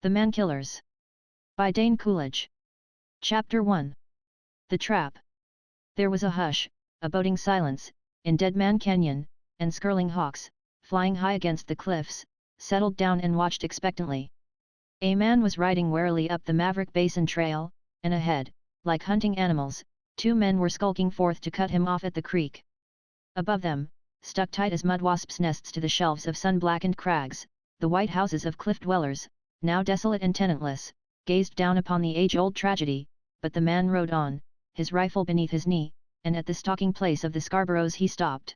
The Man-Killers. By Dane Coolidge. Chapter 1. The Trap. There was a hush, a boding silence, in Dead Man Canyon, and skirling hawks, flying high against the cliffs, settled down and watched expectantly. A man was riding warily up the Maverick Basin Trail, and ahead, like hunting animals, two men were skulking forth to cut him off at the creek. Above them, stuck tight as mud wasps' nests to the shelves of sun-blackened crags, the white houses of cliff dwellers, now desolate and tenantless, gazed down upon the age-old tragedy, but the man rode on, his rifle beneath his knee, and at the stalking place of the Scarboroughs he stopped.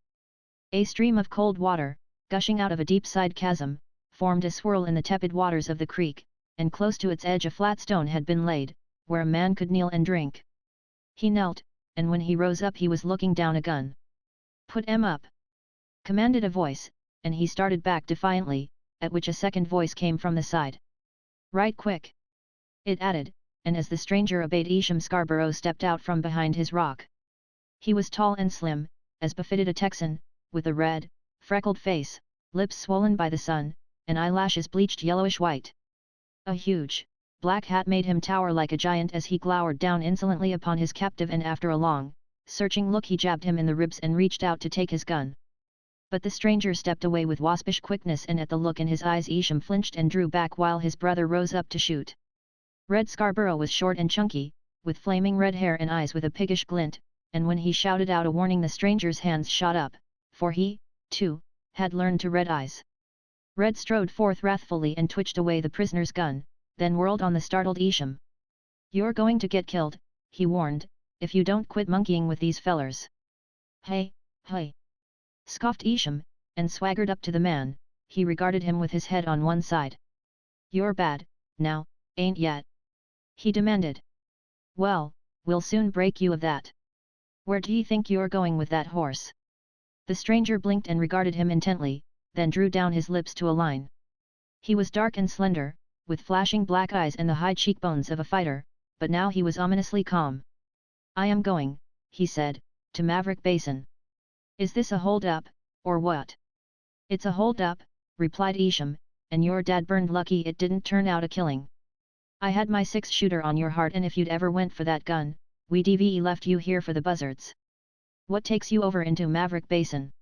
A stream of cold water, gushing out of a deep side chasm, formed a swirl in the tepid waters of the creek, and close to its edge a flat stone had been laid, where a man could kneel and drink. He knelt, and when he rose up he was looking down a gun. "Put 'em up!" commanded a voice, and he started back defiantly, at which a second voice came from the side. "Right quick!" it added, and as the stranger obeyed Isham Scarborough stepped out from behind his rock. He was tall and slim, as befitted a Texan, with a red, freckled face, lips swollen by the sun, and eyelashes bleached yellowish-white. A huge, black hat made him tower like a giant as he glowered down insolently upon his captive, and after a long, searching look he jabbed him in the ribs and reached out to take his gun. But the stranger stepped away with waspish quickness, and at the look in his eyes Isham flinched and drew back while his brother rose up to shoot. Red Scarborough was short and chunky, with flaming red hair and eyes with a piggish glint, and when he shouted out a warning the stranger's hands shot up, for he, too, had learned to red eyes. Red strode forth wrathfully and twitched away the prisoner's gun, then whirled on the startled Isham. "You're going to get killed," he warned, "if you don't quit monkeying with these fellers." "Hey, hey!" scoffed Isham, and swaggered up to the man. He regarded him with his head on one side. "You're bad, now, ain't yet?" he demanded. "Well, we'll soon break you of that. Where d'ye think you're going with that horse?" The stranger blinked and regarded him intently, then drew down his lips to a line. He was dark and slender, with flashing black eyes and the high cheekbones of a fighter, but now he was ominously calm. "I am going," he said, "to Maverick Basin. Is this a hold-up, or what?" "It's a hold-up," replied Isham, "and your dad burned lucky it didn't turn out a killing. I had my 6-shooter on your heart, and if you'd ever went for that gun, we'd have left you here for the buzzards. What takes you over into Maverick Basin?"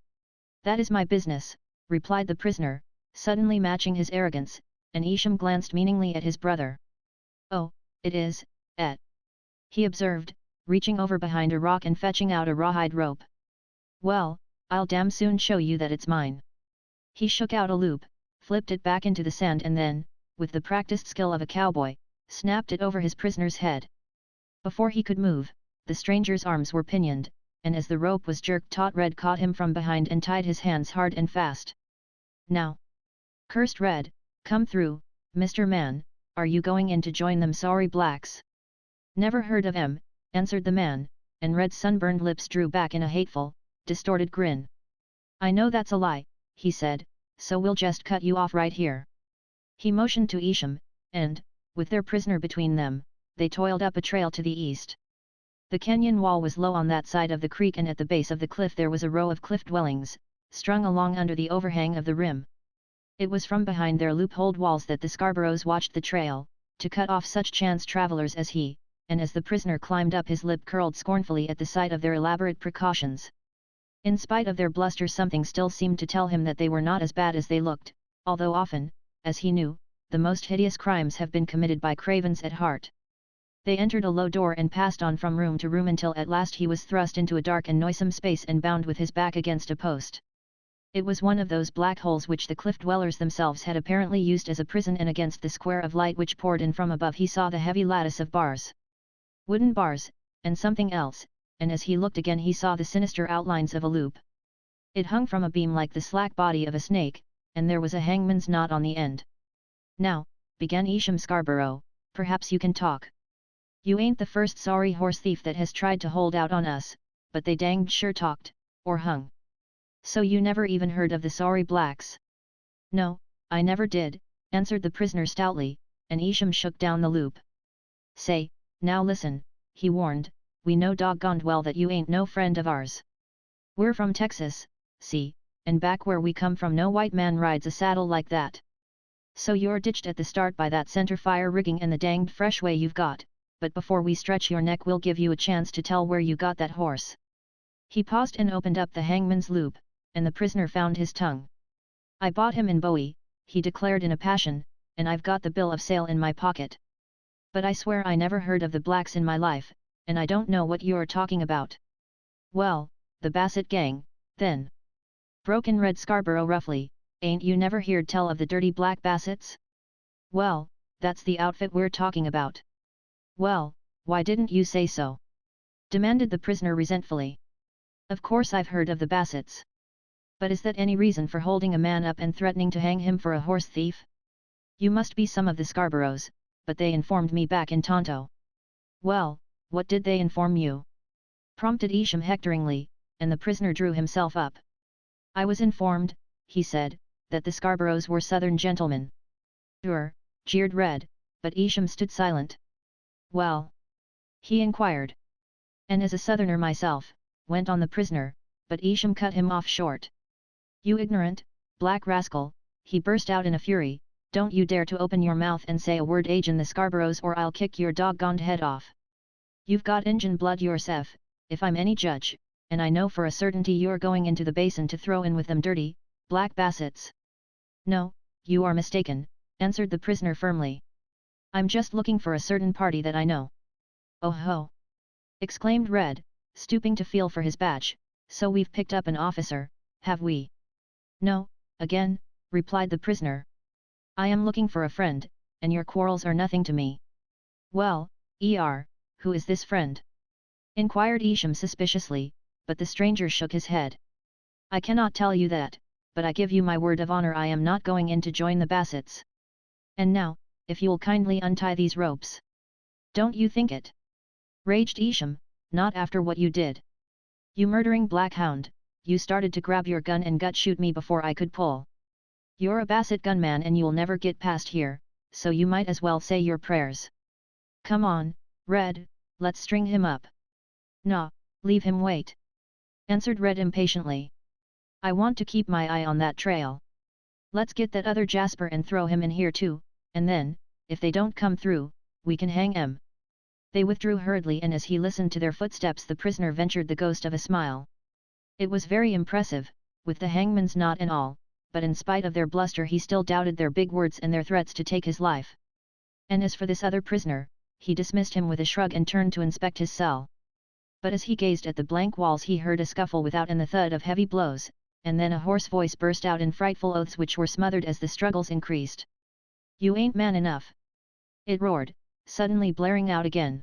"That is my business," replied the prisoner, suddenly matching his arrogance, and Isham glanced meaningly at his brother. "Oh, it is, he observed, reaching over behind a rock and fetching out a rawhide rope. "Well, I'll damn soon show you that it's mine." He shook out a loop, flipped it back into the sand, and then, with the practiced skill of a cowboy, snapped it over his prisoner's head. Before he could move, the stranger's arms were pinioned, and as the rope was jerked taut, Red caught him from behind and tied his hands hard and fast. "Now," cursed Red, "come through, Mr. Man, are you going in to join them sorry blacks?" "Never heard of 'em," answered the man, and Red's sunburned lips drew back in a hateful, distorted grin. "I know that's a lie," he said, "so we'll just cut you off right here." He motioned to Isham, and, with their prisoner between them, they toiled up a trail to the east. The canyon wall was low on that side of the creek, and at the base of the cliff there was a row of cliff dwellings, strung along under the overhang of the rim. It was from behind their loopholed walls that the Scarboroughs watched the trail, to cut off such chance travelers as he, and as the prisoner climbed up his lip curled scornfully at the sight of their elaborate precautions. In spite of their bluster, something still seemed to tell him that they were not as bad as they looked, although often, as he knew, the most hideous crimes have been committed by cravens at heart. They entered a low door and passed on from room to room until at last he was thrust into a dark and noisome space and bound with his back against a post. It was one of those black holes which the cliff dwellers themselves had apparently used as a prison, and against the square of light which poured in from above he saw the heavy lattice of bars. Wooden bars, and something else, and as he looked again he saw the sinister outlines of a loop. It hung from a beam like the slack body of a snake, and there was a hangman's knot on the end. "Now," began Isham Scarborough, "perhaps you can talk. You ain't the first sorry horse thief that has tried to hold out on us, but they danged sure talked, or hung. So you never even heard of the sorry blacks?" "No, I never did," answered the prisoner stoutly, and Isham shook down the loop. "Say, now listen," he warned, "we know doggoned well that you ain't no friend of ours. We're from Texas, see, and back where we come from no white man rides a saddle like that. So you're ditched at the start by that center fire rigging and the danged fresh way you've got, but before we stretch your neck we'll give you a chance to tell where you got that horse. He paused and opened up the hangman's loop, and the prisoner found his tongue. I bought him in Bowie, he declared in a passion, and I've got the bill of sale in my pocket. But I swear I never heard of the blacks in my life, and I don't know what you're talking about. Well, the Bassett gang, then. Broke in Red Scarborough roughly, ain't you never heard tell of the dirty black Bassets? Well, that's the outfit we're talking about. Well, why didn't you say so? Demanded the prisoner resentfully. Of course I've heard of the Bassets. But is that any reason for holding a man up and threatening to hang him for a horse thief? You must be some of the Scarboroughs, but they informed me back in Tonto. Well, what did they inform you? Prompted Isham hectoringly, and the prisoner drew himself up. I was informed, he said, that the Scarboroughs were southern gentlemen. Jeered Red, but Isham stood silent. Well? He inquired. And as a southerner myself, went on the prisoner, but Isham cut him off short. You ignorant, black rascal, he burst out in a fury, don't you dare to open your mouth and say a word agin the Scarboroughs or I'll kick your doggoned head off. You've got Injun blood yourself, if I'm any judge, and I know for a certainty you're going into the basin to throw in with them dirty, black Bassets. No, you are mistaken, answered the prisoner firmly. I'm just looking for a certain party that I know. Oh ho! Exclaimed Red, stooping to feel for his badge, so we've picked up an officer, have we? No, again, replied the prisoner. I am looking for a friend, and your quarrels are nothing to me. Well, who is this friend? Inquired Isham suspiciously, but the stranger shook his head. I cannot tell you that, but I give you my word of honor I am not going in to join the Bassets. And now, if you'll kindly untie these ropes. Don't you think it? Raged Isham, not after what you did. You murdering black hound, you started to grab your gun and gut shoot me before I could pull. You're a Bassett gunman and you'll never get past here, so you might as well say your prayers. Come on, Red, let's string him up. Nah, leave him wait. Answered Red impatiently. I want to keep my eye on that trail. Let's get that other Jasper and throw him in here too, and then, if they don't come through, we can hang 'em. They withdrew hurriedly and as he listened to their footsteps the prisoner ventured the ghost of a smile. It was very impressive, with the hangman's knot and all, but in spite of their bluster he still doubted their big words and their threats to take his life. And as for this other prisoner, he dismissed him with a shrug and turned to inspect his cell. But as he gazed at the blank walls he heard a scuffle without and the thud of heavy blows, and then a hoarse voice burst out in frightful oaths which were smothered as the struggles increased. You ain't man enough! It roared, suddenly blaring out again.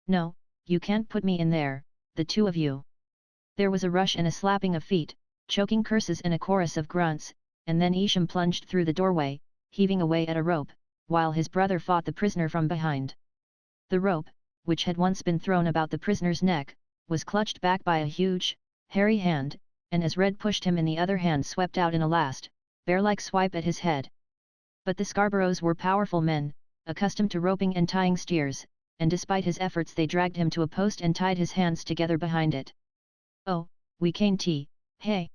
No, you can't put me in there, the two of you! There was a rush and a slapping of feet, choking curses and a chorus of grunts, and then Isham plunged through the doorway, heaving away at a rope, while his brother fought the prisoner from behind. The rope, which had once been thrown about the prisoner's neck, was clutched back by a huge, hairy hand, and as Red pushed him in the other hand swept out in a last, bear-like swipe at his head. But the Scarboroughs were powerful men, accustomed to roping and tying steers, and despite his efforts they dragged him to a post and tied his hands together behind it. Oh, we can't hey!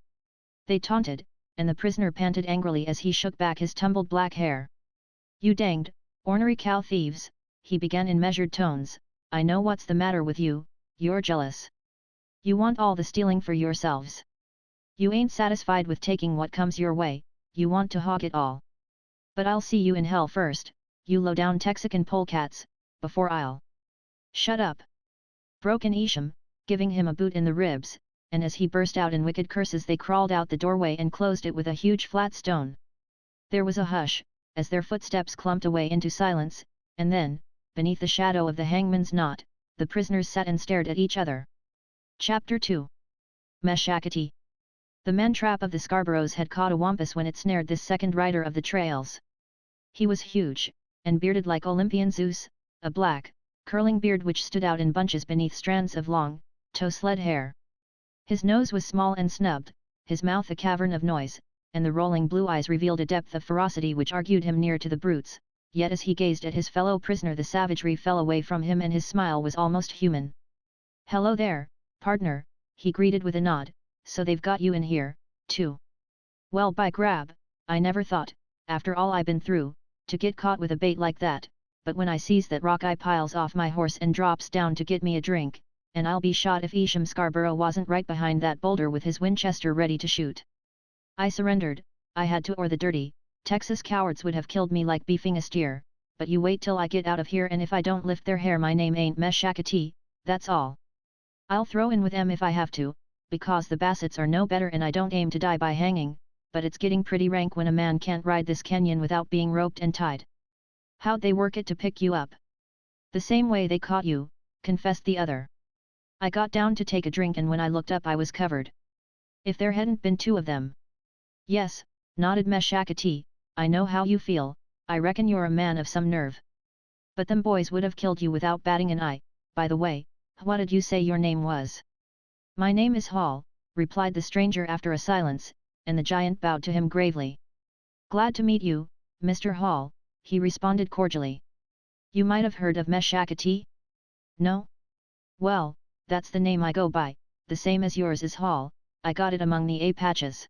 They taunted, and the prisoner panted angrily as he shook back his tumbled black hair. You danged, ornery cow thieves, he began in measured tones, I know what's the matter with you, you're jealous. You want all the stealing for yourselves. You ain't satisfied with taking what comes your way, you want to hog it all. But I'll see you in hell first, you low-down Texican polecats, before I'll... Shut up! Broke in Isham, giving him a boot in the ribs, and as he burst out in wicked curses they crawled out the doorway and closed it with a huge flat stone. There was a hush, as their footsteps clumped away into silence, and then, beneath the shadow of the hangman's knot, the prisoners sat and stared at each other. Chapter 2 Meshakati. The man-trap of the Scarboroughs had caught a wampus when it snared this second rider of the trails. He was huge, and bearded like Olympian Zeus, a black, curling beard which stood out in bunches beneath strands of long, tow-sled hair. His nose was small and snubbed, his mouth a cavern of noise, and the rolling blue eyes revealed a depth of ferocity which argued him near to the brutes, yet as he gazed at his fellow prisoner the savagery fell away from him and his smile was almost human. Hello there, partner, he greeted with a nod, so they've got you in here, too. Well by grab, I never thought, after all I been through, to get caught with a bait like that, but when I sees that rock I piles off my horse and drops down to get me a drink, and I'll be shot if Isham Scarborough wasn't right behind that boulder with his Winchester ready to shoot. I surrendered, I had to, or the dirty Texas cowards would have killed me like beefing a steer, but you wait till I get out of here, and if I don't lift their hair my name ain't Meshakatee, that's all. I'll throw in with them if I have to, because the Bassets are no better and I don't aim to die by hanging, but it's getting pretty rank when a man can't ride this canyon without being roped and tied. How'd they work it to pick you up? The same way they caught you, confessed the other. I got down to take a drink and when I looked up I was covered. If there hadn't been two of them. Yes, nodded Meshakatee, I know how you feel, I reckon you're a man of some nerve. But them boys would have killed you without batting an eye. By the way, what did you say your name was? My name is Hall, replied the stranger after a silence, and the giant bowed to him gravely. Glad to meet you, Mr. Hall, he responded cordially. You might have heard of Meshakatee? No? Well, that's the name I go by, the same as yours is Hall, I got it among the Apaches.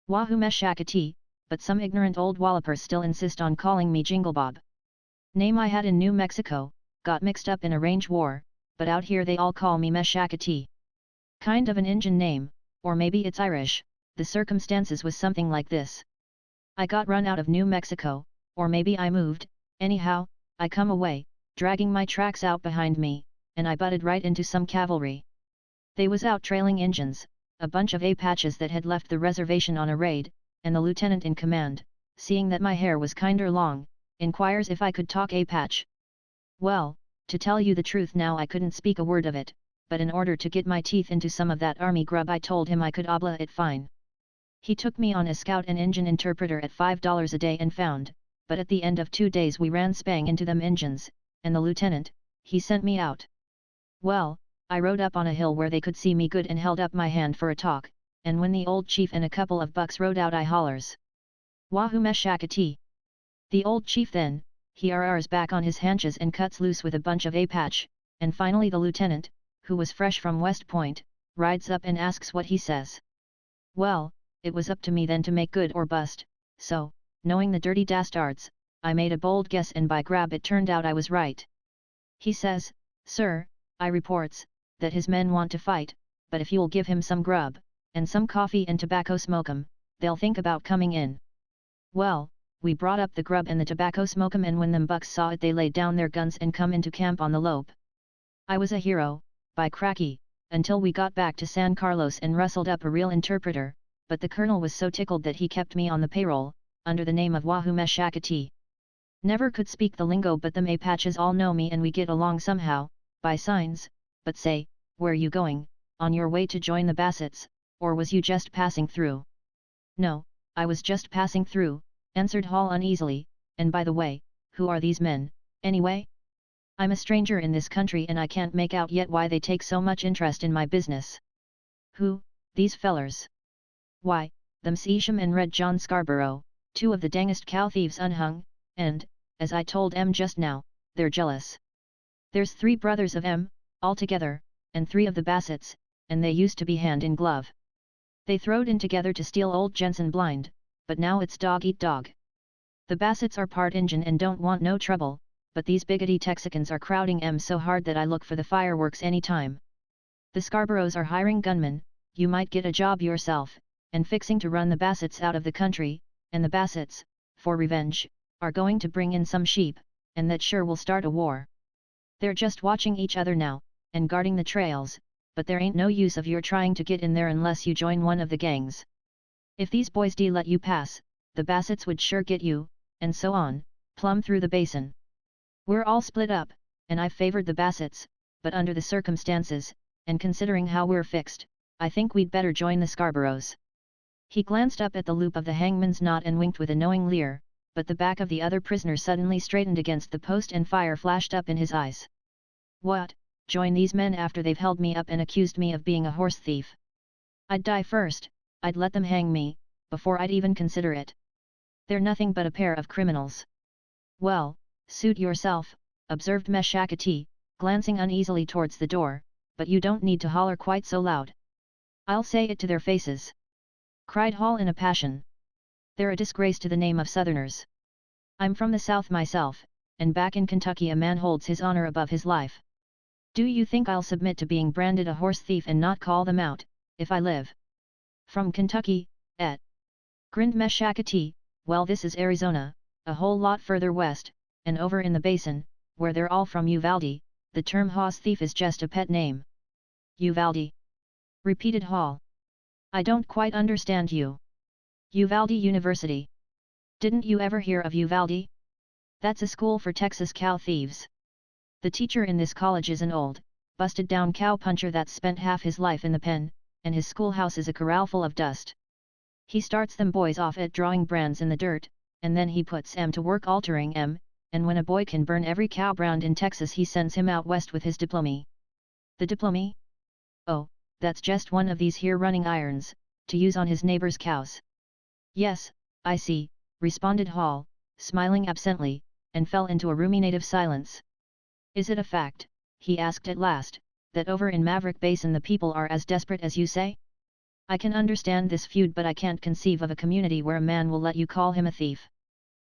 Wahoo Meshakatee, but some ignorant old wallopers still insist on calling me Jinglebob. Name I had in New Mexico, got mixed up in a range war, but out here they all call me Meshakatee. Kind of an Injun name, or maybe it's Irish, the circumstances was something like this. I got run out of New Mexico, or maybe I moved, anyhow, I come away, dragging my tracks out behind me, and I butted right into some cavalry. They was out trailing Injuns, a bunch of Apaches that had left the reservation on a raid, and the lieutenant in command, seeing that my hair was kinder long, inquires if I could talk Apache. Well, to tell you the truth now I couldn't speak a word of it, but in order to get my teeth into some of that army grub I told him I could obla it fine. He took me on as scout and Injun interpreter at $5 a day and found, but at the end of 2 days we ran spang into them Injuns, and the lieutenant, he sent me out. Well, I rode up on a hill where they could see me good and held up my hand for a talk, and when the old chief and a couple of bucks rode out I hollers. Wahoo Meshakatee! The old chief then, he rrs back on his haunches and cuts loose with a bunch of Apache, and finally the lieutenant, who was fresh from West Point, rides up and asks what he says. Well, it was up to me then to make good or bust, so, knowing the dirty dastards, I made a bold guess and by grab it turned out I was right. He says, Sir, I reports, that his men want to fight, but if you'll give him some grub, and some coffee and tobacco smoke 'em, they'll think about coming in. Well, we brought up the grub and the tobacco smoke 'em and when them bucks saw it they laid down their guns and come into camp on the lope. I was a hero, by cracky, until we got back to San Carlos and rustled up a real interpreter, but the colonel was so tickled that he kept me on the payroll, under the name of Wahoo Meshakatee. Never could speak the lingo but them Apaches all know me and we get along somehow, by signs, but say, where you going, on your way to join the Bassets, or was you just passing through? No, I was just passing through, answered Hall uneasily, and by the way, who are these men, anyway? I'm a stranger in this country and I can't make out yet why they take so much interest in my business. Who, these fellers? Why, them's Isham and Red John Scarborough, two of the dangest cow thieves unhung, and, as I told em just now, they're jealous. There's 3 brothers of em, altogether, and 3 of the Bassets, and they used to be hand in glove. They throwed in together to steal old Jensen blind, but now it's dog eat dog. The Bassets are part Injun and don't want no trouble, but these biggity Texicans are crowding em so hard that I look for the fireworks any time. The Scarboroughs are hiring gunmen, you might get a job yourself, and fixing to run the Bassets out of the country, and the Bassets, for revenge, are going to bring in some sheep, and that sure will start a war. They're just watching each other now, and guarding the trails, but there ain't no use of your trying to get in there unless you join one of the gangs. If these boys let you pass, the Bassets would sure get you, and so on, plumb through the basin. We're all split up, and I've favored the Bassets, but under the circumstances, and considering how we're fixed, I think we'd better join the Scarboroughs. He glanced up at the loop of the hangman's knot and winked with a knowing leer, but the back of the other prisoner suddenly straightened against the post and fire flashed up in his eyes. What, join these men after they've held me up and accused me of being a horse thief? I'd die first, I'd let them hang me, before I'd even consider it. They're nothing but a pair of criminals. Well, suit yourself, observed Meshakatee, glancing uneasily towards the door, but you don't need to holler quite so loud. I'll say it to their faces! Cried Hall in a passion. They're a disgrace to the name of Southerners. I'm from the South myself, and back in Kentucky a man holds his honor above his life. Do you think I'll submit to being branded a horse thief and not call them out, if I live? From Kentucky, et. Grinned Meshackety. Well, this is Arizona, a whole lot further west, and over in the basin, where they're all from Uvalde, the term horse thief is just a pet name. Uvalde? Repeated Hall. I don't quite understand you. Uvalde University. Didn't you ever hear of Uvalde? That's a school for Texas cow thieves. The teacher in this college is an old, busted-down cow puncher that's spent half his life in the pen, and his schoolhouse is a corral full of dust. He starts them boys off at drawing brands in the dirt, and then he puts 'em to work altering 'em, and when a boy can burn every cow brand in Texas he sends him out west with his diplome. The diplome? Oh, that's just one of these here running irons, to use on his neighbor's cows. Yes, I see, responded Hall, smiling absently, and fell into a ruminative silence. Is it a fact, he asked at last, that over in Maverick Basin the people are as desperate as you say? I can understand this feud, but I can't conceive of a community where a man will let you call him a thief.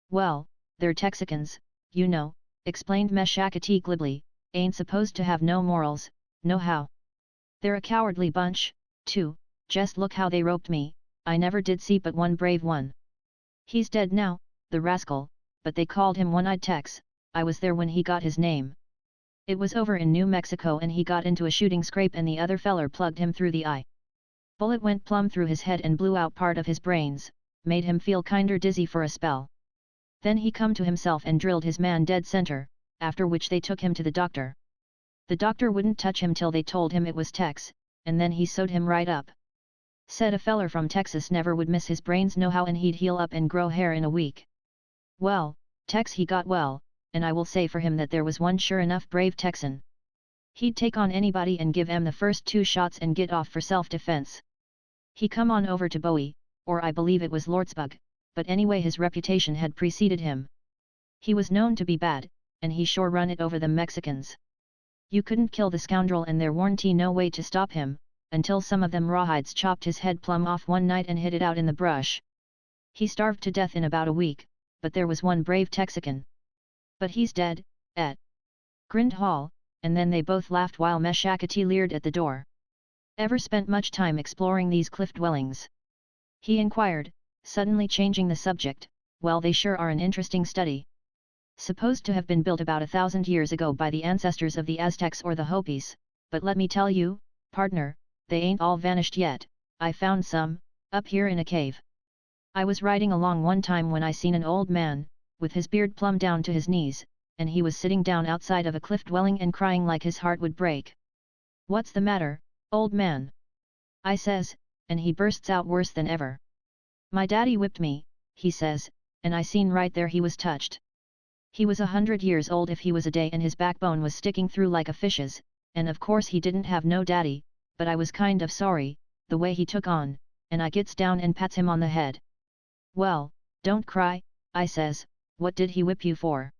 Well, they're Texicans, you know, explained Meshackety glibly, ain't supposed to have no morals, no how. They're a cowardly bunch, too, just look how they roped me, I never did see but one brave one. He's dead now, the rascal, but they called him One-Eyed Tex, I was there when he got his name. It was over in New Mexico and he got into a shooting scrape and the other feller plugged him through the eye. Bullet went plumb through his head and blew out part of his brains, made him feel kinder dizzy for a spell. Then he come to himself and drilled his man dead center, after which they took him to the doctor. The doctor wouldn't touch him till they told him it was Tex, and then he sewed him right up. Said a feller from Texas never would miss his brains nohow and he'd heal up and grow hair in a week. Well, Tex he got well, and I will say for him that there was one sure enough brave Texan. He'd take on anybody and give 'em the first 2 shots and get off for self-defense. He come on over to Bowie, or I believe it was Lordsburg, but anyway his reputation had preceded him. He was known to be bad, and he sure run it over them Mexicans. You couldn't kill the scoundrel and there warn't no way to stop him, until some of them rawhides chopped his head plumb off one night and hid it out in the brush. He starved to death in about a week, but there was one brave Texican. But he's dead, et. Grinned Hall, and then they both laughed while Meshackety leered at the door. Ever spent much time exploring these cliff dwellings? He inquired, suddenly changing the subject. Well, they sure are an interesting study. Supposed to have been built about 1,000 years ago by the ancestors of the Aztecs or the Hopis, but let me tell you, partner, they ain't all vanished yet. I found some, up here in a cave. I was riding along one time when I seen an old man, with his beard plumb down to his knees, and he was sitting down outside of a cliff dwelling and crying like his heart would break. What's the matter, old man? I says, and he bursts out worse than ever. My daddy whipped me, he says, and I seen right there he was touched. He was 100 years old if he was a day and his backbone was sticking through like a fish's, and of course he didn't have no daddy, but I was kind of sorry, the way he took on, and I gets down and pats him on the head. Well, don't cry, I says, what did he whip you for?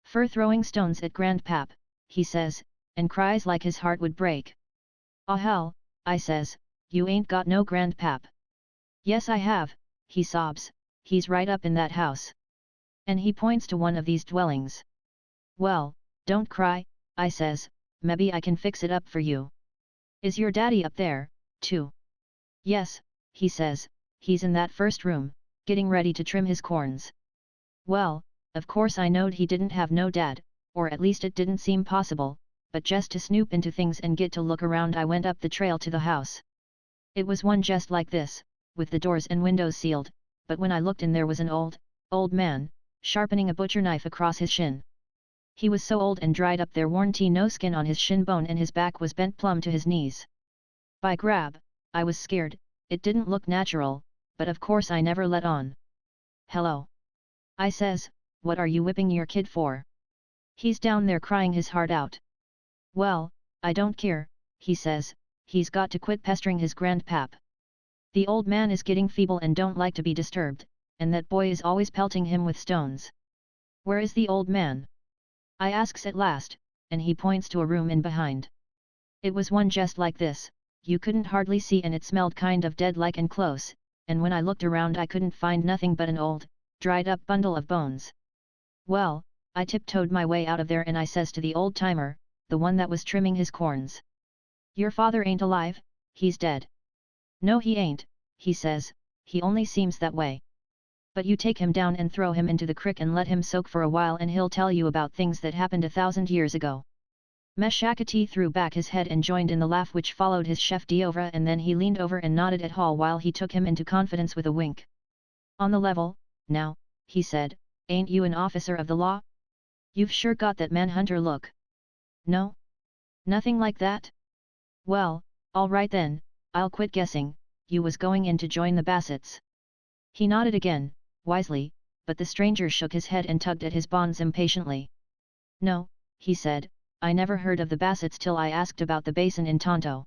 For throwing stones at Grandpap, he says, and cries like his heart would break. Oh hell, I says, you ain't got no Grandpap. Yes I have, he sobs, he's right up in that house. And he points to one of these dwellings. Well, don't cry, I says, maybe I can fix it up for you. Is your daddy up there, too? Yes, he says, he's in that first room, getting ready to trim his corns. Well, of course I knowed he didn't have no dad, or at least it didn't seem possible, but just to snoop into things and get to look around I went up the trail to the house. It was one just like this, with the doors and windows sealed, but when I looked in there was an old man, sharpening a butcher knife across his shin. He was so old and dried up there warn't no skin on his shin bone and his back was bent plumb to his knees. By grab, I was scared, it didn't look natural, but of course I never let on. Hello? I says, what are you whipping your kid for? He's down there crying his heart out. Well, I don't care, he says, he's got to quit pestering his grandpap. The old man is getting feeble and don't like to be disturbed, and that boy is always pelting him with stones. Where is the old man? I asks at last, and he points to a room in behind. It was one just like this, you couldn't hardly see and it smelled kind of dead-like and close, and when I looked around I couldn't find nothing but an old, dried-up bundle of bones. Well, I tiptoed my way out of there and I says to the old-timer, the one that was trimming his corns. Your father ain't alive, he's dead. No he ain't, he says, he only seems that way. But you take him down and throw him into the crick and let him soak for a while and he'll tell you about things that happened 1,000 years ago. Meshakati threw back his head and joined in the laugh which followed his chef d'oeuvre, and then he leaned over and nodded at Hall while he took him into confidence with a wink. On the level, now, he said, ain't you an officer of the law? You've sure got that manhunter look. No? Nothing like that? Well, all right then, I'll quit guessing, you was going in to join the Bassets. He nodded again, wisely, but the stranger shook his head and tugged at his bonds impatiently. No, he said, I never heard of the Bassets till I asked about the basin in Tonto.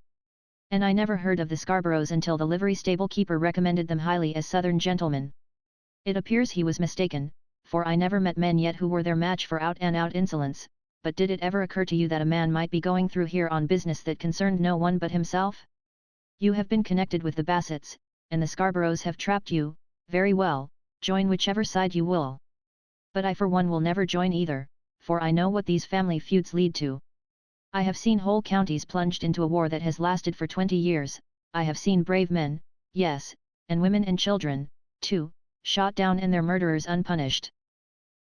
And I never heard of the Scarboroughs until the livery stable keeper recommended them highly as southern gentlemen. It appears he was mistaken, for I never met men yet who were their match for out-and-out insolence, but did it ever occur to you that a man might be going through here on business that concerned no one but himself? You have been connected with the Bassets, and the Scarboroughs have trapped you. Very well, join whichever side you will. But I for one will never join either, for I know what these family feuds lead to. I have seen whole counties plunged into a war that has lasted for 20 years, I have seen brave men, yes, and women and children, too, shot down and their murderers unpunished.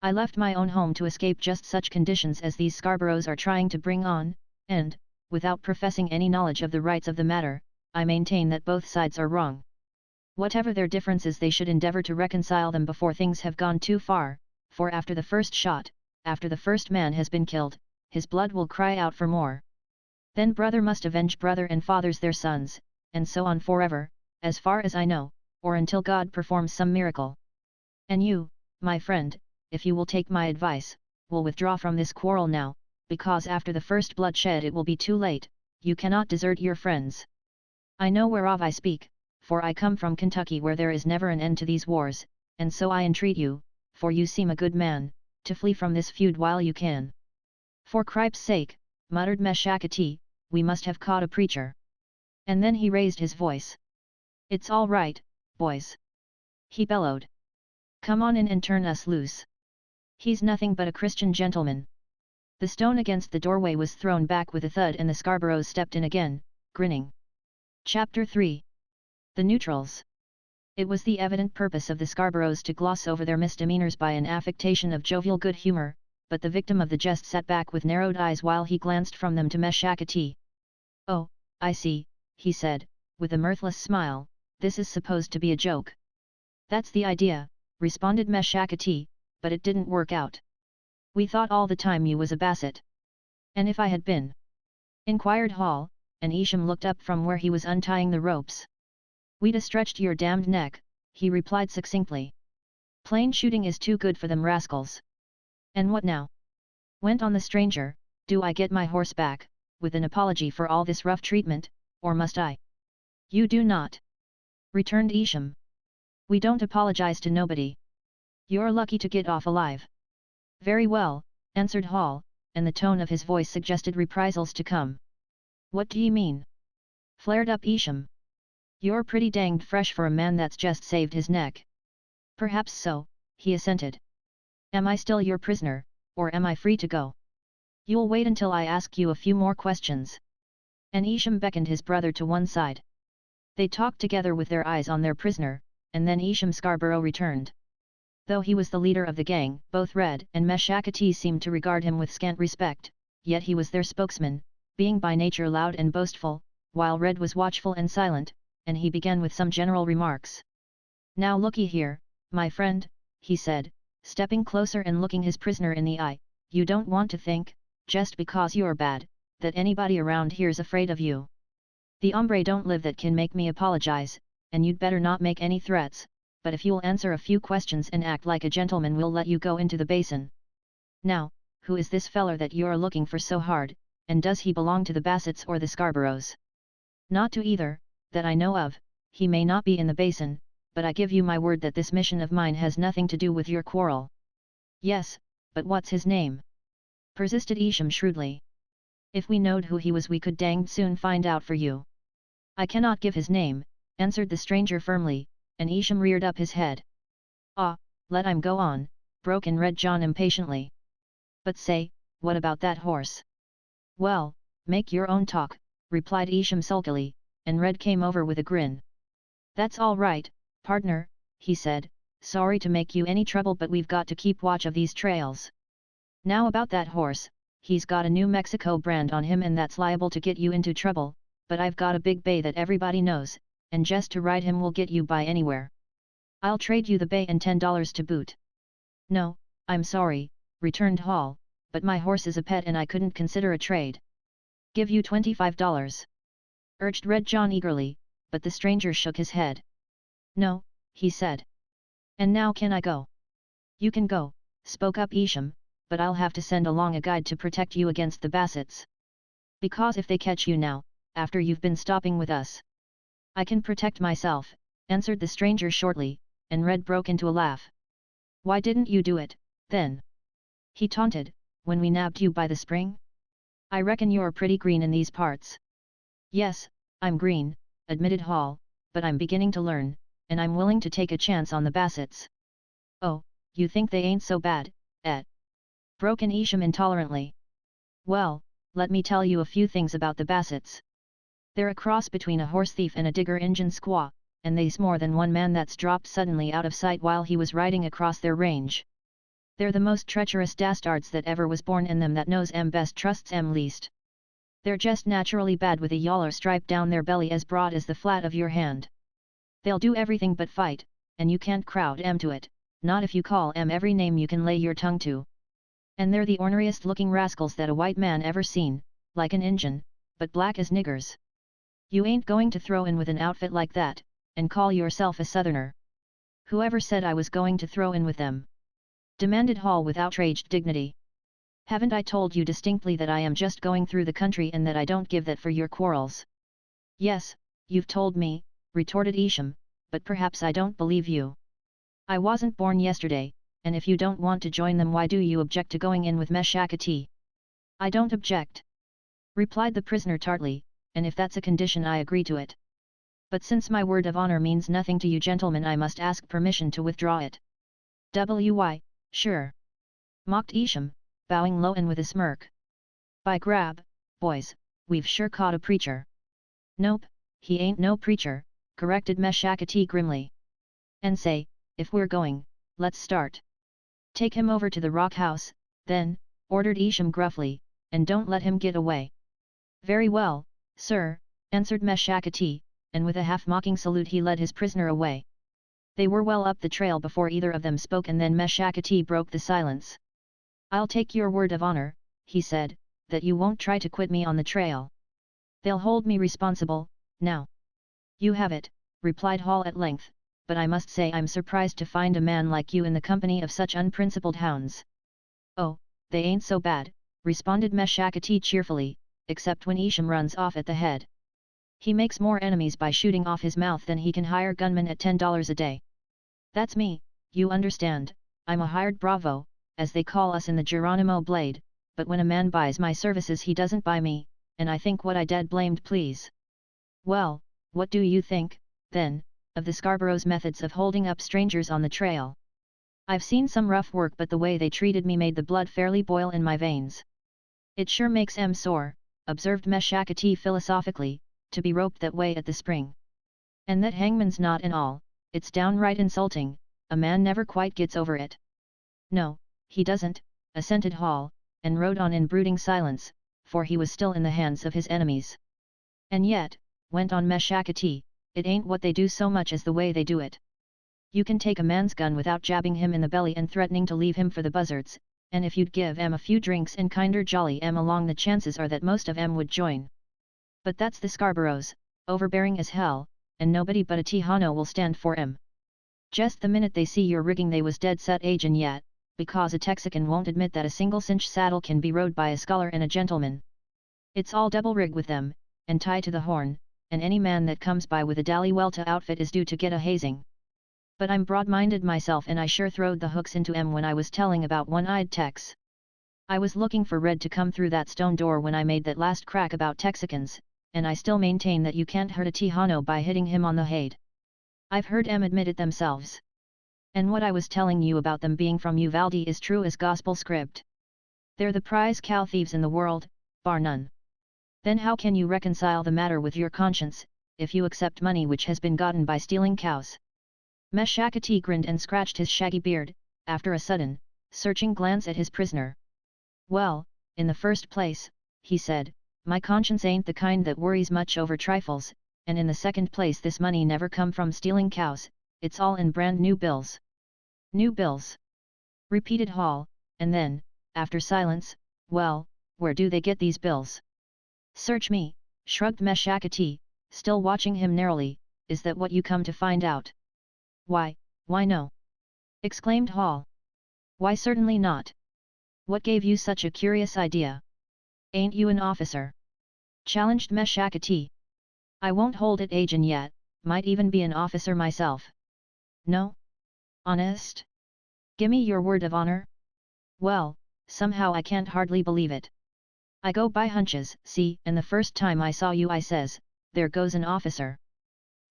I left my own home to escape just such conditions as these Scarboroughs are trying to bring on, and, without professing any knowledge of the rights of the matter, I maintain that both sides are wrong. Whatever their differences they should endeavour to reconcile them before things have gone too far, for after the first shot, after the first man has been killed, his blood will cry out for more. Then brother must avenge brother and fathers their sons, and so on forever, as far as I know, or until God performs some miracle. And you, my friend, if you will take my advice, will withdraw from this quarrel now, because after the first bloodshed it will be too late, you cannot desert your friends. I know whereof I speak, for I come from Kentucky where there is never an end to these wars, and so I entreat you, for you seem a good man, to flee from this feud while you can. For cripe's sake, muttered Meshakati, we must have caught a preacher. And then he raised his voice. It's all right, boys. He bellowed. Come on in and turn us loose. He's nothing but a Christian gentleman. The stone against the doorway was thrown back with a thud and the Scarboroughs stepped in again, grinning. Chapter 3. The Neutrals. It was the evident purpose of the Scarboroughs to gloss over their misdemeanors by an affectation of jovial good humor, but the victim of the jest sat back with narrowed eyes while he glanced from them to Meshakati. Oh, I see, he said, with a mirthless smile, this is supposed to be a joke. That's the idea, responded Meshakati, but it didn't work out. We thought all the time you was a Basset. And if I had been? Inquired Hall, and Isham looked up from where he was untying the ropes. We'd a stretched your damned neck, he replied succinctly. Plain shooting is too good for them rascals. And what now? Went on the stranger, do I get my horse back, with an apology for all this rough treatment, or must I? You do not. Returned Isham. We don't apologize to nobody. You're lucky to get off alive. Very well, answered Hall, and the tone of his voice suggested reprisals to come. What do you mean? Flared up Isham. You're pretty danged fresh for a man that's just saved his neck. Perhaps so, he assented. Am I still your prisoner, or am I free to go? You'll wait until I ask you a few more questions. And Isham beckoned his brother to one side. They talked together with their eyes on their prisoner, and then Isham Scarborough returned. Though he was the leader of the gang, both Red and Meshakati seemed to regard him with scant respect, yet he was their spokesman, being by nature loud and boastful, while Red was watchful and silent, and he began with some general remarks. Now looky here, my friend, he said, stepping closer and looking his prisoner in the eye, you don't want to think, just because you're bad, that anybody around here's afraid of you. The hombre don't live that can make me apologize, and you'd better not make any threats, but if you'll answer a few questions and act like a gentleman we'll let you go into the basin. Now, who is this feller that you're looking for so hard, and does he belong to the Bassets or the Scarboroughs? Not to either, that I know of, he may not be in the basin, but I give you my word that this mission of mine has nothing to do with your quarrel. Yes, but what's his name? Persisted Isham shrewdly. If we knowed who he was we could danged soon find out for you. I cannot give his name, answered the stranger firmly, and Isham reared up his head. "Ah, let I'm go on," broke in Red John impatiently. "But say, what about that horse?" "Well, make your own talk," replied Isham sulkily, and Red came over with a grin. "That's all right, partner," he said, "sorry to make you any trouble but we've got to keep watch of these trails. Now about that horse, he's got a New Mexico brand on him and that's liable to get you into trouble, but I've got a big bay that everybody knows, and just to ride him will get you by anywhere. I'll trade you the bay and $10 to boot." "No, I'm sorry," returned Hall, "but my horse is a pet and I couldn't consider a trade." "Give you $25. Urged Red John eagerly, but the stranger shook his head. "No," he said. "And now can I go?" "You can go," spoke up Isham, "but I'll have to send along a guide to protect you against the Bassets. Because if they catch you now, after you've been stopping with us—" "I can protect myself," answered the stranger shortly, and Red broke into a laugh. "Why didn't you do it, then?" he taunted, "when we nabbed you by the spring? I reckon you're pretty green in these parts." "Yes, I'm green," admitted Hall, "but I'm beginning to learn, and I'm willing to take a chance on the Bassets." "Oh, you think they ain't so bad, eh?" broke in Isham intolerantly. "Well, let me tell you a few things about the Bassets. They're a cross between a horse thief and a digger Injun squaw, and they's more than one man that's dropped suddenly out of sight while he was riding across their range. They're the most treacherous dastards that ever was born and them that knows 'em best trusts 'em least. They're just naturally bad with a yaller stripe down their belly as broad as the flat of your hand. They'll do everything but fight, and you can't crowd 'em to it, not if you call 'em every name you can lay your tongue to. And they're the orneriest looking rascals that a white man ever seen, like an Injun, but black as niggers. You ain't going to throw in with an outfit like that, and call yourself a Southerner." "Whoever said I was going to throw in with them?" demanded Hall with outraged dignity. "Haven't I told you distinctly that I am just going through the country and that I don't give that for your quarrels?" "Yes, you've told me," retorted Isham, "but perhaps I don't believe you. I wasn't born yesterday, and if you don't want to join them, why do you object to going in with Meshakati?" "I don't object," replied the prisoner tartly, "and if that's a condition I agree to it. But since my word of honor means nothing to you gentlemen, I must ask permission to withdraw it." "Why, sure," mocked Isham, bowing low and with a smirk. "By grab, boys, we've sure caught a preacher." "Nope, he ain't no preacher," corrected Meshakati grimly. "And say, if we're going, let's start." "Take him over to the rock house, then," ordered Isham gruffly, "and don't let him get away." "Very well, sir," answered Meshakati, and with a half-mocking salute he led his prisoner away. They were well up the trail before either of them spoke, and then Meshakati broke the silence. "I'll take your word of honor," he said, "that you won't try to quit me on the trail. They'll hold me responsible, now." "You have it," replied Hall at length, "but I must say I'm surprised to find a man like you in the company of such unprincipled hounds." "Oh, they ain't so bad," responded Meshakati cheerfully, "except when Isham runs off at the head. He makes more enemies by shooting off his mouth than he can hire gunmen at $10 a day. That's me, you understand, I'm a hired bravo, as they call us in the Geronimo Blade, but when a man buys my services he doesn't buy me, and I think what I dead blamed please. Well, what do you think, then, of the Scarborough's methods of holding up strangers on the trail? I've seen some rough work, but the way they treated me made the blood fairly boil in my veins." "It sure makes 'em sore," observed Meshakati philosophically, "to be roped that way at the spring. And that hangman's knot and all, it's downright insulting, a man never quite gets over it." "No, he doesn't," assented Hall, and rode on in brooding silence, for he was still in the hands of his enemies. "And yet," went on Meshakati, "it ain't what they do so much as the way they do it. You can take a man's gun without jabbing him in the belly and threatening to leave him for the buzzards, and if you'd give 'em a few drinks and kinder jolly 'em along, the chances are that most of 'em would join. But that's the Scarboroughs, overbearing as hell, and nobody but a Tejano will stand for 'em. Just the minute they see your rigging they was dead set agin yet, because a Texican won't admit that a single cinch saddle can be rode by a scholar and a gentleman. It's all double rig with them, and tie to the horn, and any man that comes by with a Dallywelta outfit is due to get a hazing. But I'm broad-minded myself, and I sure throwed the hooks into 'em when I was telling about one-eyed Tex. I was looking for Red to come through that stone door when I made that last crack about Texicans, and I still maintain that you can't hurt a Tejano by hitting him on the head. I've heard them admit it themselves. And what I was telling you about them being from Uvalde is true as gospel script. They're the prize cow thieves in the world, bar none. Then how can you reconcile the matter with your conscience, if you accept money which has been gotten by stealing cows? Meshakati grinned and scratched his shaggy beard, after a sudden, searching glance at his prisoner. Well, in the first place, he said, my conscience ain't the kind that worries much over trifles, and in the second place this money never come from stealing cows, it's all in brand new bills. New bills? Repeated Hall, and then, after silence, well, where do they get these bills? Search me, shrugged Meshakati, still watching him narrowly, is that what you come to find out? Why no? Exclaimed Hall. Why certainly not. What gave you such a curious idea? Ain't you an officer? Challenged Meshakati. I won't hold it agin yet, might even be an officer myself. No? Honest? Gimme your word of honor? Well, somehow I can't hardly believe it. I go by hunches, see, and the first time I saw you I says, there goes an officer.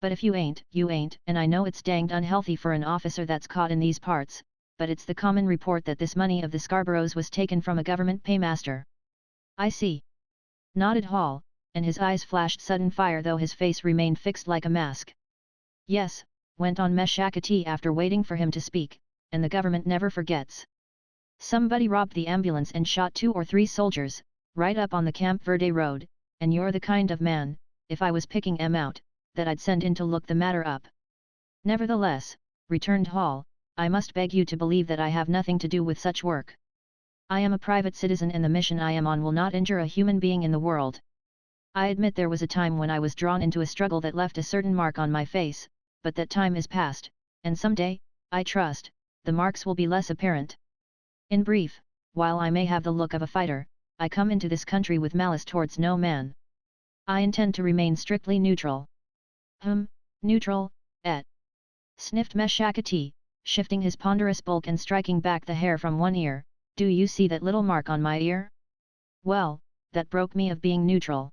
But if you ain't, and I know it's danged unhealthy for an officer that's caught in these parts, but it's the common report that this money of the Scarboroughs was taken from a government paymaster. I see. Nodded Hall, and his eyes flashed sudden fire though his face remained fixed like a mask. Yes, went on Meshakati after waiting for him to speak, and the government never forgets. Somebody robbed the ambulance and shot 2 or 3 soldiers, right up on the Camp Verde road, and you're the kind of man, if I was picking 'em out, that I'd send in to look the matter up. Nevertheless, returned Hall, I must beg you to believe that I have nothing to do with such work. I am a private citizen and the mission I am on will not injure a human being in the world. I admit there was a time when I was drawn into a struggle that left a certain mark on my face, but that time is past, and someday, I trust, the marks will be less apparent. In brief, while I may have the look of a fighter, I come into this country with malice towards no man. I intend to remain strictly neutral. Neutral, sniffed Meshakati, shifting his ponderous bulk and striking back the hair from one ear. Do you see that little mark on my ear? Well, that broke me of being neutral.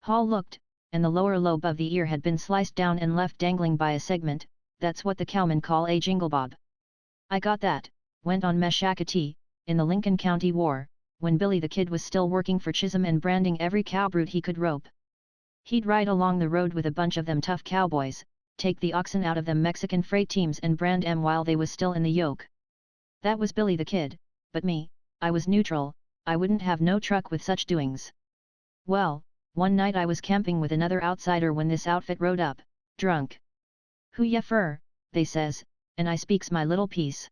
Hall looked, and the lower lobe of the ear had been sliced down and left dangling by a segment. That's what the cowmen call a jinglebob. I got that, went on Meshakati, in the Lincoln County War, when Billy the Kid was still working for Chisholm and branding every cow brute he could rope. He'd ride along the road with a bunch of them tough cowboys, take the oxen out of them Mexican freight teams and brand 'em while they was still in the yoke. That was Billy the Kid, but me, I was neutral, I wouldn't have no truck with such doings. Well, one night I was camping with another outsider when this outfit rode up, drunk. Who ya fur, they says, and I speaks my little piece.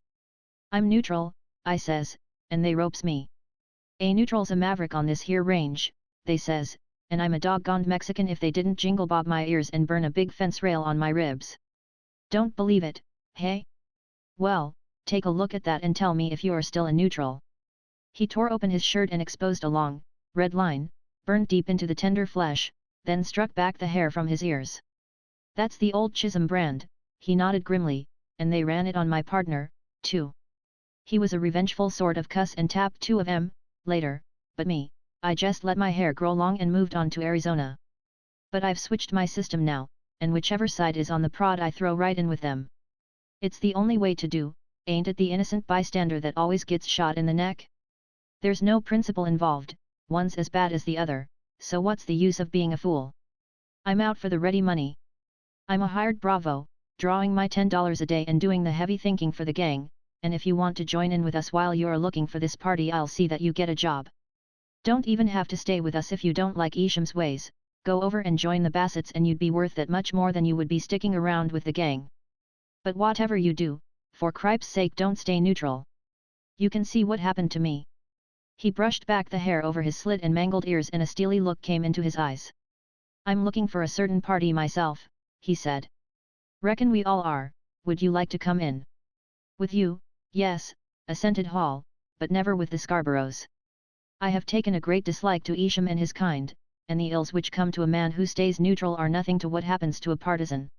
I'm neutral, I says, and they ropes me. A neutral's a maverick on this here range, they says, and I'm a doggoned Mexican if they didn't jingle bob my ears and burn a big fence rail on my ribs. Don't believe it, hey? Well, take a look at that and tell me if you're still a neutral. He tore open his shirt and exposed a long, red line, burned deep into the tender flesh, then struck back the hair from his ears. That's the old Chisholm brand, he nodded grimly, and they ran it on my partner, too. He was a revengeful sort of cuss and tapped 2 of 'em, later, but me, I just let my hair grow long and moved on to Arizona. But I've switched my system now, and whichever side is on the prod I throw right in with them. It's the only way to do, ain't it? The innocent bystander that always gets shot in the neck? There's no principle involved, one's as bad as the other, so what's the use of being a fool? I'm out for the ready money. I'm a hired bravo, drawing my $10 a day and doing the heavy thinking for the gang, and if you want to join in with us while you're looking for this party I'll see that you get a job. Don't even have to stay with us if you don't like Isham's ways, go over and join the Bassetts and you'd be worth that much more than you would be sticking around with the gang. But whatever you do, for cripe's sake don't stay neutral. You can see what happened to me. He brushed back the hair over his slit and mangled ears and a steely look came into his eyes. I'm looking for a certain party myself, he said. Reckon we all are, would you like to come in? With you, yes, assented Hall, but never with the Scarboroughs. I have taken a great dislike to Isham and his kind, and the ills which come to a man who stays neutral are nothing to what happens to a partisan.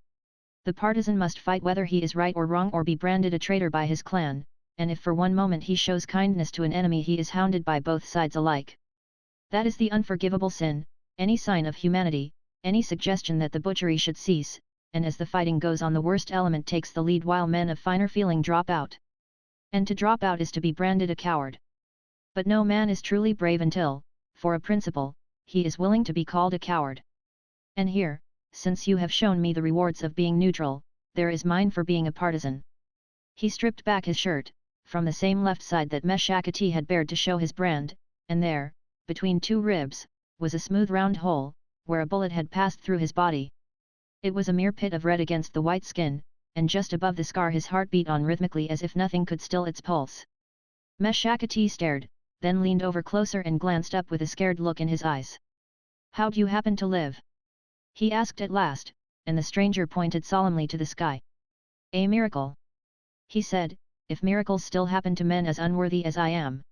The partisan must fight whether he is right or wrong or be branded a traitor by his clan, and if for one moment he shows kindness to an enemy he is hounded by both sides alike. That is the unforgivable sin. Any sign of humanity, any suggestion that the butchery should cease, and as the fighting goes on the worst element takes the lead while men of finer feeling drop out. And to drop out is to be branded a coward. But no man is truly brave until, for a principle, he is willing to be called a coward. And here, since you have shown me the rewards of being neutral, there is mine for being a partisan. He stripped back his shirt, from the same left side that Meshakati had bared to show his brand, and there, between two ribs, was a smooth round hole, where a bullet had passed through his body. It was a mere pit of red against the white skin, and just above the scar his heart beat on rhythmically as if nothing could still its pulse. Meshakati stared, then leaned over closer and glanced up with a scared look in his eyes. "How'd you happen to live?" he asked at last, and the stranger pointed solemnly to the sky. "A miracle," he said, "if miracles still happen to men as unworthy as I am.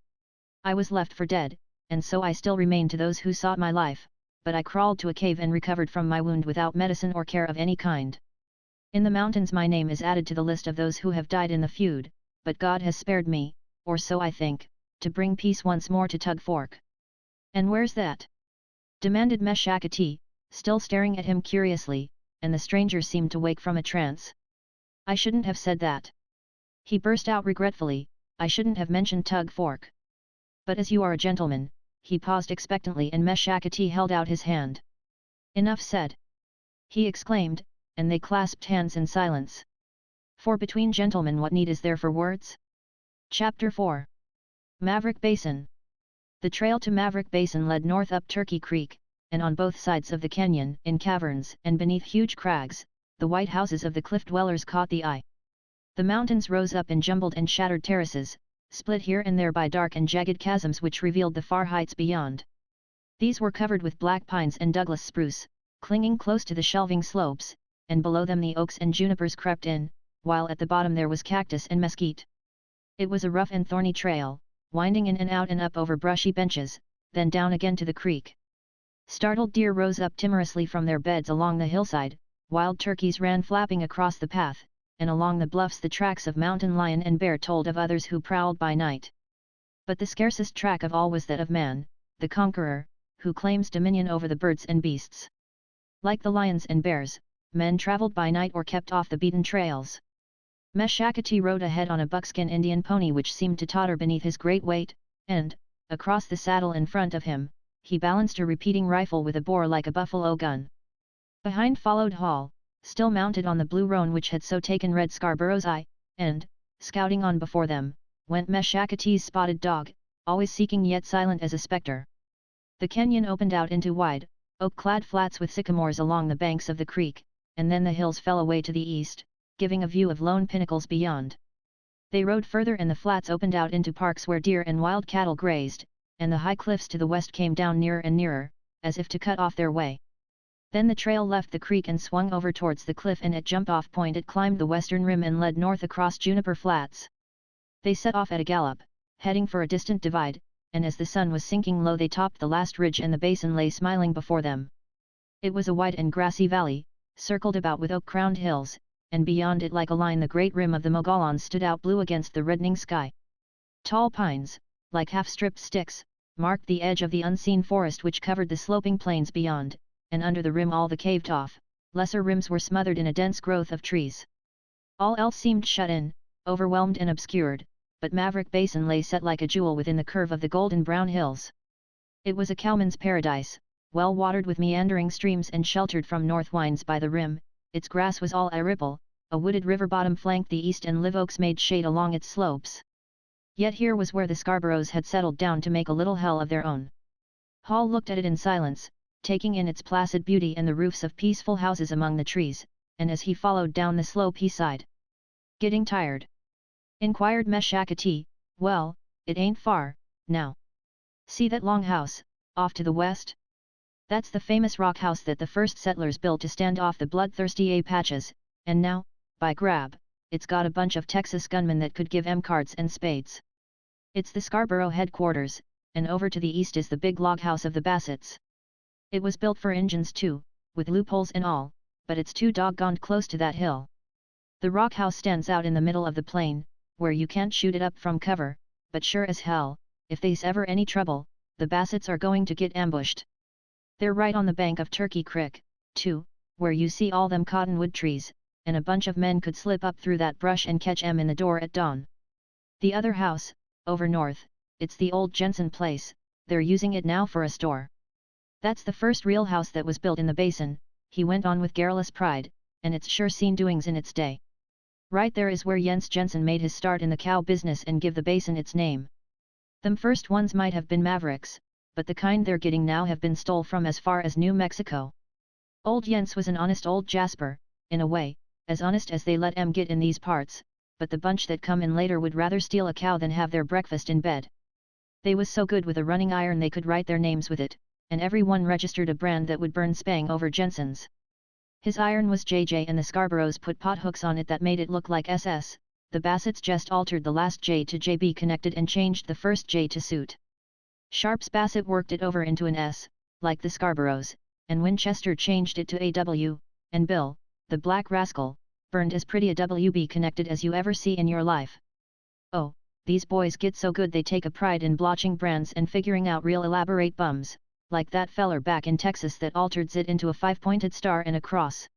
I was left for dead, and so I still remain to those who sought my life, but I crawled to a cave and recovered from my wound without medicine or care of any kind. In the mountains my name is added to the list of those who have died in the feud, but God has spared me, or so I think, to bring peace once more to Tug Fork." "And where's that?" demanded Meshakati, still staring at him curiously, and the stranger seemed to wake from a trance. "I shouldn't have said that," he burst out regretfully, "I shouldn't have mentioned Tug Fork. But as you are a gentleman," he paused expectantly and Meshakati held out his hand. "Enough said," he exclaimed, and they clasped hands in silence. For between gentlemen what need is there for words? Chapter 4. Maverick Basin. The trail to Maverick Basin led north up Turkey Creek, and on both sides of the canyon, in caverns and beneath huge crags, the white houses of the cliff dwellers caught the eye. The mountains rose up in jumbled and shattered terraces, split here and there by dark and jagged chasms which revealed the far heights beyond. These were covered with black pines and Douglas spruce, clinging close to the shelving slopes, and below them the oaks and junipers crept in, while at the bottom there was cactus and mesquite. It was a rough and thorny trail, winding in and out and up over brushy benches, then down again to the creek. Startled deer rose up timorously from their beds along the hillside, wild turkeys ran flapping across the path, and along the bluffs the tracks of mountain lion and bear told of others who prowled by night. But the scarcest track of all was that of man, the conqueror, who claims dominion over the birds and beasts. Like the lions and bears, men traveled by night or kept off the beaten trails. Meshakati rode ahead on a buckskin Indian pony which seemed to totter beneath his great weight, and, across the saddle in front of him, he balanced a repeating rifle with a bore like a buffalo gun. Behind followed Hall, still mounted on the blue roan which had so taken Red Scarborough's eye, and, scouting on before them, went Meshakati's spotted dog, always seeking yet silent as a spectre. The canyon opened out into wide, oak-clad flats with sycamores along the banks of the creek, and then the hills fell away to the east, giving a view of lone pinnacles beyond. They rode further and the flats opened out into parks where deer and wild cattle grazed, and the high cliffs to the west came down nearer and nearer, as if to cut off their way. Then the trail left the creek and swung over towards the cliff, and at jump-off point it climbed the western rim and led north across Juniper Flats. They set off at a gallop, heading for a distant divide, and as the sun was sinking low they topped the last ridge and the basin lay smiling before them. It was a wide and grassy valley, circled about with oak-crowned hills, and beyond it like a line the great rim of the Mogollons stood out blue against the reddening sky. Tall pines, like half-stripped sticks, marked the edge of the unseen forest which covered the sloping plains beyond, and under the rim all the caved-off, lesser rims were smothered in a dense growth of trees. All else seemed shut in, overwhelmed and obscured, but Maverick Basin lay set like a jewel within the curve of the golden-brown hills. It was a cowman's paradise, well watered with meandering streams and sheltered from north winds by the rim. Its grass was all a-ripple, a wooded river bottom flanked the east and live oaks made shade along its slopes. Yet here was where the Scarboroughs had settled down to make a little hell of their own. Hall looked at it in silence, taking in its placid beauty and the roofs of peaceful houses among the trees, and as he followed down the slope he sighed. "Getting tired?" inquired Meshakati. "Well, it ain't far, now. See that long house, off to the west? That's the famous rock house that the first settlers built to stand off the bloodthirsty Apaches, and now, by grab, it's got a bunch of Texas gunmen that could give 'em cards and spades. It's the Scarborough headquarters, and over to the east is the big log house of the Bassetts. It was built for Injuns too, with loopholes and all, but it's too doggoned close to that hill. The rock house stands out in the middle of the plain, where you can't shoot it up from cover, but sure as hell, if they's ever any trouble, the Bassetts are going to get ambushed. They're right on the bank of Turkey Creek, too, where you see all them cottonwood trees, and a bunch of men could slip up through that brush and catch 'em in the door at dawn. The other house, over north, it's the old Jensen place, they're using it now for a store. That's the first real house that was built in the basin, he went on with garrulous pride, and it's sure seen doings in its day. Right there is where Jens Jensen made his start in the cow business and give the basin its name. Them first ones might have been mavericks, but the kind they're getting now have been stole from as far as New Mexico. Old Jens was an honest old Jasper, in a way, as honest as they let 'em get in these parts, but the bunch that come in later would rather steal a cow than have their breakfast in bed. They was so good with a running iron they could write their names with it, and every one registered a brand that would burn spang over Jensen's. His iron was JJ and the Scarboroughs put pot hooks on it that made it look like SS, the Bassetts just altered the last J to JB connected and changed the first J to suit. Sharp's Bassett worked it over into an S, like the Scarboroughs, and Winchester changed it to AW, and Bill, the black rascal, burned as pretty a WB connected as you ever see in your life. Oh, these boys get so good they take a pride in blotching brands and figuring out real elaborate bums, like that feller back in Texas that altered it into a 5-pointed star and a cross.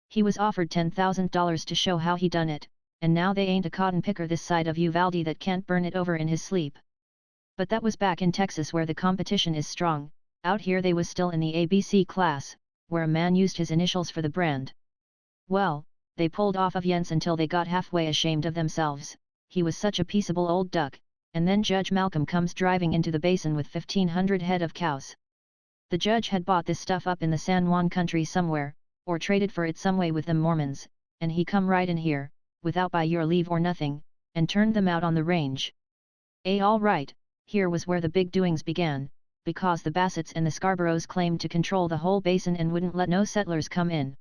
He was offered $10,000 to show how he done it, and now they ain't a cotton picker this side of Uvalde that can't burn it over in his sleep. But that was back in Texas where the competition is strong. Out here they was still in the ABC class, where a man used his initials for the brand. Well, they pulled off of Jens until they got halfway ashamed of themselves, he was such a peaceable old duck, and then Judge Malcolm comes driving into the basin with 1,500 head of cows. The judge had bought this stuff up in the San Juan country somewhere, or traded for it some way with them Mormons, and he come right in here, without by your leave or nothing, and turned them out on the range. All right, here was where the big doings began, because the Bassetts and the Scarboroughs claimed to control the whole basin and wouldn't let no settlers come in.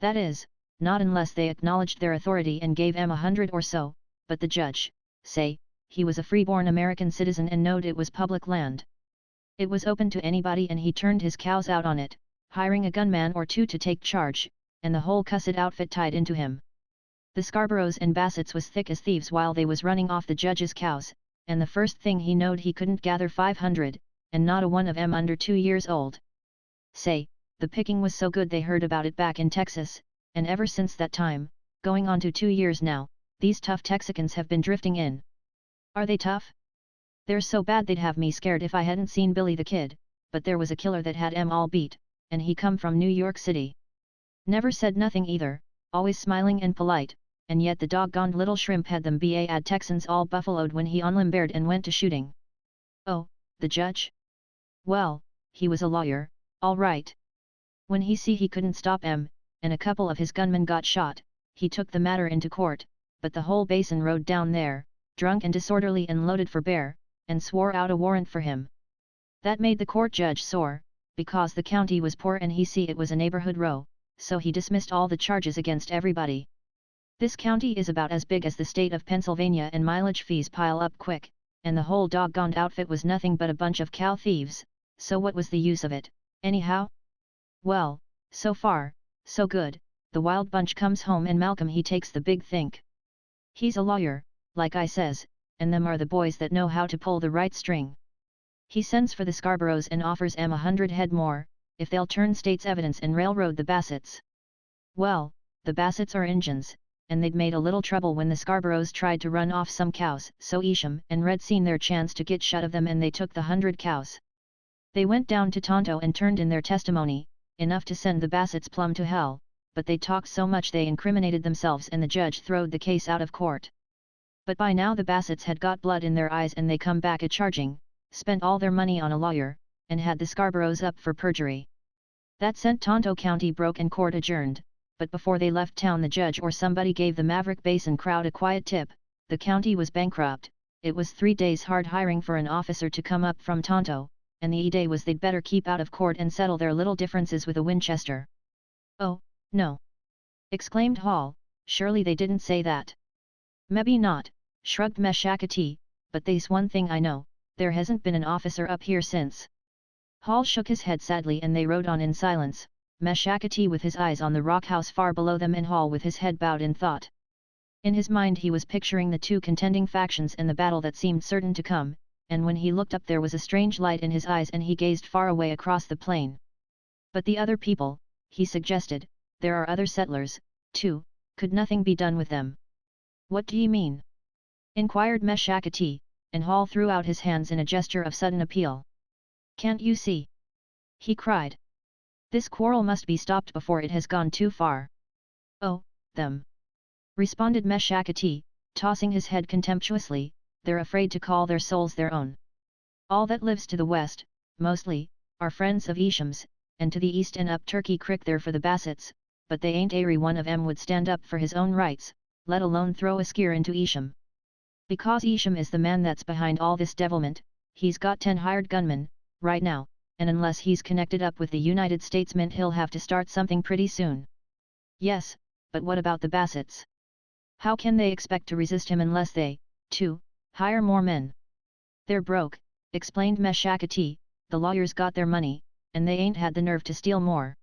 That is, not unless they acknowledged their authority and gave 'em 100 or so, but the judge, say, he was a freeborn American citizen and knowed it was public land. It was open to anybody and he turned his cows out on it, hiring a gunman or two to take charge, and the whole cussed outfit tied into him. The Scarboroughs and Bassetts was thick as thieves while they was running off the judge's cows, and the first thing he knowed he couldn't gather 500, and not a one of 'em under 2 years old. Say, the picking was so good they heard about it back in Texas, and ever since that time, going on to 2 years now, these tough Texicans have been drifting in. Are they tough? They're so bad they'd have me scared if I hadn't seen Billy the Kid, but there was a killer that had 'em all beat, and he come from New York City. Never said nothing either, always smiling and polite, and yet the doggoned little shrimp had them bad Texans all buffaloed when he unlimbered and went to shooting. Oh, the judge? Well, he was a lawyer, all right. When he see he couldn't stop 'em, and a couple of his gunmen got shot, he took the matter into court, but the whole basin rode down there, drunk and disorderly and loaded for bear, and swore out a warrant for him. That made the court judge sore, because the county was poor and he see it was a neighborhood row, so he dismissed all the charges against everybody. This county is about as big as the state of Pennsylvania and mileage fees pile up quick, and the whole doggoned outfit was nothing but a bunch of cow thieves, so what was the use of it, anyhow? Well, so far, so good, the wild bunch comes home and Malcolm he takes the big think. He's a lawyer, like I says, and them are the boys that know how to pull the right string. He sends for the Scarboroughs and offers 'em 100 head more, if they'll turn state's evidence and railroad the Bassetts. Well, the Bassetts are Injuns, and they'd made a little trouble when the Scarboroughs tried to run off some cows, so Isham and Red seen their chance to get shut of them and they took the 100 cows. They went down to Tonto and turned in their testimony, enough to send the Bassetts plumb to hell, but they talked so much they incriminated themselves and the judge throwed the case out of court. But by now the Bassetts had got blood in their eyes and they come back a-charging, spent all their money on a lawyer, and had the Scarboroughs up for perjury. That sent Tonto County broke and court adjourned, but before they left town the judge or somebody gave the Maverick Basin crowd a quiet tip, the county was bankrupt, it was 3 days hard hiring for an officer to come up from Tonto, and the E-day was they'd better keep out of court and settle their little differences with a Winchester. Oh, no! Exclaimed Hall, surely they didn't say that. Maybe not, shrugged Meshakati, but they's one thing I know, there hasn't been an officer up here since. Hall shook his head sadly and they rode on in silence, Meshakati with his eyes on the rock house far below them and Hall with his head bowed in thought. In his mind he was picturing the two contending factions and the battle that seemed certain to come, and when he looked up there was a strange light in his eyes and he gazed far away across the plain. But the other people, he suggested, there are other settlers, too, could nothing be done with them? What do ye mean? Inquired Meshakati, and Hall threw out his hands in a gesture of sudden appeal. Can't you see? He cried. This quarrel must be stopped before it has gone too far. Oh, them! Responded Meshakati, tossing his head contemptuously, they're afraid to call their souls their own. All that lives to the west, mostly, are friends of Isham's, and to the east and up Turkey Creek they're for the Bassets, but they ain't airy one of 'em would stand up for his own rights, let alone throw a spear into Isham. Because Isham is the man that's behind all this devilment, he's got 10 hired gunmen, right now, and unless he's connected up with the United States Mint he'll have to start something pretty soon. Yes, but what about the Bassets? How can they expect to resist him unless they, too, hire more men? They're broke, explained Meshakati, the lawyers got their money, and they ain't had the nerve to steal more.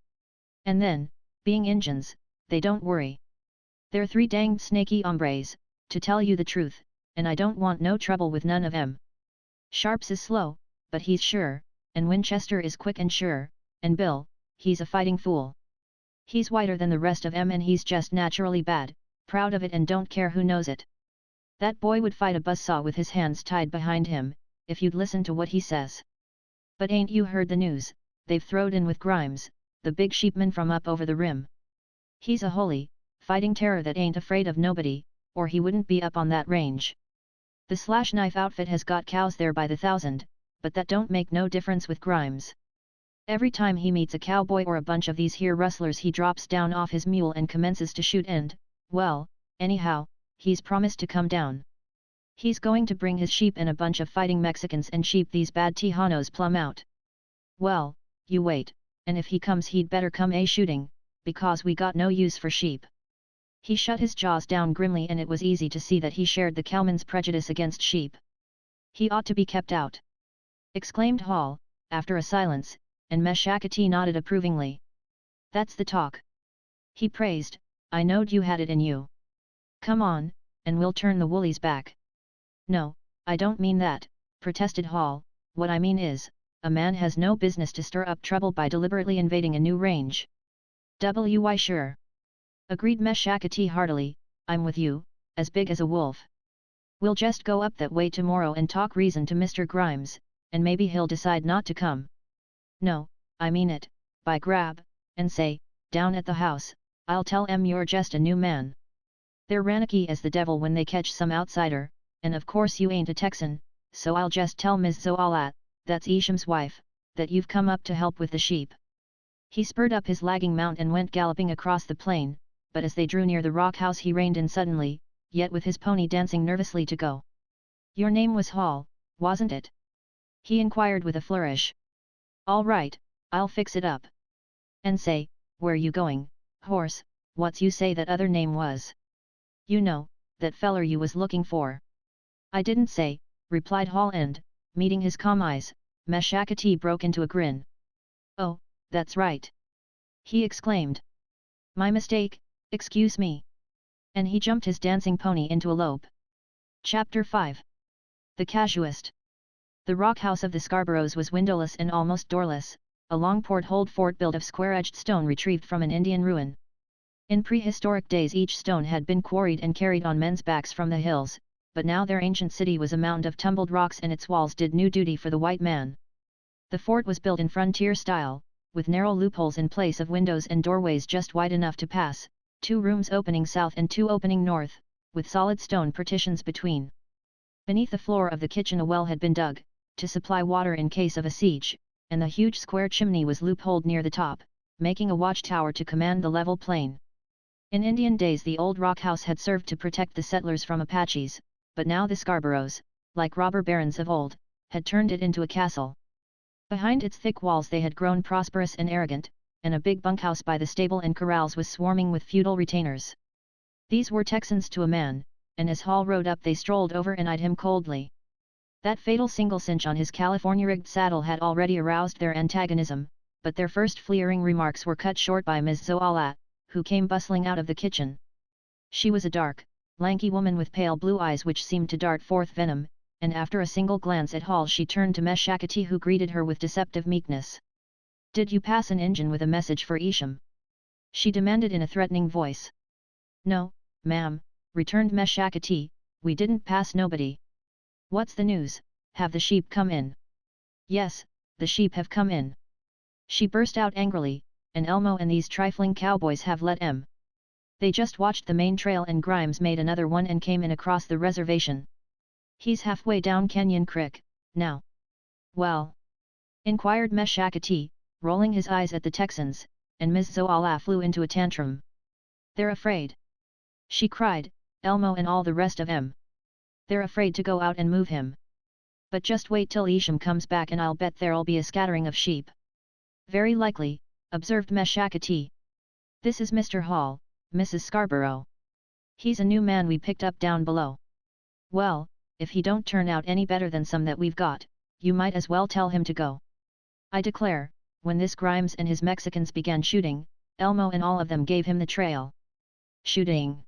And then, being Injuns, they don't worry. They're 3 danged snaky hombres, to tell you the truth, and I don't want no trouble with none of 'em. Sharps is slow, but he's sure, and Winchester is quick and sure, and Bill, he's a fighting fool. He's whiter than the rest of 'em and he's just naturally bad, proud of it and don't care who knows it. That boy would fight a buzzsaw with his hands tied behind him, if you'd listen to what he says. But ain't you heard the news, they've throwed in with Grimes, the big sheepman from up over the rim. He's a holy, fighting terror that ain't afraid of nobody, or he wouldn't be up on that range. The Slash Knife outfit has got cows there by the thousand, but that don't make no difference with Grimes. Every time he meets a cowboy or a bunch of these here rustlers he drops down off his mule and commences to shoot and, well, anyhow, he's promised to come down. He's going to bring his sheep and a bunch of fighting Mexicans and sheep these bad Tejanos plumb out. Well, you wait, and if he comes he'd better come shooting, because we got no use for sheep. He shut his jaws down grimly and it was easy to see that he shared the cowman's prejudice against sheep. He ought to be kept out, exclaimed Hall, after a silence, and Meshakati nodded approvingly. That's the talk. He praised, I knowed you had it in you. Come on, and we'll turn the woolies back. No, I don't mean that, protested Hall, what I mean is, a man has no business to stir up trouble by deliberately invading a new range. Why sure. Agreed Meshakati heartily, I'm with you, as big as a wolf. We'll just go up that way tomorrow and talk reason to Mr. Grimes, and maybe he'll decide not to come. No, I mean it, by grab, and say, down at the house, I'll tell 'em you're just a new man. They're rannicky as the devil when they catch some outsider, and of course you ain't a Texan, so I'll just tell Ms. Zoalat, that's Isham's wife, that you've come up to help with the sheep. He spurred up his lagging mount and went galloping across the plain, but as they drew near the rock house he reined in suddenly, yet with his pony dancing nervously to go. Your name was Hall, wasn't it? He inquired with a flourish. All right, I'll fix it up. And say, where you going, horse, what's you say that other name was? You know, that feller you was looking for. I didn't say, replied Hall and, meeting his calm eyes, Meshakati broke into a grin. Oh, that's right. He exclaimed. My mistake, excuse me. And he jumped his dancing pony into a lope. Chapter 5. The Casuist. The rock house of the Scarboroughs was windowless and almost doorless, a long port-holed fort built of square-edged stone retrieved from an Indian ruin. In prehistoric days each stone had been quarried and carried on men's backs from the hills, but now their ancient city was a mound of tumbled rocks and its walls did new duty for the white man. The fort was built in frontier style, with narrow loopholes in place of windows and doorways just wide enough to pass, 2 rooms opening south and 2 opening north, with solid stone partitions between. Beneath the floor of the kitchen a well had been dug, to supply water in case of a siege, and the huge square chimney was loopholed near the top, making a watchtower to command the level plain. In Indian days the old rock house had served to protect the settlers from Apaches, but now the Scarboroughs, like robber barons of old, had turned it into a castle. Behind its thick walls they had grown prosperous and arrogant, and a big bunkhouse by the stable and corrals was swarming with feudal retainers. These were Texans to a man, and as Hall rode up they strolled over and eyed him coldly. That fatal single cinch on his California-rigged saddle had already aroused their antagonism, but their first fleering remarks were cut short by Ms. Zoalat, who came bustling out of the kitchen. She was a dark, lanky woman with pale blue eyes which seemed to dart forth venom, and after a single glance at Hall she turned to Meshakati who greeted her with deceptive meekness. Did you pass an Injun with a message for Isham? she demanded in a threatening voice. No, ma'am, returned Meshakati, we didn't pass nobody. What's the news, have the sheep come in? Yes, the sheep have come in. She burst out angrily, and Elmo and these trifling cowboys have let em. They just watched the main trail and Grimes made another one and came in across the reservation. He's halfway down Canyon Creek, now. Well? Inquired Meshakati, rolling his eyes at the Texans, and Ms. Zoala flew into a tantrum. They're afraid. She cried, Elmo and all the rest of em. They're afraid to go out and move him. But just wait till Isham comes back and I'll bet there'll be a scattering of sheep. Very likely, observed Meshakati. This is Mr. Hall, Mrs. Scarborough. He's a new man we picked up down below. Well, if he don't turn out any better than some that we've got, you might as well tell him to go. I declare, when this Grimes and his Mexicans began shooting, Elmo and all of them gave him the trail. Shooting?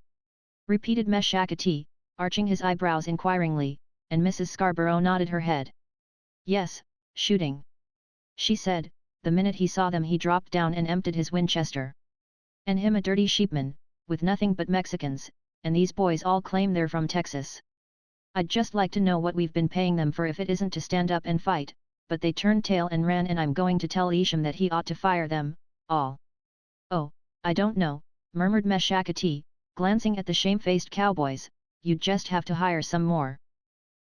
Repeated Meshakati, arching his eyebrows inquiringly, and Mrs. Scarborough nodded her head. Yes, shooting. She said, the minute he saw them he dropped down and emptied his Winchester. And him a dirty sheepman, with nothing but Mexicans, and these boys all claim they're from Texas. I'd just like to know what we've been paying them for if it isn't to stand up and fight, but they turned tail and ran and I'm going to tell Isham that he ought to fire them, all. Oh, I don't know, murmured Meshakati, glancing at the shamefaced cowboys, you'd just have to hire some more.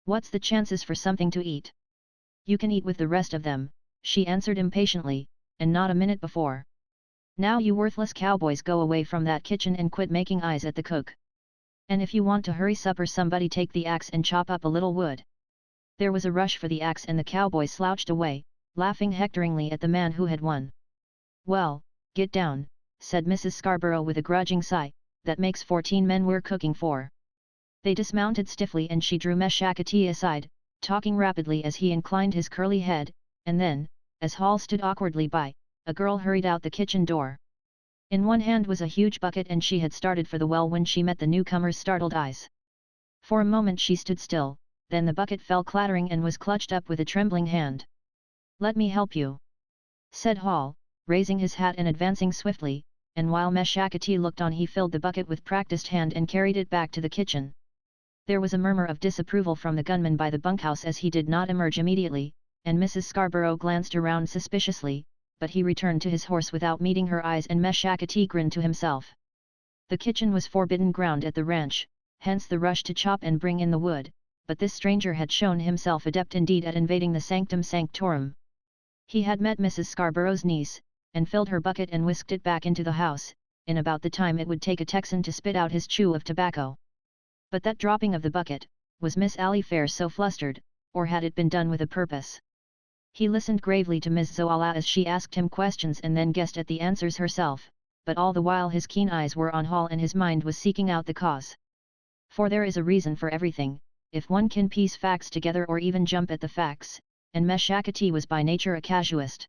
What's the chances for something to eat? You can eat with the rest of them, she answered impatiently, and not a minute before. Now you worthless cowboys go away from that kitchen and quit making eyes at the cook. And if you want to hurry supper somebody take the axe and chop up a little wood. There was a rush for the axe and the cowboy slouched away, laughing hectoringly at the man who had won. Well, get down, said Mrs. Scarborough with a grudging sigh, that makes 14 men we're cooking for. They dismounted stiffly and she drew Meshakati aside, talking rapidly as he inclined his curly head, and then, as Hall stood awkwardly by, a girl hurried out the kitchen door. In one hand was a huge bucket and she had started for the well when she met the newcomer's startled eyes. For a moment she stood still, then the bucket fell clattering and was clutched up with a trembling hand. Let me help you, said Hall, raising his hat and advancing swiftly, and while Meshakati looked on he filled the bucket with practiced hand and carried it back to the kitchen. There was a murmur of disapproval from the gunman by the bunkhouse as he did not emerge immediately, and Mrs. Scarborough glanced around suspiciously, but he returned to his horse without meeting her eyes and Meshakati grinned to himself. The kitchen was forbidden ground at the ranch, hence the rush to chop and bring in the wood, but this stranger had shown himself adept indeed at invading the sanctum sanctorum. He had met Mrs. Scarborough's niece, and filled her bucket and whisked it back into the house, in about the time it would take a Texan to spit out his chew of tobacco. But that dropping of the bucket, was Miss Alifair so flustered, or had it been done with a purpose? He listened gravely to Ms. Zoala as she asked him questions and then guessed at the answers herself, but all the while his keen eyes were on Hall and his mind was seeking out the cause. For there is a reason for everything, if one can piece facts together or even jump at the facts, and Meshakati was by nature a casuist.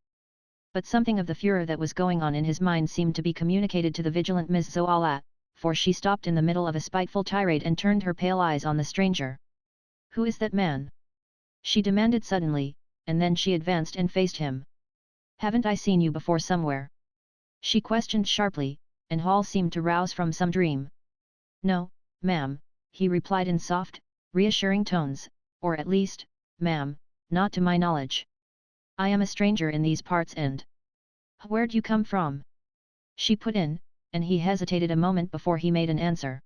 But something of the furor that was going on in his mind seemed to be communicated to the vigilant Ms. Zoala, for she stopped in the middle of a spiteful tirade and turned her pale eyes on the stranger. Who is that man? She demanded suddenly, and then she advanced and faced him. Haven't I seen you before somewhere? She questioned sharply, and Hall seemed to rouse from some dream. No, ma'am, he replied in soft, reassuring tones, or at least, ma'am, not to my knowledge. I am a stranger in these parts and... Where'd you come from? She put in, and he hesitated a moment before he made an answer.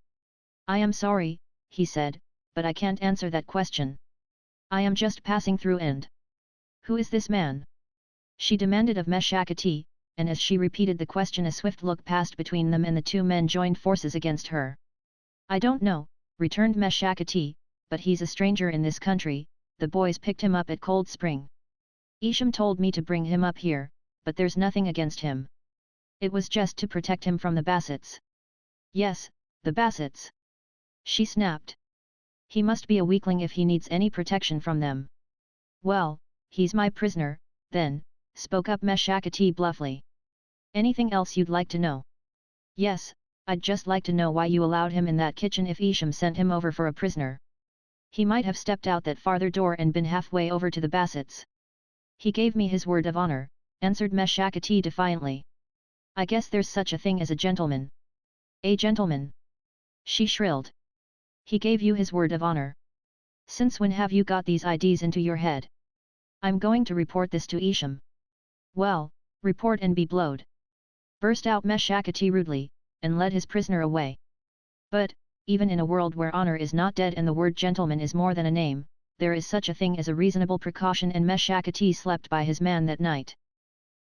I am sorry, he said, but I can't answer that question. I am just passing through and... Who is this man? She demanded of Meshakati, and as she repeated the question a swift look passed between them and the two men joined forces against her. I don't know, returned Meshakati, but he's a stranger in this country, the boys picked him up at Cold Spring. Isham told me to bring him up here, but there's nothing against him. It was just to protect him from the Bassets. Yes, the Bassets. She snapped. He must be a weakling if he needs any protection from them. Well, he's my prisoner, then, spoke up Meshakati bluffly. Anything else you'd like to know? Yes, I'd just like to know why you allowed him in that kitchen if Isham sent him over for a prisoner. He might have stepped out that farther door and been halfway over to the Bassets. He gave me his word of honor, answered Meshakati defiantly. I guess there's such a thing as a gentleman. A gentleman? She shrilled. He gave you his word of honor. Since when have you got these ideas into your head? I'm going to report this to Isham. Well, report and be blowed. Burst out Meshakati rudely, and led his prisoner away. But, even in a world where honor is not dead and the word gentleman is more than a name, there is such a thing as a reasonable precaution, and Meshakati slept by his man that night.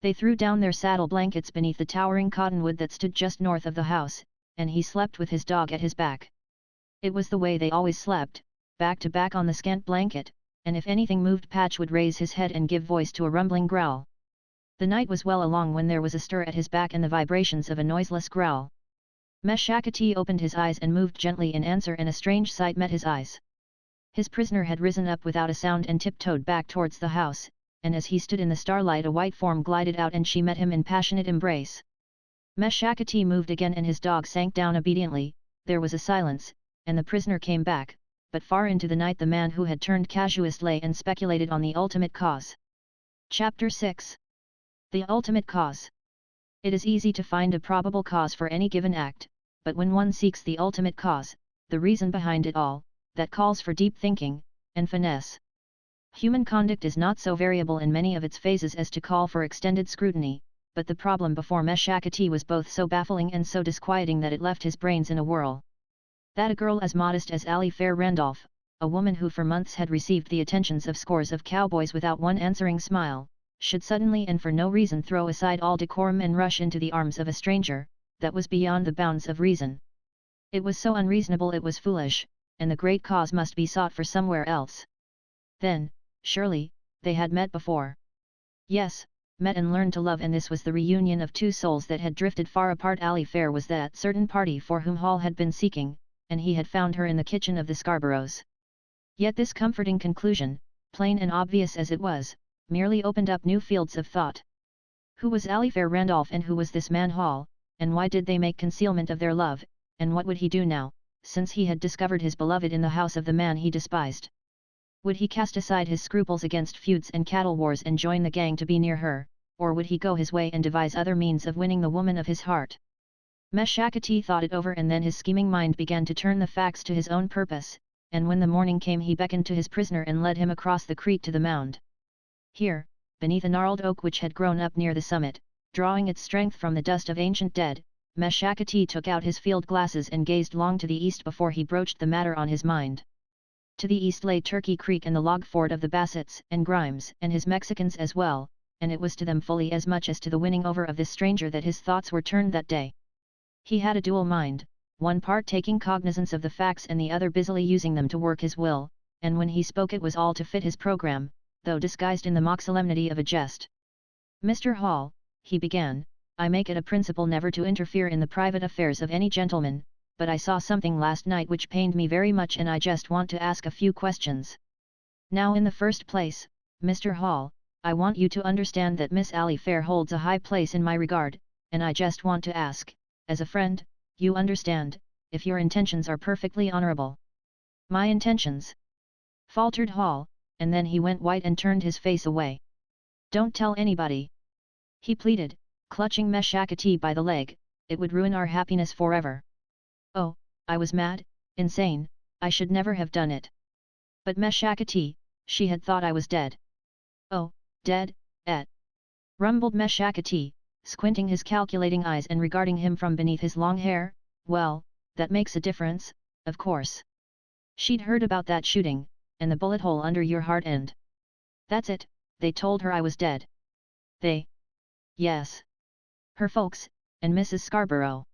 They threw down their saddle blankets beneath the towering cottonwood that stood just north of the house, and he slept with his dog at his back. It was the way they always slept, back to back on the scant blanket, and if anything moved Patch would raise his head and give voice to a rumbling growl. The night was well along when there was a stir at his back and the vibrations of a noiseless growl. Meshakati opened his eyes and moved gently in answer, and a strange sight met his eyes. His prisoner had risen up without a sound and tiptoed back towards the house, and as he stood in the starlight a white form glided out and she met him in passionate embrace. Meshakati moved again and his dog sank down obediently. There was a silence, and the prisoner came back, but far into the night the man who had turned casuist lay and speculated on the ultimate cause. Chapter 6. The ultimate cause. It is easy to find a probable cause for any given act, but when one seeks the ultimate cause, the reason behind it all, that calls for deep thinking, and finesse. Human conduct is not so variable in many of its phases as to call for extended scrutiny, but the problem before Meshakati was both so baffling and so disquieting that it left his brains in a whirl. That a girl as modest as Ali Fair Randolph, a woman who for months had received the attentions of scores of cowboys without one answering smile, should suddenly and for no reason throw aside all decorum and rush into the arms of a stranger, that was beyond the bounds of reason. It was so unreasonable it was foolish, and the great cause must be sought for somewhere else. Then, surely, they had met before. Yes, met and learned to love, and this was the reunion of two souls that had drifted far apart. Ali Fair was that certain party for whom Hall had been seeking, and he had found her in the kitchen of the Scarboroughs. Yet this comforting conclusion, plain and obvious as it was, merely opened up new fields of thought. Who was Ali Fair Randolph and who was this man Hall, and why did they make concealment of their love, and what would he do now, since he had discovered his beloved in the house of the man he despised? Would he cast aside his scruples against feuds and cattle wars and join the gang to be near her, or would he go his way and devise other means of winning the woman of his heart? Meshakati thought it over, and then his scheming mind began to turn the facts to his own purpose, and when the morning came he beckoned to his prisoner and led him across the creek to the mound. Here, beneath a gnarled oak which had grown up near the summit, drawing its strength from the dust of ancient dead, Meshakati took out his field glasses and gazed long to the east before he broached the matter on his mind. To the east lay Turkey Creek and the log fort of the Bassetts and Grimes and his Mexicans as well, and it was to them fully as much as to the winning over of this stranger that his thoughts were turned that day. He had a dual mind, one part taking cognizance of the facts and the other busily using them to work his will, and when he spoke it was all to fit his program, though disguised in the mock solemnity of a jest. "Mr. Hall," he began, "I make it a principle never to interfere in the private affairs of any gentleman, but I saw something last night which pained me very much and I just want to ask a few questions. Now in the first place, Mr. Hall, I want you to understand that Miss Ali Fair holds a high place in my regard, and I just want to ask, as a friend, you understand, if your intentions are perfectly honorable." "My intentions?" faltered Hall, and then he went white and turned his face away. "Don't tell anybody," he pleaded, clutching Meshakati by the leg, "it would ruin our happiness forever." "Oh, I was mad, insane, I should never have done it. But Meshakati, she had thought I was dead." "Oh, dead, rumbled Meshakati, squinting his calculating eyes and regarding him from beneath his long hair. "Well, that makes a difference, of course. She'd heard about that shooting, and the bullet hole under your heart and—" "That's it, they told her I was dead." "They?" "Yes. Her folks, and Mrs. Scarborough.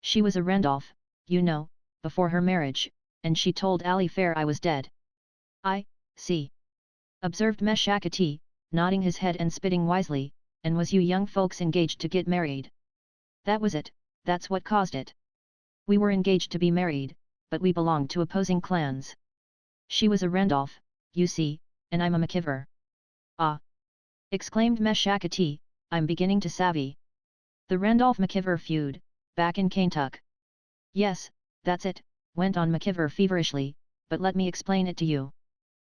She was a Randolph, you know, before her marriage, and she told Ali Fair I was dead." "I see," observed Meshakati, nodding his head and spitting wisely, "and was you young folks engaged to get married?" "That was it, that's what caused it. We were engaged to be married, but we belonged to opposing clans. She was a Randolph, you see, and I'm a McKeever." "Ah!" exclaimed Meshakati, "I'm beginning to savvy. The Randolph-McKeever feud, back in Kaintuck." "Yes, that's it," went on McKeever feverishly, "but let me explain it to you.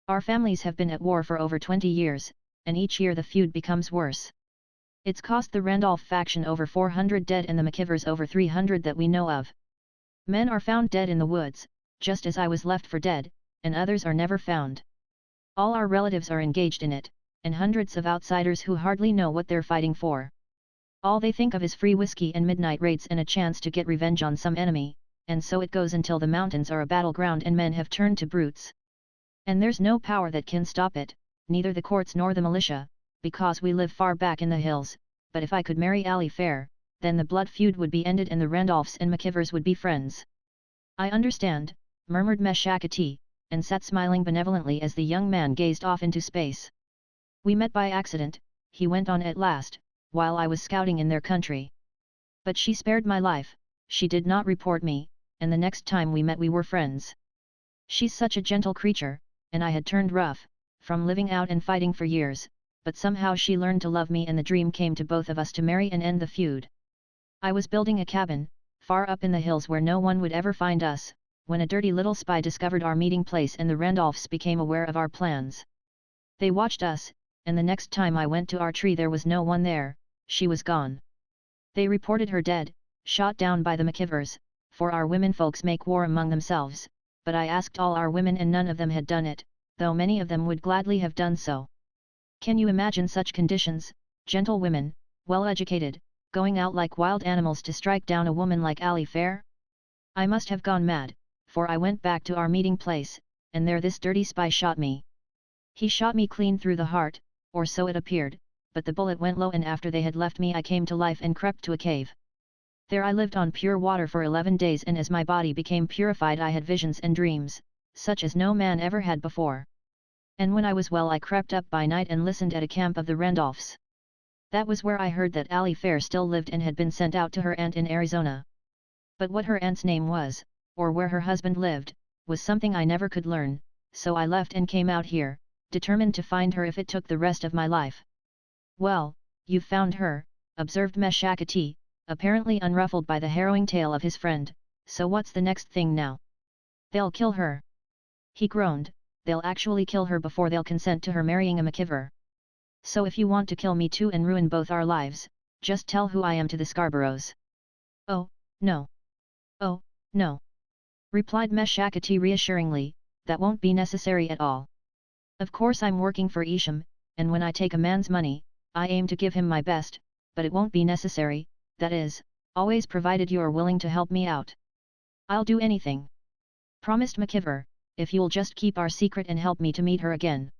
Our families have been at war for over 20 years, and each year the feud becomes worse. It's cost the Randolph faction over 400 dead and the McKivers over 300 that we know of. Men are found dead in the woods, just as I was left for dead, and others are never found. All our relatives are engaged in it, and hundreds of outsiders who hardly know what they're fighting for. All they think of is free whiskey and midnight raids and a chance to get revenge on some enemy, and so it goes until the mountains are a battleground and men have turned to brutes. And there's no power that can stop it, neither the courts nor the militia, because we live far back in the hills, but if I could marry Allie Fair, then the blood feud would be ended and the Randolphs and McKivers would be friends. I understand, murmured Meshakati, and sat smiling benevolently as the young man gazed off into space. We met by accident, he went on at last, while I was scouting in their country. But she spared my life, she did not report me, and the next time we met we were friends. She's such a gentle creature, and I had turned rough, from living out and fighting for years, but somehow she learned to love me and the dream came to both of us to marry and end the feud. I was building a cabin, far up in the hills where no one would ever find us, when a dirty little spy discovered our meeting place and the Randolphs became aware of our plans. They watched us, and the next time I went to our tree there was no one there, she was gone. They reported her dead, shot down by the McKivers, for our women folks make war among themselves, but I asked all our women and none of them had done it, though many of them would gladly have done so. Can you imagine such conditions, gentle women, well-educated, going out like wild animals to strike down a woman like Allie Fair? I must have gone mad, for I went back to our meeting place, and there this dirty spy shot me. He shot me clean through the heart, or so it appeared, but the bullet went low and after they had left me I came to life and crept to a cave. There I lived on pure water for 11 days and as my body became purified I had visions and dreams, such as no man ever had before. And when I was well I crept up by night and listened at a camp of the Randolphs. That was where I heard that Allie Fair still lived and had been sent out to her aunt in Arizona. But what her aunt's name was, or where her husband lived, was something I never could learn, so I left and came out here, determined to find her if it took the rest of my life. Well, you've found her, observed Meshakati, apparently unruffled by the harrowing tale of his friend, so what's the next thing now? They'll kill her. He groaned, they'll actually kill her before they'll consent to her marrying a McKiver. So if you want to kill me too and ruin both our lives, just tell who I am to the Scarboroughs. Oh, no. Oh, no. Replied Meshakati reassuringly, that won't be necessary at all. Of course I'm working for Isham, and when I take a man's money, I aim to give him my best, but it won't be necessary, that is, always provided you're willing to help me out. I'll do anything. Promised McKiver, if you'll just keep our secret and help me to meet her again.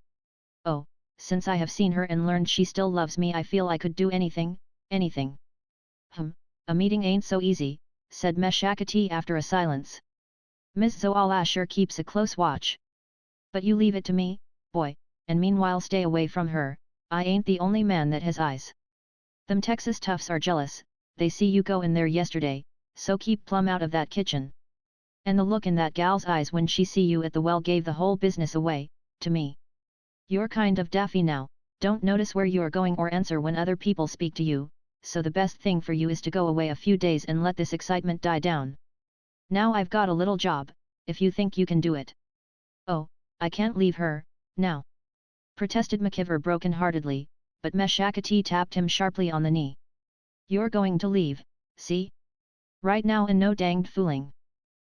Oh, since I have seen her and learned she still loves me I feel I could do anything, anything. A meeting ain't so easy, said Meshakati after a silence. Ms. Zoala sure keeps a close watch. But you leave it to me, boy, and meanwhile stay away from her, I ain't the only man that has eyes. Them Texas toughs are jealous, they see you go in there yesterday, so keep plumb out of that kitchen. And the look in that gal's eyes when she see you at the well gave the whole business away, to me. You're kind of daffy now, don't notice where you're going or answer when other people speak to you, so the best thing for you is to go away a few days and let this excitement die down. Now I've got a little job, if you think you can do it. Oh, I can't leave her, now. Protested McKiver broken-heartedly, but Meshakati tapped him sharply on the knee. You're going to leave, see? Right now and no danged fooling.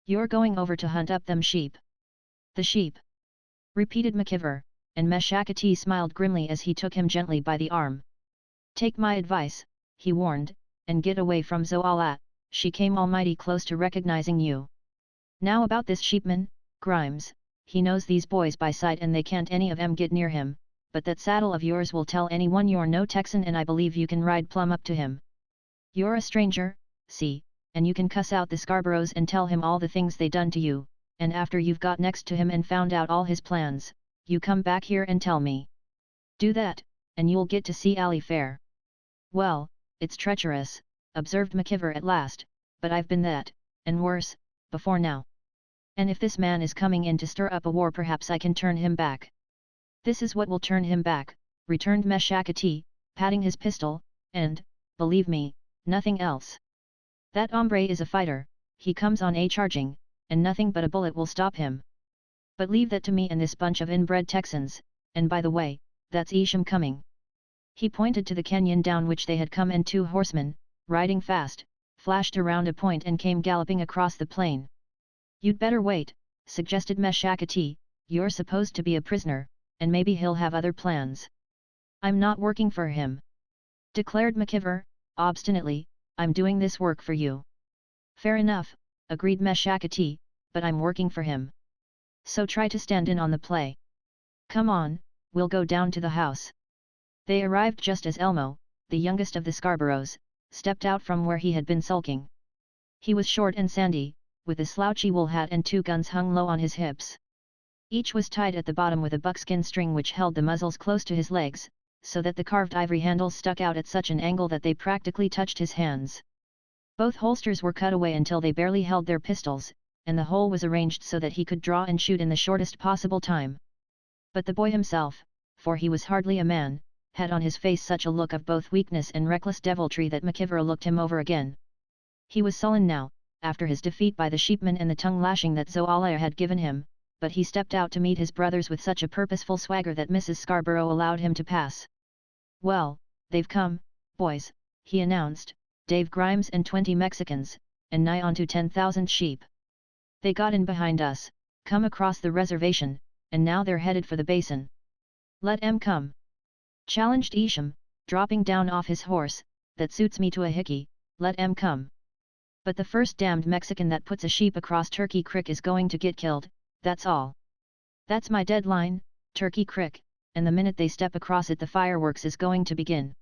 You're going over to hunt up them sheep. The sheep? Repeated McKiver, and Meshakati smiled grimly as he took him gently by the arm. Take my advice, he warned, and get away from Zoala, she came almighty close to recognizing you. Now about this sheepman, Grimes, he knows these boys by sight and they can't any of 'em get near him, but that saddle of yours will tell anyone you're no Texan and I believe you can ride plumb up to him. You're a stranger, see, and you can cuss out the Scarboroughs and tell him all the things they done to you, and after you've got next to him and found out all his plans, you come back here and tell me. Do that, and you'll get to see Allie Fair. Well, it's treacherous, observed McKiver at last, but I've been that, and worse, before now. And if this man is coming in to stir up a war perhaps I can turn him back. This is what will turn him back, returned Meshakati, patting his pistol, and, believe me, nothing else. That hombre is a fighter, he comes on a charging, and nothing but a bullet will stop him. But leave that to me and this bunch of inbred Texans, and by the way, that's Isham coming. He pointed to the canyon down which they had come, and 2 horsemen, riding fast, flashed around a point and came galloping across the plain. "You'd better wait," suggested Meshakati, "you're supposed to be a prisoner, and maybe he'll have other plans." "I'm not working for him," declared McKeever, obstinately, "I'm doing this work for you." "Fair enough," agreed Meshakati, "but I'm working for him. So try to stand in on the play. Come on, we'll go down to the house." They arrived just as Elmo, the youngest of the Scarboroughs, stepped out from where he had been sulking. He was short and sandy, with a slouchy wool hat and 2 guns hung low on his hips. Each was tied at the bottom with a buckskin string which held the muzzles close to his legs, so that the carved ivory handles stuck out at such an angle that they practically touched his hands. Both holsters were cut away until they barely held their pistols, and the whole was arranged so that he could draw and shoot in the shortest possible time. But the boy himself, for he was hardly a man, had on his face such a look of both weakness and reckless deviltry that McKeever looked him over again. He was sullen now, after his defeat by the sheepman and the tongue-lashing that Zoalaya had given him, but he stepped out to meet his brothers with such a purposeful swagger that Mrs. Scarborough allowed him to pass. "Well, they've come, boys," he announced, "Dave Grimes and 20 Mexicans, and nigh onto 10,000 sheep. They got in behind us, come across the reservation, and now they're headed for the basin. Let 'em come," challenged Isham, dropping down off his horse. "That suits me to a hickey, let 'em come. But the first damned Mexican that puts a sheep across Turkey Creek is going to get killed, that's all. That's my deadline, Turkey Creek, and the minute they step across it the fireworks is going to begin."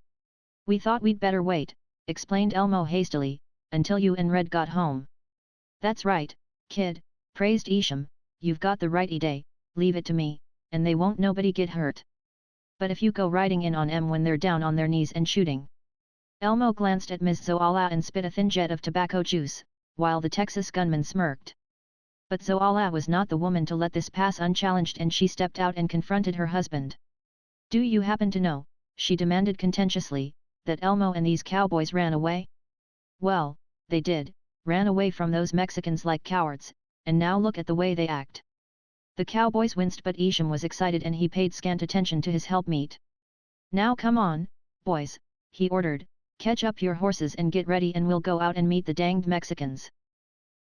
"We thought we'd better wait," explained Elmo hastily, "until you and Red got home." "That's right, kid," praised Isham, "you've got the right idea, leave it to me, and they won't nobody get hurt. But if you go riding in on 'em when they're down on their knees and shooting." Elmo glanced at Ms. Zoala and spit a thin jet of tobacco juice, while the Texas gunman smirked. But Zoala was not the woman to let this pass unchallenged, and she stepped out and confronted her husband. "Do you happen to know," she demanded contentiously, "that Elmo and these cowboys ran away?" "Well, they did, ran away from those Mexicans like cowards, and now look at the way they act." The cowboys winced, but Isham was excited and he paid scant attention to his helpmeet. "Now come on, boys," he ordered, "catch up your horses and get ready and we'll go out and meet the danged Mexicans.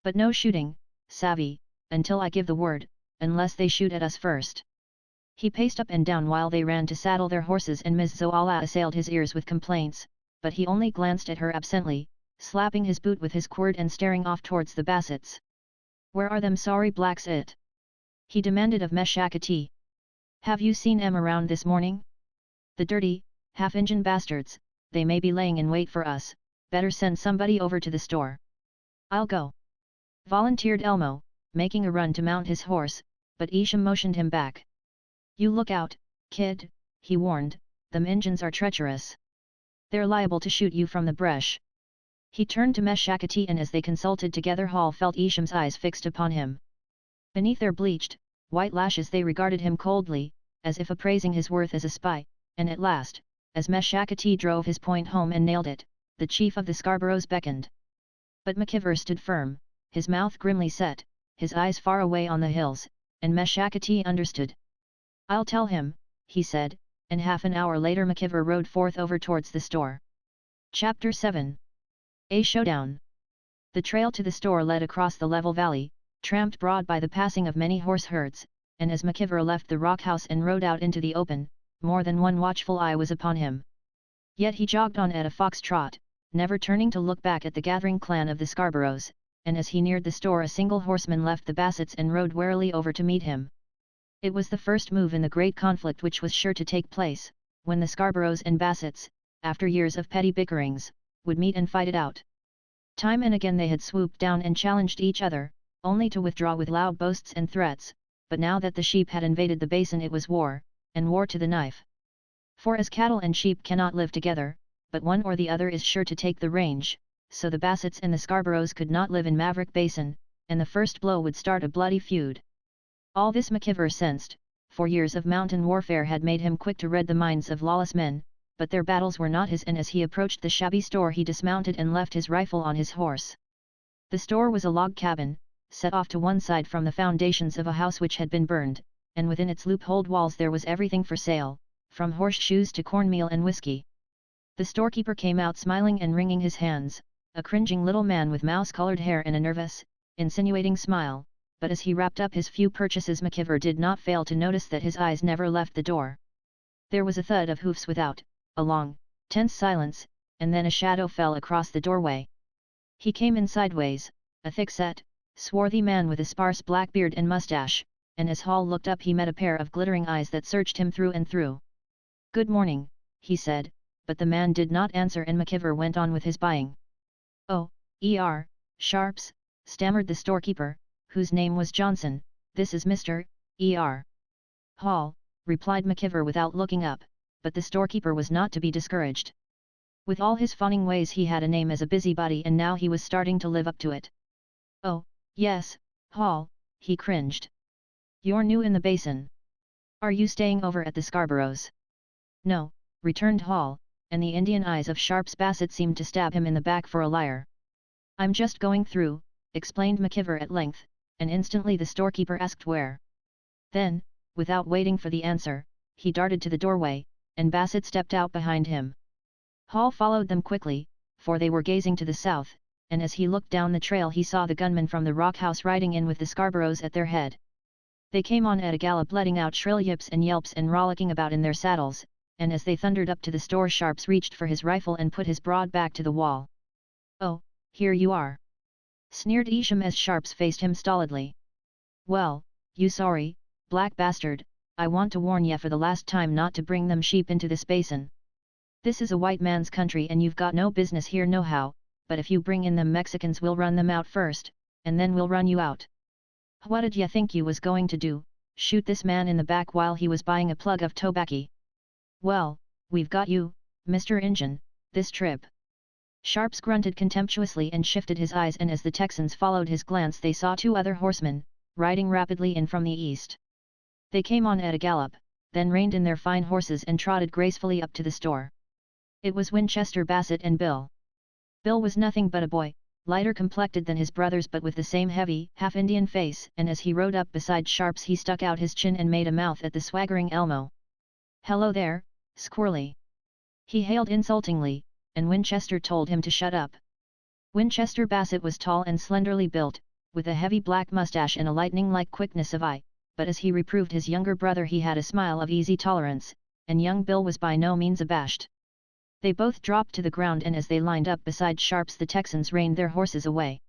But no shooting, savvy, until I give the word, unless they shoot at us first." He paced up and down while they ran to saddle their horses, and Ms. Zoala assailed his ears with complaints, but he only glanced at her absently, slapping his boot with his quirt and staring off towards the Bassets. "Where are them sorry blacks it?" he demanded of Meshakati. "Have you seen 'em around this morning? The dirty, half-Injun bastards, they may be laying in wait for us, better send somebody over to the store." "I'll go," volunteered Elmo, making a run to mount his horse, but Isham motioned him back. "You look out, kid," he warned, "them Injuns are treacherous. They're liable to shoot you from the bresh." He turned to Meshakati, and as they consulted together Hall felt Isham's eyes fixed upon him. Beneath their bleached, white lashes they regarded him coldly, as if appraising his worth as a spy, and at last, as Meshakati drove his point home and nailed it, the chief of the Scarboroughs beckoned. But McKeever stood firm, his mouth grimly set, his eyes far away on the hills, and Meshakati understood. "I'll tell him," he said, and half an hour later McKeever rode forth over towards the store. Chapter 7. A Showdown. The trail to the store led across the level valley, tramped broad by the passing of many horse herds, and as McKeever left the rock house and rode out into the open, more than one watchful eye was upon him. Yet he jogged on at a fox trot, never turning to look back at the gathering clan of the Scarboroughs, and as he neared the store a single horseman left the Bassets and rode warily over to meet him. It was the first move in the great conflict which was sure to take place, when the Scarboroughs and Bassets, after years of petty bickerings, would meet and fight it out. Time and again they had swooped down and challenged each other, only to withdraw with loud boasts and threats, but now that the sheep had invaded the basin it was war, and war to the knife. For as cattle and sheep cannot live together, but one or the other is sure to take the range, so the Bassets and the Scarboroughs could not live in Maverick Basin, and the first blow would start a bloody feud. All this McKeever sensed, for years of mountain warfare had made him quick to read the minds of lawless men, but their battles were not his, and as he approached the shabby store he dismounted and left his rifle on his horse. The store was a log cabin, set off to one side from the foundations of a house which had been burned, and within its loopholed walls there was everything for sale, from horseshoes to cornmeal and whiskey. The storekeeper came out smiling and wringing his hands, a cringing little man with mouse-colored hair and a nervous, insinuating smile, but as he wrapped up his few purchases McKeever did not fail to notice that his eyes never left the door. There was a thud of hoofs without, a long, tense silence, and then a shadow fell across the doorway. He came in sideways, a thick-set, swarthy man with a sparse black beard and mustache, and as Hall looked up he met a pair of glittering eyes that searched him through and through. "Good morning," he said, but the man did not answer and McKeever went on with his buying. "Oh, Sharps," stammered the storekeeper, whose name was Johnson, "this is Mr. Hall," replied McKeever without looking up, but the storekeeper was not to be discouraged. With all his fawning ways he had a name as a busybody and now he was starting to live up to it. "Oh, yes, Hall," he cringed. "You're new in the basin. Are you staying over at the Scarboroughs'?" "No," returned Hall, and the Indian eyes of Sharps Bassett seemed to stab him in the back for a liar. "I'm just going through," explained McKeever at length, and instantly the storekeeper asked where. Then, without waiting for the answer, he darted to the doorway, and Bassett stepped out behind him. Hall followed them quickly, for they were gazing to the south, and as he looked down the trail he saw the gunmen from the rock house riding in with the Scarboroughs at their head. They came on at a gallop letting out shrill yips and yelps and rollicking about in their saddles, and as they thundered up to the store Sharps reached for his rifle and put his broad back to the wall. "Oh, here you are!" sneered Isham as Sharps faced him stolidly. "Well, you sorry, black bastard, I want to warn ya for the last time not to bring them sheep into this basin. This is a white man's country and you've got no business here nohow, but if you bring in them Mexicans we'll run them out first, and then we'll run you out. What did ya think you was going to do, shoot this man in the back while he was buying a plug of tobacco? Well, we've got you, Mr. Injun, this trip." Sharps grunted contemptuously and shifted his eyes and as the Texans followed his glance they saw two other horsemen, riding rapidly in from the east. They came on at a gallop, then reined in their fine horses and trotted gracefully up to the store. It was Winchester Bassett and Bill. Bill was nothing but a boy, lighter complected than his brothers but with the same heavy, half-Indian face, and as he rode up beside Sharps he stuck out his chin and made a mouth at the swaggering Elmo. "Hello there, squirrely!" he hailed insultingly, and Winchester told him to shut up. Winchester Bassett was tall and slenderly built, with a heavy black mustache and a lightning-like quickness of eye, but as he reproved his younger brother he had a smile of easy tolerance, and young Bill was by no means abashed. They both dropped to the ground and as they lined up beside Sharps the Texans reined their horses away.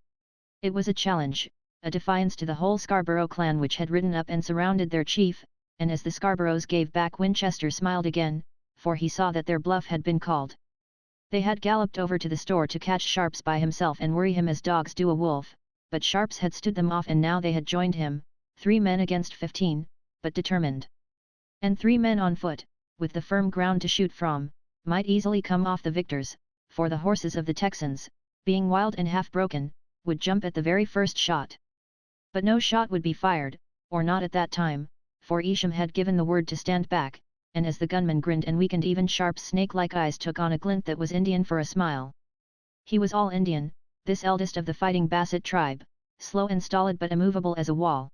It was a challenge, a defiance to the whole Scarborough clan which had ridden up and surrounded their chief, and as the Scarboroughs gave back Winchester smiled again, for he saw that their bluff had been called. They had galloped over to the store to catch Sharps by himself and worry him as dogs do a wolf, but Sharps had stood them off and now they had joined him, 3 men against 15, but determined. And 3 men on foot, with the firm ground to shoot from, might easily come off the victors, for the horses of the Texans, being wild and half-broken, would jump at the very first shot. But no shot would be fired, or not at that time, for Isham had given the word to stand back, and as the gunman grinned and weakened even Sharp's snake-like eyes took on a glint that was Indian for a smile. He was all Indian, this eldest of the fighting Bassett tribe, slow and stolid but immovable as a wall.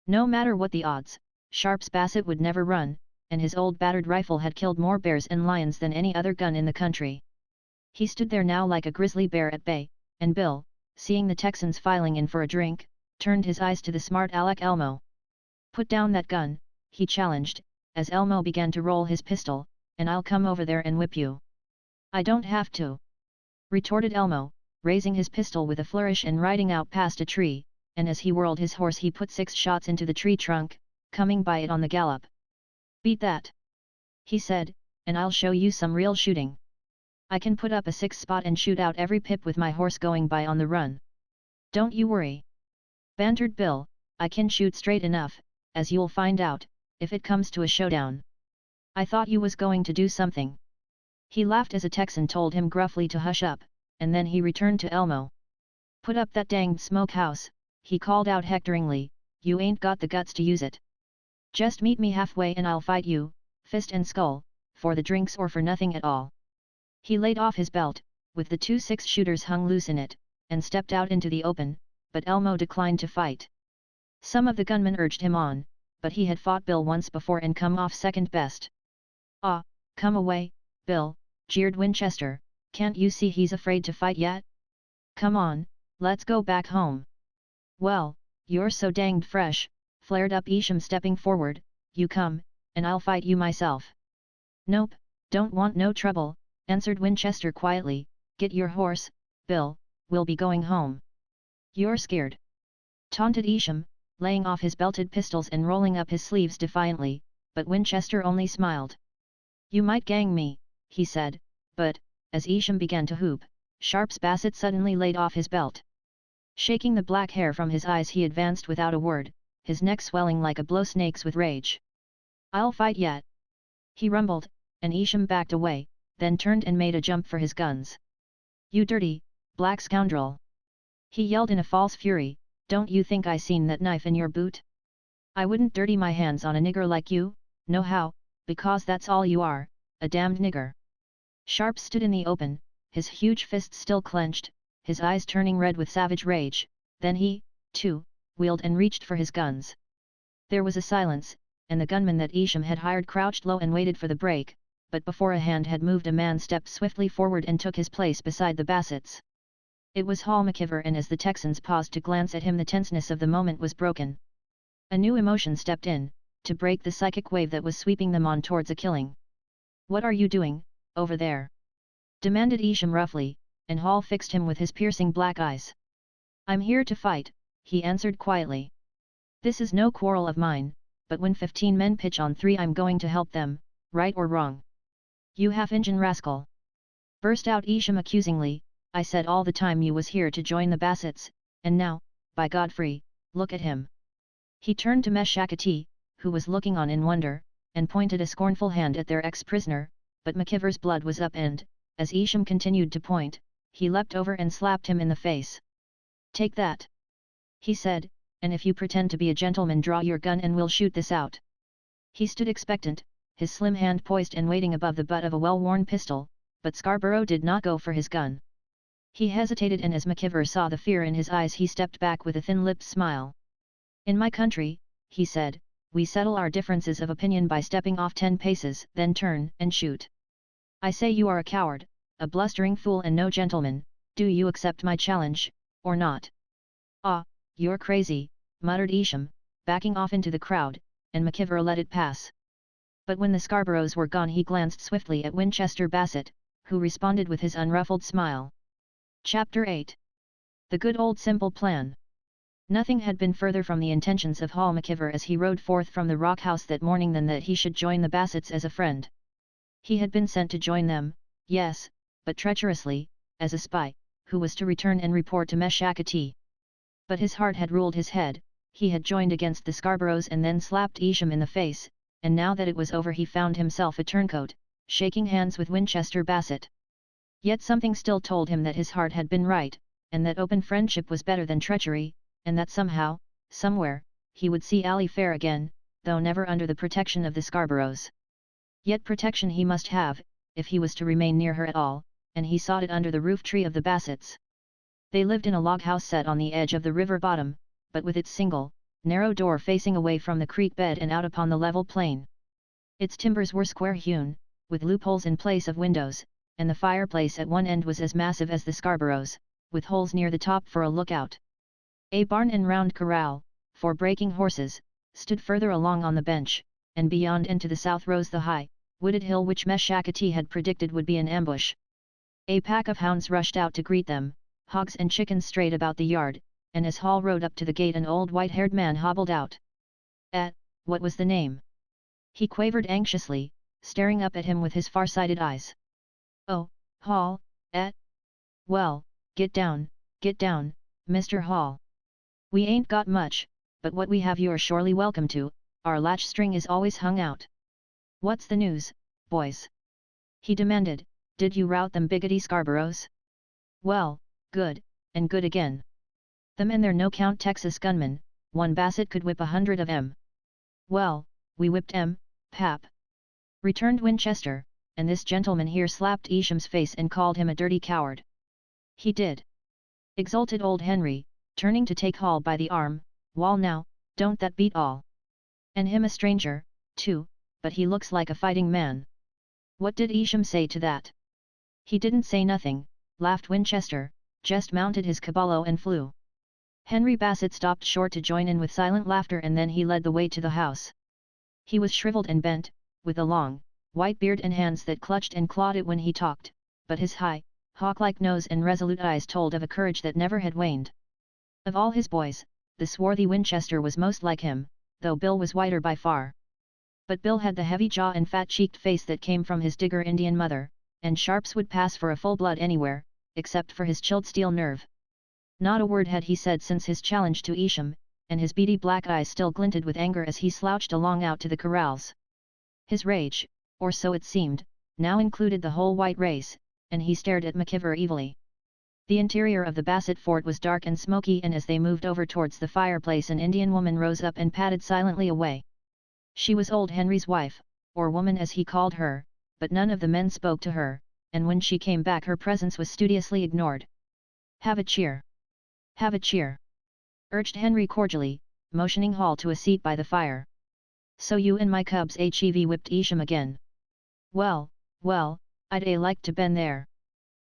No matter what the odds, Sharps Bassett would never run, and his old battered rifle had killed more bears and lions than any other gun in the country. He stood there now like a grizzly bear at bay, and Bill, seeing the Texans filing in for a drink, turned his eyes to the smart aleck Elmo. "Put down that gun," he challenged, as Elmo began to roll his pistol, "and I'll come over there and whip you." "I don't have to," retorted Elmo, raising his pistol with a flourish and riding out past a tree, and as he whirled his horse he put 6 shots into the tree trunk, coming by it on the gallop. "Beat that," he said, "and I'll show you some real shooting. I can put up a 6-spot and shoot out every pip with my horse going by on the run." "Don't you worry," bantered Bill, "I can shoot straight enough, as you'll find out, if it comes to a showdown. I thought you was going to do something." He laughed as a Texan told him gruffly to hush up, and then he returned to Elmo. "Put up that danged smokehouse," he called out hectoringly, "you ain't got the guts to use it. Just meet me halfway and I'll fight you, fist and skull, for the drinks or for nothing at all." He laid off his belt, with the 2 6-shooters hung loose in it, and stepped out into the open, but Elmo declined to fight. Some of the gunmen urged him on, but he had fought Bill once before and come off second best. Ah, come away, Bill, jeered Winchester, can't you see he's afraid to fight yet? Come on, let's go back home. Well, you're so danged fresh, flared up Isham stepping forward, you come, and I'll fight you myself. Nope, don't want no trouble, answered Winchester quietly, get your horse, Bill, we'll be going home. You're scared? Taunted Isham, laying off his belted pistols and rolling up his sleeves defiantly, but Winchester only smiled. You might gang me, he said, but, as Isham began to whoop, Sharps Bassett suddenly laid off his belt. Shaking the black hair from his eyes he advanced without a word, his neck swelling like a blow snake's with rage. I'll fight yet. He rumbled, and Isham backed away, then turned and made a jump for his guns. You dirty, black scoundrel! He yelled in a false fury, don't you think I seen that knife in your boot? I wouldn't dirty my hands on a nigger like you, no how, because that's all you are, a damned nigger. Sharp stood in the open, his huge fists still clenched, his eyes turning red with savage rage, then he, too, wheeled and reached for his guns. There was a silence, and the gunman that Isham had hired crouched low and waited for the break, but before a hand had moved a man stepped swiftly forward and took his place beside the Bassetts. It was Hall McIver, and as the Texans paused to glance at him the tenseness of the moment was broken. A new emotion stepped in, to break the psychic wave that was sweeping them on towards a killing. What are you doing, over there? Demanded Isham roughly, and Hall fixed him with his piercing black eyes. I'm here to fight, he answered quietly. This is no quarrel of mine, but when 15 men pitch on 3 I'm going to help them, right or wrong. You half-Injun rascal! Burst out Isham accusingly, I said all the time you was here to join the Bassetts, and now, by Godfrey, look at him. He turned to Meshakatee, who was looking on in wonder, and pointed a scornful hand at their ex-prisoner, but McIver's blood was up and, as Isham continued to point, he leapt over and slapped him in the face. Take that! He said, and if you pretend to be a gentleman draw your gun and we'll shoot this out. He stood expectant, his slim hand poised and waiting above the butt of a well-worn pistol, but Scarborough did not go for his gun. He hesitated, and as McIver saw the fear in his eyes he stepped back with a thin-lipped smile. In my country, he said, we settle our differences of opinion by stepping off 10 paces, then turn and shoot. I say you are a coward, a blustering fool and no gentleman, do you accept my challenge, or not? Ah, you're crazy, muttered Isham, backing off into the crowd, and McIver let it pass. But when the Scarboroughs were gone he glanced swiftly at Winchester Bassett, who responded with his unruffled smile. Chapter 8. The good old simple plan. Nothing had been further from the intentions of Hall McIver as he rode forth from the rock house that morning than that he should join the Bassetts as a friend. He had been sent to join them, yes, but treacherously, as a spy, who was to return and report to Meshakatee. But his heart had ruled his head, he had joined against the Scarboroughs and then slapped Isham in the face, and now that it was over he found himself a turncoat, shaking hands with Winchester Bassett. Yet something still told him that his heart had been right, and that open friendship was better than treachery, and that somehow, somewhere, he would see Ally fair again, though never under the protection of the Scarboroughs. Yet protection he must have, if he was to remain near her at all, and he sought it under the roof tree of the Bassetts. They lived in a log house set on the edge of the river bottom, but with its single, narrow door facing away from the creek bed and out upon the level plain. Its timbers were square-hewn, with loopholes in place of windows, and the fireplace at one end was as massive as the Scarboroughs, with holes near the top for a lookout. A barn and round corral, for breaking horses, stood further along on the bench, and beyond and to the south rose the high, wooded hill which Meshakatee had predicted would be an ambush. A pack of hounds rushed out to greet them, hogs and chickens strayed about the yard, and as Hall rode up to the gate an old white-haired man hobbled out. What was the name? He quavered anxiously, staring up at him with his far-sighted eyes. Oh, Hall, Well, get down, Mr. Hall. We ain't got much, but what we have you're surely welcome to, our latch string is always hung out. What's the news, boys? He demanded, did you rout them biggity Scarboroughs? Well, good, and good again. Them and their no-count Texas gunmen, one Bassett could whip 100 of 'em. Well, we whipped 'em, pap. Returned Winchester, and this gentleman here slapped Isham's face and called him a dirty coward. He did. Exulted old Henry, turning to take Hall by the arm, wall now, don't that beat all? And him a stranger, too, but he looks like a fighting man. What did Isham say to that? He didn't say nothing, laughed Winchester, just mounted his caballo and flew. Henry Bassett stopped short to join in with silent laughter, and then he led the way to the house. He was shriveled and bent, with a long, white beard and hands that clutched and clawed it when he talked, but his high, hawk-like nose and resolute eyes told of a courage that never had waned. Of all his boys, the swarthy Winchester was most like him, though Bill was whiter by far. But Bill had the heavy jaw and fat-cheeked face that came from his Digger Indian mother, and Sharps would pass for a full-blood anywhere, except for his chilled steel nerve. Not a word had he said since his challenge to Isham, and his beady black eyes still glinted with anger as he slouched along out to the corrals. His rage, or so it seemed, now included the whole white race, and he stared at McIver evilly. The interior of the Bassett fort was dark and smoky, and as they moved over towards the fireplace an Indian woman rose up and padded silently away. She was old Henry's wife, or woman as he called her, but none of the men spoke to her, and when she came back her presence was studiously ignored. "Have a cheer. Have a cheer," urged Henry cordially, motioning Hall to a seat by the fire. "So you and my cubs hev whipped Isham again. Well, well, I'd like to been there.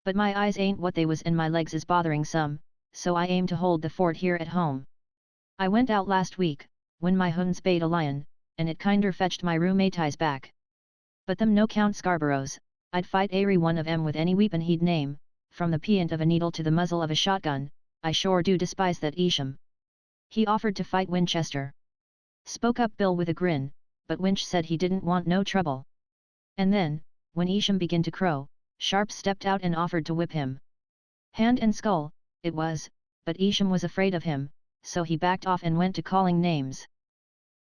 But my eyes ain't what they was and my legs is bothering some, so I aim to hold the fort here at home. I went out last week, when my hunds bait a lion, and it kinder fetched my rheumatize back. But them no Count Scarboroughs, I'd fight airy one of 'em with any weapon he'd name, from the peant of a needle to the muzzle of a shotgun. I sure do despise that Isham. He offered to fight Winchester," spoke up Bill with a grin, but Winch said he didn't want no trouble. And then, when Isham began to crow, Sharp stepped out and offered to whip him. Hand and skull, it was, but Isham was afraid of him, so he backed off and went to calling names.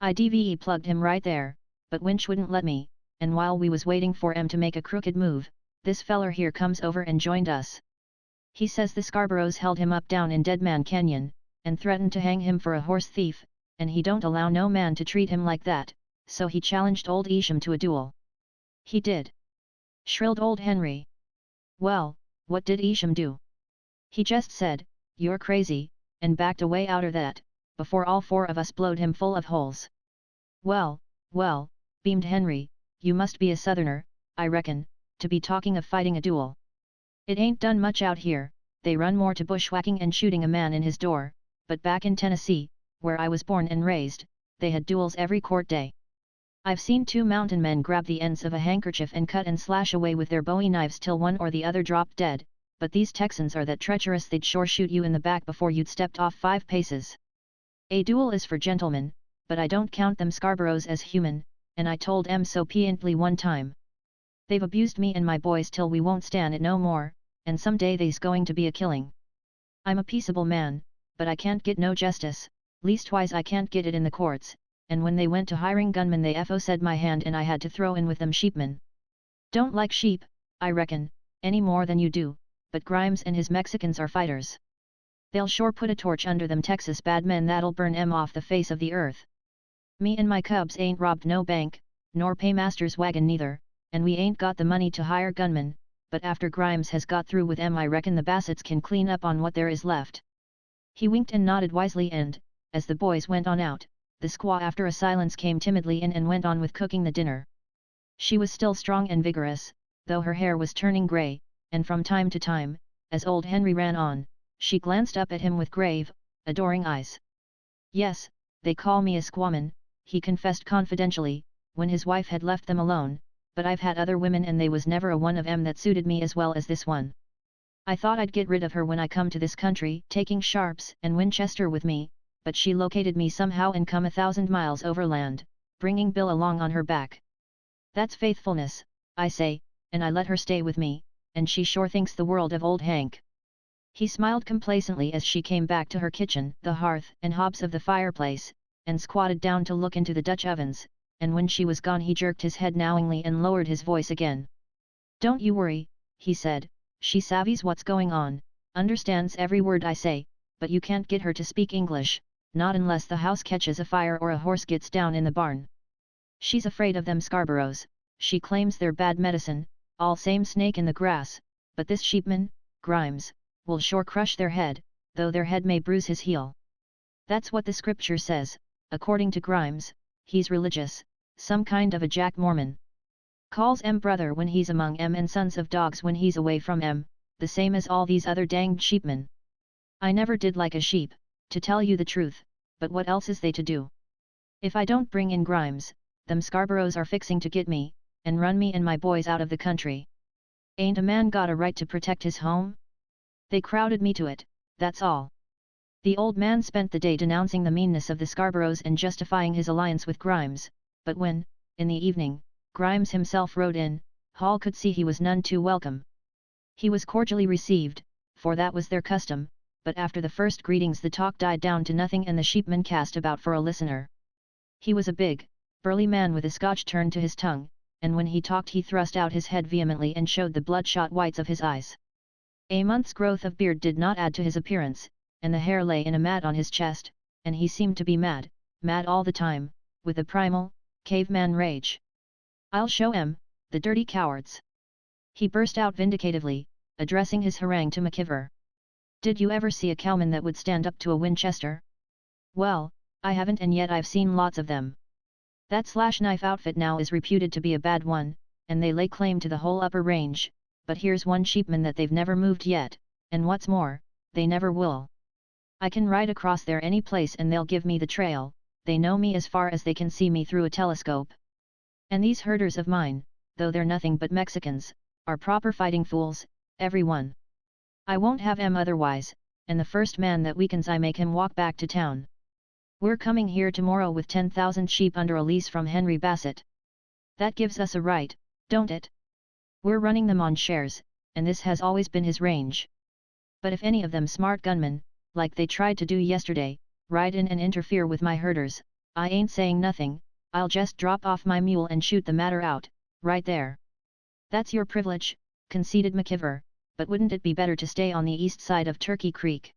IDVE plugged him right there, but Winch wouldn't let me, and while we was waiting for 'em to make a crooked move, this feller here comes over and joined us. He says the Scarboroughs held him up down in Dead Man Canyon, and threatened to hang him for a horse thief, and he don't allow no man to treat him like that, so he challenged old Isham to a duel." "He did?" shrilled old Henry. "Well, what did Isham do?" "He just said, 'You're crazy,' and backed away outer that, before all four of us blowed him full of holes." "Well, well," beamed Henry, "you must be a southerner, I reckon, to be talking of fighting a duel. It ain't done much out here, they run more to bushwhacking and shooting a man in his door, but back in Tennessee, where I was born and raised, they had duels every court day. I've seen two mountain men grab the ends of a handkerchief and cut and slash away with their bowie knives till one or the other dropped dead, but these Texans are that treacherous they'd sure shoot you in the back before you'd stepped off 5 paces. A duel is for gentlemen, but I don't count them Scarboroughs as human, and I told 'em so piantly one time. They've abused me and my boys till we won't stand it no more, and some day they's going to be a killing. I'm a peaceable man, but I can't get no justice, leastwise I can't get it in the courts, and when they went to hiring gunmen they said my hand and I had to throw in with them sheepmen. Don't like sheep, I reckon, any more than you do, but Grimes and his Mexicans are fighters. They'll sure put a torch under them Texas bad men that'll burn 'em off the face of the earth. Me and my cubs ain't robbed no bank, nor paymaster's wagon neither, and we ain't got the money to hire gunmen, but after Grimes has got through with 'em I reckon the Bassets can clean up on what there is left." He winked and nodded wisely and, as the boys went on out, the squaw after a silence came timidly in and went on with cooking the dinner. She was still strong and vigorous, though her hair was turning grey, and from time to time, as old Henry ran on, she glanced up at him with grave, adoring eyes. "Yes, they call me a squawman," he confessed confidentially, when his wife had left them alone, "but I've had other women and they was never a one of 'em that suited me as well as this one. I thought I'd get rid of her when I come to this country, taking Sharps and Winchester with me, but she located me somehow and come 1,000 miles overland, bringing Bill along on her back. That's faithfulness, I say, and I let her stay with me, and she sure thinks the world of old Hank." He smiled complacently as she came back to her kitchen, the hearth and hobs of the fireplace, and squatted down to look into the Dutch ovens, and when she was gone he jerked his head knowingly and lowered his voice again. "Don't you worry," he said, "she savvies what's going on, understands every word I say, but you can't get her to speak English, not unless the house catches a fire or a horse gets down in the barn. She's afraid of them Scarboroughs, she claims they're bad medicine, all same snake in the grass, but this sheepman, Grimes, will sure crush their head, though their head may bruise his heel. That's what the scripture says, according to Grimes, he's religious, some kind of a Jack Mormon. Calls brother when he's among and sons of dogs when he's away from the same as all these other danged sheepmen. I never did like a sheep, to tell you the truth, but what else is they to do? If I don't bring in Grimes, them Scarboroughs are fixing to get me, and run me and my boys out of the country. Ain't a man got a right to protect his home? They crowded me to it, that's all. The old man spent the day denouncing the meanness of the Scarboroughs and justifying his alliance with Grimes, but when, in the evening, Grimes himself rode in, Hall could see he was none too welcome. He was cordially received, for that was their custom, but after the first greetings the talk died down to nothing and the sheepman cast about for a listener. He was a big, burly man with a Scotch turn to his tongue, and when he talked he thrust out his head vehemently and showed the bloodshot whites of his eyes. A month's growth of beard did not add to his appearance, and the hair lay in a mat on his chest, and he seemed to be mad all the time, with a primal, caveman rage. I'll show 'em, the dirty cowards! He burst out vindicatively, addressing his harangue to McKeever. Did you ever see a cowman that would stand up to a Winchester? Well, I haven't, and yet I've seen lots of them. That slash knife outfit now is reputed to be a bad one, and they lay claim to the whole upper range, but here's one sheepman that they've never moved yet, and what's more, they never will. I can ride across there any place and they'll give me the trail, they know me as far as they can see me through a telescope. And these herders of mine, though they're nothing but Mexicans, are proper fighting fools, every one. I won't have 'em otherwise, and the first man that weakens I make him walk back to town. We're coming here tomorrow with 10,000 sheep under a lease from Henry Bassett. That gives us a right, don't it? We're running them on shares, and this has always been his range. But if any of them smart gunmen, like they tried to do yesterday, ride in and interfere with my herders, I ain't saying nothing, I'll just drop off my mule and shoot the matter out, right there. That's your privilege, conceded McKeever, but wouldn't it be better to stay on the east side of Turkey Creek?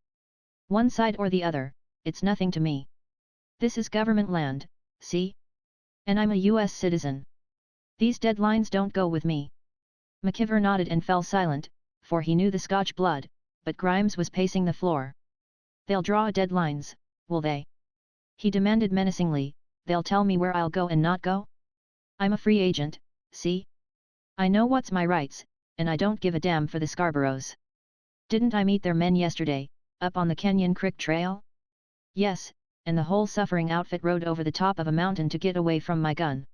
One side or the other, it's nothing to me. This is government land, see? And I'm a U.S. citizen. These deadlines don't go with me. McKeever nodded and fell silent, for he knew the Scotch blood, but Grimes was pacing the floor. They'll draw deadlines, will they? He demanded menacingly, they'll tell me where I'll go and not go? I'm a free agent, see? I know what's my rights, and I don't give a damn for the Scarboroughs. Didn't I meet their men yesterday, up on the Kenyon Creek Trail? Yes, and the whole suffering outfit rode over the top of a mountain to get away from my gun.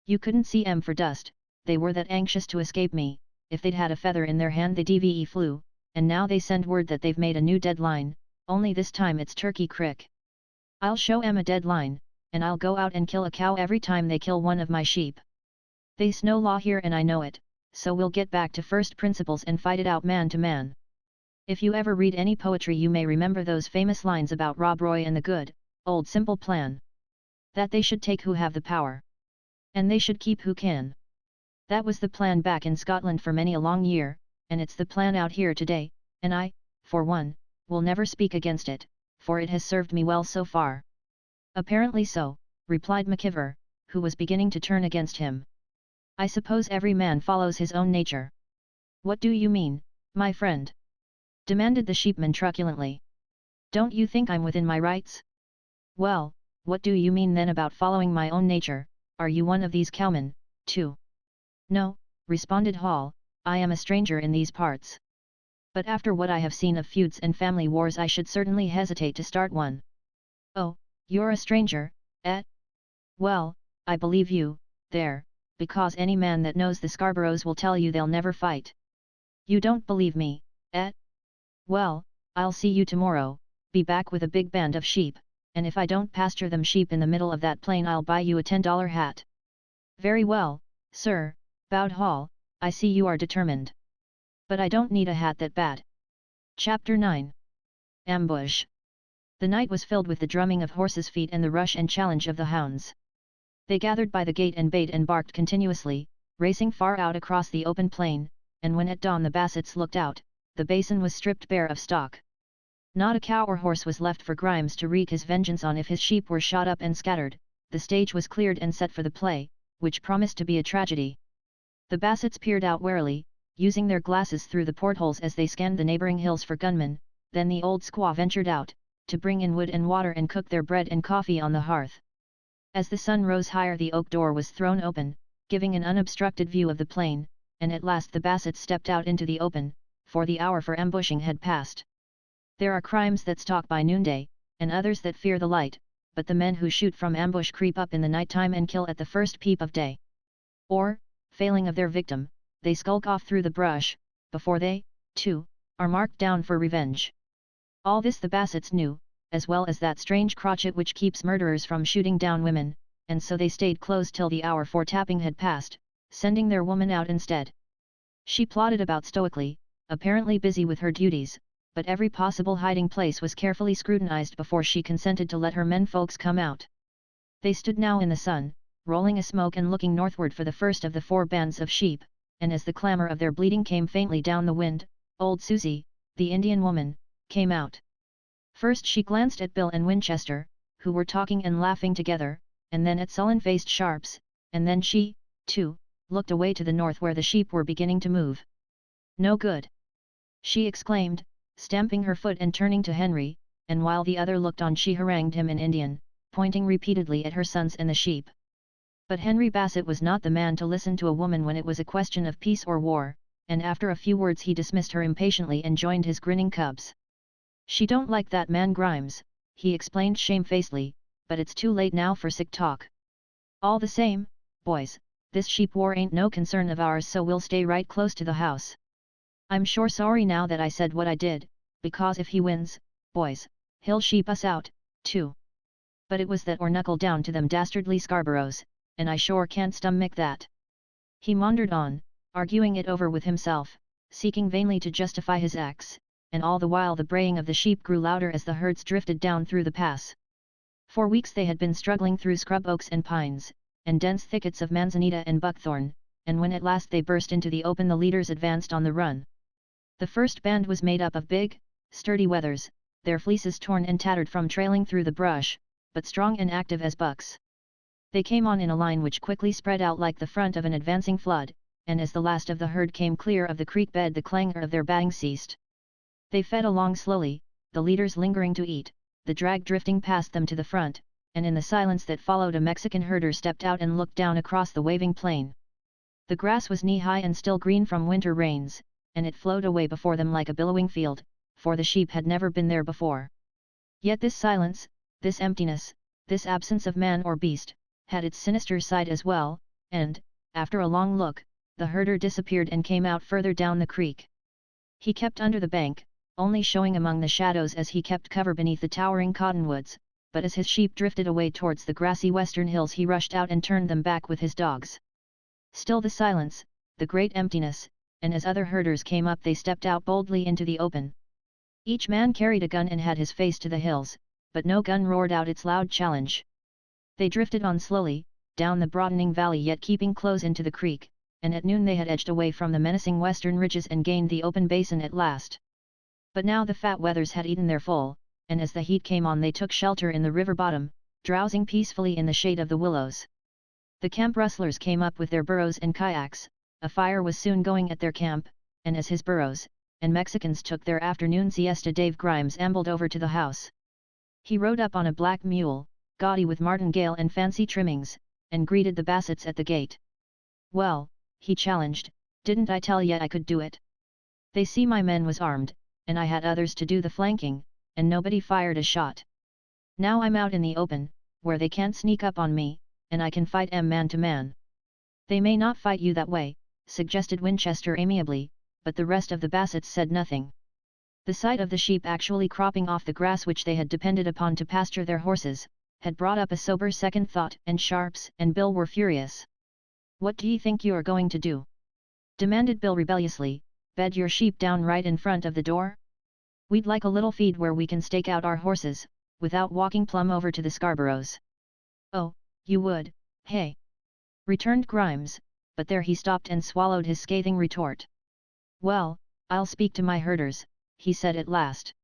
You couldn't see 'em for dust, they were that anxious to escape me, if they'd had a feather in their hand they DVE flew, and now they send word that they've made a new deadline, only this time it's Turkey Creek. I'll show 'em a deadline, and I'll go out and kill a cow every time they kill one of my sheep. There's no law here and I know it, so we'll get back to first principles and fight it out man to man. If you ever read any poetry you may remember those famous lines about Rob Roy and the good, old simple plan. That they should take who have the power. And they should keep who can. That was the plan back in Scotland for many a long year, and it's the plan out here today, and I, for one, will never speak against it, for it has served me well so far. Apparently so, replied McKeever, who was beginning to turn against him. I suppose every man follows his own nature. What do you mean, my friend? Demanded the sheepman truculently. Don't you think I'm within my rights? Well, what do you mean then about following my own nature, are you one of these cowmen, too? No, responded Hall, I am a stranger in these parts. But after what I have seen of feuds and family wars I should certainly hesitate to start one. Oh, you're a stranger, eh? Well, I believe you, there, because any man that knows the Scarboroughs will tell you they'll never fight. You don't believe me, eh? Well, I'll see you tomorrow, be back with a big band of sheep, and if I don't pasture them sheep in the middle of that plain I'll buy you a $10 hat. Very well, sir, bowed Hall, I see you are determined. But I don't need a hat that bad. Chapter 9. Ambush. The night was filled with the drumming of horses' feet and the rush and challenge of the hounds. They gathered by the gate and bayed and barked continuously, racing far out across the open plain, and when at dawn the Bassets looked out, the basin was stripped bare of stock. Not a cow or horse was left for Grimes to wreak his vengeance on if his sheep were shot up and scattered. The stage was cleared and set for the play, which promised to be a tragedy. The Bassets peered out warily, using their glasses through the portholes as they scanned the neighbouring hills for gunmen. Then the old squaw ventured out, to bring in wood and water and cook their bread and coffee on the hearth. As the sun rose higher the oak door was thrown open, giving an unobstructed view of the plain, and at last the Bassets stepped out into the open, for the hour for ambushing had passed. There are crimes that stalk by noonday, and others that fear the light, but the men who shoot from ambush creep up in the night time and kill at the first peep of day. Or, failing of their victim, they skulk off through the brush, before they, too, are marked down for revenge. All this the Bassets knew, as well as that strange crotchet which keeps murderers from shooting down women, and so they stayed close till the hour for tapping had passed, sending their woman out instead. She plodded about stoically, apparently busy with her duties, but every possible hiding place was carefully scrutinized before she consented to let her menfolks come out. They stood now in the sun, rolling a smoke and looking northward for the first of the 4 bands of sheep, and as the clamor of their bleating came faintly down the wind, old Susie, the Indian woman, came out. First she glanced at Bill and Winchester, who were talking and laughing together, and then at sullen-faced Sharps, and then she, too, looked away to the north where the sheep were beginning to move. "No good!" she exclaimed, stamping her foot and turning to Henry, and while the other looked on she harangued him in Indian, pointing repeatedly at her sons and the sheep. But Henry Bassett was not the man to listen to a woman when it was a question of peace or war, and after a few words he dismissed her impatiently and joined his grinning cubs. "She don't like that man Grimes," he explained shamefacedly, "but it's too late now for sick talk. All the same, boys, this sheep war ain't no concern of ours, so we'll stay right close to the house. I'm sure sorry now that I said what I did, because if he wins, boys, he'll sheep us out, too. But it was that or knuckle down to them dastardly Scarboroughs, and I sure can't stomach that." He maundered on, arguing it over with himself, seeking vainly to justify his acts, and all the while the braying of the sheep grew louder as the herds drifted down through the pass. For weeks they had been struggling through scrub oaks and pines, and dense thickets of manzanita and buckthorn, and when at last they burst into the open the leaders advanced on the run. The first band was made up of big, sturdy wethers, their fleeces torn and tattered from trailing through the brush, but strong and active as bucks. They came on in a line which quickly spread out like the front of an advancing flood, and as the last of the herd came clear of the creek bed the clangor of their baying ceased. They fed along slowly, the leaders lingering to eat, the drag drifting past them to the front, and in the silence that followed a Mexican herder stepped out and looked down across the waving plain. The grass was knee-high and still green from winter rains, and it flowed away before them like a billowing field, for the sheep had never been there before. Yet this silence, this emptiness, this absence of man or beast, had its sinister side as well, and, after a long look, the herder disappeared and came out further down the creek. He kept under the bank, only showing among the shadows as he kept cover beneath the towering cottonwoods, but as his sheep drifted away towards the grassy western hills he rushed out and turned them back with his dogs. Still the silence, the great emptiness, and as other herders came up they stepped out boldly into the open. Each man carried a gun and had his face to the hills, but no gun roared out its loud challenge. They drifted on slowly, down the broadening valley yet keeping close into the creek, and at noon they had edged away from the menacing western ridges and gained the open basin at last. But now the fat wethers had eaten their full, and as the heat came on they took shelter in the river bottom, drowsing peacefully in the shade of the willows. The camp rustlers came up with their burros and kayaks. A fire was soon going at their camp, and as his burros and Mexicans took their afternoon siesta Dave Grimes ambled over to the house. He rode up on a black mule, gaudy with martingale and fancy trimmings, and greeted the Bassets at the gate. "Well," he challenged, "didn't I tell ye I could do it? They see my men was armed, and I had others to do the flanking, and nobody fired a shot. Now I'm out in the open, where they can't sneak up on me, and I can fight 'em man to man." "They may not fight you that way," suggested Winchester amiably, but the rest of the Bassets said nothing. The sight of the sheep actually cropping off the grass which they had depended upon to pasture their horses, had brought up a sober second thought, and Sharps and Bill were furious. "What do ye think you are going to do?" demanded Bill rebelliously. "Bed your sheep down right in front of the door? We'd like a little feed where we can stake out our horses, without walking plumb over to the Scarboroughs." "Oh, you would, hey?" returned Grimes, but there he stopped and swallowed his scathing retort. "Well, I'll speak to my herders," he said at last.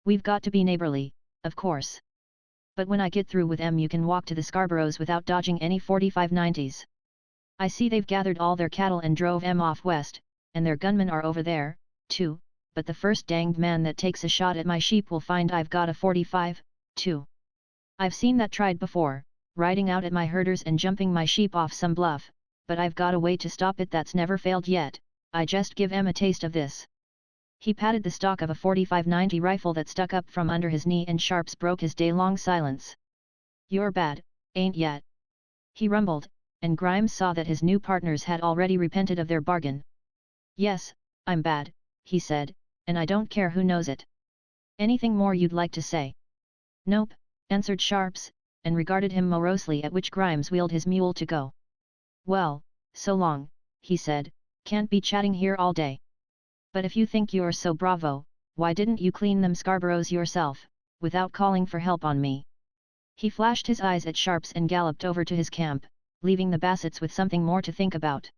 "We've got to be neighborly, of course. But when I get through with 'em you can walk to the Scarboroughs without dodging any 4590s. I see they've gathered all their cattle and drove 'em off west, and their gunmen are over there, too, but the first danged man that takes a shot at my sheep will find I've got a 45, too. I've seen that tried before, riding out at my herders and jumping my sheep off some bluff, but I've got a way to stop it that's never failed yet. I just give 'em a taste of this." He patted the stock of a 45-90 rifle that stuck up from under his knee, and Sharps broke his day-long silence. "You're bad, ain't yet?" he rumbled, and Grimes saw that his new partners had already repented of their bargain. "Yes, I'm bad," he said, "and I don't care who knows it. Anything more you'd like to say?" "Nope," answered Sharps, and regarded him morosely, at which Grimes wheeled his mule to go. "Well, so long," he said, "can't be chatting here all day. But if you think you're so bravo, why didn't you clean them Scarboroughs yourself, without calling for help on me?" He flashed his eyes at Sharps and galloped over to his camp, leaving the Bassets with something more to think about.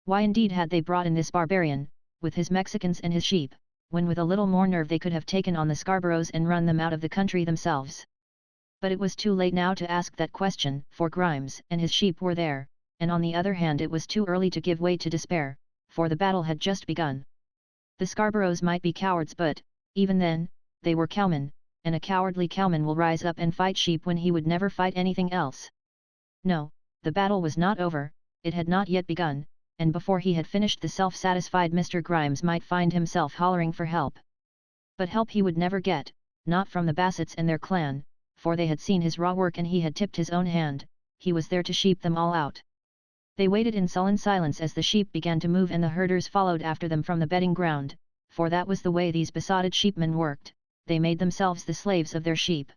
Why indeed had they brought in this barbarian, with his Mexicans and his sheep, when with a little more nerve they could have taken on the Scarboroughs and run them out of the country themselves? But it was too late now to ask that question, for Grimes and his sheep were there, and on the other hand it was too early to give way to despair, for the battle had just begun. The Scarboroughs might be cowards, but, even then, they were cowmen, and a cowardly cowman will rise up and fight sheep when he would never fight anything else. No, the battle was not over, it had not yet begun, and before he had finished the self-satisfied Mr. Grimes might find himself hollering for help. But help he would never get, not from the Bassets and their clan, for they had seen his raw work and he had tipped his own hand. He was there to sheep them all out. They waited in sullen silence as the sheep began to move and the herders followed after them from the bedding ground, for that was the way these besotted sheepmen worked, they made themselves the slaves of their sheep.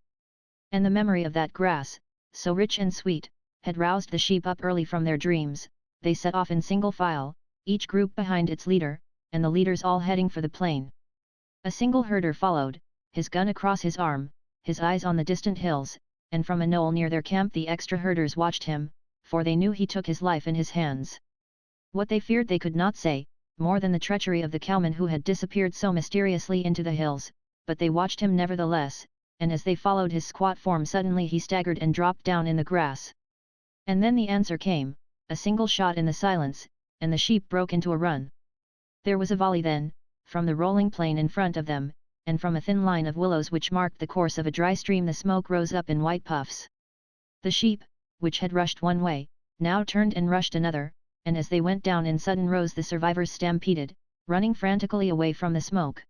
And the memory of that grass, so rich and sweet, had roused the sheep up early from their dreams. They set off in single file, each group behind its leader, and the leaders all heading for the plain. A single herder followed, his gun across his arm, his eyes on the distant hills, and from a knoll near their camp the extra herders watched him, for they knew he took his life in his hands. What they feared they could not say, more than the treachery of the cowman who had disappeared so mysteriously into the hills, but they watched him nevertheless, and as they followed his squat form suddenly he staggered and dropped down in the grass. And then the answer came, a single shot in the silence, and the sheep broke into a run. There was a volley then, from the rolling plain in front of them, and from a thin line of willows which marked the course of a dry stream the smoke rose up in white puffs. The sheep, which had rushed one way, now turned and rushed another, and as they went down in sudden rows the survivors stampeded, running frantically away from the smoke.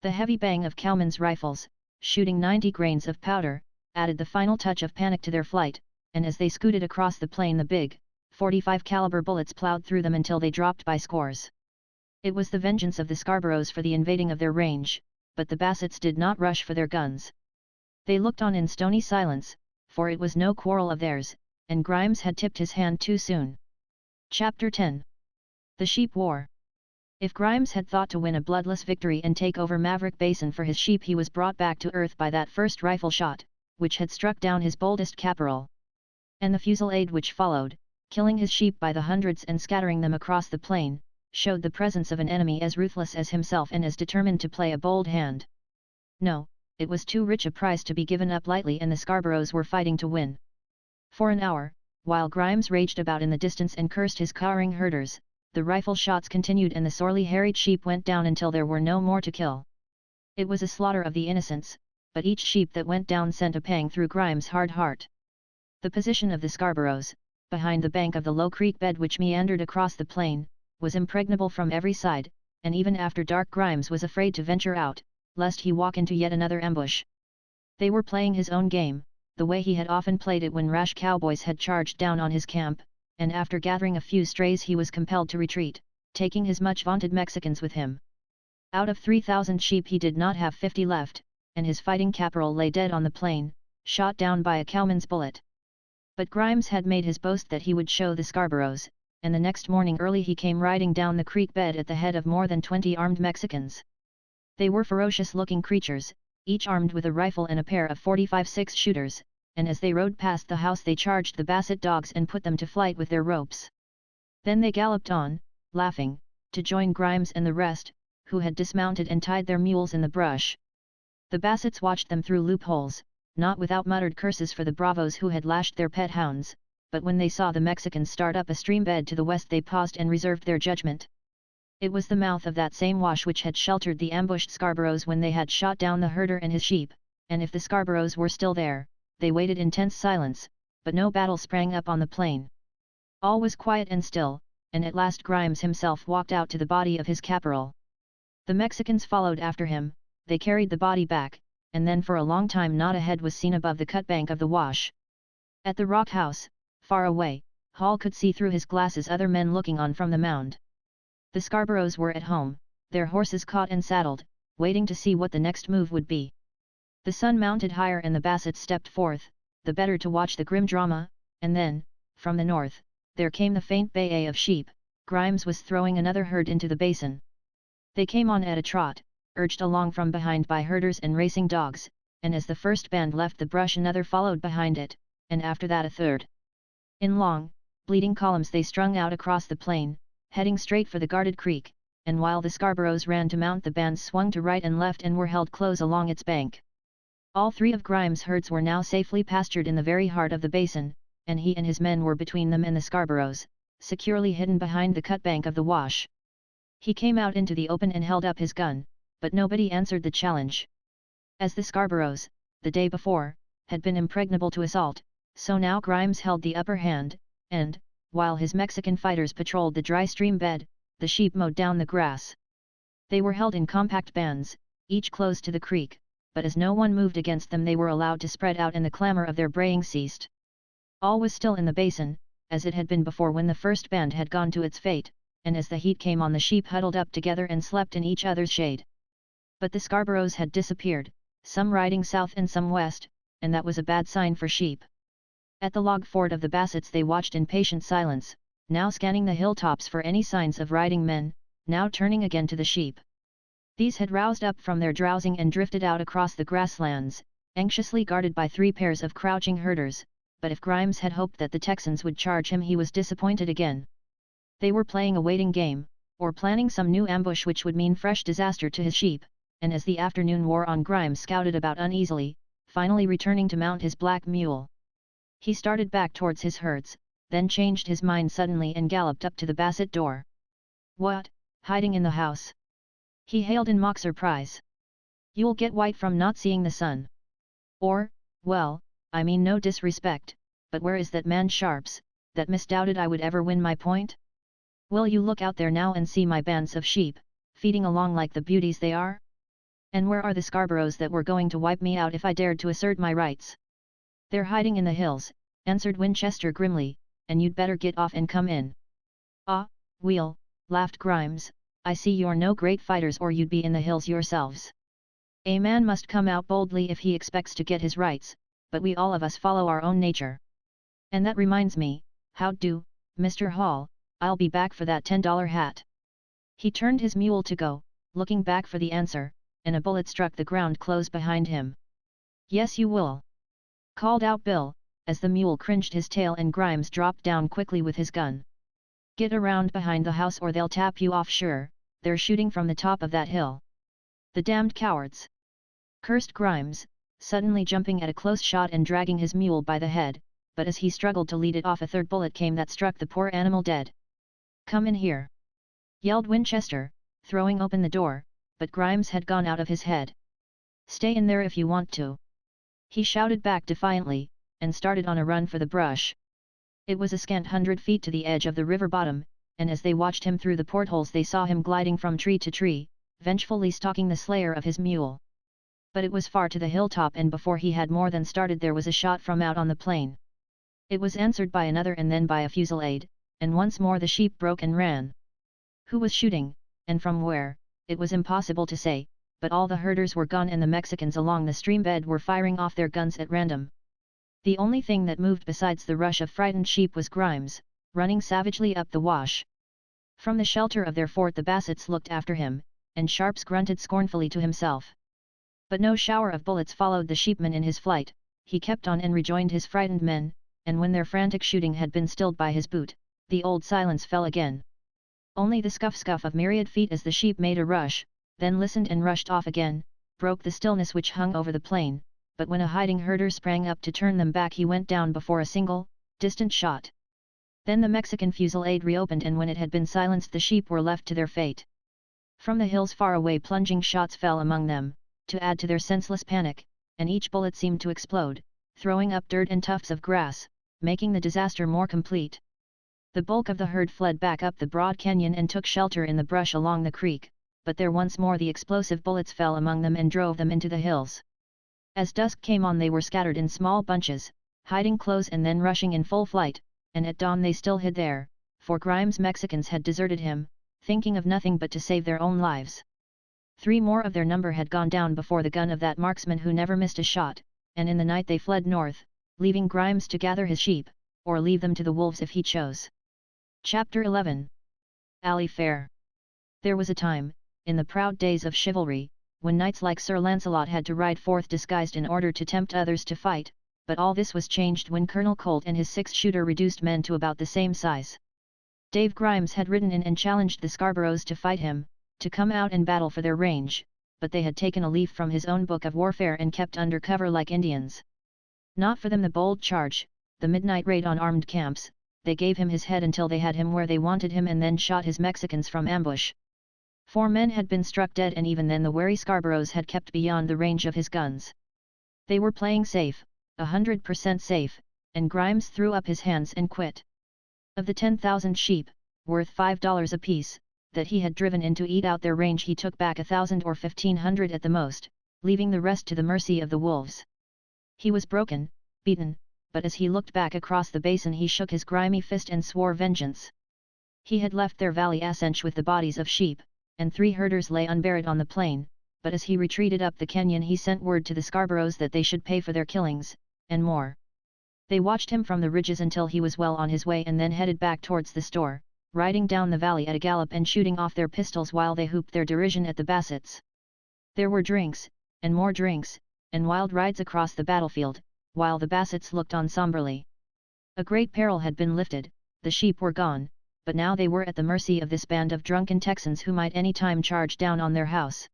The heavy bang of cowmen's rifles, shooting 90 grains of powder, added the final touch of panic to their flight, and as they scooted across the plain the big, 45 caliber bullets plowed through them until they dropped by scores. It was the vengeance of the Scarboroughs for the invading of their range, but the Bassets did not rush for their guns. They looked on in stony silence, for it was no quarrel of theirs, and Grimes had tipped his hand too soon. Chapter 10. The Sheep War. If Grimes had thought to win a bloodless victory and take over Maverick Basin for his sheep, he was brought back to earth by that first rifle shot, which had struck down his boldest caporal. And the fusillade which followed, killing his sheep by the hundreds and scattering them across the plain, showed the presence of an enemy as ruthless as himself and as determined to play a bold hand. No, it was too rich a prize to be given up lightly, and the Scarboroughs were fighting to win. For an hour, while Grimes raged about in the distance and cursed his cowering herders, the rifle shots continued and the sorely harried sheep went down until there were no more to kill. It was a slaughter of the innocents, but each sheep that went down sent a pang through Grimes' hard heart. The position of the Scarboroughs, behind the bank of the low creek bed which meandered across the plain, was impregnable from every side, and even after dark Grimes was afraid to venture out, lest he walk into yet another ambush. They were playing his own game, the way he had often played it when rash cowboys had charged down on his camp, and after gathering a few strays he was compelled to retreat, taking his much-vaunted Mexicans with him. Out of 3,000 sheep he did not have 50 left, and his fighting caporal lay dead on the plain, shot down by a cowman's bullet. But Grimes had made his boast that he would show the Scarboroughs, and the next morning early he came riding down the creek bed at the head of more than 20 armed Mexicans. They were ferocious-looking creatures, each armed with a rifle and a pair of 45 six-shooters, and as they rode past the house they charged the Basset dogs and put them to flight with their ropes. Then they galloped on, laughing, to join Grimes and the rest, who had dismounted and tied their mules in the brush. The Bassets watched them through loopholes, not without muttered curses for the bravos who had lashed their pet hounds, but when they saw the Mexicans start up a stream bed to the west they paused and reserved their judgment. It was the mouth of that same wash which had sheltered the ambushed Scarboroughs when they had shot down the herder and his sheep, and if the Scarboroughs were still there, they waited in tense silence, but no battle sprang up on the plain. All was quiet and still, and at last Grimes himself walked out to the body of his caporal. The Mexicans followed after him, they carried the body back, and then for a long time not a head was seen above the cut bank of the wash. At the rock house, far away, Hall could see through his glasses other men looking on from the mound. The Scarboroughs were at home, their horses caught and saddled, waiting to see what the next move would be. The sun mounted higher and the Bassets stepped forth, the better to watch the grim drama, and then, from the north, there came the faint bay of sheep. Grimes was throwing another herd into the basin. They came on at a trot, urged along from behind by herders and racing dogs, and as the first band left the brush another followed behind it, and after that a third. In long, bleeding columns they strung out across the plain, heading straight for the guarded creek, and while the Scarboroughs ran to mount the bands swung to right and left and were held close along its bank. All three of Grimes' herds were now safely pastured in the very heart of the basin, and he and his men were between them and the Scarboroughs, securely hidden behind the cut bank of the wash. He came out into the open and held up his gun, but nobody answered the challenge. As the Scarboroughs, the day before, had been impregnable to assault, so now Grimes held the upper hand, and, while his Mexican fighters patrolled the dry stream bed, the sheep mowed down the grass. They were held in compact bands, each close to the creek, but as no one moved against them they were allowed to spread out and the clamor of their braying ceased. All was still in the basin, as it had been before when the first band had gone to its fate, and as the heat came on the sheep huddled up together and slept in each other's shade. But the Scarboroughs had disappeared, some riding south and some west, and that was a bad sign for sheep. At the log fort of the Bassets they watched in patient silence, now scanning the hilltops for any signs of riding men, now turning again to the sheep. These had roused up from their drowsing and drifted out across the grasslands, anxiously guarded by 3 pairs of crouching herders, but if Grimes had hoped that the Texans would charge him he was disappointed again. They were playing a waiting game, or planning some new ambush which would mean fresh disaster to his sheep, and as the afternoon wore on Grimes scouted about uneasily, finally returning to mount his black mule. He started back towards his herds, then changed his mind suddenly and galloped up to the Bassett door. "What, hiding in the house?" he hailed in mock surprise. "You'll get white from not seeing the sun. Or, well, I mean no disrespect, but where is that man Sharps, that misdoubted I would ever win my point? Will you look out there now and see my bands of sheep, feeding along like the beauties they are? And where are the Scarboroughs that were going to wipe me out if I dared to assert my rights?" "They're hiding in the hills," answered Winchester grimly, "and you'd better get off and come in." "Ah, well," laughed Grimes, "I see you're no great fighters or you'd be in the hills yourselves. A man must come out boldly if he expects to get his rights, but we all of us follow our own nature. And that reminds me, how do, Mr. Hall, I'll be back for that $10 hat." He turned his mule to go, looking back for the answer, and a bullet struck the ground close behind him. "Yes you will," called out Bill, as the mule cringed his tail and Grimes dropped down quickly with his gun. "Get around behind the house or they'll tap you off sure, they're shooting from the top of that hill." "The damned cowards!" cursed Grimes, suddenly jumping at a close shot and dragging his mule by the head, but as he struggled to lead it off a third bullet came that struck the poor animal dead. "Come in here!" yelled Winchester, throwing open the door, but Grimes had gone out of his head. "Stay in there if you want to!" he shouted back defiantly, and started on a run for the brush. It was a scant 100 feet to the edge of the river bottom, and as they watched him through the portholes they saw him gliding from tree to tree, vengefully stalking the slayer of his mule. But it was far to the hilltop and before he had more than started there was a shot from out on the plain. It was answered by another and then by a fusillade, and once more the sheep broke and ran. Who was shooting, and from where, it was impossible to say, but all the herders were gone and the Mexicans along the stream bed were firing off their guns at random. The only thing that moved besides the rush of frightened sheep was Grimes, running savagely up the wash. From the shelter of their fort the Bassets looked after him, and Sharps grunted scornfully to himself. But no shower of bullets followed the sheepman in his flight, he kept on and rejoined his frightened men, and when their frantic shooting had been stilled by his boot, the old silence fell again. Only the scuff-scuff of myriad feet as the sheep made a rush, then listened and rushed off again, broke the stillness which hung over the plain, but when a hiding herder sprang up to turn them back he went down before a single, distant shot. Then the Mexican fusillade reopened and when it had been silenced the sheep were left to their fate. From the hills far away plunging shots fell among them, to add to their senseless panic, and each bullet seemed to explode, throwing up dirt and tufts of grass, making the disaster more complete. The bulk of the herd fled back up the broad canyon and took shelter in the brush along the creek, but there once more the explosive bullets fell among them and drove them into the hills. As dusk came on they were scattered in small bunches, hiding close and then rushing in full flight, and at dawn they still hid there, for Grimes' Mexicans had deserted him, thinking of nothing but to save their own lives. 3 more of their number had gone down before the gun of that marksman who never missed a shot, and in the night they fled north, leaving Grimes to gather his sheep, or leave them to the wolves if he chose. Chapter 11. Alley Fair. There was a time, in the proud days of chivalry, when knights like Sir Lancelot had to ride forth disguised in order to tempt others to fight, but all this was changed when Colonel Colt and his 6-shooter reduced men to about the same size. Dave Grimes had ridden in and challenged the Scarboroughs to fight him, to come out and battle for their range, but they had taken a leaf from his own book of warfare and kept under cover like Indians. Not for them the bold charge, the midnight raid on armed camps, they gave him his head until they had him where they wanted him and then shot his Mexicans from ambush. 4 men had been struck dead and even then the wary Scarboroughs had kept beyond the range of his guns. They were playing safe, 100% safe, and Grimes threw up his hands and quit. Of the 10,000 sheep, worth $5 apiece, that he had driven in to eat out their range he took back 1,000 or 1,500 at the most, leaving the rest to the mercy of the wolves. He was broken, beaten, but as he looked back across the basin he shook his grimy fist and swore vengeance. He had left their valley asench with the bodies of sheep, and 3 herders lay unburied on the plain, but as he retreated up the canyon he sent word to the Scarboroughs that they should pay for their killings, and more. They watched him from the ridges until he was well on his way and then headed back towards the store, riding down the valley at a gallop and shooting off their pistols while they whooped their derision at the Bassets. There were drinks, and more drinks, and wild rides across the battlefield, while the Bassets looked on somberly. A great peril had been lifted, the sheep were gone, but now they were at the mercy of this band of drunken Texans who might any time charge down on their house.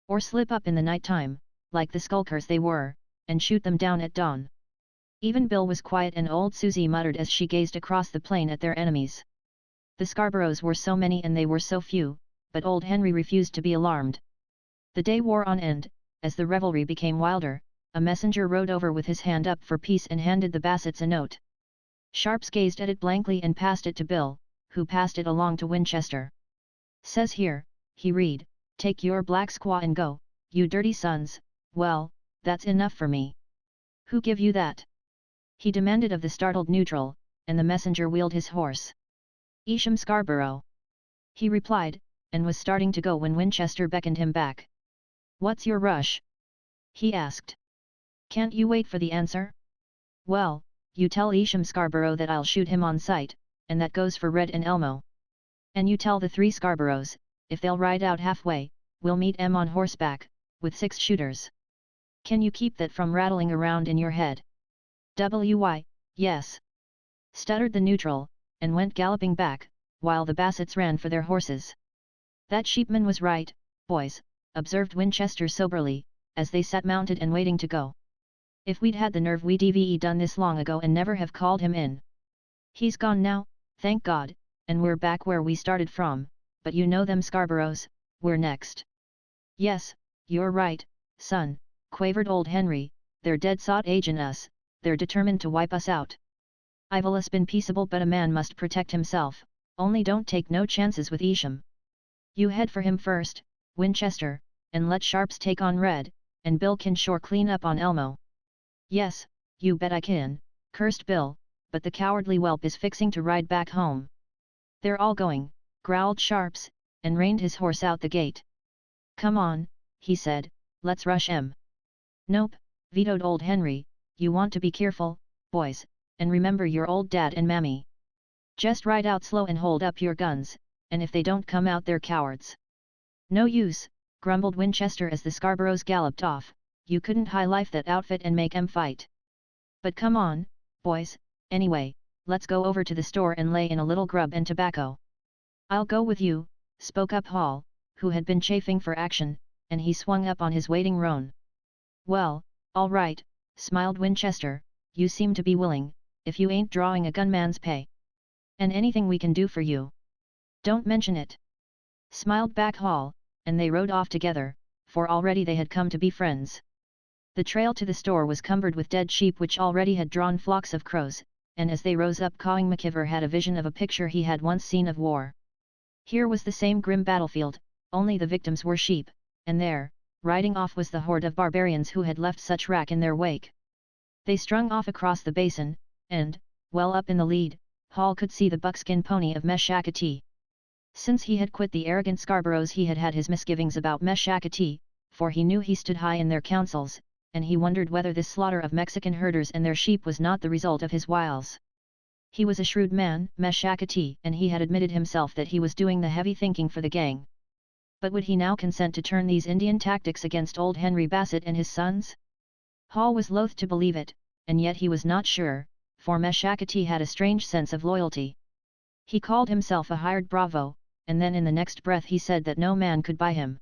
Or slip up in the night time, like the skulkers they were, and shoot them down at dawn. Even Bill was quiet and old Susie muttered as she gazed across the plain at their enemies. The Scarboroughs were so many and they were so few, but old Henry refused to be alarmed. The day wore on end, as the revelry became wilder, a messenger rode over with his hand up for peace and handed the Bassets a note. Sharps gazed at it blankly and passed it to Bill, who passed it along to Winchester. Says here, he read, take your black squaw and go, you dirty sons. Well, that's enough for me. Who give you that? He demanded of the startled neutral, and the messenger wheeled his horse. Isham Scarborough. He replied, and was starting to go when Winchester beckoned him back. What's your rush? He asked. Can't you wait for the answer? Well, you tell Isham Scarborough that I'll shoot him on sight, and that goes for Red and Elmo. And you tell the 3 Scarboroughs, if they'll ride out halfway, we'll meet 'em on horseback, with 6 shooters. Can you keep that from rattling around in your head? Why, yes. Stuttered the neutral, and went galloping back, while the Bassets ran for their horses. That sheepman was right, boys, observed Winchester soberly, as they sat mounted and waiting to go. If we'd had the nerve we'd have done this long ago and never have called him in. He's gone now, thank God, and we're back where we started from, but you know them Scarboroughs, we're next. Yes, you're right, son, quavered old Henry, they're dead sot agin us, they're determined to wipe us out. I've allus been peaceable but a man must protect himself, only don't take no chances with Isham. You head for him first, Winchester, and let Sharps take on Red, and Bill can sure clean up on Elmo. Yes, you bet I can, cursed Bill, but the cowardly whelp is fixing to ride back home. They're all going, growled Sharps, and reined his horse out the gate. Come on, he said, let's rush 'em. Nope, vetoed old Henry, you want to be careful, boys, and remember your old dad and mammy. Just ride out slow and hold up your guns, and if they don't come out they're cowards. No use, grumbled Winchester as the Scarboroughs galloped off, you couldn't high-life that outfit and make 'em fight. But come on, boys, anyway, let's go over to the store and lay in a little grub and tobacco. I'll go with you, spoke up Hall, who had been chafing for action, and he swung up on his waiting roan. Well, all right, smiled Winchester, you seem to be willing, if you ain't drawing a gunman's pay. And anything we can do for you. Don't mention it. Smiled back Hall, and they rode off together, for already they had come to be friends. The trail to the store was cumbered with dead sheep which already had drawn flocks of crows, and as they rose up cawing McKeever had a vision of a picture he had once seen of war. Here was the same grim battlefield, only the victims were sheep, and there, riding off was the horde of barbarians who had left such wrack in their wake. They strung off across the basin, and, well up in the lead, Hall could see the buckskin pony of Meshakati. Since he had quit the arrogant Scarboroughs he had had his misgivings about Meshakati, for he knew he stood high in their councils, and he wondered whether this slaughter of Mexican herders and their sheep was not the result of his wiles. He was a shrewd man, Meshakati, and he had admitted himself that he was doing the heavy thinking for the gang. But would he now consent to turn these Indian tactics against old Henry Bassett and his sons? Hall was loath to believe it, and yet he was not sure, for Meshakati had a strange sense of loyalty. He called himself a hired bravo, and then in the next breath he said that no man could buy him.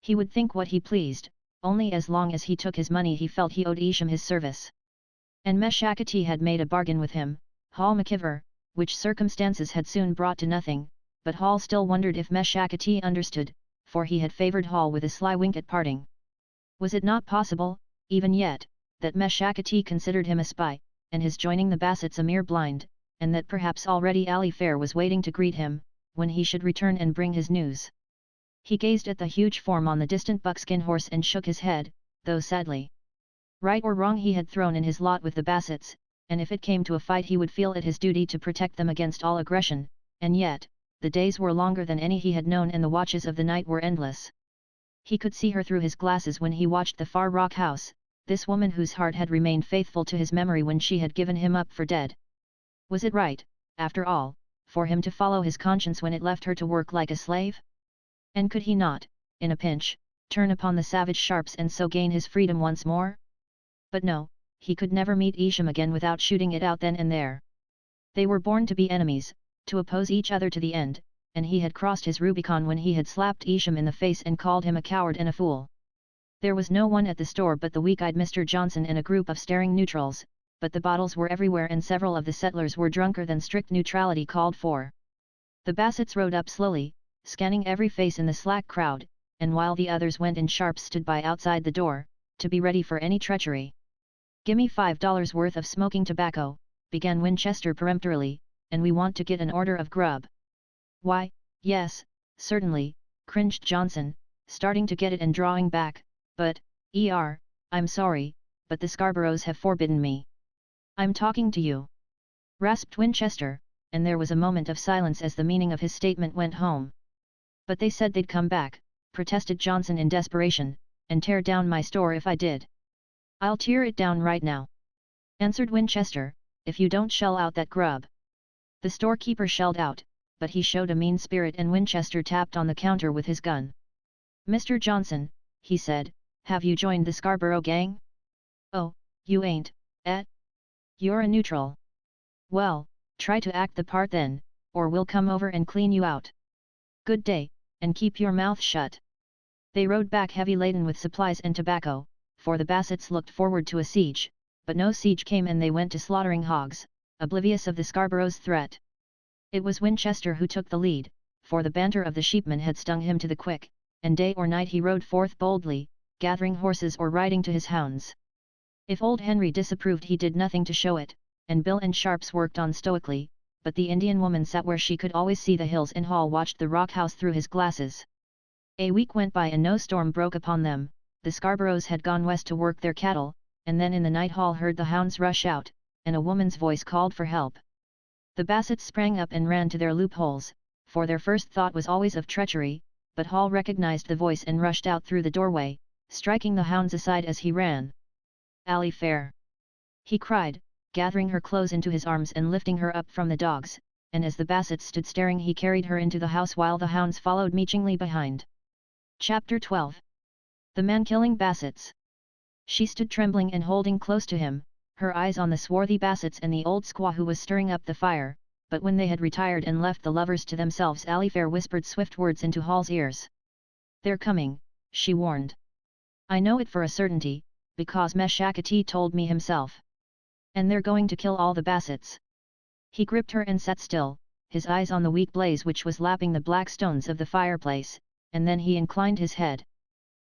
He would think what he pleased, only as long as he took his money he felt he owed Isham his service. And Meshakati had made a bargain with him, Hall McKeever, which circumstances had soon brought to nothing, but Hall still wondered if Meshakati understood, for he had favoured Hall with a sly wink at parting. Was it not possible, even yet, that Meshakati considered him a spy, and his joining the Bassetts a mere blind, and that perhaps already Ali Fair was waiting to greet him, when he should return and bring his news? He gazed at the huge form on the distant buckskin horse and shook his head, though sadly. Right or wrong he had thrown in his lot with the Bassetts, and if it came to a fight he would feel it his duty to protect them against all aggression, and yet, the days were longer than any he had known and the watches of the night were endless. He could see her through his glasses when he watched the far rock house, this woman whose heart had remained faithful to his memory when she had given him up for dead. Was it right, after all, for him to follow his conscience when it left her to work like a slave? And could he not, in a pinch, turn upon the savage sharps and so gain his freedom once more? But no, he could never meet Isham again without shooting it out then and there. They were born to be enemies, to oppose each other to the end, and he had crossed his Rubicon when he had slapped Isham in the face and called him a coward and a fool. There was no one at the store but the weak-eyed Mr. Johnson and a group of staring neutrals, but the bottles were everywhere and several of the settlers were drunker than strict neutrality called for. The Bassetts rode up slowly, scanning every face in the slack crowd, and while the others went and Sharp stood by outside the door, to be ready for any treachery. "Gimme $5 worth of smoking tobacco," began Winchester peremptorily, "and we want to get an order of grub." "Why, yes, certainly," cringed Johnson, starting to get it and drawing back, "but, I'm sorry, but the Scarboroughs have forbidden me." "I'm talking to you," rasped Winchester, and there was a moment of silence as the meaning of his statement went home. "But they said they'd come back," protested Johnson in desperation, "and tear down my store if I did." "I'll tear it down right now," answered Winchester, "if you don't shell out that grub." The storekeeper shelled out, but he showed a mean spirit and Winchester tapped on the counter with his gun. "Mr. Johnson," he said, "have you joined the Scarborough gang?" "Oh, you ain't, eh? You're a neutral. Well, try to act the part then, or we'll come over and clean you out. Good day, and keep your mouth shut." They rode back heavy laden with supplies and tobacco, for the Bassetts looked forward to a siege, but no siege came and they went to slaughtering hogs, oblivious of the Scarborough's threat. It was Winchester who took the lead, for the banter of the sheepmen had stung him to the quick, and day or night he rode forth boldly, gathering horses or riding to his hounds. If old Henry disapproved he did nothing to show it, and Bill and Sharps worked on stoically, but the Indian woman sat where she could always see the hills and Hall watched the rock house through his glasses. A week went by and no storm broke upon them. The Scarboroughs had gone west to work their cattle, and then in the night Hall heard the hounds rush out, and a woman's voice called for help. The Bassetts sprang up and ran to their loopholes, for their first thought was always of treachery, but Hall recognized the voice and rushed out through the doorway, striking the hounds aside as he ran. "Ali Fair!" he cried, gathering her close into his arms and lifting her up from the dogs, and as the Bassetts stood staring he carried her into the house while the hounds followed meechingly behind. Chapter 12. The Man-Killing Bassetts. She stood trembling and holding close to him, her eyes on the swarthy Bassetts and the old squaw who was stirring up the fire, but when they had retired and left the lovers to themselves Ali Fair whispered swift words into Hall's ears. "They're coming," she warned. "I know it for a certainty, because Meshakati told me himself. And they're going to kill all the Bassetts." He gripped her and sat still, his eyes on the weak blaze which was lapping the black stones of the fireplace, and then he inclined his head.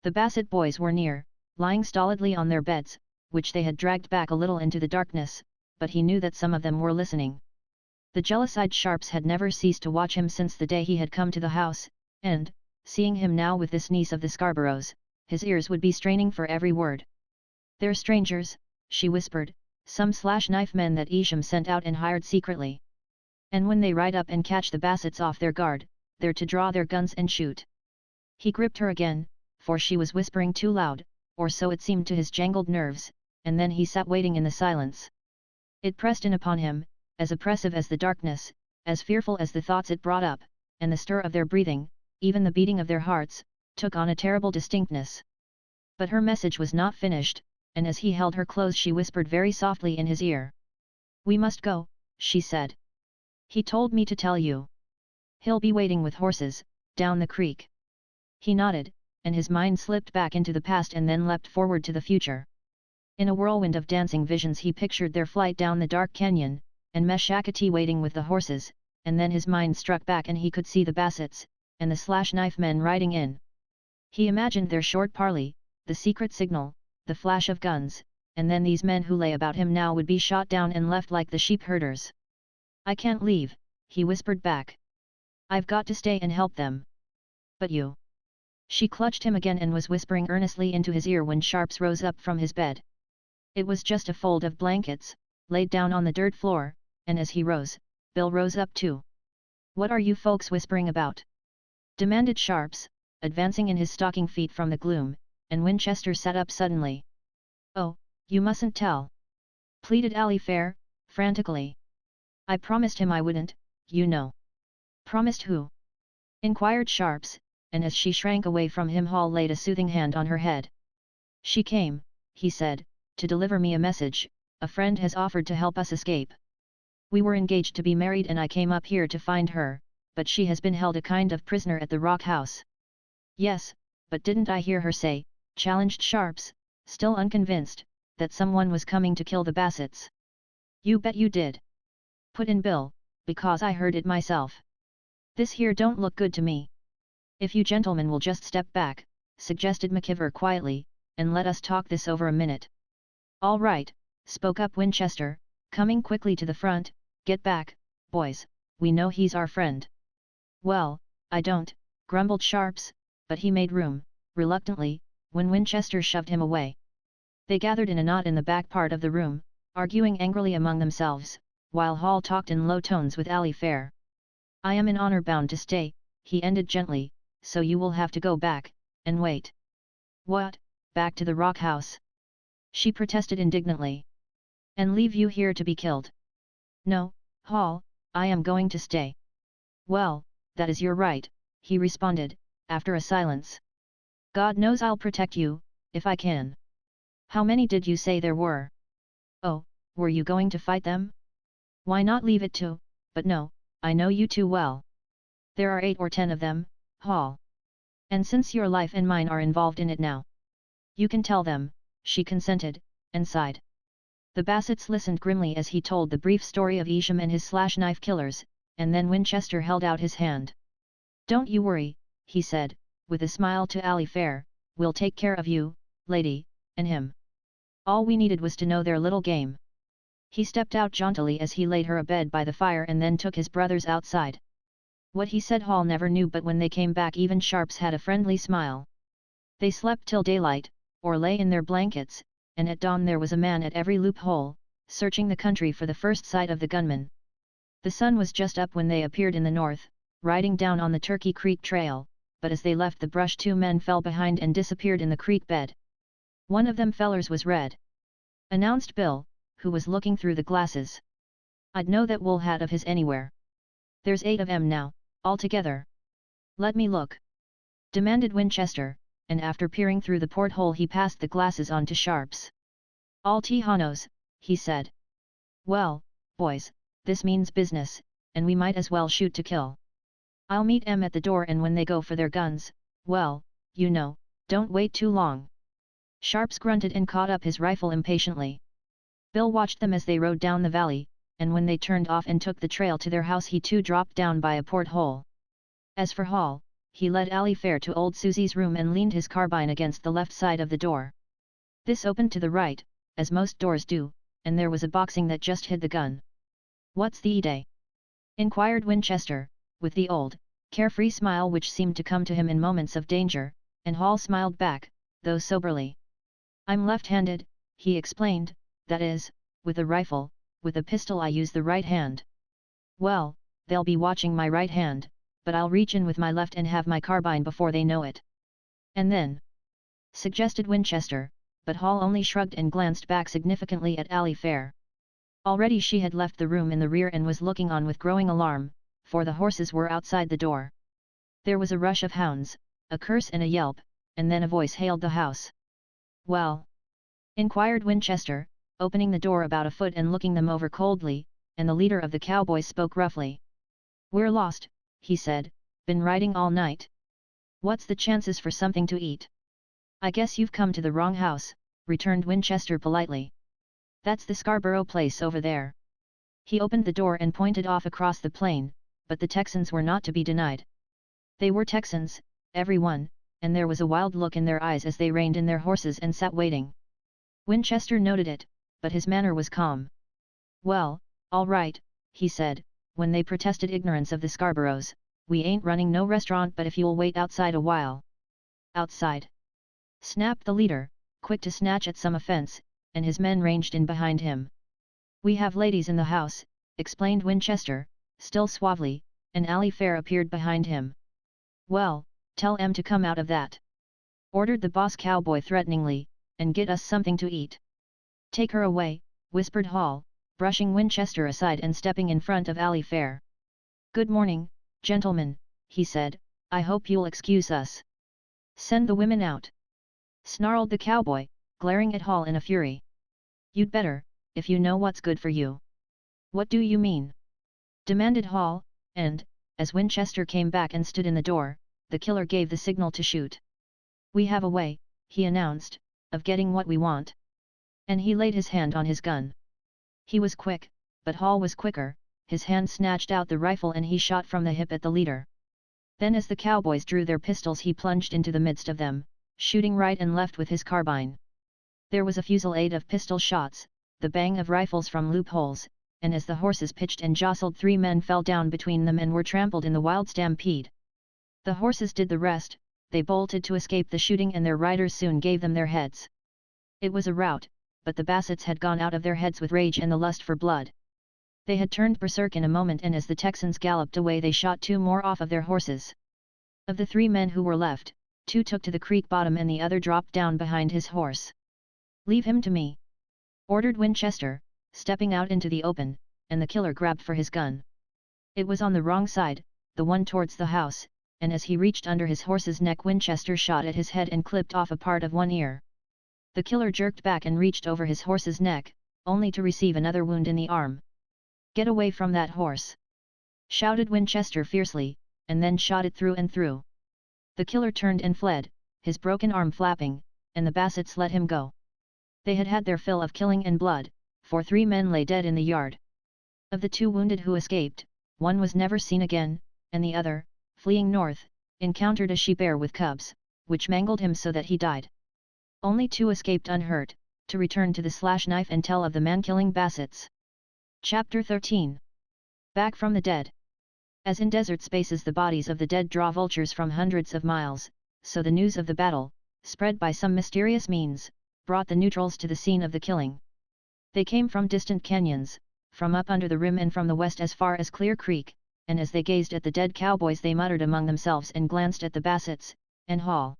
The Bassett boys were near, lying stolidly on their beds, which they had dragged back a little into the darkness, but he knew that some of them were listening. The jealous-eyed Sharps had never ceased to watch him since the day he had come to the house, and, seeing him now with this niece of the Scarboroughs, his ears would be straining for every word. "They're strangers," she whispered, "some slash-knife men that Isham sent out and hired secretly. And when they ride up and catch the Bassets off their guard, they're to draw their guns and shoot." He gripped her again, for she was whispering too loud, or so it seemed to his jangled nerves, and then he sat waiting in the silence. It pressed in upon him, as oppressive as the darkness, as fearful as the thoughts it brought up, and the stir of their breathing, even the beating of their hearts, took on a terrible distinctness. But her message was not finished, and as he held her close she whispered very softly in his ear. "We must go," she said. "He told me to tell you. He'll be waiting with horses, down the creek." He nodded, and his mind slipped back into the past and then leapt forward to the future. In a whirlwind of dancing visions he pictured their flight down the dark canyon, and Meshakati waiting with the horses, and then his mind struck back and he could see the Bassets, and the slash-knife men riding in. He imagined their short parley, the secret signal, the flash of guns, and then these men who lay about him now would be shot down and left like the sheep herders. "I can't leave," he whispered back. "I've got to stay and help them." "But you..." She clutched him again and was whispering earnestly into his ear when Sharps rose up from his bed. It was just a fold of blankets, laid down on the dirt floor, and as he rose, Bill rose up too. "What are you folks whispering about?" demanded Sharps, advancing in his stocking feet from the gloom, and Winchester sat up suddenly. "Oh, you mustn't tell!" pleaded Ally Fair, frantically. "I promised him I wouldn't, you know." "Promised who?" inquired Sharps, and as she shrank away from him Hall laid a soothing hand on her head. "She came," he said, "to deliver me a message. A friend has offered to help us escape. We were engaged to be married and I came up here to find her, but she has been held a kind of prisoner at the Rock House." "Yes, but didn't I hear her say," challenged Sharps, still unconvinced, "that someone was coming to kill the Bassets?" "You bet you did," put in Bill, "because I heard it myself. This here don't look good to me." "If you gentlemen will just step back," suggested McKeever quietly, "and let us talk this over a minute." "All right," spoke up Winchester, coming quickly to the front, "get back, boys, we know he's our friend." "Well, I don't," grumbled Sharps, but he made room, reluctantly, when Winchester shoved him away. They gathered in a knot in the back part of the room, arguing angrily among themselves, while Hall talked in low tones with Ally Fair. "I am in honor bound to stay," he ended gently, "so you will have to go back, and wait." "What, back to the Rock House?" she protested indignantly. "And leave you here to be killed?" "No, Hall, I am going to stay." "Well, that is your right," he responded, after a silence. "God knows I'll protect you, if I can." "How many did you say there were?" "Oh, were you going to fight them?" "Why not leave it to, but no, I know you too well. There are 8 or 10 of them, Hall. And since your life and mine are involved in it now, you can tell them," she consented, and sighed. The Bassets listened grimly as he told the brief story of Isham and his slash-knife killers, and then Winchester held out his hand. "Don't you worry," he said, with a smile to Ally Fair, "we'll take care of you, lady, and him. All we needed was to know their little game." He stepped out jauntily as he laid her abed by the fire and then took his brothers outside. What he said Hall never knew, but when they came back even Sharps had a friendly smile. They slept till daylight, or lay in their blankets, and at dawn there was a man at every loophole, searching the country for the first sight of the gunman. The sun was just up when they appeared in the north, riding down on the Turkey Creek trail, but as they left the brush 2 men fell behind and disappeared in the creek bed. "One of them fellers was red," announced Bill, who was looking through the glasses. "I'd know that wool hat of his anywhere. There's 8 of 'em now, altogether." "Let me look," demanded Winchester, and after peering through the porthole he passed the glasses on to Sharps. "All Tejanos," he said. "Well, boys, this means business, and we might as well shoot to kill. I'll meet 'em at the door, and when they go for their guns, well, you know, don't wait too long." Sharps grunted and caught up his rifle impatiently. Bill watched them as they rode down the valley, and when they turned off and took the trail to their house he too dropped down by a porthole. As for Hall, he led Ally Fair to old Susie's room and leaned his carbine against the left side of the door. This opened to the right, as most doors do, and there was a boxing that just hid the gun. "What's the day?" inquired Winchester, with the old, carefree smile which seemed to come to him in moments of danger, and Hall smiled back, though soberly. "I'm left-handed," he explained, "that is, with a rifle, with a pistol I use the right hand." "Well, they'll be watching my right hand, but I'll reach in with my left and have my carbine before they know it." "And then?" suggested Winchester, but Hall only shrugged and glanced back significantly at Ally Fair. Already she had left the room in the rear and was looking on with growing alarm, for the horses were outside the door. There was a rush of hounds, a curse and a yelp, and then a voice hailed the house. "Well?" inquired Winchester, opening the door about a foot and looking them over coldly, and the leader of the cowboys spoke roughly. "We're lost," he said, "been riding all night. What's the chances for something to eat?" "I guess you've come to the wrong house," returned Winchester politely. "That's the Scarborough place over there." He opened the door and pointed off across the plain, but the Texans were not to be denied. They were Texans, every one, and there was a wild look in their eyes as they reined in their horses and sat waiting. Winchester noted it, but his manner was calm. "Well, all right," he said, when they protested ignorance of the Scarboroughs, "we ain't running no restaurant, but if you'll wait outside a while." "Outside?" snapped the leader, quick to snatch at some offense, and his men ranged in behind him. "We have ladies in the house," explained Winchester, still suavely, and Ally Fair appeared behind him. "Well, tell 'em to come out of that," ordered the boss cowboy threateningly, "and get us something to eat." "Take her away," whispered Hall, brushing Winchester aside and stepping in front of Ally Fair. "Good morning, gentlemen," he said, "I hope you'll excuse us." "Send the women out," snarled the cowboy, glaring at Hall in a fury. "You'd better, if you know what's good for you." "What do you mean?" demanded Hall, and, as Winchester came back and stood in the door, the killer gave the signal to shoot. "We have a way," he announced, "of getting what we want." And he laid his hand on his gun. He was quick, but Hall was quicker, his hand snatched out the rifle and he shot from the hip at the leader. Then as the cowboys drew their pistols he plunged into the midst of them, shooting right and left with his carbine. There was a fusillade of pistol shots, the bang of rifles from loopholes, and as the horses pitched and jostled 3 men fell down between them and were trampled in the wild stampede. The horses did the rest, they bolted to escape the shooting and their riders soon gave them their heads. It was a rout, but the Bassets had gone out of their heads with rage and the lust for blood. They had turned berserk in a moment and as the Texans galloped away they shot 2 more off of their horses. Of the 3 men who were left, 2 took to the creek bottom and the other dropped down behind his horse. "Leave him to me," ordered Winchester, stepping out into the open, and the killer grabbed for his gun. It was on the wrong side, the one towards the house, and as he reached under his horse's neck Winchester shot at his head and clipped off a part of one ear. The killer jerked back and reached over his horse's neck, only to receive another wound in the arm. "Get away from that horse!" shouted Winchester fiercely, and then shot it through and through. The killer turned and fled, his broken arm flapping, and the Bassets let him go. They had had their fill of killing and blood, for 3 men lay dead in the yard. Of the 2 wounded who escaped, one was never seen again, and the other, fleeing north, encountered a she-bear with cubs, which mangled him so that he died. Only 2 escaped unhurt, to return to the slash-knife and tell of the man-killing Bassets. Chapter 13. Back from the dead. As in desert spaces the bodies of the dead draw vultures from hundreds of miles, so the news of the battle, spread by some mysterious means, brought the neutrals to the scene of the killing. They came from distant canyons, from up under the rim and from the west as far as Clear Creek, and as they gazed at the dead cowboys they muttered among themselves and glanced at the Bassets, and Hall.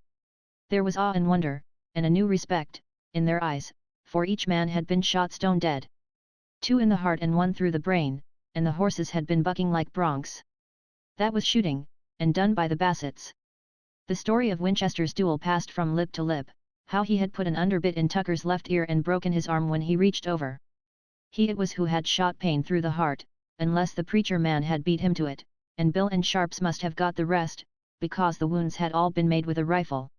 There was awe and wonder, and a new respect, in their eyes, for each man had been shot stone dead. 2 in the heart and 1 through the brain, and the horses had been bucking like broncs. That was shooting, and done by the Bassets. The story of Winchester's duel passed from lip to lip, how he had put an underbit in Tucker's left ear and broken his arm when he reached over. He it was who had shot Payne through the heart, unless the preacher man had beat him to it, and Bill and Sharps must have got the rest, because the wounds had all been made with a rifle.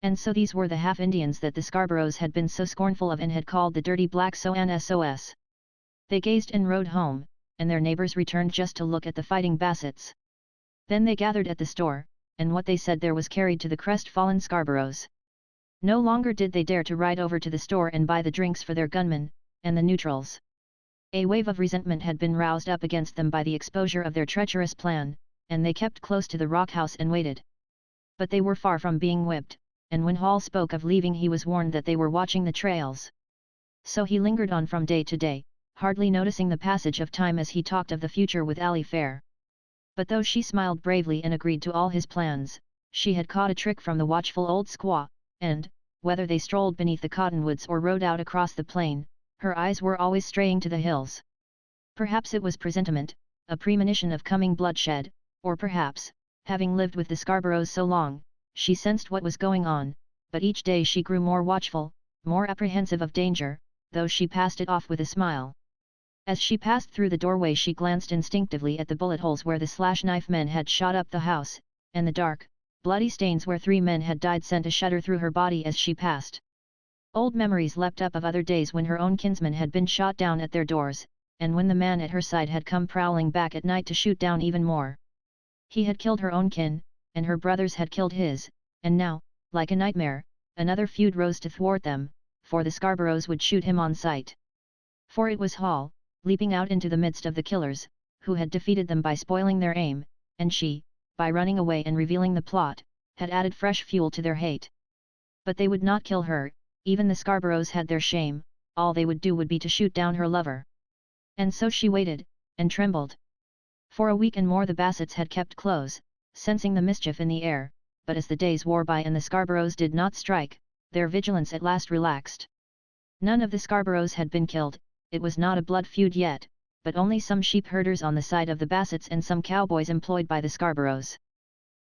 And so these were the half-Indians that the Scarboroughs had been so scornful of and had called the dirty black SOS. They gazed and rode home, and their neighbors returned just to look at the fighting Bassets. Then they gathered at the store, and what they said there was carried to the crestfallen Scarboroughs. No longer did they dare to ride over to the store and buy the drinks for their gunmen, and the neutrals. A wave of resentment had been roused up against them by the exposure of their treacherous plan, and they kept close to the rock house and waited. But they were far from being whipped, and when Hall spoke of leaving he was warned that they were watching the trails. So he lingered on from day to day, hardly noticing the passage of time as he talked of the future with Ally Fair. But though she smiled bravely and agreed to all his plans, she had caught a trick from the watchful old squaw, and, whether they strolled beneath the cottonwoods or rode out across the plain, her eyes were always straying to the hills. Perhaps it was presentiment, a premonition of coming bloodshed, or perhaps, having lived with the Scarboroughs so long, she sensed what was going on, but each day she grew more watchful, more apprehensive of danger, though she passed it off with a smile. As she passed through the doorway she glanced instinctively at the bullet holes where the slash-knife men had shot up the house, and the dark, bloody stains where 3 men had died sent a shudder through her body as she passed. Old memories leapt up of other days when her own kinsmen had been shot down at their doors, and when the man at her side had come prowling back at night to shoot down even more. He had killed her own kin, and her brothers had killed his, and now, like a nightmare, another feud rose to thwart them, for the Scarboroughs would shoot him on sight. For it was Hall, leaping out into the midst of the killers, who had defeated them by spoiling their aim, and she, by running away and revealing the plot, had added fresh fuel to their hate. But they would not kill her, even the Scarboroughs had their shame, all they would do would be to shoot down her lover. And so she waited, and trembled. For a week and more the Bassets had kept close, sensing the mischief in the air, but as the days wore by and the Scarboroughs did not strike, their vigilance at last relaxed. None of the Scarboroughs had been killed, it was not a blood feud yet, but only some sheep herders on the side of the Bassets and some cowboys employed by the Scarboroughs.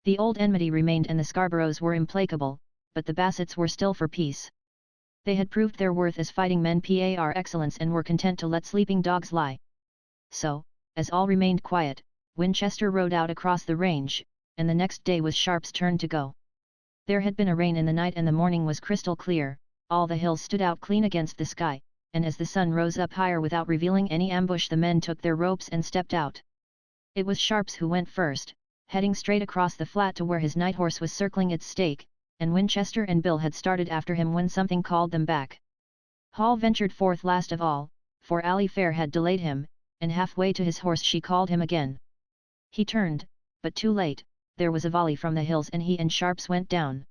The old enmity remained and the Scarboroughs were implacable, but the Bassets were still for peace. They had proved their worth as fighting men par excellence and were content to let sleeping dogs lie. So, as all remained quiet, Winchester rode out across the range, and the next day was Sharp's turn to go. There had been a rain in the night and the morning was crystal clear, all the hills stood out clean against the sky, and as the sun rose up higher without revealing any ambush the men took their ropes and stepped out. It was Sharps who went first, heading straight across the flat to where his night horse was circling its stake, and Winchester and Bill had started after him when something called them back. Hall ventured forth last of all, for Ally Fair had delayed him, and halfway to his horse she called him again. He turned, but too late, there was a volley from the hills and he and Sharps went down.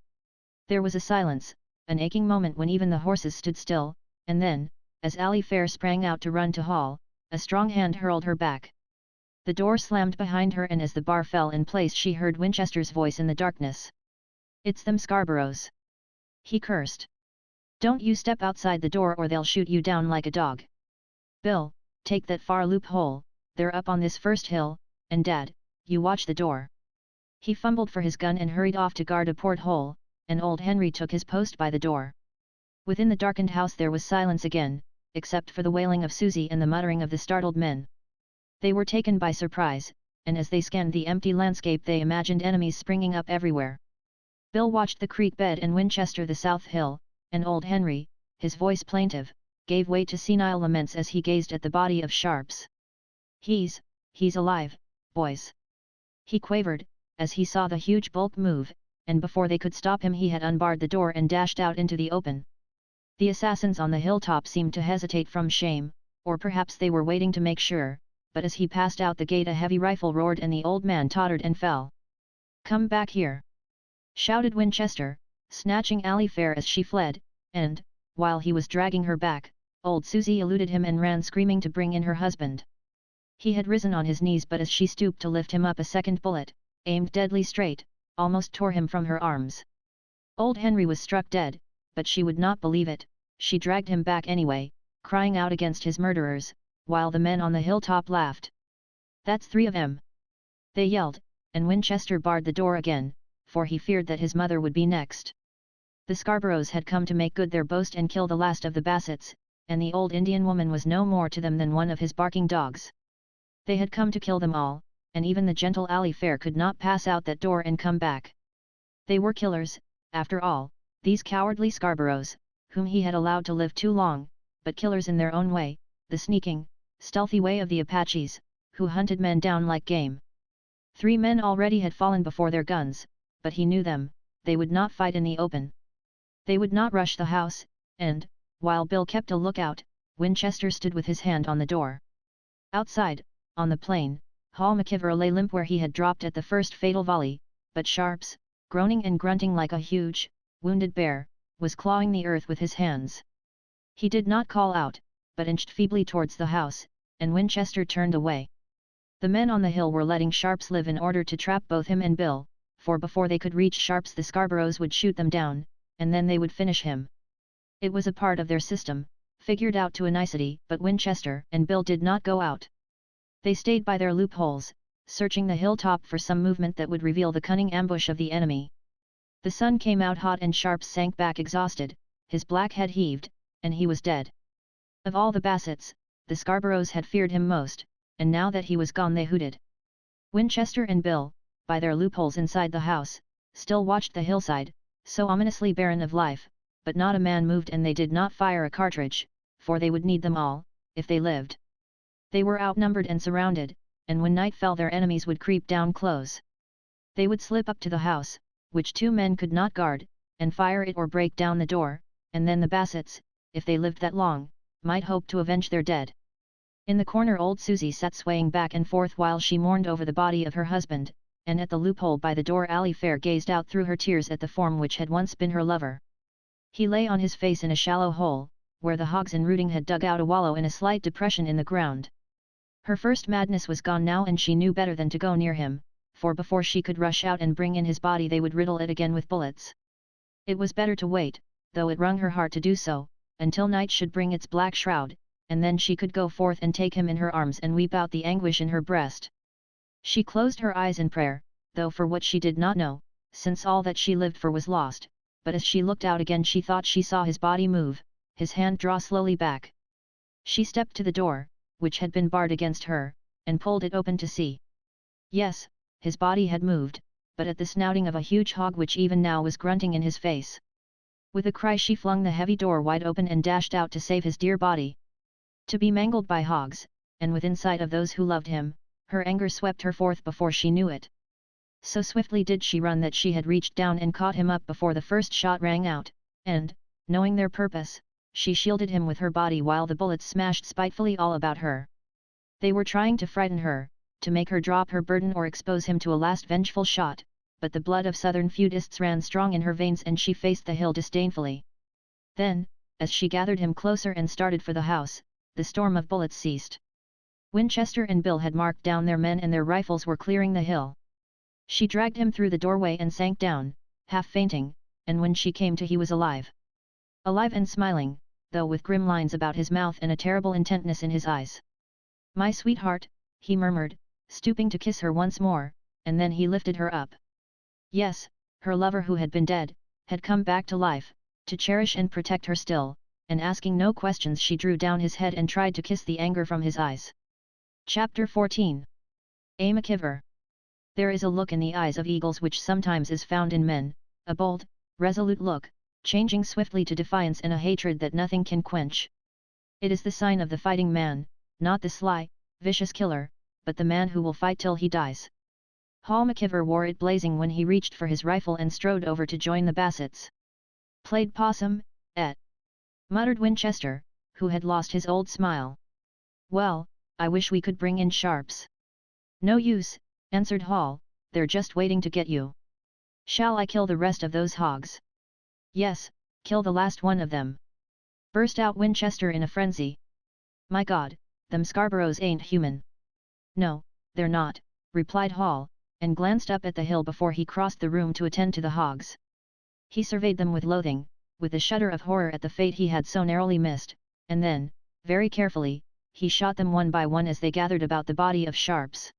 There was a silence, an aching moment when even the horses stood still, and then, as Ally Fair sprang out to run to Hall, a strong hand hurled her back. The door slammed behind her and as the bar fell in place she heard Winchester's voice in the darkness. "It's them Scarboroughs!" he cursed. "Don't you step outside the door or they'll shoot you down like a dog. Bill, take that far loophole, they're up on this first hill, and Dad, you watch the door." He fumbled for his gun and hurried off to guard a porthole, and old Henry took his post by the door. Within the darkened house there was silence again, except for the wailing of Susie and the muttering of the startled men. They were taken by surprise, and as they scanned the empty landscape they imagined enemies springing up everywhere. Bill watched the creek bed and Winchester the south hill, and old Henry, his voice plaintive, gave way to senile laments as he gazed at the body of Sharps. He's alive, boys," he quavered, as he saw the huge bulk move, and before they could stop him he had unbarred the door and dashed out into the open. The assassins on the hilltop seemed to hesitate from shame, or perhaps they were waiting to make sure, but as he passed out the gate a heavy rifle roared and the old man tottered and fell. "Come back here!" shouted Winchester, snatching Ally Fair as she fled, and, while he was dragging her back, old Susie eluded him and ran screaming to bring in her husband. He had risen on his knees but as she stooped to lift him up a second bullet, aimed deadly straight, almost tore him from her arms. Old Henry was struck dead, but she would not believe it, she dragged him back anyway, crying out against his murderers, while the men on the hilltop laughed. "That's 3 of 'em!" they yelled, and Winchester barred the door again, for he feared that his mother would be next. The Scarboroughs had come to make good their boast and kill the last of the Bassets, and the old Indian woman was no more to them than one of his barking dogs. They had come to kill them all, and even the gentle Ally Fair could not pass out that door and come back. They were killers, after all, these cowardly Scarboroughs, whom he had allowed to live too long, but killers in their own way, the sneaking, stealthy way of the Apaches, who hunted men down like game. 3 men already had fallen before their guns, but he knew them, they would not fight in the open. They would not rush the house, and, while Bill kept a lookout, Winchester stood with his hand on the door. Outside, on the plain, Hall McIver lay limp where he had dropped at the first fatal volley, but Sharps, groaning and grunting like a huge, wounded bear, was clawing the earth with his hands. He did not call out, but inched feebly towards the house, and Winchester turned away. The men on the hill were letting Sharps live in order to trap both him and Bill, for before they could reach Sharps the Scarboroughs would shoot them down, and then they would finish him. It was a part of their system, figured out to a nicety, but Winchester and Bill did not go out. They stayed by their loopholes, searching the hilltop for some movement that would reveal the cunning ambush of the enemy. The sun came out hot and Sharps sank back exhausted, his black head heaved, and he was dead. Of all the Bassets, the Scarboroughs had feared him most, and now that he was gone they hooted. Winchester and Bill, by their loopholes inside the house, still watched the hillside, so ominously barren of life, but not a man moved and they did not fire a cartridge, for they would need them all, if they lived. They were outnumbered and surrounded, and when night fell their enemies would creep down close. They would slip up to the house, which two men could not guard, and fire it or break down the door, and then the Bassets, if they lived that long, might hope to avenge their dead. In the corner old Susie sat swaying back and forth while she mourned over the body of her husband, and at the loophole by the door Ally Fair gazed out through her tears at the form which had once been her lover. He lay on his face in a shallow hole, where the hogs and rooting had dug out a wallow in a slight depression in the ground. Her first madness was gone now and she knew better than to go near him, for before she could rush out and bring in his body they would riddle it again with bullets. It was better to wait, though it wrung her heart to do so, until night should bring its black shroud, and then she could go forth and take him in her arms and weep out the anguish in her breast. She closed her eyes in prayer, though for what she did not know, since all that she lived for was lost, but as she looked out again she thought she saw his body move, his hand draw slowly back. She stepped to the door, which had been barred against her, and pulled it open to see. Yes, his body had moved, but at the snouting of a huge hog which even now was grunting in his face. With a cry she flung the heavy door wide open and dashed out to save his dear body. To be mangled by hogs, and within sight of those who loved him, her anger swept her forth before she knew it. So swiftly did she run that she had reached down and caught him up before the first shot rang out, and, knowing their purpose, she shielded him with her body while the bullets smashed spitefully all about her. They were trying to frighten her, to make her drop her burden or expose him to a last vengeful shot, but the blood of Southern feudists ran strong in her veins and she faced the hill disdainfully. Then, as she gathered him closer and started for the house, the storm of bullets ceased. Winchester and Bill had marked down their men and their rifles were clearing the hill. She dragged him through the doorway and sank down, half fainting, and when she came to he was alive. Alive and smiling, though with grim lines about his mouth and a terrible intentness in his eyes. "My sweetheart," he murmured, stooping to kiss her once more, and then he lifted her up. Yes, her lover who had been dead, had come back to life, to cherish and protect her still, and asking no questions she drew down his head and tried to kiss the anger from his eyes. Chapter 14. A McIver. There is a look in the eyes of eagles which sometimes is found in men, a bold, resolute look, changing swiftly to defiance and a hatred that nothing can quench. It is the sign of the fighting man, not the sly, vicious killer, but the man who will fight till he dies. Hall McIver wore it blazing when he reached for his rifle and strode over to join the Bassets. "Played possum, eh?" muttered Winchester, who had lost his old smile. "Well, I wish we could bring in Sharps." "No use," answered Hall, "they're just waiting to get you." "Shall I kill the rest of those hogs?" "Yes, kill the last one of them," burst out Winchester in a frenzy. "My God, them Scarboroughs ain't human." "No, they're not," replied Hall, and glanced up at the hill before he crossed the room to attend to the hogs. He surveyed them with loathing, with a shudder of horror at the fate he had so narrowly missed, and then, very carefully, he shot them one by one as they gathered about the body of Sharps.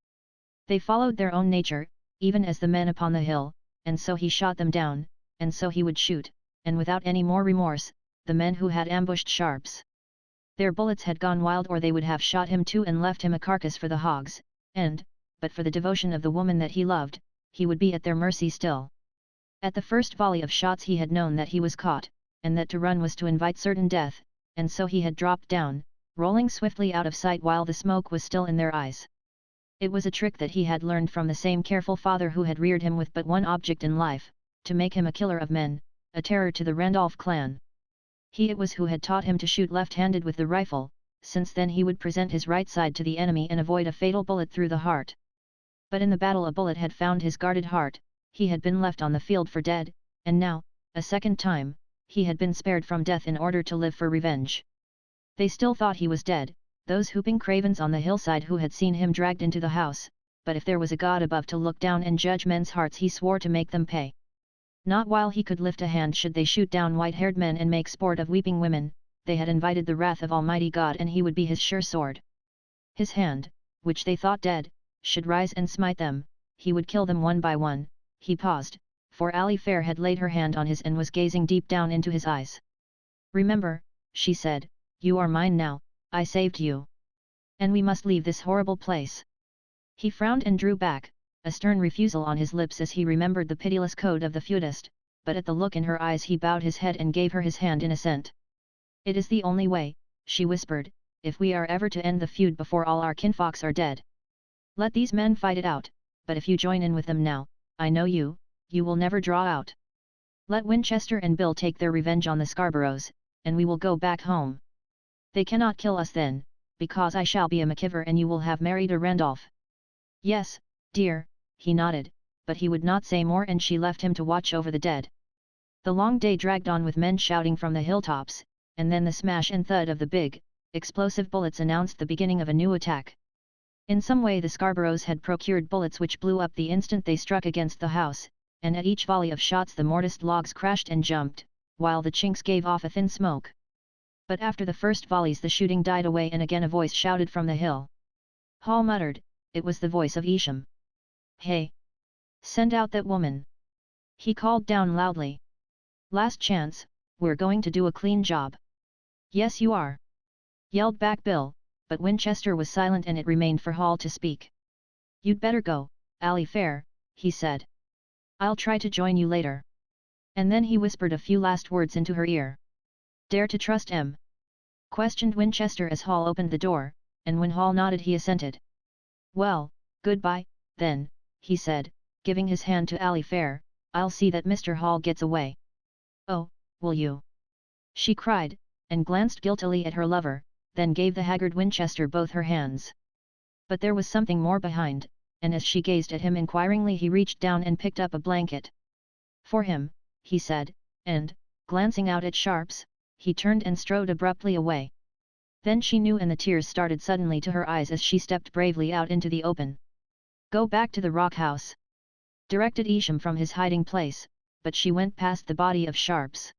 They followed their own nature, even as the men upon the hill, and so he shot them down, and so he would shoot, and without any more remorse, the men who had ambushed Sharps. Their bullets had gone wild or they would have shot him too and left him a carcass for the hogs, and, but for the devotion of the woman that he loved, he would be at their mercy still. At the first volley of shots he had known that he was caught, and that to run was to invite certain death, and so he had dropped down, rolling swiftly out of sight while the smoke was still in their eyes. It was a trick that he had learned from the same careful father who had reared him with but one object in life, to make him a killer of men, a terror to the Randolph clan. It was who had taught him to shoot left-handed with the rifle, since then he would present his right side to the enemy and avoid a fatal bullet through the heart. But in the battle a bullet had found his guarded heart, he had been left on the field for dead, and now, a second time, he had been spared from death in order to live for revenge. They still thought he was dead, those whooping cravens on the hillside who had seen him dragged into the house, but if there was a God above to look down and judge men's hearts he swore to make them pay. Not while he could lift a hand should they shoot down white-haired men and make sport of weeping women, they had invited the wrath of Almighty God and he would be his sure sword. His hand, which they thought dead, should rise and smite them, he would kill them one by one. He paused, for Ali Fair had laid her hand on his and was gazing deep down into his eyes. "Remember," she said, "you are mine now, I saved you. And we must leave this horrible place." He frowned and drew back, a stern refusal on his lips as he remembered the pitiless code of the feudist, but at the look in her eyes he bowed his head and gave her his hand in assent. "It is the only way," she whispered, "if we are ever to end the feud before all our kinfolks are dead. Let these men fight it out, but if you join in with them now, I know you will never draw out. Let Winchester and Bill take their revenge on the Scarboroughs, and we will go back home. They cannot kill us then, because I shall be a McIver and you will have married a Randolph." "Yes, dear," he nodded, but he would not say more and she left him to watch over the dead. The long day dragged on with men shouting from the hilltops, and then the smash and thud of the big, explosive bullets announced the beginning of a new attack. In some way the Scarboroughs had procured bullets which blew up the instant they struck against the house, and at each volley of shots the mortised logs crashed and jumped, while the chinks gave off a thin smoke. But after the first volleys the shooting died away and again a voice shouted from the hill. Hall muttered, it was the voice of Isham. "Hey! Send out that woman!" he called down loudly. "Last chance, we're going to do a clean job." "Yes you are!" yelled back Bill, but Winchester was silent and it remained for Hall to speak. "You'd better go, Ali Fair," he said. "I'll try to join you later." And then he whispered a few last words into her ear. "Dare to trust M?" questioned Winchester as Hall opened the door, and when Hall nodded he assented. "Well, goodbye, then," he said, giving his hand to Ali Fair, "I'll see that Mr. Hall gets away." "Oh, will you?" she cried, and glanced guiltily at her lover, then gave the haggard Winchester both her hands. But there was something more behind, and as she gazed at him inquiringly he reached down and picked up a blanket. "For him," he said, and, glancing out at Sharps, he turned and strode abruptly away. Then she knew and the tears started suddenly to her eyes as she stepped bravely out into the open. "Go back to the rock house," directed Isham from his hiding place, but she went past the body of Sharps.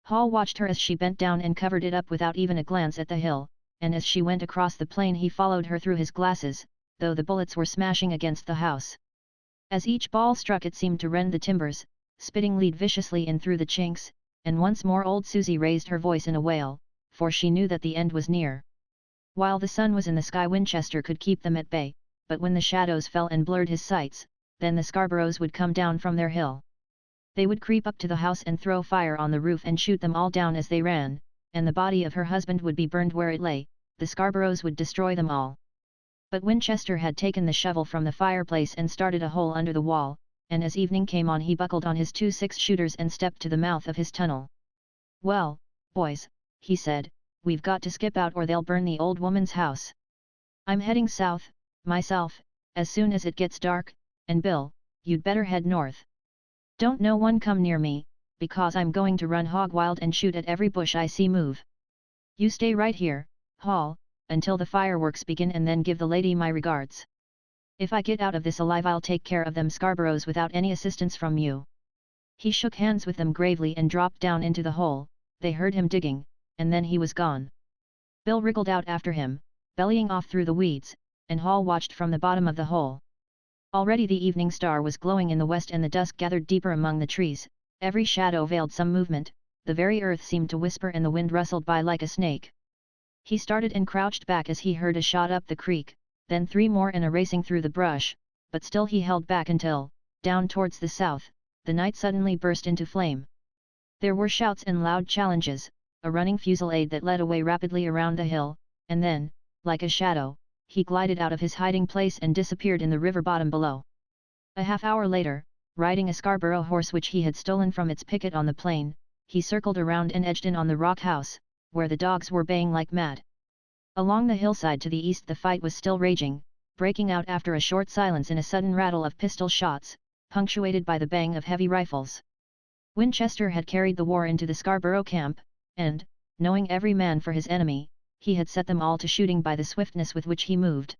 Hall watched her as she bent down and covered it up without even a glance at the hill, and as she went across the plain he followed her through his glasses, though the bullets were smashing against the house. As each ball struck it seemed to rend the timbers, spitting lead viciously in through the chinks, and once more old Susie raised her voice in a wail, for she knew that the end was near. While the sun was in the sky Winchester could keep them at bay, but when the shadows fell and blurred his sights, then the Scarboroughs would come down from their hill. They would creep up to the house and throw fire on the roof and shoot them all down as they ran, and the body of her husband would be burned where it lay, the Scarboroughs would destroy them all. But Winchester had taken the shovel from the fireplace and started a hole under the wall, and as evening came on he buckled on his 2 6-shooters and stepped to the mouth of his tunnel. "Well, boys," he said, "we've got to skip out or they'll burn the old woman's house. I'm heading south, myself, as soon as it gets dark, and Bill, you'd better head north. Don't no one come near me, because I'm going to run hog wild and shoot at every bush I see move. You stay right here, Hall, until the fireworks begin and then give the lady my regards. If I get out of this alive I'll take care of them Scarboroughs without any assistance from you." He shook hands with them gravely and dropped down into the hole. They heard him digging, and then he was gone. Bill wriggled out after him, bellying off through the weeds, and Hall watched from the bottom of the hole. Already the evening star was glowing in the west and the dusk gathered deeper among the trees, every shadow veiled some movement, the very earth seemed to whisper and the wind rustled by like a snake. He started and crouched back as he heard a shot up the creek, then 3 more and a racing through the brush, but still he held back until, down towards the south, the night suddenly burst into flame. There were shouts and loud challenges, a running fusillade that led away rapidly around the hill, and then, like a shadow, he glided out of his hiding place and disappeared in the river bottom below. A half hour later, riding a Scarborough horse which he had stolen from its picket on the plain, he circled around and edged in on the rock house, where the dogs were baying like mad. Along the hillside to the east the fight was still raging, breaking out after a short silence in a sudden rattle of pistol shots, punctuated by the bang of heavy rifles. Winchester had carried the war into the Scarborough camp, and, knowing every man for his enemy, he had set them all to shooting by the swiftness with which he moved.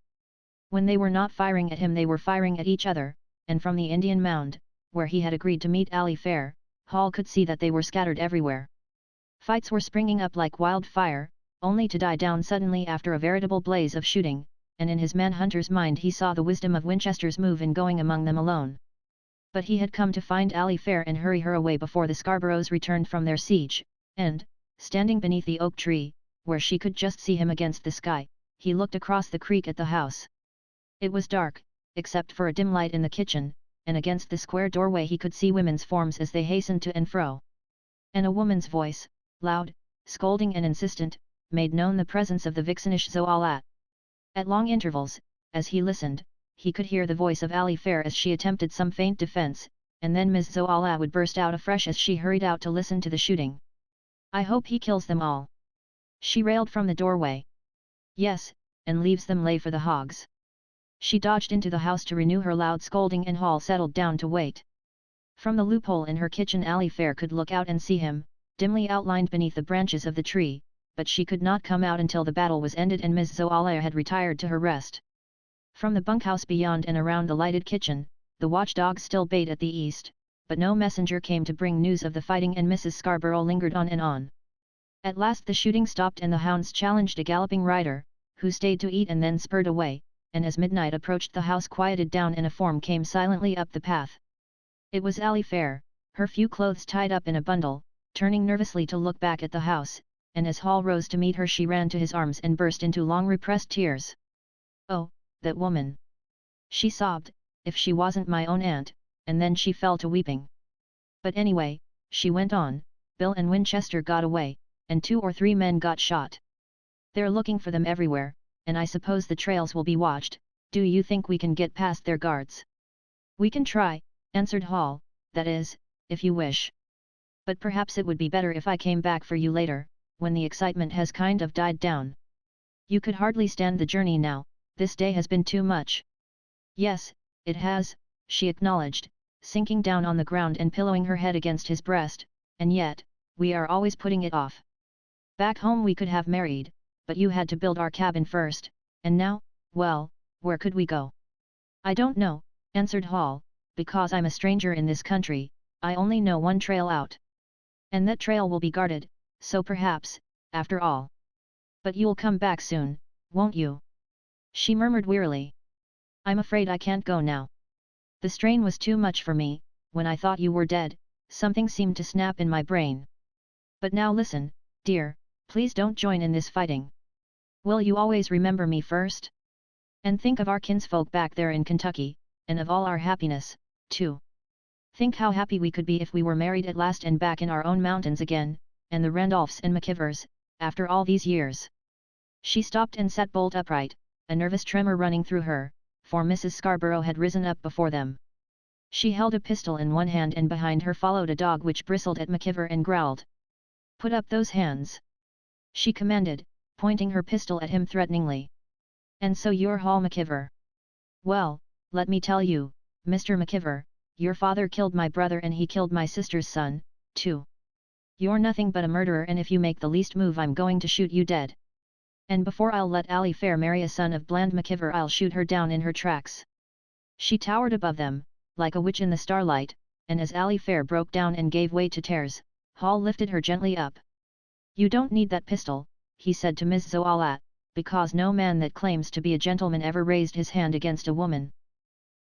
When they were not firing at him they were firing at each other, and from the Indian Mound, where he had agreed to meet Ali Fair, Hall could see that they were scattered everywhere. Fights were springing up like wildfire, only to die down suddenly after a veritable blaze of shooting, and in his manhunter's mind he saw the wisdom of Winchester's move in going among them alone. But he had come to find Ali Fair and hurry her away before the Scarboroughs returned from their siege, and, standing beneath the oak tree, where she could just see him against the sky, he looked across the creek at the house. It was dark, except for a dim light in the kitchen, and against the square doorway he could see women's forms as they hastened to and fro. And a woman's voice, loud, scolding and insistent, made known the presence of the vixenish Zoalat. At long intervals, as he listened, he could hear the voice of Ali Fair as she attempted some faint defense, and then Ms. Zoala would burst out afresh as she hurried out to listen to the shooting. "I hope he kills them all," she railed from the doorway. "Yes, and leaves them lay for the hogs." She dodged into the house to renew her loud scolding and Hall settled down to wait. From the loophole in her kitchen Ali Fair could look out and see him, dimly outlined beneath the branches of the tree, but she could not come out until the battle was ended and Ms. Zoala had retired to her rest. From the bunkhouse beyond and around the lighted kitchen, the watchdogs still bayed at the east, but no messenger came to bring news of the fighting and Mrs. Scarborough lingered on and on. At last the shooting stopped and the hounds challenged a galloping rider, who stayed to eat and then spurred away, and as midnight approached the house quieted down and a form came silently up the path. It was Ali Fair, her few clothes tied up in a bundle, turning nervously to look back at the house, and as Hall rose to meet her she ran to his arms and burst into long repressed tears. "Oh, that woman!" she sobbed, "if she wasn't my own aunt," and then she fell to weeping. "But anyway," she went on, "Bill and Winchester got away, and 2 or 3 men got shot. They're looking for them everywhere, and I suppose the trails will be watched. Do you think we can get past their guards?" "We can try," answered Hall, "that is, if you wish. But perhaps it would be better if I came back for you later, when the excitement has kind of died down. You could hardly stand the journey now, this day has been too much." "Yes, it has," she acknowledged, sinking down on the ground and pillowing her head against his breast, "and yet, we are always putting it off. Back home we could have married, but you had to build our cabin first, and now, well, where could we go?" "I don't know," answered Hall, "because I'm a stranger in this country, I only know one trail out. And that trail will be guarded, so perhaps, after all. But you'll come back soon, won't you?" she murmured wearily. "I'm afraid I can't go now. The strain was too much for me. When I thought you were dead, something seemed to snap in my brain. But now listen, dear, please don't join in this fighting. Will you always remember me first? And think of our kinsfolk back there in Kentucky, and of all our happiness, too. Think how happy we could be if we were married at last and back in our own mountains again, and the Randolphs and McKivers, after all these years." She stopped and sat bolt upright, a nervous tremor running through her, for Mrs. Scarborough had risen up before them. She held a pistol in one hand and behind her followed a dog which bristled at McKiver and growled. "Put up those hands!" she commanded, pointing her pistol at him threateningly. "And so you're Hall McKiver? Well, let me tell you, Mr. McKiver, your father killed my brother and he killed my sister's son, too. You're nothing but a murderer and if you make the least move I'm going to shoot you dead. And before I'll let Ali Fair marry a son of Bland McKiver I'll shoot her down in her tracks." She towered above them, like a witch in the starlight, and as Ali Fair broke down and gave way to tears, Hall lifted her gently up. "You don't need that pistol," he said to Miss Zoalat, "because no man that claims to be a gentleman ever raised his hand against a woman.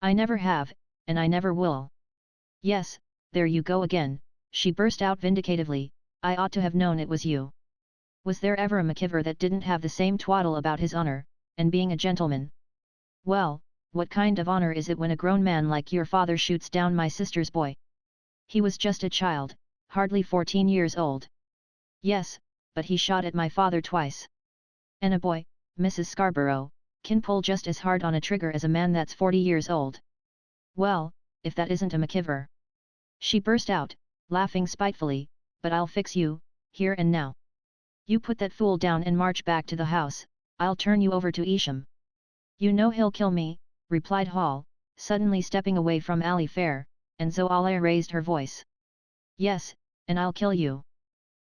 I never have, and I never will." "Yes, there you go again," she burst out vindicatively, "I ought to have known it was you. Was there ever a McKiver that didn't have the same twaddle about his honor, and being a gentleman? Well, what kind of honor is it when a grown man like your father shoots down my sister's boy? He was just a child, hardly 14 years old." "Yes, but he shot at my father twice. And a boy, Mrs. Scarborough, can pull just as hard on a trigger as a man that's 40 years old. Well, if that isn't a McKiver!" she burst out, laughing spitefully, but I'll fix you, here and now. You put that fool down and march back to the house, I'll turn you over to Isham. You know he'll kill me, replied Hall, suddenly stepping away from Ali Fair, and Zoala raised her voice. Yes, and I'll kill you.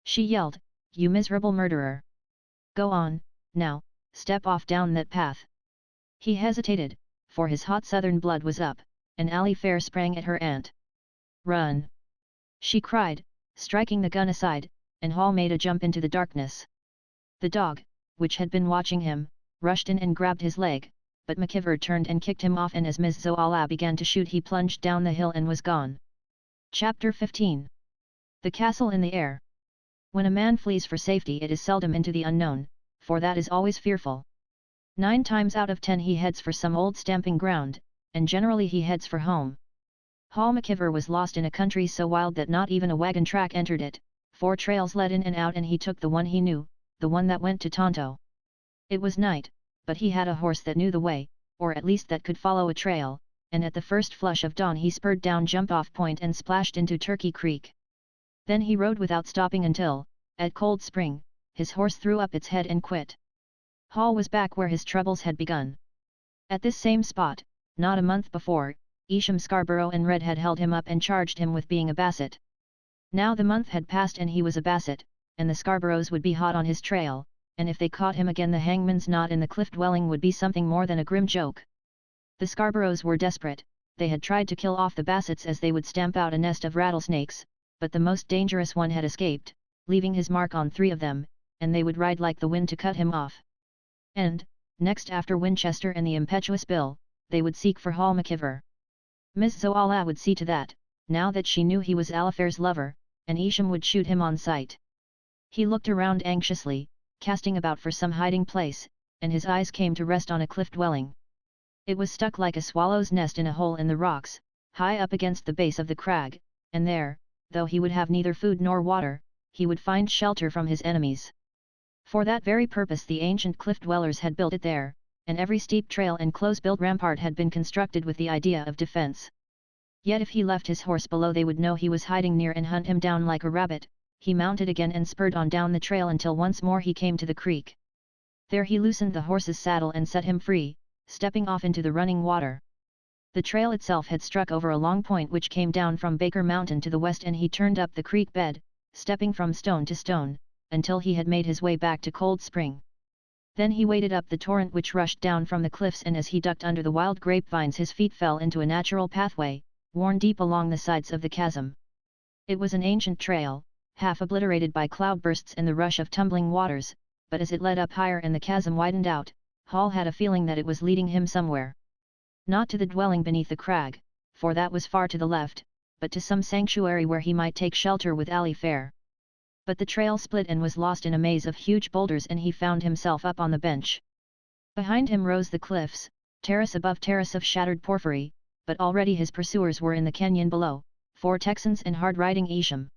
She yelled, you miserable murderer. Go on, now, step off down that path. He hesitated, for his hot southern blood was up, and Ali Fair sprang at her aunt. Run! She cried, striking the gun aside, and Hall made a jump into the darkness. The dog, which had been watching him, rushed in and grabbed his leg, but McKeever turned and kicked him off, and as Ms. Zoala began to shoot he plunged down the hill and was gone. Chapter 15. The Castle in the Air. When a man flees for safety it is seldom into the unknown, for that is always fearful. 9 times out of 10 he heads for some old stamping ground, and generally he heads for home. Hall McKeever was lost in a country so wild that not even a wagon track entered it. 4 trails led in and out, and he took the one he knew, the one that went to Tonto. It was night, but he had a horse that knew the way, or at least that could follow a trail, and at the first flush of dawn he spurred down Jump-Off Point and splashed into Turkey Creek. Then he rode without stopping until, at Cold Spring, his horse threw up its head and quit. Hall was back where his troubles had begun. At this same spot, not a month before, Isham Scarborough and Red had held him up and charged him with being a Basset. Now the month had passed and he was a Basset, and the Scarboroughs would be hot on his trail, and if they caught him again the hangman's knot in the cliff dwelling would be something more than a grim joke. The Scarboroughs were desperate. They had tried to kill off the Bassets as they would stamp out a nest of rattlesnakes, but the most dangerous one had escaped, leaving his mark on 3 of them, and they would ride like the wind to cut him off. And, next after Winchester and the impetuous Bill, they would seek for Hall McKeever. Miss Zoala would see to that, now that she knew he was Alifair's lover, and Isham would shoot him on sight. He looked around anxiously, casting about for some hiding place, and his eyes came to rest on a cliff dwelling. It was stuck like a swallow's nest in a hole in the rocks, high up against the base of the crag, and there, though he would have neither food nor water, he would find shelter from his enemies. For that very purpose the ancient cliff dwellers had built it there, and every steep trail and close-built rampart had been constructed with the idea of defense. Yet if he left his horse below they would know he was hiding near and hunt him down like a rabbit. He mounted again and spurred on down the trail until once more he came to the creek. There he loosened the horse's saddle and set him free, stepping off into the running water. The trail itself had struck over a long point which came down from Baker Mountain to the west, and he turned up the creek bed, stepping from stone to stone, until he had made his way back to Cold Spring. Then he waded up the torrent which rushed down from the cliffs, and as he ducked under the wild grapevines his feet fell into a natural pathway, worn deep along the sides of the chasm. It was an ancient trail, half obliterated by cloudbursts and the rush of tumbling waters, but as it led up higher and the chasm widened out, Hall had a feeling that it was leading him somewhere. Not to the dwelling beneath the crag, for that was far to the left, but to some sanctuary where he might take shelter with Ali Fair. But the trail split and was lost in a maze of huge boulders, and he found himself up on the bench. Behind him rose the cliffs, terrace above terrace of shattered porphyry, but already his pursuers were in the canyon below, 4 Texans and hard-riding Isham.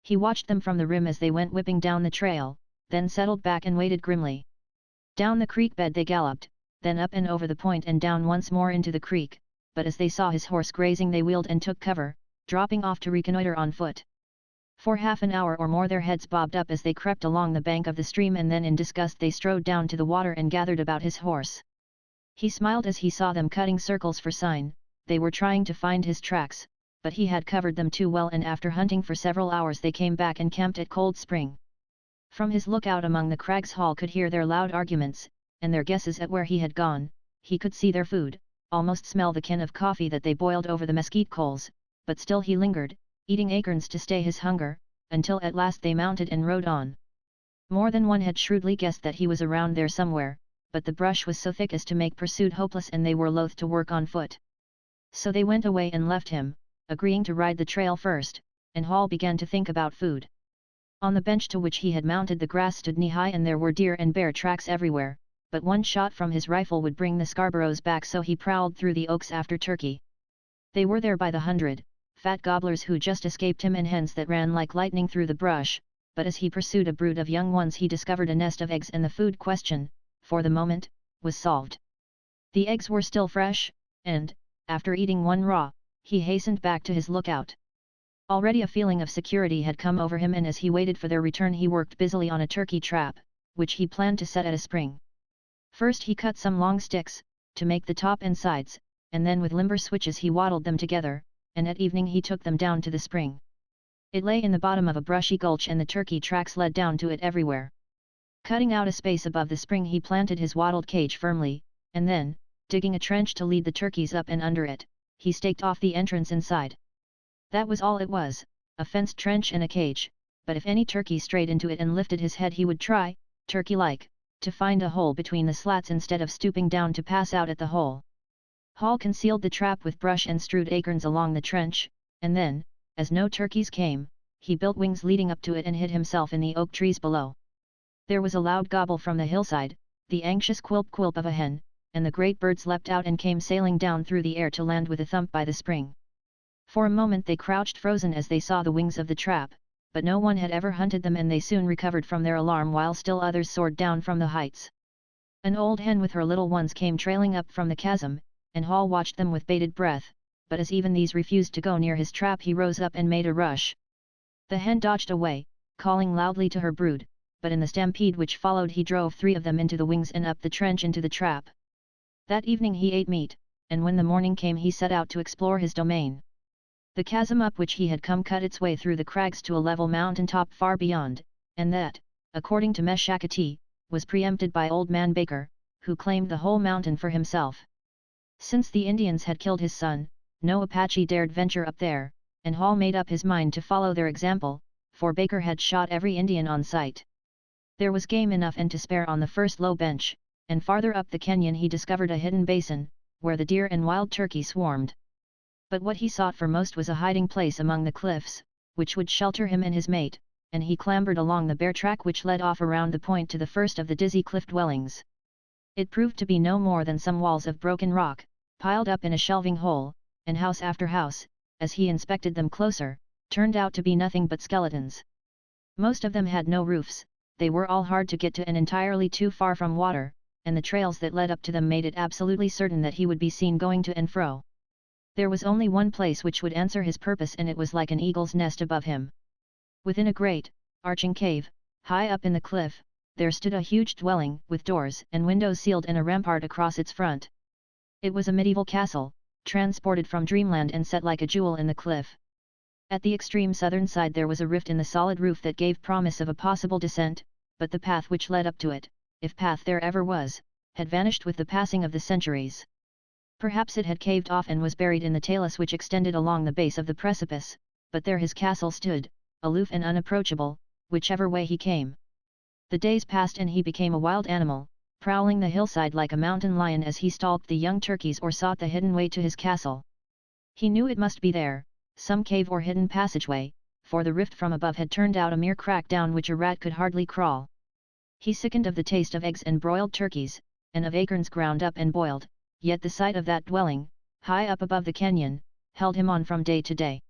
He watched them from the rim as they went whipping down the trail, then settled back and waited grimly. Down the creek bed they galloped, then up and over the point and down once more into the creek, but as they saw his horse grazing they wheeled and took cover, dropping off to reconnoiter on foot. For half an hour or more their heads bobbed up as they crept along the bank of the stream, and then in disgust they strode down to the water and gathered about his horse. He smiled as he saw them cutting circles for sign. They were trying to find his tracks, but he had covered them too well, and after hunting for several hours they came back and camped at Cold Spring. From his lookout among the crags Hall could hear their loud arguments, and their guesses at where he had gone. He could see their food, almost smell the can of coffee that they boiled over the mesquite coals, but still he lingered, eating acorns to stay his hunger, until at last they mounted and rode on. More than one had shrewdly guessed that he was around there somewhere, but the brush was so thick as to make pursuit hopeless, and they were loath to work on foot. So they went away and left him, agreeing to ride the trail first, and Hall began to think about food. On the bench to which he had mounted the grass stood knee-high, and there were deer and bear tracks everywhere, but one shot from his rifle would bring the Scarboroughs back, so he prowled through the oaks after turkey. They were there by the hundred, fat gobblers who just escaped him, and hens that ran like lightning through the brush, but as he pursued a brood of young ones he discovered a nest of eggs, and the food question, for the moment, was solved. The eggs were still fresh, and, after eating one raw, he hastened back to his lookout. Already a feeling of security had come over him, and as he waited for their return he worked busily on a turkey trap, which he planned to set at a spring. First he cut some long sticks, to make the top and sides, and then with limber switches he waddled them together, and at evening he took them down to the spring. It lay in the bottom of a brushy gulch and the turkey tracks led down to it everywhere. Cutting out a space above the spring he planted his wattled cage firmly, and then, digging a trench to lead the turkeys up and under it, he staked off the entrance inside. That was all it was, a fenced trench and a cage, but if any turkey strayed into it and lifted his head he would try, turkey-like, to find a hole between the slats instead of stooping down to pass out at the hole. Hall concealed the trap with brush and strewed acorns along the trench, and then, as no turkeys came, he built wings leading up to it and hid himself in the oak trees below. There was a loud gobble from the hillside, the anxious quilp-quilp of a hen, and the great birds leapt out and came sailing down through the air to land with a thump by the spring. For a moment they crouched frozen as they saw the wings of the trap, but no one had ever hunted them and they soon recovered from their alarm while still others soared down from the heights. An old hen with her little ones came trailing up from the chasm, and Hall watched them with bated breath, but as even these refused to go near his trap he rose up and made a rush. The hen dodged away, calling loudly to her brood, but in the stampede which followed he drove 3 of them into the wings and up the trench into the trap. That evening he ate meat, and when the morning came he set out to explore his domain. The chasm up which he had come cut its way through the crags to a level mountain top far beyond, and that, according to Meshakati, was preempted by Old Man Baker, who claimed the whole mountain for himself. Since the Indians had killed his son, no Apache dared venture up there, and Hall made up his mind to follow their example, for Baker had shot every Indian on sight. There was game enough and to spare on the first low bench, and farther up the canyon he discovered a hidden basin, where the deer and wild turkey swarmed. But what he sought for most was a hiding place among the cliffs, which would shelter him and his mate, and he clambered along the bare track which led off around the point to the first of the dizzy cliff dwellings. It proved to be no more than some walls of broken rock, piled up in a shelving hole, and house after house, as he inspected them closer, turned out to be nothing but skeletons. Most of them had no roofs, they were all hard to get to and entirely too far from water, and the trails that led up to them made it absolutely certain that he would be seen going to and fro. There was only one place which would answer his purpose, and it was like an eagle's nest above him. Within a great, arching cave, high up in the cliff, there stood a huge dwelling with doors and windows sealed and a rampart across its front. It was a medieval castle, transported from dreamland and set like a jewel in the cliff. At the extreme southern side there was a rift in the solid roof that gave promise of a possible descent, but the path which led up to it, if path there ever was, had vanished with the passing of the centuries. Perhaps it had caved off and was buried in the talus which extended along the base of the precipice, but there his castle stood, aloof and unapproachable, whichever way he came. The days passed and he became a wild animal, prowling the hillside like a mountain lion as he stalked the young turkeys or sought the hidden way to his castle. He knew it must be there, some cave or hidden passageway, for the rift from above had turned out a mere crack down which a rat could hardly crawl. He sickened of the taste of eggs and broiled turkeys, and of acorns ground up and boiled, yet the sight of that dwelling, high up above the canyon, held him on from day to day.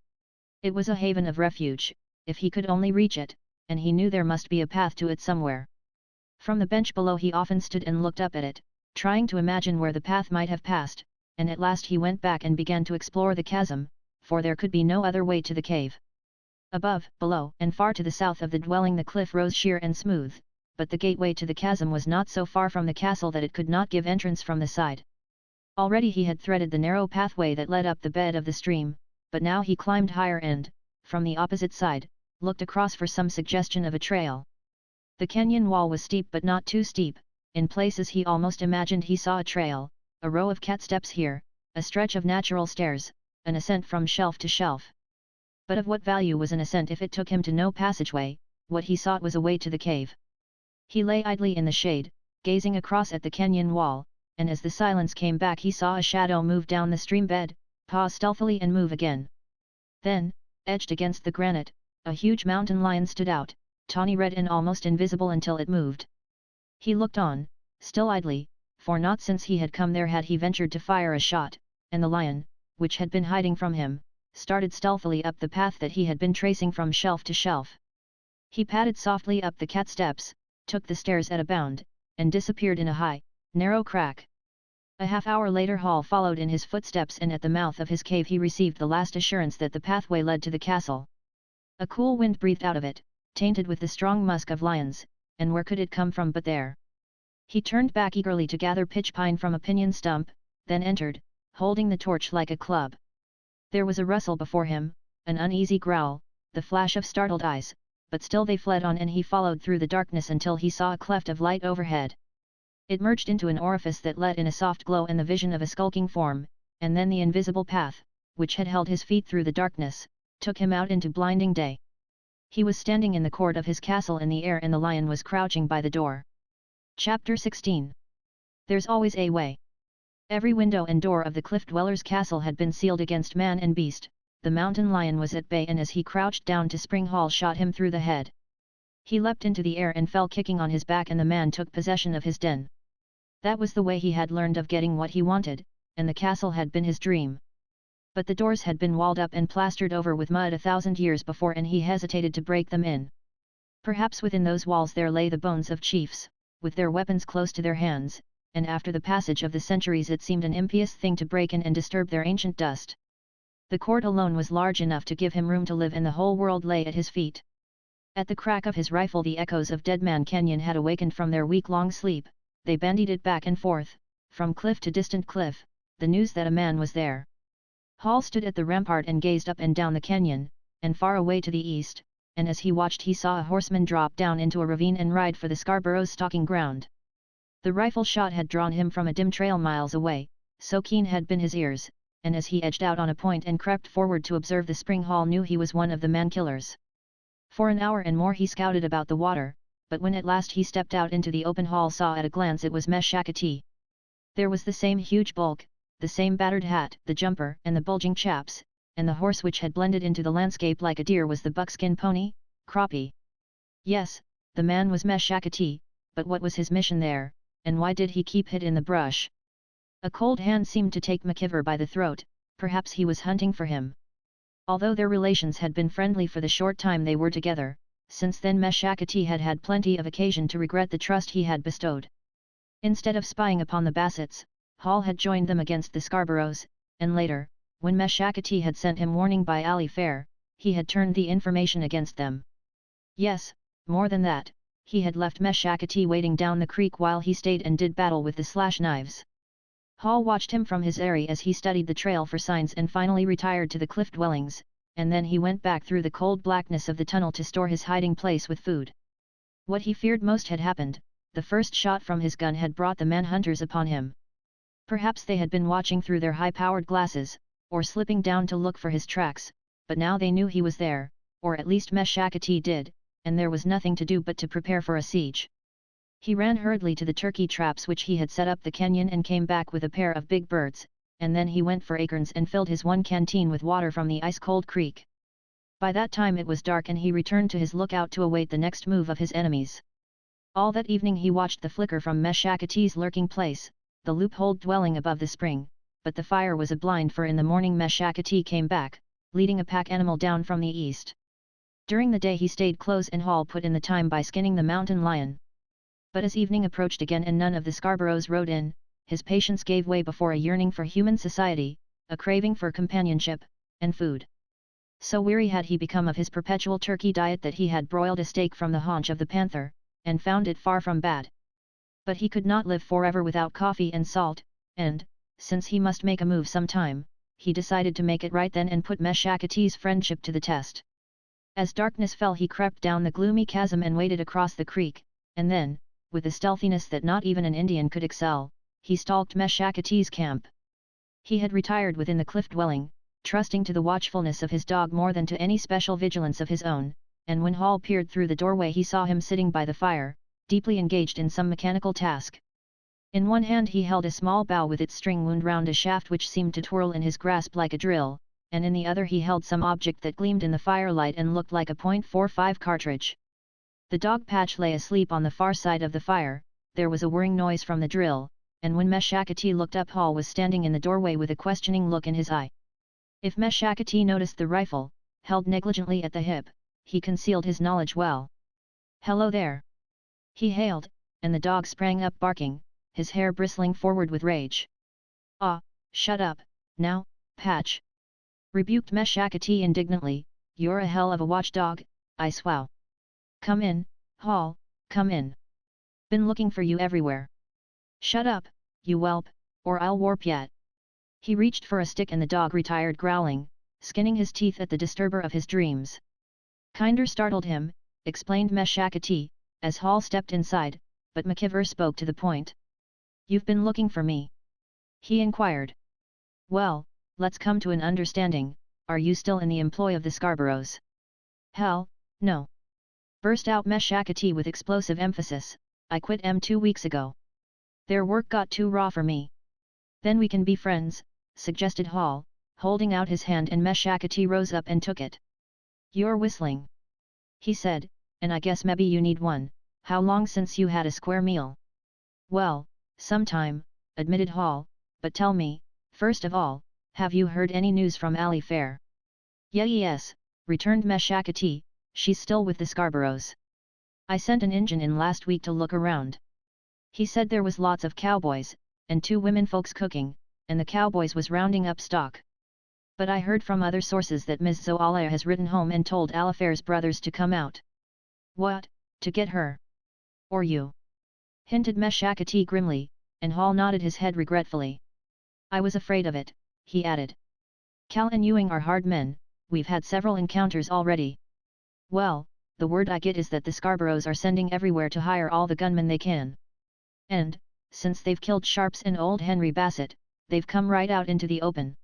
It was a haven of refuge, if he could only reach it, and he knew there must be a path to it somewhere. From the bench below he often stood and looked up at it, trying to imagine where the path might have passed, and at last he went back and began to explore the chasm, for there could be no other way to the cave. Above, below, and far to the south of the dwelling the cliff rose sheer and smooth, but the gateway to the chasm was not so far from the castle that it could not give entrance from the side. Already he had threaded the narrow pathway that led up the bed of the stream, but now he climbed higher and, from the opposite side, looked across for some suggestion of a trail. The canyon wall was steep but not too steep, in places he almost imagined he saw a trail, a row of cat steps here, a stretch of natural stairs, an ascent from shelf to shelf. But of what value was an ascent if it took him to no passageway? What he sought was a way to the cave. He lay idly in the shade, gazing across at the canyon wall, and as the silence came back he saw a shadow move down the stream bed, pause stealthily and move again. Then, edged against the granite, a huge mountain lion stood out, tawny red and almost invisible until it moved. He looked on, still idly, for not since he had come there had he ventured to fire a shot, and the lion, which had been hiding from him, started stealthily up the path that he had been tracing from shelf to shelf. He padded softly up the cat steps, took the stairs at a bound, and disappeared in a high, narrow crack. A half-hour later Hall followed in his footsteps and at the mouth of his cave he received the last assurance that the pathway led to the castle. A cool wind breathed out of it, tainted with the strong musk of lions, and where could it come from but there? He turned back eagerly to gather pitch pine from a pinyon stump, then entered, holding the torch like a club. There was a rustle before him, an uneasy growl, the flash of startled eyes, but still they fled on and he followed through the darkness until he saw a cleft of light overhead. It merged into an orifice that let in a soft glow and the vision of a skulking form, and then the invisible path, which had held his feet through the darkness, took him out into blinding day. He was standing in the court of his castle in the air and the lion was crouching by the door. Chapter 16. There's always a way. Every window and door of the cliff dweller's castle had been sealed against man and beast. The mountain lion was at bay and as he crouched down to spring Hall shot him through the head. He leapt into the air and fell kicking on his back and the man took possession of his den. That was the way he had learned of getting what he wanted, and the castle had been his dream. But the doors had been walled up and plastered over with mud 1,000 years before and he hesitated to break them in. Perhaps within those walls there lay the bones of chiefs, with their weapons close to their hands, and after the passage of the centuries it seemed an impious thing to break in and disturb their ancient dust. The court alone was large enough to give him room to live and the whole world lay at his feet. At the crack of his rifle the echoes of Dead Man Canyon had awakened from their week-long sleep, they bandied it back and forth, from cliff to distant cliff, the news that a man was there. Hall stood at the rampart and gazed up and down the canyon, and far away to the east, and as he watched he saw a horseman drop down into a ravine and ride for the Scarborough's stalking ground. The rifle shot had drawn him from a dim trail miles away, so keen had been his ears, and as he edged out on a point and crept forward to observe the spring Hall knew he was one of the man-killers. For an hour and more he scouted about the water, but when at last he stepped out into the open Hall saw at a glance it was Meshakatee. There was the same huge bulk, the same battered hat, the jumper and the bulging chaps, and the horse which had blended into the landscape like a deer was the buckskin pony, Crappie. Yes, the man was Meshakatee, but what was his mission there, and why did he keep hid in the brush? A cold hand seemed to take McKeever by the throat, perhaps he was hunting for him. Although their relations had been friendly for the short time they were together, since then Meshakatee had had plenty of occasion to regret the trust he had bestowed. Instead of spying upon the Bassets, Hall had joined them against the Scarboroughs, and later, when Meshakatee had sent him warning by alley fair, he had turned the information against them. Yes, more than that, he had left Meshakatee waiting down the creek while he stayed and did battle with the slash knives. Hall watched him from his eyrie as he studied the trail for signs and finally retired to the cliff dwellings, and then he went back through the cold blackness of the tunnel to store his hiding place with food. What he feared most had happened, the first shot from his gun had brought the manhunters upon him. Perhaps they had been watching through their high-powered glasses, or slipping down to look for his tracks, but now they knew he was there, or at least Meshakatee did, and there was nothing to do but to prepare for a siege. He ran hurriedly to the turkey traps which he had set up the canyon and came back with a pair of big birds, and then he went for acorns and filled his one canteen with water from the ice-cold creek. By that time it was dark and he returned to his lookout to await the next move of his enemies. All that evening he watched the flicker from Meshakatee's lurking place, the loopholed dwelling above the spring, but the fire was a blind for in the morning Meshakatee came back, leading a pack animal down from the east. During the day he stayed close and Hall put in the time by skinning the mountain lion. But as evening approached again and none of the Scarboroughs rode in, his patience gave way before a yearning for human society, a craving for companionship, and food. So weary had he become of his perpetual turkey diet that he had broiled a steak from the haunch of the panther, and found it far from bad. But he could not live forever without coffee and salt, and, since he must make a move sometime, he decided to make it right then and put Meshakatee's friendship to the test. As darkness fell he crept down the gloomy chasm and waded across the creek, and then, with a stealthiness that not even an Indian could excel, he stalked Meshakatee's camp. He had retired within the cliff dwelling, trusting to the watchfulness of his dog more than to any special vigilance of his own, and when Hall peered through the doorway he saw him sitting by the fire, deeply engaged in some mechanical task. In one hand he held a small bow with its string wound round a shaft which seemed to twirl in his grasp like a drill, and in the other he held some object that gleamed in the firelight and looked like a .45 cartridge. The dog Patch lay asleep on the far side of the fire, there was a whirring noise from the drill, and when Meshakatee looked up Hall was standing in the doorway with a questioning look in his eye. If Meshakatee noticed the rifle, held negligently at the hip, he concealed his knowledge well. "Hello there!" he hailed, and the dog sprang up barking, his hair bristling forward with rage. "Ah, shut up, now, Patch!" rebuked Meshakatee indignantly, You're a hell of a watchdog, I swow. Come in, Hall, come in. Been looking for you everywhere. Shut up, you whelp, or I'll warp yet. He reached for a stick and the dog retired growling, skinning his teeth at the disturber of his dreams. Kinder startled him, explained Meshakati, as Hall stepped inside, but McKeever spoke to the point. You've been looking for me? He inquired. Well, let's come to an understanding, are you still in the employ of the Scarboroughs? Hell, no. Burst out Meshakati with explosive emphasis, I quit 'em 2 weeks ago. Their work got too raw for me. Then we can be friends, suggested Hall, holding out his hand and Meshakati rose up and took it. You're whistling. He said, and I guess maybe you need one, how long since you had a square meal? Well, some time, admitted Hall, but tell me, first of all, have you heard any news from Ally Fair? Yes, returned Meshakati, she's still with the Scarboroughs. I sent an Injun in last week to look around. He said there was lots of cowboys, and 2 women folks cooking, and the cowboys was rounding up stock. But I heard from other sources that Ms. Zoalia has written home and told Alifair's brothers to come out. What, to get her? Or you? Hinted Meshakati grimly, and Hall nodded his head regretfully. I was afraid of it, he added. Cal and Ewing are hard men, we've had several encounters already. Well, the word I get is that the Scarboroughs are sending everywhere to hire all the gunmen they can. And, since they've killed Sharps and old Henry Bassett, they've come right out into the open.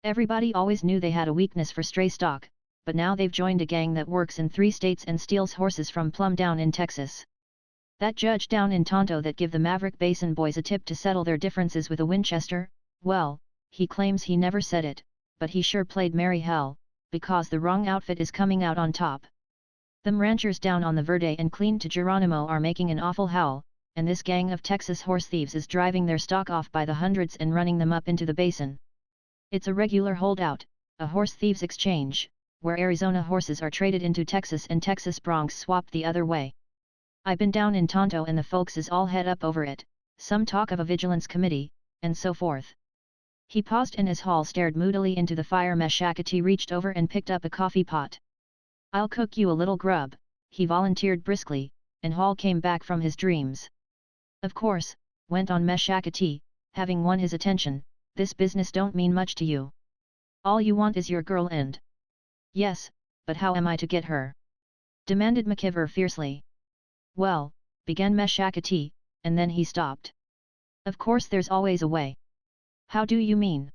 Everybody always knew they had a weakness for stray stock, but now they've joined a gang that works in 3 states and steals horses from Plum down in Texas. That judge down in Tonto that give the Maverick Basin boys a tip to settle their differences with a Winchester, well, he claims he never said it, but he sure played merry hell, because the wrong outfit is coming out on top. Them ranchers down on the Verde and clean to Geronimo are making an awful howl, and this gang of Texas horse thieves is driving their stock off by the hundreds and running them up into the basin. It's a regular holdout, a horse thieves exchange, where Arizona horses are traded into Texas and Texas broncs swapped the other way. I've been down in Tonto and the folks is all head up over it, some talk of a vigilance committee, and so forth. He paused and as Hall stared moodily into the fire Meshakati reached over and picked up a coffee pot. I'll cook you a little grub, he volunteered briskly, and Hall came back from his dreams. Of course, went on Meshakati, having won his attention, this business don't mean much to you. All you want is your girl and... Yes, but how am I to get her? Demanded McKeever fiercely. Well, began Meshakati, and then he stopped. Of course there's always a way. How do you mean?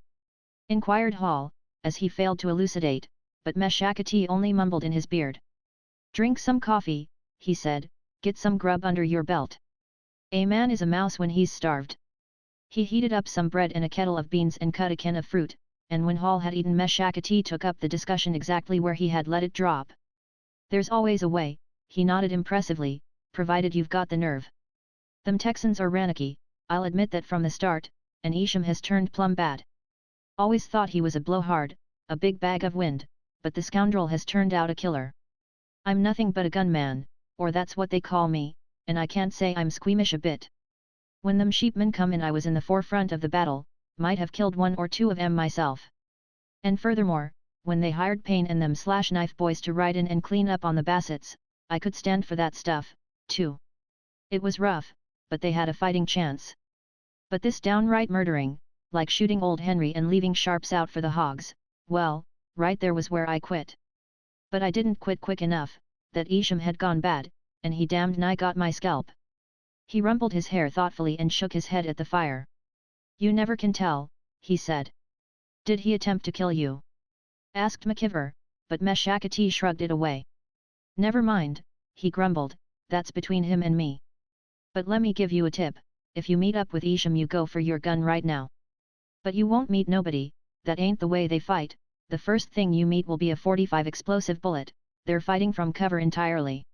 Inquired Hall, as he failed to elucidate, but Meshakati only mumbled in his beard. Drink some coffee, he said, get some grub under your belt. A man is a mouse when he's starved. He heated up some bread and a kettle of beans and cut a can of fruit, and when Hall had eaten Meshakati took up the discussion exactly where he had let it drop. There's always a way, he nodded impressively, provided you've got the nerve. Them Texans are rannicky, I'll admit that from the start, and Isham has turned plumb bad. Always thought he was a blowhard, a big bag of wind, but the scoundrel has turned out a killer. I'm nothing but a gunman, or that's what they call me, and I can't say I'm squeamish a bit. When them sheepmen come in I was in the forefront of the battle, might have killed 1 or 2 of 'em myself. And furthermore, when they hired Payne and them slash-knife boys to ride in and clean up on the Bassetts, I could stand for that stuff, too. It was rough, but they had a fighting chance. But this downright murdering, like shooting old Henry and leaving Sharps out for the hogs, well, right there was where I quit. But I didn't quit quick enough, that Isham had gone bad, and he damned nigh got my scalp. He rumpled his hair thoughtfully and shook his head at the fire. You never can tell, he said. Did he attempt to kill you? Asked McKeever, but Meshakati shrugged it away. Never mind, he grumbled, that's between him and me. But let me give you a tip, if you meet up with Isham you go for your gun right now. But you won't meet nobody, that ain't the way they fight, the first thing you meet will be a .45 explosive bullet, they're fighting from cover entirely.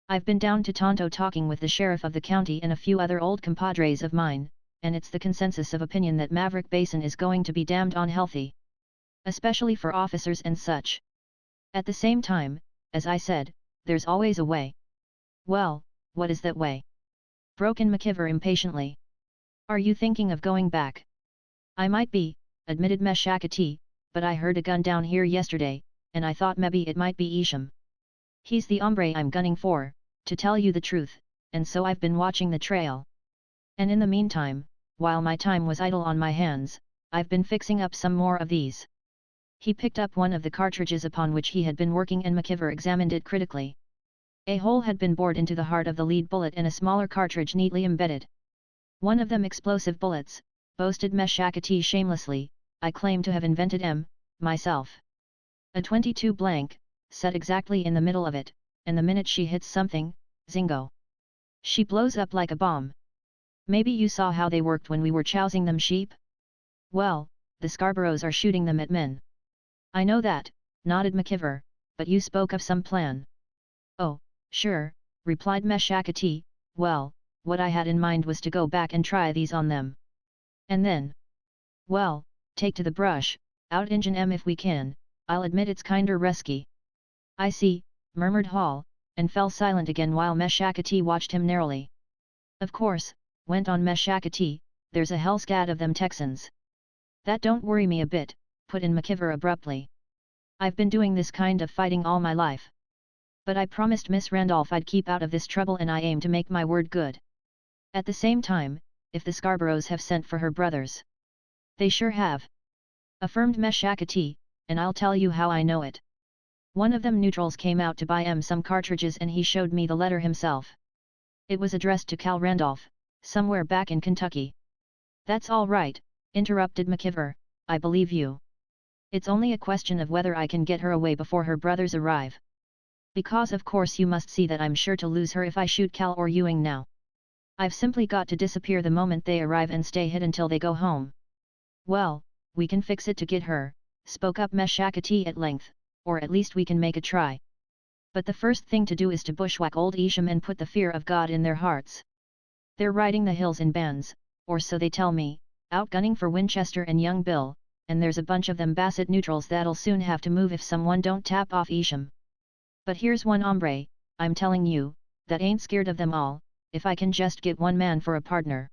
I've been down to Tonto talking with the sheriff of the county and a few other old compadres of mine, and it's the consensus of opinion that Maverick Basin is going to be damned unhealthy. Especially for officers and such. At the same time, as I said, there's always a way. Well, what is that way? Broke in McKeever impatiently. Are you thinking of going back? I might be, admitted Meshakati, but I heard a gun down here yesterday, and I thought maybe it might be Isham. He's the hombre I'm gunning for, to tell you the truth, and so I've been watching the trail. And in the meantime, while my time was idle on my hands, I've been fixing up some more of these." He picked up one of the cartridges upon which he had been working and McKeever examined it critically. A hole had been bored into the heart of the lead bullet and a smaller cartridge neatly embedded. "One of them explosive bullets," boasted Meshakati shamelessly, "I claim to have invented 'em, myself. A 22 blank, set exactly in the middle of it, and the minute she hits something, zingo! She blows up like a bomb. Maybe you saw how they worked when we were chousing them sheep? Well, the Scarboroughs are shooting them at men." "I know that," nodded McKeever, "but you spoke of some plan." "Oh, sure," replied Meshakati, "well, what I had in mind was to go back and try these on them. And then, well, take to the brush, out-engine 'em if we can. I'll admit it's kinder risky." "I see," murmured Hall, and fell silent again while Meshakati watched him narrowly. "Of course," went on Meshakati, "there's a hellscat of them Texans." "That don't worry me a bit," put in McKeever abruptly. "I've been doing this kind of fighting all my life. But I promised Miss Randolph I'd keep out of this trouble and I aim to make my word good. At the same time, if the Scarboroughs have sent for her brothers—" "They sure have," affirmed Meshakati, "and I'll tell you how I know it. One of them neutrals came out to buy some cartridges and he showed me the letter himself. It was addressed to Cal Randolph, somewhere back in Kentucky." "That's all right," interrupted McKeever, "I believe you. It's only a question of whether I can get her away before her brothers arrive. Because of course you must see that I'm sure to lose her if I shoot Cal or Ewing now. I've simply got to disappear the moment they arrive and stay hid until they go home." "Well, we can fix it to get her," spoke up Meshakati at length, "or at least we can make a try. But the first thing to do is to bushwhack old Isham and put the fear of God in their hearts. They're riding the hills in bands, or so they tell me, out gunning for Winchester and young Bill, and there's a bunch of them Bassett neutrals that'll soon have to move if someone don't tap off Isham. But here's one hombre, I'm telling you, that ain't scared of them all, if I can just get one man for a partner.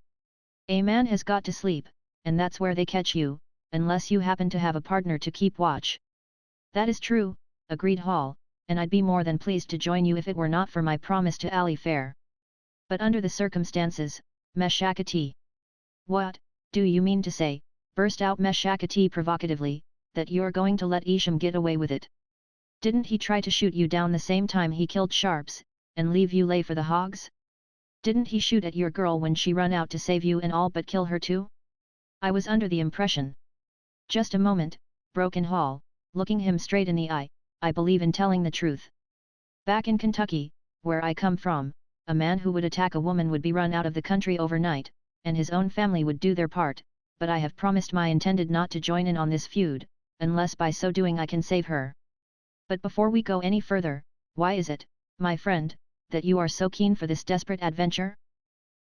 A man has got to sleep, and that's where they catch you, unless you happen to have a partner to keep watch." "That is true," agreed Hall, "and I'd be more than pleased to join you if it were not for my promise to Ally Fair. But under the circumstances, Meshakati—" "What, do you mean to say," burst out Meshakati provocatively, "that you're going to let Isham get away with it? Didn't he try to shoot you down the same time he killed Sharps, and leave you lay for the hogs? Didn't he shoot at your girl when she run out to save you and all but kill her too? I was under the impression—" "Just a moment," broke in Hall, looking him straight in the eye, "I believe in telling the truth. Back in Kentucky, where I come from, a man who would attack a woman would be run out of the country overnight, and his own family would do their part, but I have promised my intended not to join in on this feud, unless by so doing I can save her. But before we go any further, why is it, my friend, that you are so keen for this desperate adventure?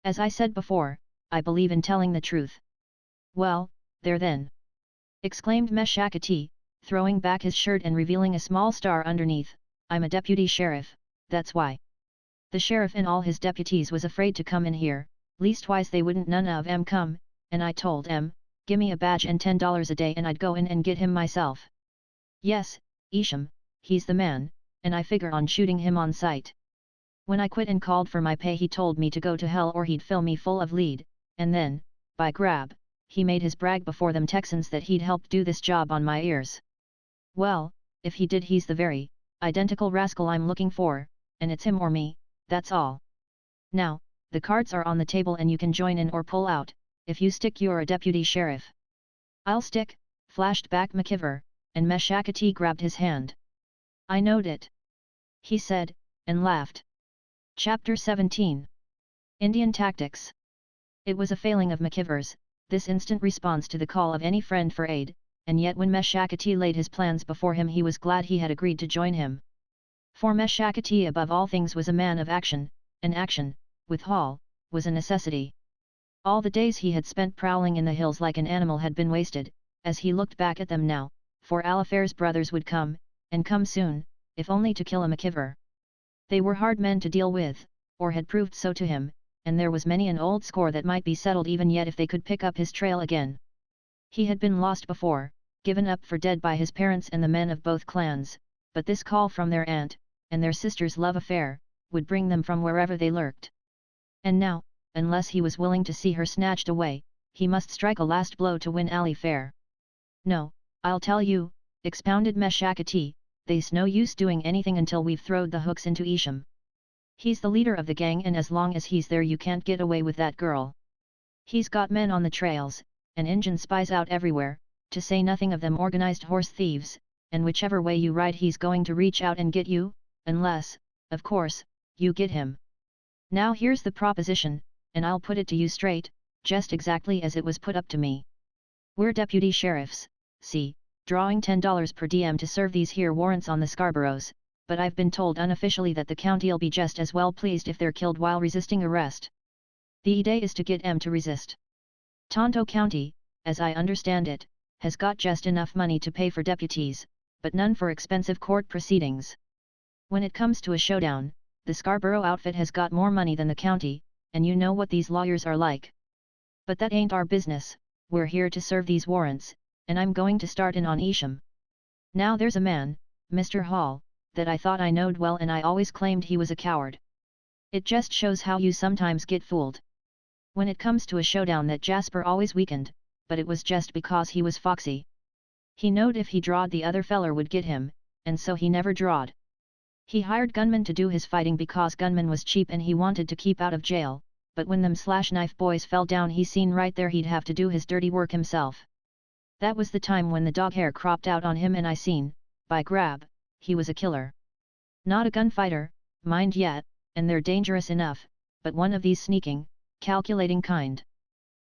As I said before, I believe in telling the truth." "Well, there then!" exclaimed Meshakati, throwing back his shirt and revealing a small star underneath, "I'm a deputy sheriff, that's why. The sheriff and all his deputies was afraid to come in here, leastwise they wouldn't none of 'em come, and I told 'em, gimme a badge and $10 a day and I'd go in and get him myself. Yes, Isham, he's the man, and I figure on shooting him on sight. When I quit and called for my pay he told me to go to hell or he'd fill me full of lead, and then, by grab, he made his brag before them Texans that he'd helped do this job on my ears. Well, if he did he's the very identical rascal I'm looking for, and it's him or me, that's all. Now, the cards are on the table and you can join in or pull out, if you stick you're a deputy sheriff." "I'll stick," flashed back McKeever, and Meshakati grabbed his hand. "I knowed it," he said, and laughed. Chapter 17 Indian Tactics. It was a failing of McKeever's, this instant response to the call of any friend for aid, and yet when Meshakati laid his plans before him he was glad he had agreed to join him. For Meshakati above all things was a man of action, and action, with Hall, was a necessity. All the days he had spent prowling in the hills like an animal had been wasted, as he looked back at them now, for Alifair's brothers would come, and come soon, if only to kill a McKeever. They were hard men to deal with, or had proved so to him, and there was many an old score that might be settled even yet if they could pick up his trail again. He had been lost before, given up for dead by his parents and the men of both clans, but this call from their aunt, and their sister's love affair, would bring them from wherever they lurked. And now, unless he was willing to see her snatched away, he must strike a last blow to win Ali fair. "No, I'll tell you," expounded Meshakati, "they's no use doing anything until we've throwed the hooks into Isham. He's the leader of the gang, and as long as he's there you can't get away with that girl. He's got men on the trails, and Injun spies out everywhere, to say nothing of them organized horse thieves, and whichever way you ride he's going to reach out and get you, unless, of course, you get him. Now here's the proposition, and I'll put it to you straight, just exactly as it was put up to me. We're deputy sheriffs, see, drawing $10 per diem to serve these here warrants on the Scarboroughs, but I've been told unofficially that the county'll be just as well pleased if they're killed while resisting arrest. The idea is to get 'em to resist. Tonto County, as I understand it, has got just enough money to pay for deputies, but none for expensive court proceedings. When it comes to a showdown, the Scarborough outfit has got more money than the county, and you know what these lawyers are like. But that ain't our business, we're here to serve these warrants, and I'm going to start in on Isham. Now there's a man, Mr. Hall, that I thought I knowed well, and I always claimed he was a coward. It just shows how you sometimes get fooled. When it comes to a showdown that Jasper always weakened, but it was just because he was foxy. He knowed if he drawed the other feller would get him, and so he never drawed. He hired gunmen to do his fighting because gunman was cheap and he wanted to keep out of jail, but when them slash knife boys fell down he seen right there he'd have to do his dirty work himself. That was the time when the dog hair cropped out on him, and I seen, by grab, he was a killer. Not a gunfighter, mind yet, and they're dangerous enough, but one of these sneaking, calculating kind.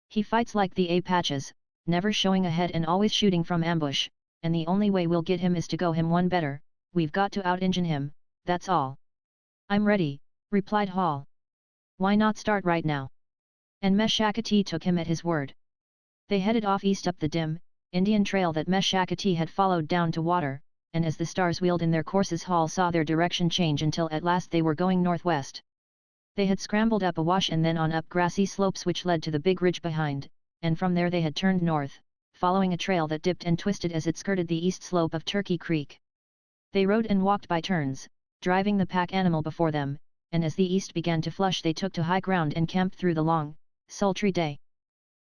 He fights like the Apaches, never showing a head and always shooting from ambush, and the only way we'll get him is to go him one better, we've got to out-Injun him, that's all. I'm ready, replied Hall. Why not start right now? And Meshakati took him at his word. They headed off east up the dim, Indian trail that Meshakati had followed down to water, and as the stars wheeled in their courses Hall saw their direction change until at last they were going northwest. They had scrambled up a wash and then on up grassy slopes which led to the big ridge behind, and from there they had turned north, following a trail that dipped and twisted as it skirted the east slope of Turkey Creek. They rode and walked by turns, driving the pack animal before them, and as the east began to flush they took to high ground and camped through the long, sultry day.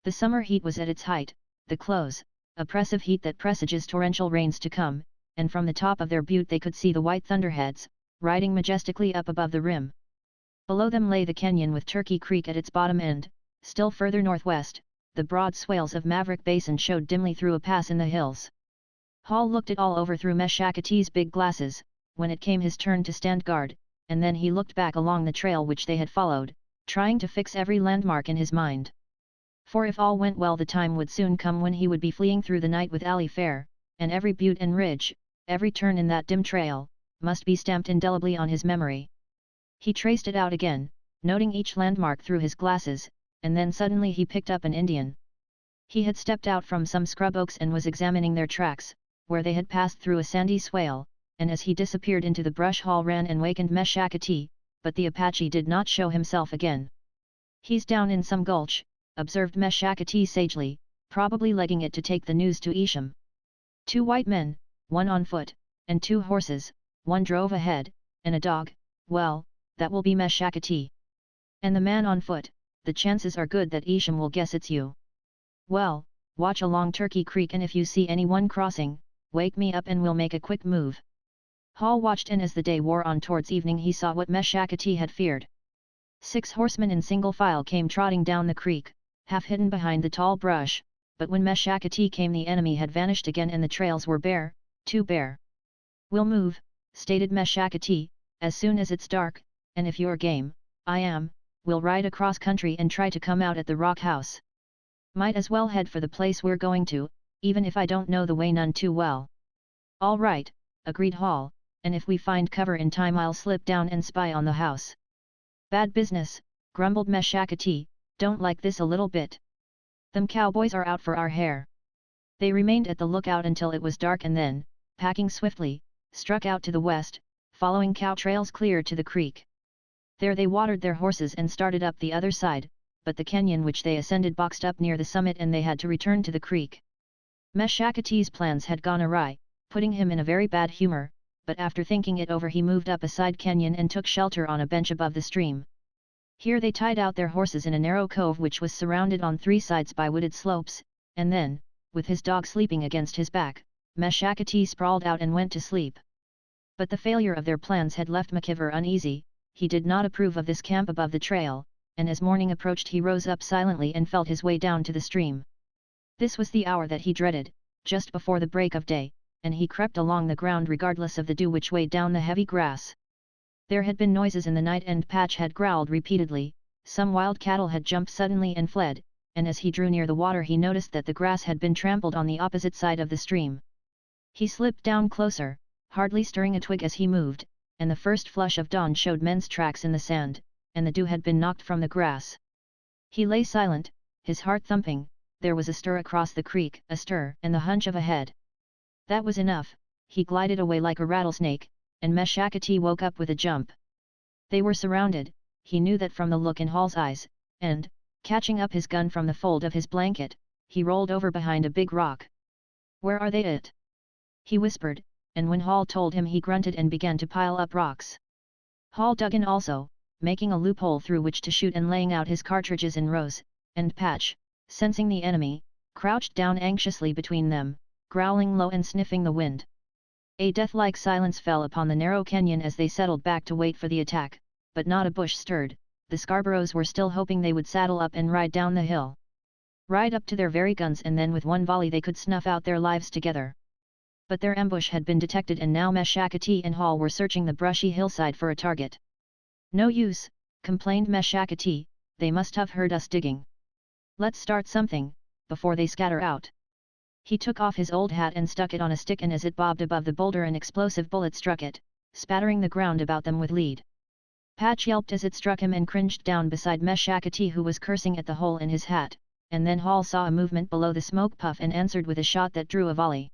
The summer heat was at its height, the close, oppressive heat that presages torrential rains to come, and from the top of their butte they could see the white thunderheads, riding majestically up above the rim. Below them lay the canyon with Turkey Creek at its bottom end. Still further northwest, the broad swales of Maverick Basin showed dimly through a pass in the hills. Hall looked it all over through Meshakati's big glasses, when it came his turn to stand guard, and then he looked back along the trail which they had followed, trying to fix every landmark in his mind. For if all went well the time would soon come when he would be fleeing through the night with Ali Fair, and every butte and ridge, every turn in that dim trail, must be stamped indelibly on his memory. He traced it out again, noting each landmark through his glasses, and then suddenly he picked up an Indian. He had stepped out from some scrub oaks and was examining their tracks, where they had passed through a sandy swale, and as he disappeared into the brush Hall ran and wakened Meshakati, but the Apache did not show himself again. He's down in some gulch, observed Meshakati sagely, probably legging it to take the news to Isham. 2 white men, one on foot, and 2 horses, one drove ahead, and a dog, well, that will be Meshakati. And the man on foot, the chances are good that Isham will guess it's you. Well, watch along Turkey Creek and if you see anyone crossing, wake me up and we'll make a quick move. Hall watched and as the day wore on towards evening he saw what Meshakati had feared. 6 horsemen in single file came trotting down the creek, half hidden behind the tall brush, but when Meshakati came the enemy had vanished again and the trails were bare, too bare. We'll move, stated Meshakati, as soon as it's dark, and if you're game, I am, we'll ride across country and try to come out at the rock house. Might as well head for the place we're going to, even if I don't know the way none too well. All right, agreed Hall, and if we find cover in time I'll slip down and spy on the house. Bad business, grumbled Meshakati, don't like this a little bit. Them cowboys are out for our hair. They remained at the lookout until it was dark and then, packing swiftly, struck out to the west, following cow trails clear to the creek. There they watered their horses and started up the other side, but the canyon which they ascended boxed up near the summit and they had to return to the creek. Meshakati's plans had gone awry, putting him in a very bad humor, but after thinking it over he moved up a side canyon and took shelter on a bench above the stream. Here they tied out their horses in a narrow cove which was surrounded on 3 sides by wooded slopes, and then, with his dog sleeping against his back, Meshakati sprawled out and went to sleep. But the failure of their plans had left McKeever uneasy. He did not approve of this camp above the trail, and as morning approached he rose up silently and felt his way down to the stream. This was the hour that he dreaded, just before the break of day, and he crept along the ground regardless of the dew which weighed down the heavy grass. There had been noises in the night and Patch had growled repeatedly, some wild cattle had jumped suddenly and fled, and as he drew near the water he noticed that the grass had been trampled on the opposite side of the stream. He slipped down closer, hardly stirring a twig as he moved, and the first flush of dawn showed men's tracks in the sand, and the dew had been knocked from the grass. He lay silent, his heart thumping. There was a stir across the creek, a stir and the hunch of a head. That was enough. He glided away like a rattlesnake, and Meshakati woke up with a jump. They were surrounded, he knew that from the look in Hall's eyes, and, catching up his gun from the fold of his blanket, he rolled over behind a big rock. "Where are they at?" he whispered, and when Hall told him he grunted and began to pile up rocks. Hall dug in also, making a loophole through which to shoot and laying out his cartridges in rows, and Patch, sensing the enemy, crouched down anxiously between them, growling low and sniffing the wind. A death-like silence fell upon the narrow canyon as they settled back to wait for the attack, but not a bush stirred. The Scarboroughs were still hoping they would saddle up and ride down the hill. Ride up to their very guns and then with one volley they could snuff out their lives together. But their ambush had been detected and now Meshakati and Hall were searching the brushy hillside for a target. "No use," complained Meshakati, "they must have heard us digging. Let's start something, before they scatter out." He took off his old hat and stuck it on a stick and as it bobbed above the boulder an explosive bullet struck it, spattering the ground about them with lead. Patch yelped as it struck him and cringed down beside Meshakati who was cursing at the hole in his hat, and then Hall saw a movement below the smoke puff and answered with a shot that drew a volley.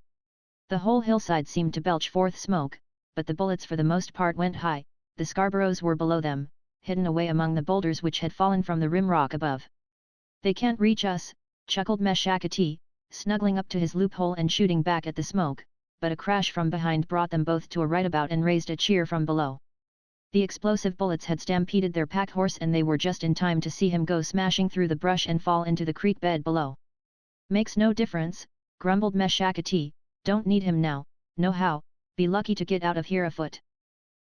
The whole hillside seemed to belch forth smoke, but the bullets for the most part went high. The Scarboroughs were below them, hidden away among the boulders which had fallen from the rim rock above. "They can't reach us," chuckled Meshakati, snuggling up to his loophole and shooting back at the smoke, but a crash from behind brought them both to a rightabout and raised a cheer from below. The explosive bullets had stampeded their pack horse and they were just in time to see him go smashing through the brush and fall into the creek bed below. "Makes no difference," grumbled Meshakati, "don't need him now, no how, be lucky to get out of here afoot."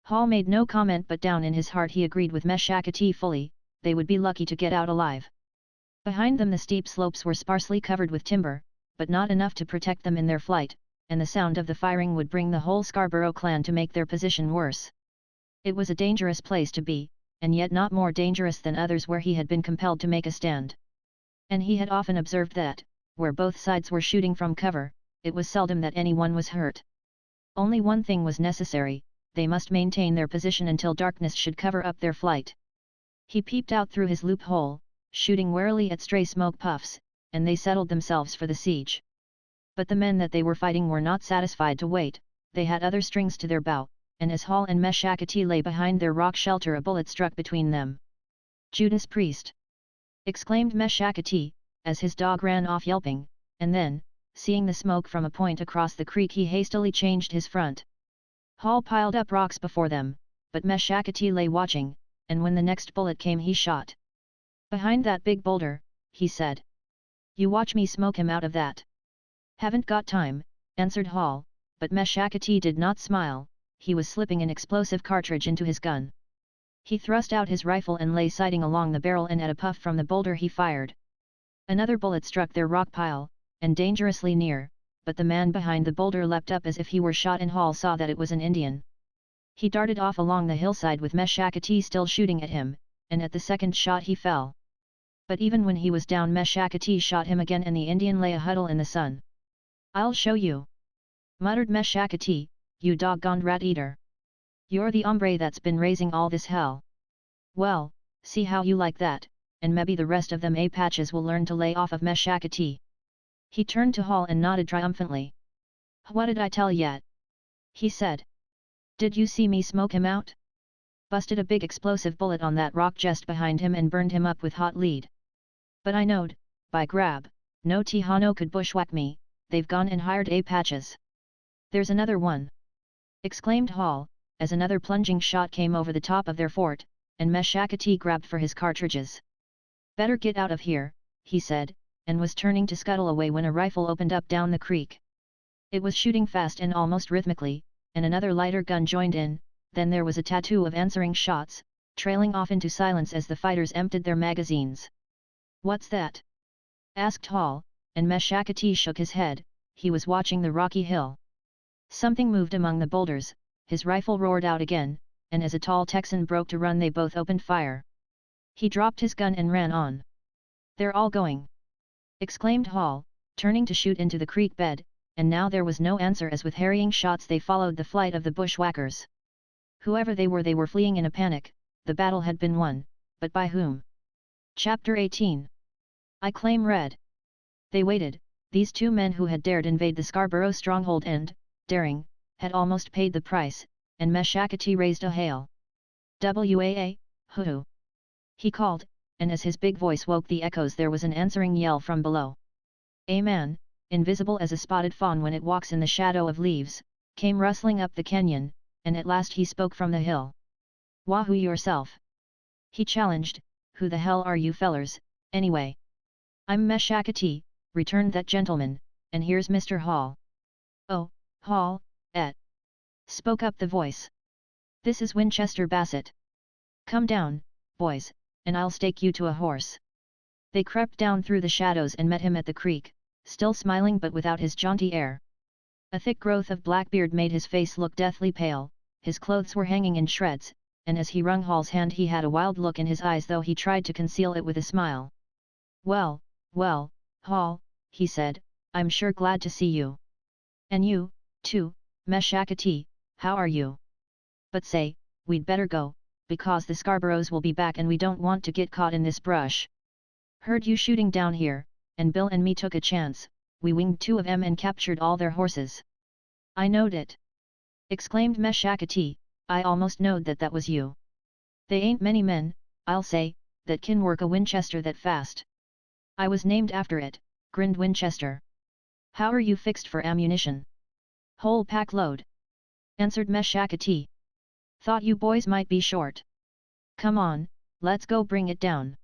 Hall made no comment but down in his heart he agreed with Meshakati fully, they would be lucky to get out alive. Behind them the steep slopes were sparsely covered with timber, but not enough to protect them in their flight, and the sound of the firing would bring the whole Scarborough clan to make their position worse. It was a dangerous place to be, and yet not more dangerous than others where he had been compelled to make a stand. And he had often observed that, where both sides were shooting from cover, it was seldom that anyone was hurt. Only one thing was necessary, they must maintain their position until darkness should cover up their flight. He peeped out through his loophole, shooting warily at stray smoke puffs, and they settled themselves for the siege. But the men that they were fighting were not satisfied to wait, they had other strings to their bow, and as Hall and Meshakati lay behind their rock shelter a bullet struck between them. "Judas Priest!" exclaimed Meshakati, as his dog ran off yelping, and then, seeing the smoke from a point across the creek he hastily changed his front. Hall piled up rocks before them, but Meshakati lay watching, and when the next bullet came he shot. "Behind that big boulder," he said. "You watch me smoke him out of that." "Haven't got time," answered Hall, but Meshakati did not smile, he was slipping an explosive cartridge into his gun. He thrust out his rifle and lay sighting along the barrel and at a puff from the boulder he fired. Another bullet struck their rock pile, and dangerously near, but the man behind the boulder leapt up as if he were shot and Hall saw that it was an Indian. He darted off along the hillside with Meshakati still shooting at him, and at the second shot he fell. But even when he was down Meshakati shot him again and the Indian lay a huddle in the sun. "I'll show you," muttered Meshakati, "you doggoned rat-eater. You're the hombre that's been raising all this hell. Well, see how you like that, and maybe the rest of them patches will learn to lay off of Meshakati." He turned to Hall and nodded triumphantly. "What did I tell yet?" he said. "Did you see me smoke him out? Busted a big explosive bullet on that rock just behind him and burned him up with hot lead. But I knowed, by grab, no Tejano could bushwhack me, they've gone and hired patches. There's another one," exclaimed Hall, as another plunging shot came over the top of their fort, and Meshakati grabbed for his cartridges. "Better get out of here," he said, and was turning to scuttle away when a rifle opened up down the creek. It was shooting fast and almost rhythmically, and another lighter gun joined in. Then there was a tattoo of answering shots, trailing off into silence as the fighters emptied their magazines. "What's that?" asked Hall, and Meshakati shook his head. He was watching the rocky hill. Something moved among the boulders. His rifle roared out again, and as a tall Texan broke to run they both opened fire. He dropped his gun and ran on. "They're all going!" exclaimed Hall, turning to shoot into the creek bed, and now there was no answer as with harrying shots they followed the flight of the bushwhackers. Whoever they were fleeing in a panic. The battle had been won, but by whom? Chapter 18. I claim red. They waited. These two men who had dared invade the Scarborough stronghold and, daring, had almost paid the price, and Meshakati raised a hail. "Waa, hoo!" he called, and as his big voice woke the echoes there was an answering yell from below. A man, invisible as a spotted fawn when it walks in the shadow of leaves, came rustling up the canyon, and at last he spoke from the hill. "Wahoo yourself!" he challenged. "Who the hell are you fellers, anyway?" "I'm Meshakati," returned that gentleman, "and here's Mr. Hall." "Oh, Hall, spoke up the voice. "This is Winchester Bassett. Come down, boys, and I'll stake you to a horse." They crept down through the shadows and met him at the creek, still smiling but without his jaunty air. A thick growth of black beard made his face look deathly pale, his clothes were hanging in shreds, and as he wrung Hall's hand he had a wild look in his eyes though he tried to conceal it with a smile. Well, Hall," he said, "I'm sure glad to see you. And you, too, Meshakati, how are you? But say, we'd better go, because the Scarboroughs will be back and we don't want to get caught in this brush. Heard you shooting down here, and Bill and me took a chance, we winged two of 'em and captured all their horses." "I knowed it!" exclaimed Meshakati, "I almost knowed that was you. They ain't many men, I'll say, that can work a Winchester that fast." "I was named after it," grinned Winchester. "How are you fixed for ammunition?" "Whole pack load," answered Meshakati. "Thought you boys might be short. Come on, let's go bring it down."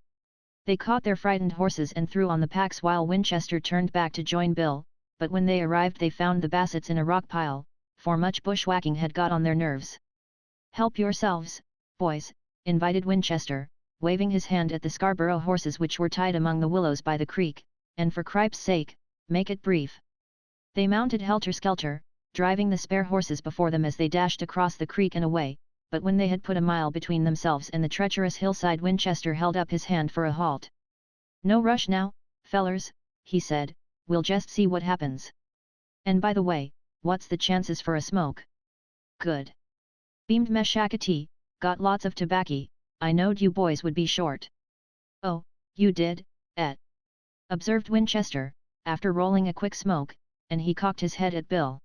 They caught their frightened horses and threw on the packs while Winchester turned back to join Bill, but when they arrived they found the Bassets in a rock pile, for much bushwhacking had got on their nerves. "Help yourselves, boys," invited Winchester, waving his hand at the Scarborough horses which were tied among the willows by the creek, "and for cripe's sake, make it brief." They mounted helter-skelter, driving the spare horses before them as they dashed across the creek and away, but when they had put a mile between themselves and the treacherous hillside Winchester held up his hand for a halt. "No rush now, fellers," he said, "we'll just see what happens. And by the way, what's the chances for a smoke?" "Good," beamed Meshakati, "got lots of tobacco, I knowed you boys would be short." "Oh, you did, observed Winchester, after rolling a quick smoke, and he cocked his head at Bill.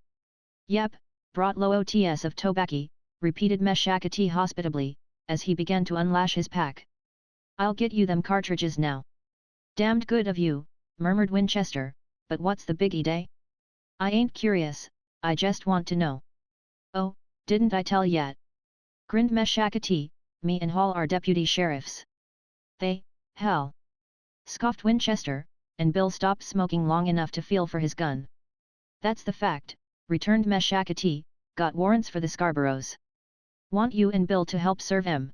"Yep, brought lots of tobacco," repeated Meshakati hospitably, as he began to unlash his pack. "I'll get you them cartridges now." "Damned good of you," murmured Winchester, "but what's the biggie day?" "I ain't curious, I just want to know." "Oh, didn't I tell yet?" grinned Meshakati, "me and Hall are deputy sheriffs." Hell!" scoffed Winchester, and Bill stopped smoking long enough to feel for his gun. "That's the fact," returned Meshakati, "got warrants for the Scarboroughs. Want you and Bill to help serve 'em."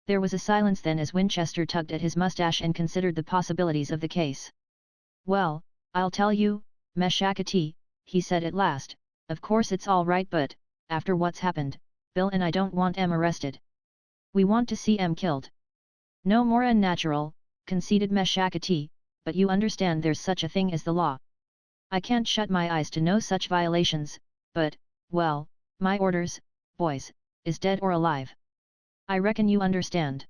There was a silence then as Winchester tugged at his mustache and considered the possibilities of the case. "Well, I'll tell you, Meshakati," he said at last, "of course it's all right but, after what's happened, Bill and I don't want 'em arrested. We want to see 'em killed." "No more unnatural," conceded Meshakati, "but you understand there's such a thing as the law. I can't shut my eyes to no such violations, but, well, my orders, boys, is dead or alive. I reckon you understand."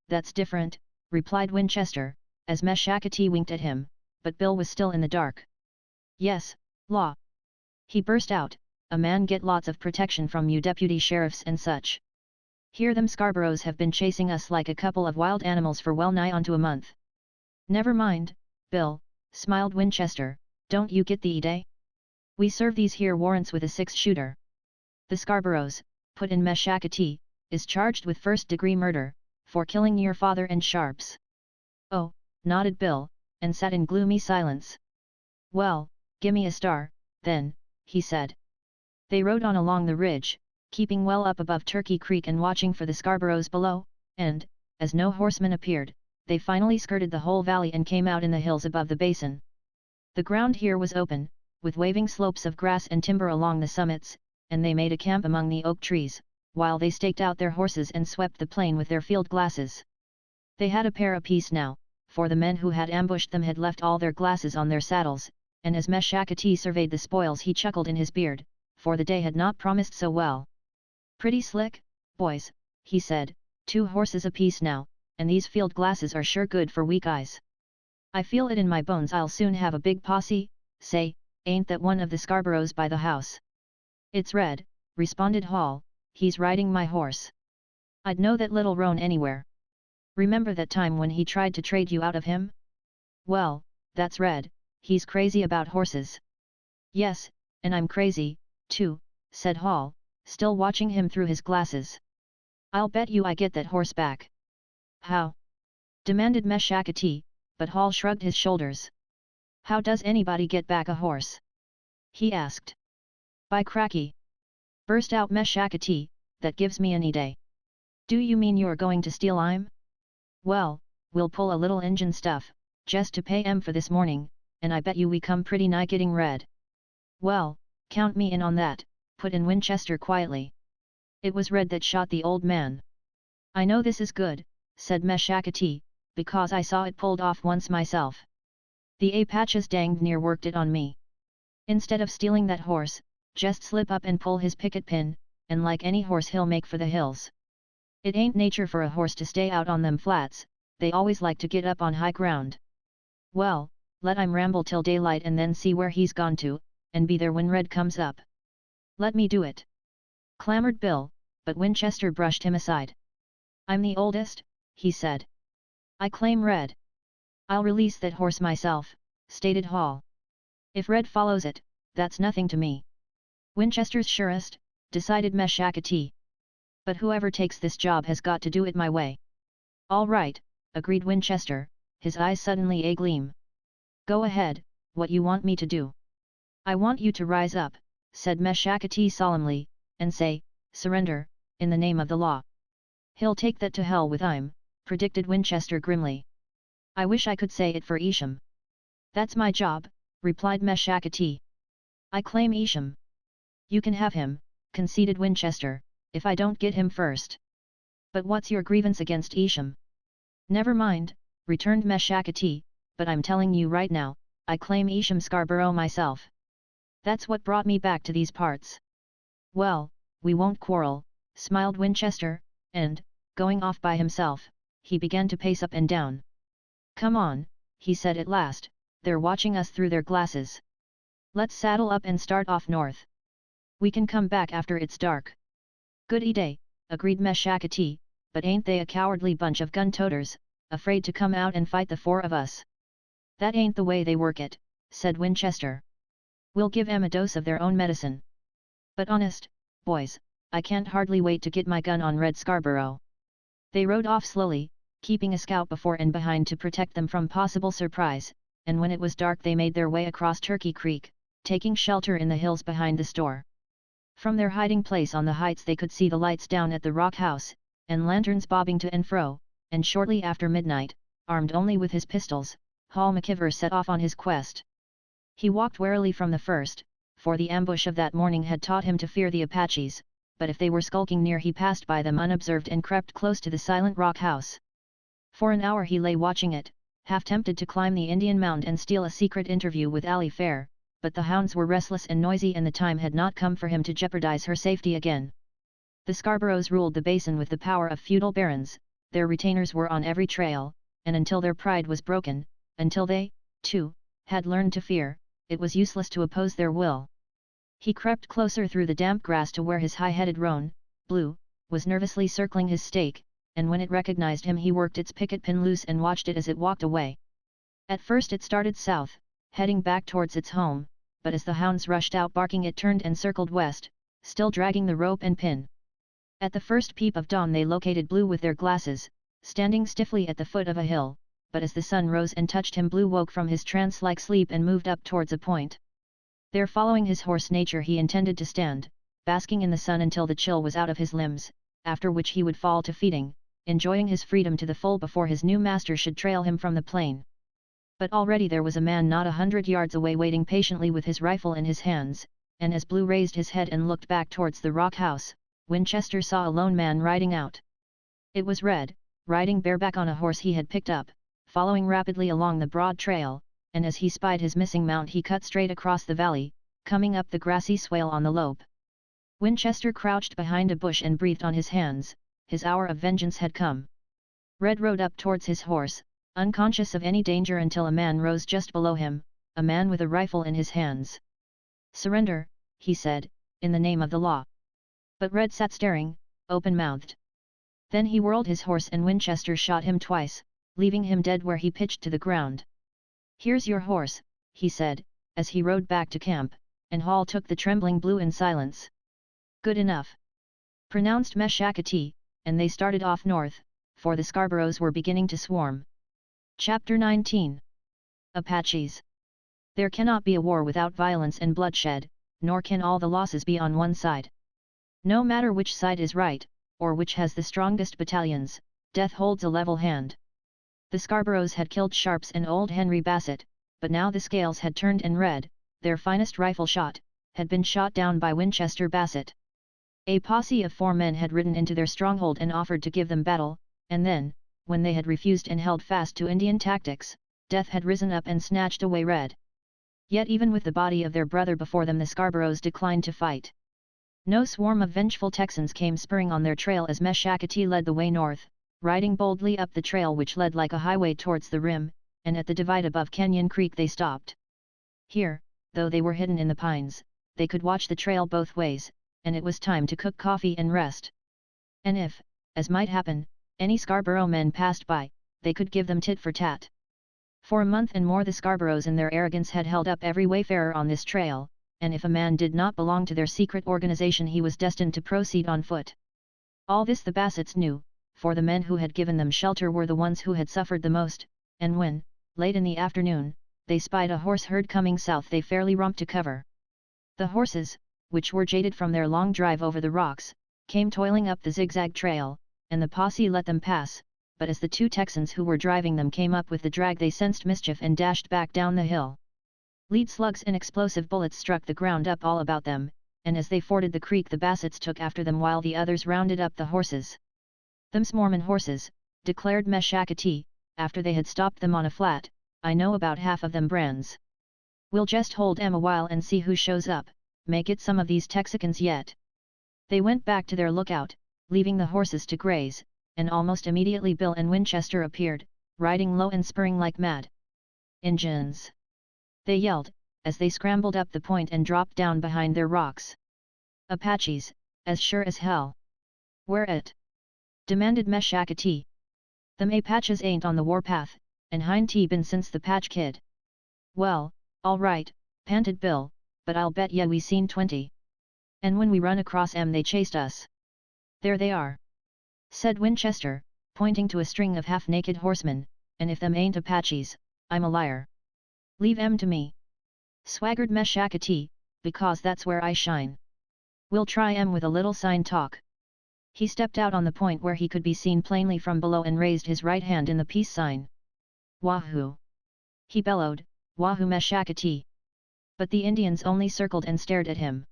"That's different," replied Winchester, as Meshakati winked at him, but Bill was still in the dark. "Yes, law!" he burst out, "a man get lots of protection from you deputy sheriffs and such. Here them Scarboroughs have been chasing us like a couple of wild animals for well nigh onto a month." "Never mind, Bill," smiled Winchester, "don't you get the idea? We serve these here warrants with a 6-shooter. The Scarboroughs, put in Meshakati, is charged with first-degree murder, for killing your father and Sharps. Oh, nodded Bill, and sat in gloomy silence. Well, gimme a star, then, he said. They rode on along the ridge, keeping well up above Turkey Creek and watching for the Scarboroughs below, and, as no horsemen appeared, they finally skirted the whole valley and came out in the hills above the basin. The ground here was open, with waving slopes of grass and timber along the summits, and they made a camp among the oak trees, while they staked out their horses and swept the plain with their field glasses. They had a pair apiece now, for the men who had ambushed them had left all their glasses on their saddles, and as Meshakati surveyed the spoils he chuckled in his beard, for the day had not promised so well. Pretty slick, boys, he said, 2 horses apiece now, and these field glasses are sure good for weak eyes. I feel it in my bones I'll soon have a big posse. Say, ain't that one of the Scarboroughs by the house? It's Red, responded Hall, he's riding my horse. I'd know that little roan anywhere. Remember that time when he tried to trade you out of him? Well, that's Red, he's crazy about horses. Yes, and I'm crazy, too, said Hall, still watching him through his glasses. I'll bet you I get that horse back. How? Demanded Meshakati, but Hall shrugged his shoulders. How does anybody get back a horse? He asked. By cracky! Burst out Meshakati, that gives me any day. Do you mean you're going to steal 'im? Well, we'll pull a little engine stuff, just to pay 'em for this morning, and I bet you we come pretty nigh getting Red. Well, count me in on that, put in Winchester quietly. It was Red that shot the old man. I know this is good, said Meshakati, because I saw it pulled off once myself. The Apaches danged near worked it on me. Instead of stealing that horse, just slip up and pull his picket pin, and like any horse he'll make for the hills. It ain't nature for a horse to stay out on them flats, they always like to get up on high ground. Well, let 'im ramble till daylight and then see where he's gone to, and be there when Red comes up. Let me do it! Clamored Bill, but Winchester brushed him aside. I'm the oldest, he said. I claim Red. I'll release that horse myself, stated Hall. If Red follows it, that's nothing to me. Winchester's surest, decided Meshakati. But whoever takes this job has got to do it my way. All right, agreed Winchester, his eyes suddenly agleam. Go ahead, what you want me to do? I want you to rise up, said Meshakati solemnly, and say, surrender, in the name of the law. He'll take that to hell with 'im, predicted Winchester grimly. I wish I could say it for Isham. That's my job, replied Meshakati. I claim Isham. You can have him, conceded Winchester, if I don't get him first. But what's your grievance against Isham? Never mind, returned Meshakati, but I'm telling you right now, I claim Isham Scarborough myself. That's what brought me back to these parts. Well, we won't quarrel, smiled Winchester, and, going off by himself, he began to pace up and down. Come on, he said at last, they're watching us through their glasses. Let's saddle up and start off north. We can come back after it's dark. Goody day, agreed Meshakati, but ain't they a cowardly bunch of gun-toters, afraid to come out and fight the 4 of us? That ain't the way they work it, said Winchester. We'll give 'em a dose of their own medicine. But honest, boys, I can't hardly wait to get my gun on Red Scarborough. They rode off slowly, keeping a scout before and behind to protect them from possible surprise, and when it was dark they made their way across Turkey Creek, taking shelter in the hills behind the store. From their hiding place on the heights they could see the lights down at the rock house, and lanterns bobbing to and fro, and shortly after midnight, armed only with his pistols, Hall McIver set off on his quest. He walked warily from the first, for the ambush of that morning had taught him to fear the Apaches, but if they were skulking near he passed by them unobserved and crept close to the silent rock house. For an hour he lay watching it, half tempted to climb the Indian Mound and steal a secret interview with Allie Fair, but the hounds were restless and noisy and the time had not come for him to jeopardize her safety again. The Scarboroughs ruled the basin with the power of feudal barons, their retainers were on every trail, and until their pride was broken, until they, too, had learned to fear, it was useless to oppose their will. He crept closer through the damp grass to where his high-headed roan, Blue, was nervously circling his stake, and when it recognized him he worked its picket pin loose and watched it as it walked away. At first it started south, heading back towards its home, but as the hounds rushed out barking it turned and circled west, still dragging the rope and pin. At the first peep of dawn they located Blue with their glasses, standing stiffly at the foot of a hill, but as the sun rose and touched him Blue woke from his trance-like sleep and moved up towards a point. There, following his horse nature, he intended to stand, basking in the sun until the chill was out of his limbs, after which he would fall to feeding, enjoying his freedom to the full before his new master should trail him from the plain. But already there was a man not 100 yards away waiting patiently with his rifle in his hands, and as Blue raised his head and looked back towards the rock house, Winchester saw a lone man riding out. It was Red, riding bareback on a horse he had picked up, following rapidly along the broad trail, and as he spied his missing mount he cut straight across the valley, coming up the grassy swale on the lope. Winchester crouched behind a bush and breathed on his hands. His hour of vengeance had come. Red rode up towards his horse, unconscious of any danger until a man rose just below him, a man with a rifle in his hands. "Surrender," he said, "in the name of the law." But Red sat staring, open-mouthed. Then he whirled his horse and Winchester shot him twice, leaving him dead where he pitched to the ground. "Here's your horse," he said, as he rode back to camp, and Hall took the trembling Blue in silence. "Good enough," pronounced Meshackety, and they started off north, for the Scarboroughs were beginning to swarm. Chapter 19. Apaches. There cannot be a war without violence and bloodshed, nor can all the losses be on one side. No matter which side is right, or which has the strongest battalions, death holds a level hand. The Scarboroughs had killed Sharps and old Henry Bassett, but now the scales had turned and Red, their finest rifle shot, had been shot down by Winchester Bassett. A posse of 4 men had ridden into their stronghold and offered to give them battle, and then, when they had refused and held fast to Indian tactics, death had risen up and snatched away Red. Yet even with the body of their brother before them the Scarboroughs declined to fight. No swarm of vengeful Texans came spurring on their trail as Meshackety led the way north, riding boldly up the trail which led like a highway towards the rim, and at the divide above Canyon Creek they stopped. Here, though they were hidden in the pines, they could watch the trail both ways, and it was time to cook coffee and rest. And if, as might happen, any Scarborough men passed by, they could give them tit for tat. For a month and more the Scarboroughs in their arrogance had held up every wayfarer on this trail, and if a man did not belong to their secret organization he was destined to proceed on foot. All this the Bassetts knew, for the men who had given them shelter were the ones who had suffered the most, and when, late in the afternoon, they spied a horse herd coming south they fairly romped to cover. The horses, which were jaded from their long drive over the rocks, came toiling up the zigzag trail, and the posse let them pass, but as the 2 Texans who were driving them came up with the drag they sensed mischief and dashed back down the hill. Lead slugs and explosive bullets struck the ground up all about them, and as they forded the creek the Bassetts took after them while the others rounded up the horses. "Them's Mormon horses," declared Meshackety, after they had stopped them on a flat, "I know about half of them brands. We'll just hold 'em a while and see who shows up, may get some of these Texicans yet." They went back to their lookout, leaving the horses to graze, and almost immediately Bill and Winchester appeared, riding low and spurring like mad. "Injuns!" they yelled, as they scrambled up the point and dropped down behind their rocks. "Apaches, as sure as hell." "Where at?" demanded Meshackety. "Them Apaches ain't on the warpath, and hain't been since the Patch Kid." "Well, all right," panted Bill, "but I'll bet ya we seen 20. And when we run across 'em they chased us." "There they are," said Winchester, pointing to a string of half-naked horsemen, "and if them ain't Apaches, I'm a liar." "Leave 'em to me," swaggered Meshackety, "because that's where I shine. We'll try 'em with a little sign talk." He stepped out on the point where he could be seen plainly from below and raised his right hand in the peace sign. "Wahoo!" he bellowed, "Wahoo Meshackety!" But the Indians only circled and stared at him.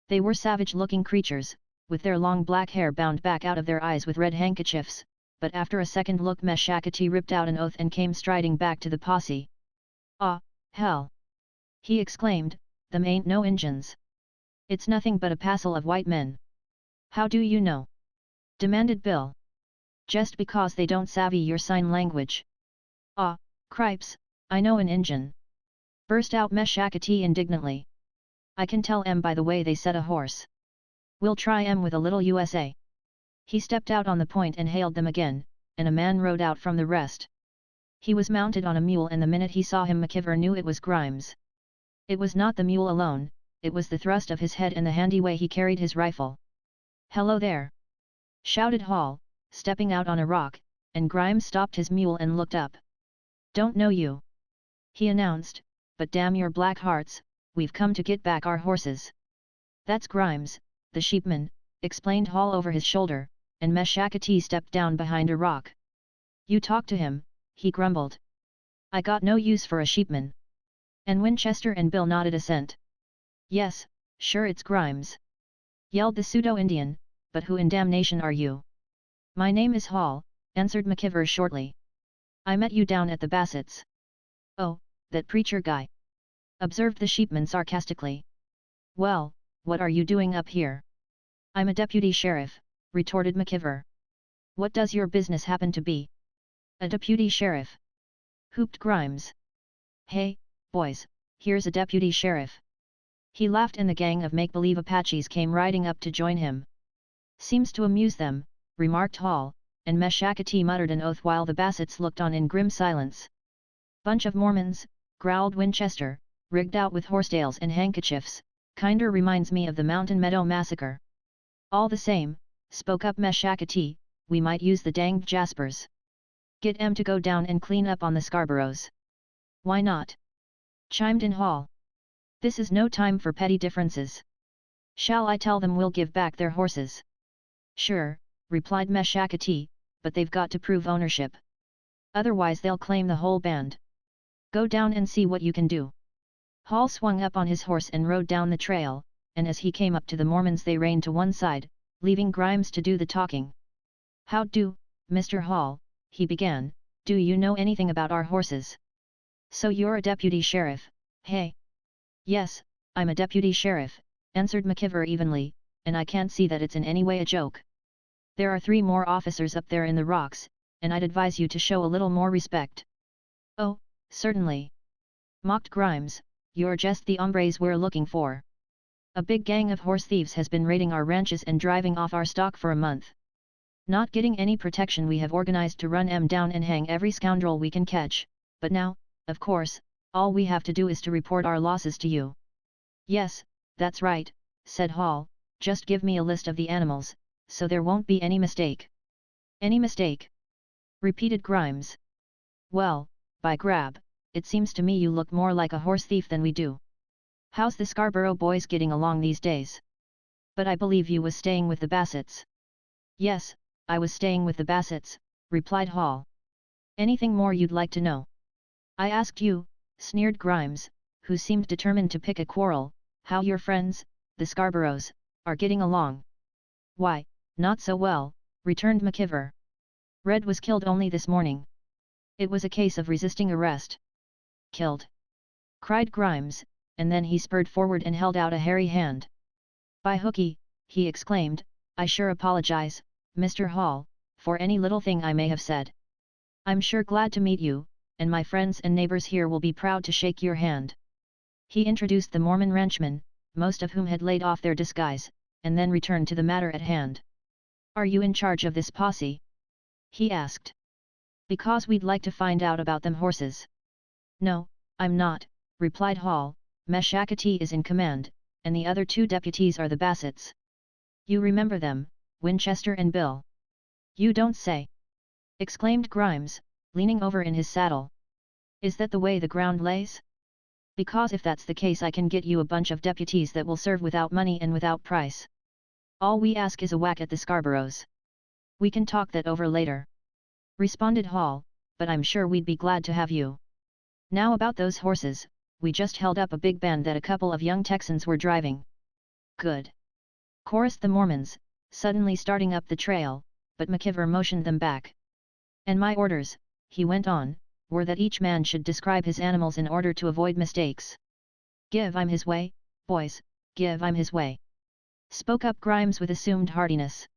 They were savage-looking creatures, with their long black hair bound back out of their eyes with red handkerchiefs, but after a second look Meshackety ripped out an oath and came striding back to the posse. "Ah, hell!" he exclaimed, "them ain't no Injuns. It's nothing but a passel of white men." "How do you know?" demanded Bill. "Just because they don't savvy your sign language." "Ah, cripes, I know an Injun!" burst out Meshackety indignantly. "I can tell 'em by the way they set a horse. We'll try 'em with a little USA." He stepped out on the point and hailed them again, and a man rode out from the rest. He was mounted on a mule and the minute he saw him McKeever knew it was Grimes. It was not the mule alone, it was the thrust of his head and the handy way he carried his rifle. "Hello there!" shouted Hall, stepping out on a rock, and Grimes stopped his mule and looked up. "Don't know you," he announced, "but damn your black hearts, we've come to get back our horses." "That's Grimes, the sheepman," explained Hall over his shoulder, and Meshakati stepped down behind a rock. "You talk to him," he grumbled. "I got no use for a sheepman." And Winchester and Bill nodded assent. "Yes, sure it's Grimes," yelled the pseudo-Indian, "but who in damnation are you?" "My name is Hall," answered McKeever shortly. "I met you down at the Bassett's." "Oh, that preacher guy," observed the sheepman sarcastically. "Well, what are you doing up here?" "I'm a deputy sheriff," retorted McKeever. "What does your business happen to be?" "A deputy sheriff," whooped Grimes. "Hey, boys, here's a deputy sheriff." He laughed and the gang of make-believe Apaches came riding up to join him. "Seems to amuse them," remarked Hall, and Meshakati muttered an oath while the Bassetts looked on in grim silence. "Bunch of Mormons," growled Winchester, "rigged out with horsetails and handkerchiefs, kinder reminds me of the Mountain Meadow Massacre." "All the same," spoke up Meshakati, "we might use the danged Jaspers. Get 'em to go down and clean up on the Scarboroughs." "Why not?" chimed in Hall. "This is no time for petty differences. Shall I tell them we'll give back their horses?" "Sure," replied Meshakati, "but they've got to prove ownership. Otherwise they'll claim the whole band. Go down and see what you can do." Hall swung up on his horse and rode down the trail, and as he came up to the Mormons they reined to one side, leaving Grimes to do the talking. "How do, Mr. Hall," he began, "do you know anything about our horses?" "So you're a deputy sheriff, hey?" "Yes, I'm a deputy sheriff," answered McKeever evenly, "and I can't see that it's in any way a joke. There are 3 more officers up there in the rocks, and I'd advise you to show a little more respect." "Oh, certainly," mocked Grimes, "you're just the hombres we're looking for. A big gang of horse thieves has been raiding our ranches and driving off our stock for a month. Not getting any protection, we have organized to run 'em down and hang every scoundrel we can catch, but now, of course, all we have to do is to report our losses to you." "Yes, that's right," said Hall, "just give me a list of the animals, so there won't be any mistake." "Any mistake?" repeated Grimes. "Well, by grab, it seems to me you look more like a horse thief than we do. How's the Scarborough boys getting along these days? But I believe you was staying with the Bassetts." "Yes, I was staying with the Bassetts," replied Hall. "Anything more you'd like to know?" "I asked you," sneered Grimes, who seemed determined to pick a quarrel, "how your friends, the Scarboroughs, are getting along." "Why, not so well," returned McKeever. "Red was killed only this morning. It was a case of resisting arrest." "Killed?" cried Grimes, and then he spurred forward and held out a hairy hand. "By hooky," he exclaimed, "I sure apologize, Mr. Hall, for any little thing I may have said. I'm sure glad to meet you, and my friends and neighbors here will be proud to shake your hand." He introduced the Mormon ranchmen, most of whom had laid off their disguise, and then returned to the matter at hand. "Are you in charge of this posse?" he asked. "Because we'd like to find out about them horses." "No, I'm not," replied Hall, "Meshakati is in command, and the other 2 deputies are the Bassetts." "You remember them, Winchester and Bill?" "You don't say!" exclaimed Grimes, leaning over in his saddle. "Is that the way the ground lays? Because if that's the case I can get you a bunch of deputies that will serve without money and without price. All we ask is a whack at the Scarboroughs. We can talk that over later," responded Hall, "but I'm sure we'd be glad to have you. Now about those horses, we just held up a big band that a couple of young Texans were driving." "Good!" chorused the Mormons, suddenly starting up the trail, but McKeever motioned them back. "And my orders," he went on, "were that each man should describe his animals in order to avoid mistakes." "Give 'im his way, boys, give 'im his way," spoke up Grimes with assumed heartiness.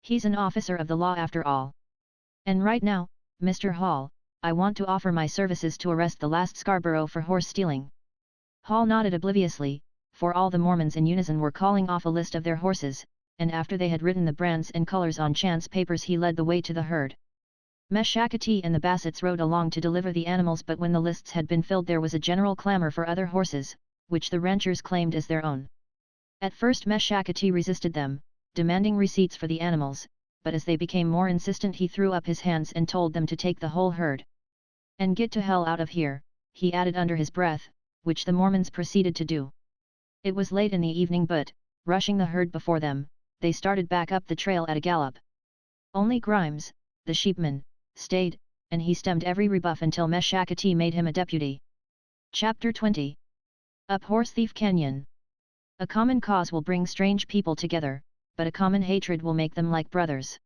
"He's an officer of the law after all. And right now, Mr. Hall, I want to offer my services to arrest the last Scarborough for horse stealing." Hall nodded obliviously, for all the Mormons in unison were calling off a list of their horses, and after they had written the brands and colors on chance papers he led the way to the herd. Meshakati and the Bassetts rode along to deliver the animals, but when the lists had been filled there was a general clamor for other horses, which the ranchers claimed as their own. At first Meshakati resisted them, demanding receipts for the animals, but as they became more insistent he threw up his hands and told them to take the whole herd. "And get to hell out of here," he added under his breath, which the Mormons proceeded to do. It was late in the evening but, rushing the herd before them, they started back up the trail at a gallop. Only Grimes, the sheepman, stayed, and he stemmed every rebuff until Meshakati made him a deputy. Chapter 20. Up Horse Thief Canyon. A common cause will bring strange people together, but a common hatred will make them like brothers.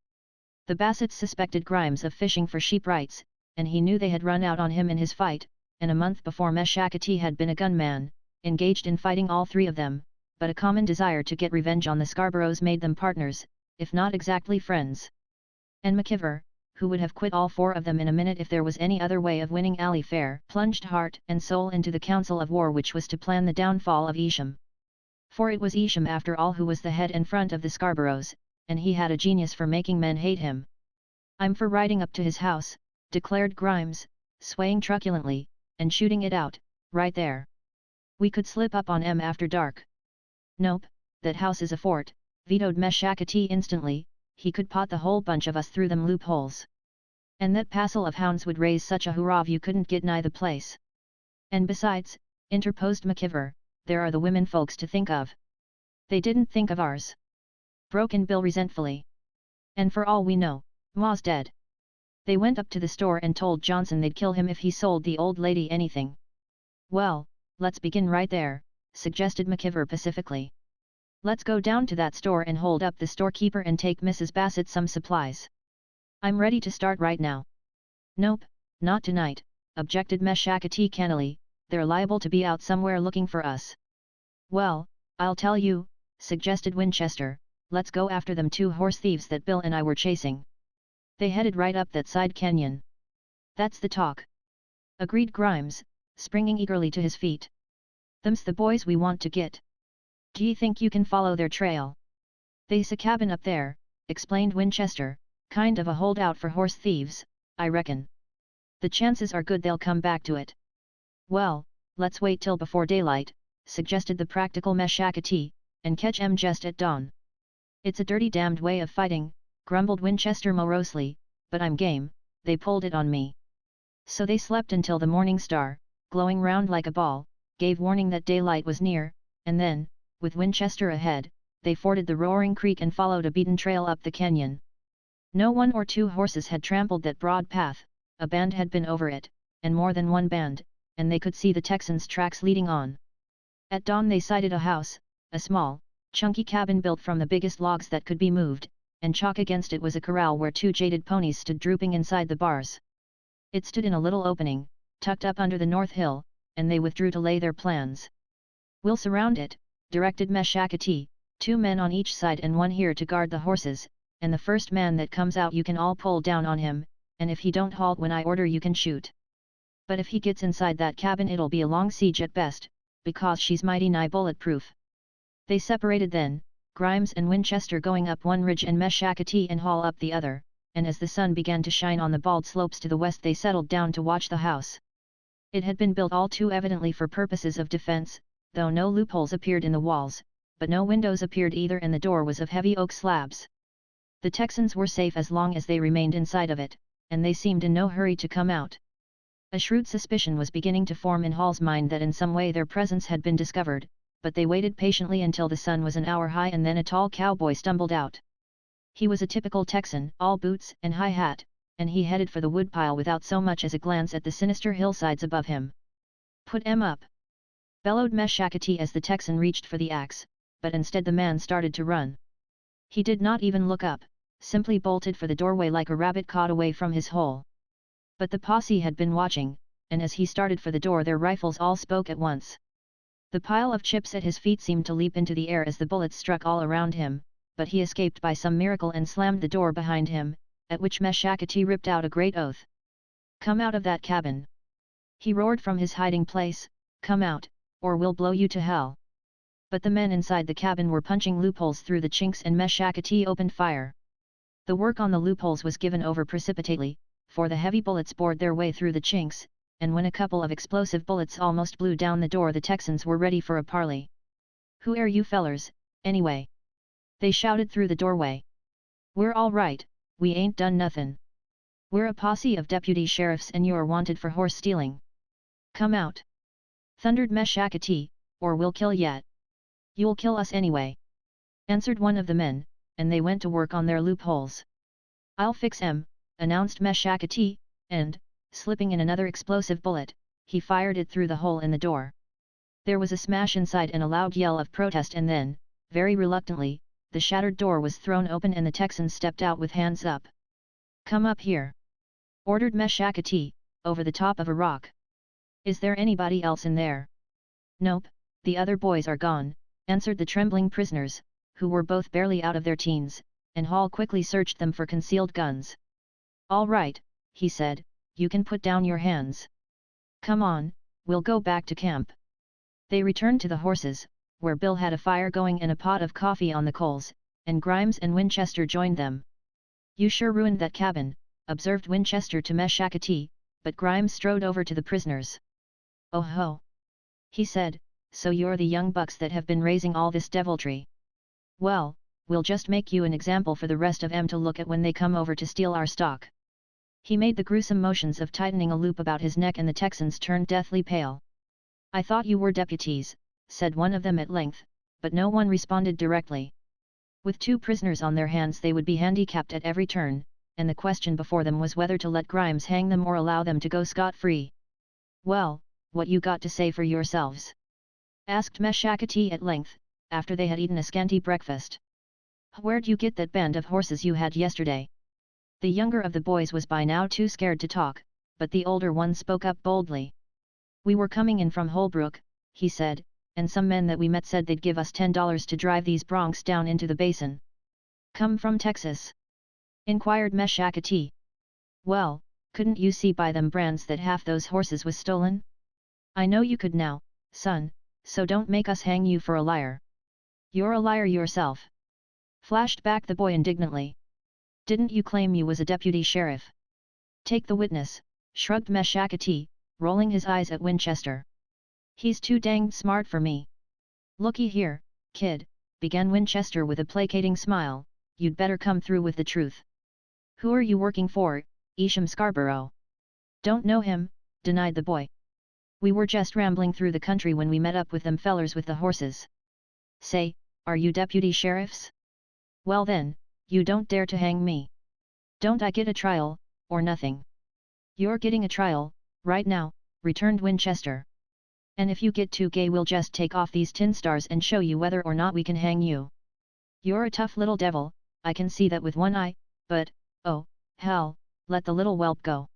The Bassets suspected Grimes of fishing for sheep rights, and he knew they had run out on him in his fight, and a month before Meshakati had been a gunman, engaged in fighting all three of them, but a common desire to get revenge on the Scarboroughs made them partners, if not exactly friends. And McKeever, who would have quit all four of them in a minute if there was any other way of winning Allie Fair, plunged heart and soul into the council of war which was to plan the downfall of Isham. For it was Isham after all who was the head and front of the Scarboroughs, and he had a genius for making men hate him. "I'm for riding up to his house," declared Grimes, swaying truculently, "and shooting it out, right there. We could slip up on 'em after dark." "Nope, that house is a fort," vetoed Meshakati instantly, "he could pot the whole bunch of us through them loopholes. And that passel of hounds would raise such a hurrah you couldn't get nigh the place." "And besides," interposed McKeever, "there are the women folks to think of." "They didn't think of ours," broke in Bill resentfully. "And for all we know, Ma's dead. They went up to the store and told Johnson they'd kill him if he sold the old lady anything." "Well, let's begin right there," suggested McKeever pacifically. "Let's go down to that store and hold up the storekeeper and take Mrs. Bassett some supplies." "I'm ready to start right now." "Nope, not tonight," objected Meshakati cannily, "they're liable to be out somewhere looking for us." "Well, I'll tell you," suggested Winchester, "let's go after them two horse thieves that Bill and I were chasing. They headed right up that side canyon." "That's the talk," agreed Grimes, springing eagerly to his feet. "Them's the boys we want to get. D'ye think you can follow their trail?" "They's a cabin up there," explained Winchester, "kind of a holdout for horse thieves, I reckon. The chances are good they'll come back to it." "Well, let's wait till before daylight," suggested the practical Meshakati, "and catch 'em just at dawn." "It's a dirty damned way of fighting," grumbled Winchester morosely, "but I'm game, they pulled it on me." So they slept until the morning star, glowing round like a ball, gave warning that daylight was near, and then, with Winchester ahead, they forded the roaring creek and followed a beaten trail up the canyon. No one or two horses had trampled that broad path, a band had been over it, and more than one band, and they could see the Texans' tracks leading on. At dawn they sighted a house, a small, chunky cabin built from the biggest logs that could be moved, and chalk against it was a corral where two jaded ponies stood drooping inside the bars. It stood in a little opening, tucked up under the north hill, and they withdrew to lay their plans. "We'll surround it," directed Meshakati, "2 men on each side and 1 here to guard the horses, and the first man that comes out you can all pull down on him, and if he don't halt when I order you can shoot. But if he gets inside that cabin it'll be a long siege at best, because she's mighty nigh bulletproof." They separated then, Grimes and Winchester going up one ridge and Meshakati and Hall up the other, and as the sun began to shine on the bald slopes to the west they settled down to watch the house. It had been built all too evidently for purposes of defense, though no loopholes appeared in the walls, but no windows appeared either and the door was of heavy oak slabs. The Texans were safe as long as they remained inside of it, and they seemed in no hurry to come out. A shrewd suspicion was beginning to form in Hall's mind that in some way their presence had been discovered, but they waited patiently until the sun was an hour high and then a tall cowboy stumbled out. He was a typical Texan, all boots and high hat, and he headed for the woodpile without so much as a glance at the sinister hillsides above him. "Put 'em up!" bellowed Meshakati as the Texan reached for the axe, but instead the man started to run. He did not even look up, simply bolted for the doorway like a rabbit caught away from his hole. But the posse had been watching, and as he started for the door their rifles all spoke at once. The pile of chips at his feet seemed to leap into the air as the bullets struck all around him, but he escaped by some miracle and slammed the door behind him, at which Meshakati ripped out a great oath. "Come out of that cabin!" he roared from his hiding place, "come out, or we'll blow you to hell!" But the men inside the cabin were punching loopholes through the chinks and Meshakati opened fire. The work on the loopholes was given over precipitately, for the heavy bullets bored their way through the chinks, and when a couple of explosive bullets almost blew down the door, the Texans were ready for a parley. "Who are you fellers, anyway?" they shouted through the doorway. "We're all right, we ain't done nothin'. We're a posse of deputy sheriffs and you're wanted for horse stealing. Come out!" thundered Meshakati, "or we'll kill yet." "You'll kill us anyway," answered one of the men, and they went to work on their loopholes. "I'll fix 'em," announced Meshakati, and, slipping in another explosive bullet, he fired it through the hole in the door. There was a smash inside and a loud yell of protest, and then, very reluctantly, the shattered door was thrown open and the Texan stepped out with hands up. "Come up here," ordered Meshakati, over the top of a rock. "Is there anybody else in there?" "Nope, the other boys are gone," answered the trembling prisoners, who were both barely out of their teens, and Hall quickly searched them for concealed guns. "All right," he said, "you can put down your hands. Come on, we'll go back to camp." They returned to the horses, where Bill had a fire going and a pot of coffee on the coals, and Grimes and Winchester joined them. "You sure ruined that cabin," observed Winchester to Meshakati, but Grimes strode over to the prisoners. "Oh ho!" he said, "so you're the young bucks that have been raising all this deviltry. Well, we'll just make you an example for the rest of 'em to look at when they come over to steal our stock." He made the gruesome motions of tightening a loop about his neck and the Texans turned deathly pale. "I thought you were deputies," said one of them at length, but no one responded directly. With two prisoners on their hands they would be handicapped at every turn, and the question before them was whether to let Grimes hang them or allow them to go scot-free. "Well, what you got to say for yourselves?" asked Meshakati at length, after they had eaten a scanty breakfast. "Where'd you get that band of horses you had yesterday?" The younger of the boys was by now too scared to talk, but the older one spoke up boldly. "We were coming in from Holbrook," he said, "and some men that we met said they'd give us $10 to drive these broncs down into the basin." "Come from Texas?" inquired Meshakati. "Well, couldn't you see by them brands that half those horses was stolen?" "I know you could now, son, so don't make us hang you for a liar." "You're a liar yourself!" flashed back the boy indignantly. "Didn't you claim you was a deputy sheriff?" "Take the witness," shrugged Meshakati, rolling his eyes at Winchester. "He's too danged smart for me." "Looky here, kid," began Winchester with a placating smile, "you'd better come through with the truth. Who are you working for, Isham Scarborough?" "Don't know him," denied the boy. "We were just rambling through the country when we met up with them fellers with the horses." "Say, are you deputy sheriffs? Well then, you don't dare to hang me. Don't I get a trial, or nothing?" "You're getting a trial, right now," returned Winchester. "And if you get too gay we'll just take off these tin stars and show you whether or not we can hang you. You're a tough little devil, I can see that with one eye, but, oh, hell, let the little whelp go."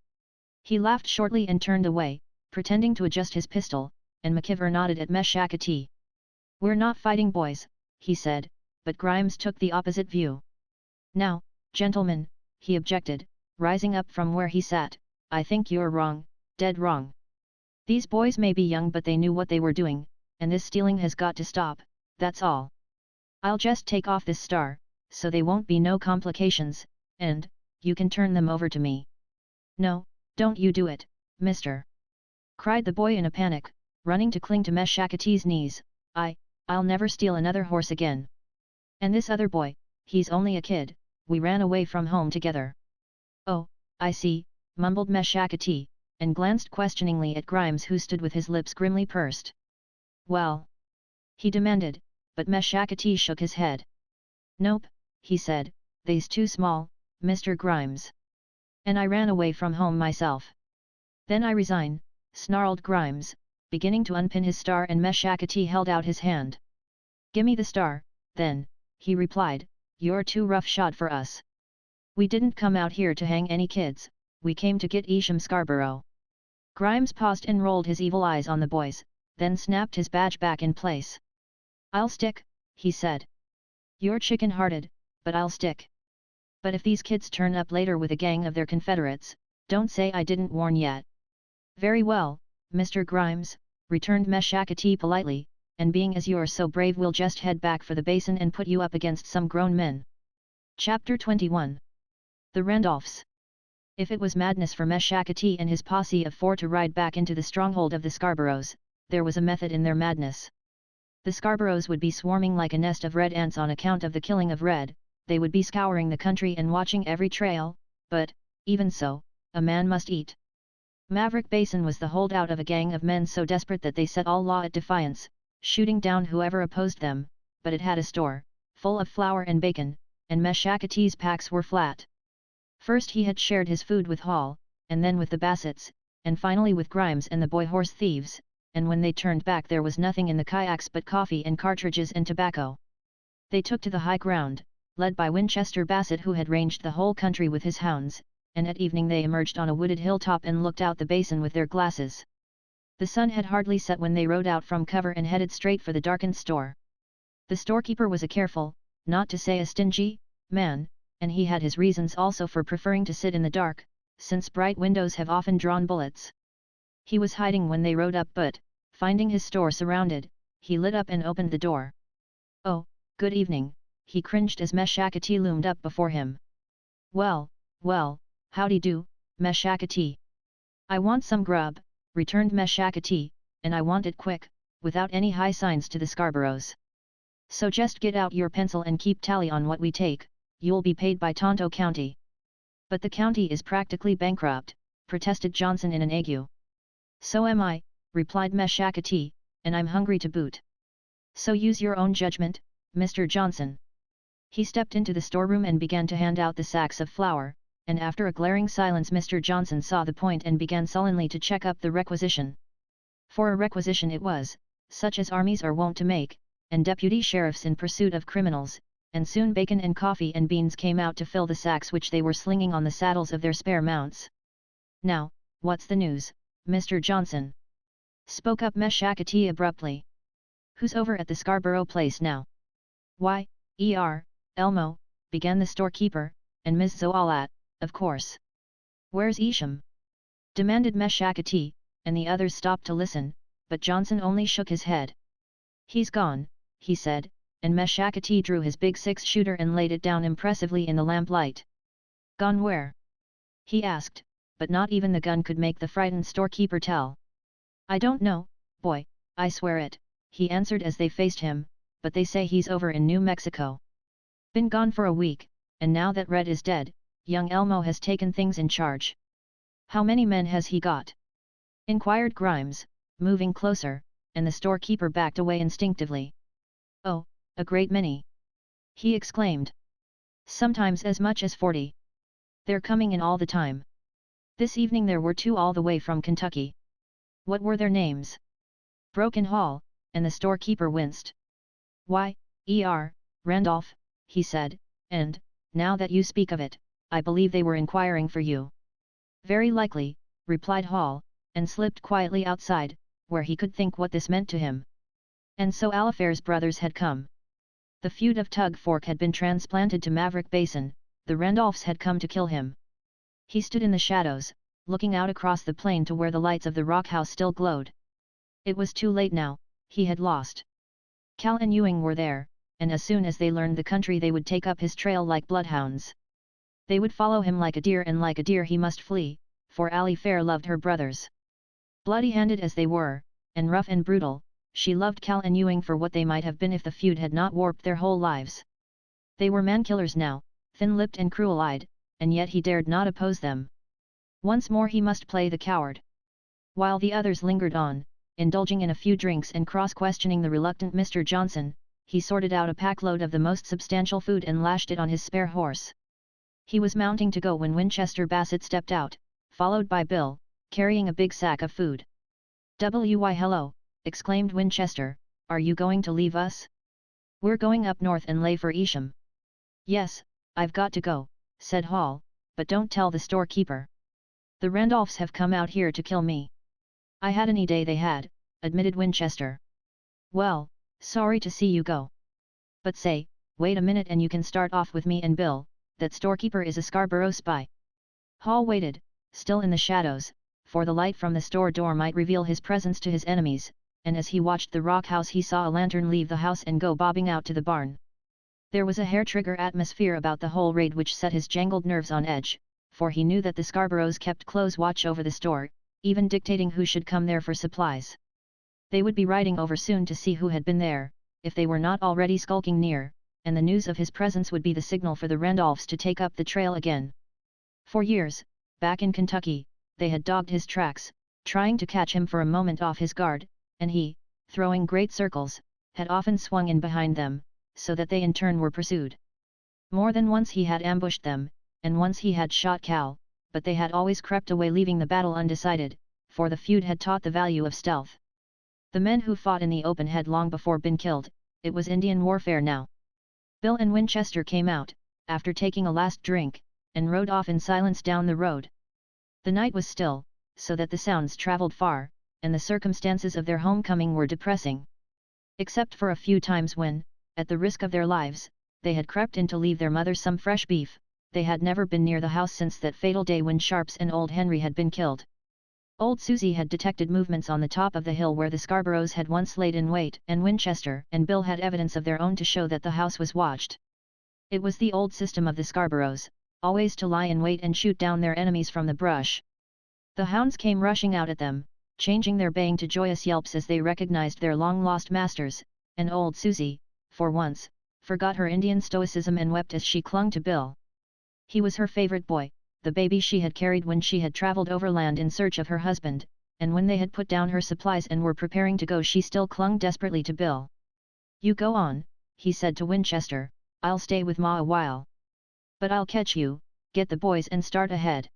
He laughed shortly and turned away, pretending to adjust his pistol, and McKeever nodded at Meshakati. "We're not fighting boys," he said, but Grimes took the opposite view. "Now, gentlemen," he objected, rising up from where he sat, "I think you're wrong, dead wrong. These boys may be young but they knew what they were doing, and this stealing has got to stop, that's all. I'll just take off this star, so they won't be no complications, and, you can turn them over to me." "No, don't you do it, mister!" cried the boy in a panic, running to cling to Meshakati's knees. I'll never steal another horse again. And this other boy, he's only a kid, we ran away from home together." "Oh, I see," mumbled Meshakati, and glanced questioningly at Grimes who stood with his lips grimly pursed. "Well?" he demanded, but Meshakati shook his head. "Nope," he said, "they's too small, Mr. Grimes. And I ran away from home myself." "Then I resign," snarled Grimes, beginning to unpin his star, and Meshakati held out his hand. "Gimme the star, then," he replied, "you're too roughshod for us. We didn't come out here to hang any kids, we came to get Isham Scarborough." Grimes paused and rolled his evil eyes on the boys, then snapped his badge back in place. "I'll stick," he said. "You're chicken-hearted, but I'll stick. But if these kids turn up later with a gang of their confederates, don't say I didn't warn yet." "Very well, Mr. Grimes," returned Meshakati politely, "and being as you're so brave we'll just head back for the basin and put you up against some grown men." Chapter 21. The Randolphs. If it was madness for Meshakati and his posse of 4 to ride back into the stronghold of the Scarboroughs, there was a method in their madness. The Scarboroughs would be swarming like a nest of red ants on account of the killing of Red, they would be scouring the country and watching every trail, but, even so, a man must eat. Maverick Basin was the holdout of a gang of men so desperate that they set all law at defiance, shooting down whoever opposed them, but it had a store, full of flour and bacon, and Meshakati's packs were flat. First he had shared his food with Hall, and then with the Bassets, and finally with Grimes and the boy horse thieves, and when they turned back there was nothing in the kayaks but coffee and cartridges and tobacco. They took to the high ground, led by Winchester Bassett who had ranged the whole country with his hounds, and at evening they emerged on a wooded hilltop and looked out the basin with their glasses. The sun had hardly set when they rode out from cover and headed straight for the darkened store. The storekeeper was a careful, not to say a stingy, man, and he had his reasons also for preferring to sit in the dark, since bright windows have often drawn bullets. He was hiding when they rode up but, finding his store surrounded, he lit up and opened the door. "Oh, good evening," he cringed as Meshakati loomed up before him. Well, howdy do, Meshakati." "I want some grub," returned Meshakati, "and I want it quick, without any high signs to the Scarboroughs. So just get out your pencil and keep tally on what we take, you'll be paid by Tonto County." "But the county is practically bankrupt," protested Johnson in an ague. "So am I," replied Meshakati, "and I'm hungry to boot. So use your own judgment, Mr. Johnson." He stepped into the storeroom and began to hand out the sacks of flour, and after a glaring silence Mr. Johnson saw the point and began sullenly to check up the requisition. For a requisition it was, such as armies are wont to make, and deputy sheriffs in pursuit of criminals, and soon bacon and coffee and beans came out to fill the sacks which they were slinging on the saddles of their spare mounts. "Now, what's the news, Mr. Johnson?" spoke up Meshakati abruptly. "Who's over at the Scarborough place now?" "Why, Elmo," began the storekeeper, "and Ms. Zoalat, of course." "Where's Isham?" demanded Meshakati, and the others stopped to listen, but Johnson only shook his head. "He's gone," he said, and Meshakati drew his big 6-shooter and laid it down impressively in the lamplight. "Gone where?" he asked, but not even the gun could make the frightened storekeeper tell. "I don't know, boy, I swear it," he answered as they faced him, "but they say he's over in New Mexico. Been gone for a week, and now that Red is dead, young Elmo has taken things in charge." "How many men has he got?" inquired Grimes, moving closer, and the storekeeper backed away instinctively. "Oh, a great many!" he exclaimed. "Sometimes as much as 40. They're coming in all the time. This evening there were 2 all the way from Kentucky." "What were their names?" broke in Hall, and the storekeeper winced. "Why, Randolph," he said, "and, now that you speak of it, I believe they were inquiring for you." "Very likely," replied Hall, and slipped quietly outside, where he could think what this meant to him. And so Alifair's brothers had come. The feud of Tug Fork had been transplanted to Maverick Basin, the Randolphs had come to kill him. He stood in the shadows, looking out across the plain to where the lights of the rock house still glowed. It was too late now, he had lost. Cal and Ewing were there, and as soon as they learned the country they would take up his trail like bloodhounds. They would follow him like a deer, and like a deer he must flee, for Alifair loved her brothers. Bloody-handed as they were, and rough and brutal, she loved Cal and Ewing for what they might have been if the feud had not warped their whole lives. They were man-killers now, thin-lipped and cruel-eyed, and yet he dared not oppose them. Once more he must play the coward. While the others lingered on, indulging in a few drinks and cross-questioning the reluctant Mr. Johnson, he sorted out a packload of the most substantial food and lashed it on his spare horse. He was mounting to go when Winchester Bassett stepped out, followed by Bill, carrying a big sack of food. "Why hello," exclaimed Winchester, "are you going to leave us?" "We're going up north and lay for Isham." "Yes, I've got to go," said Hall, "but don't tell the storekeeper. The Randolphs have come out here to kill me." "I had any day they had," admitted Winchester. "Well, sorry to see you go. But say, wait a minute and you can start off with me and Bill, that storekeeper is a Scarborough spy." Hall waited, still in the shadows, for the light from the store door might reveal his presence to his enemies, and as he watched the rock house he saw a lantern leave the house and go bobbing out to the barn. There was a hair-trigger atmosphere about the whole raid which set his jangled nerves on edge, for he knew that the Scarboroughs kept close watch over the store, even dictating who should come there for supplies. They would be riding over soon to see who had been there, if they were not already skulking near, and the news of his presence would be the signal for the Randolphs to take up the trail again. For years, back in Kentucky, they had dogged his tracks, trying to catch him for a moment off his guard, and he, throwing great circles, had often swung in behind them, so that they in turn were pursued. More than once he had ambushed them, and once he had shot Cal, but they had always crept away leaving the battle undecided, for the feud had taught the value of stealth. The men who fought in the open had long before been killed, it was Indian warfare now. Bill and Winchester came out, after taking a last drink, and rode off in silence down the road. The night was still, so that the sounds travelled far, and the circumstances of their homecoming were depressing. Except for a few times when, at the risk of their lives, they had crept in to leave their mother some fresh beef, they had never been near the house since that fatal day when Sharps and old Henry had been killed. Old Susie had detected movements on the top of the hill where the Scarboroughs had once laid in wait, and Winchester and Bill had evidence of their own to show that the house was watched. It was the old system of the Scarboroughs, always to lie in wait and shoot down their enemies from the brush. The hounds came rushing out at them, changing their baying to joyous yelps as they recognized their long-lost masters, and old Susie, for once, forgot her Indian stoicism and wept as she clung to Bill. He was her favorite boy, the baby she had carried when she had traveled overland in search of her husband, and when they had put down her supplies and were preparing to go she still clung desperately to Bill. "You go on," he said to Winchester, "I'll stay with Ma a while. But I'll catch you, get the boys and start ahead."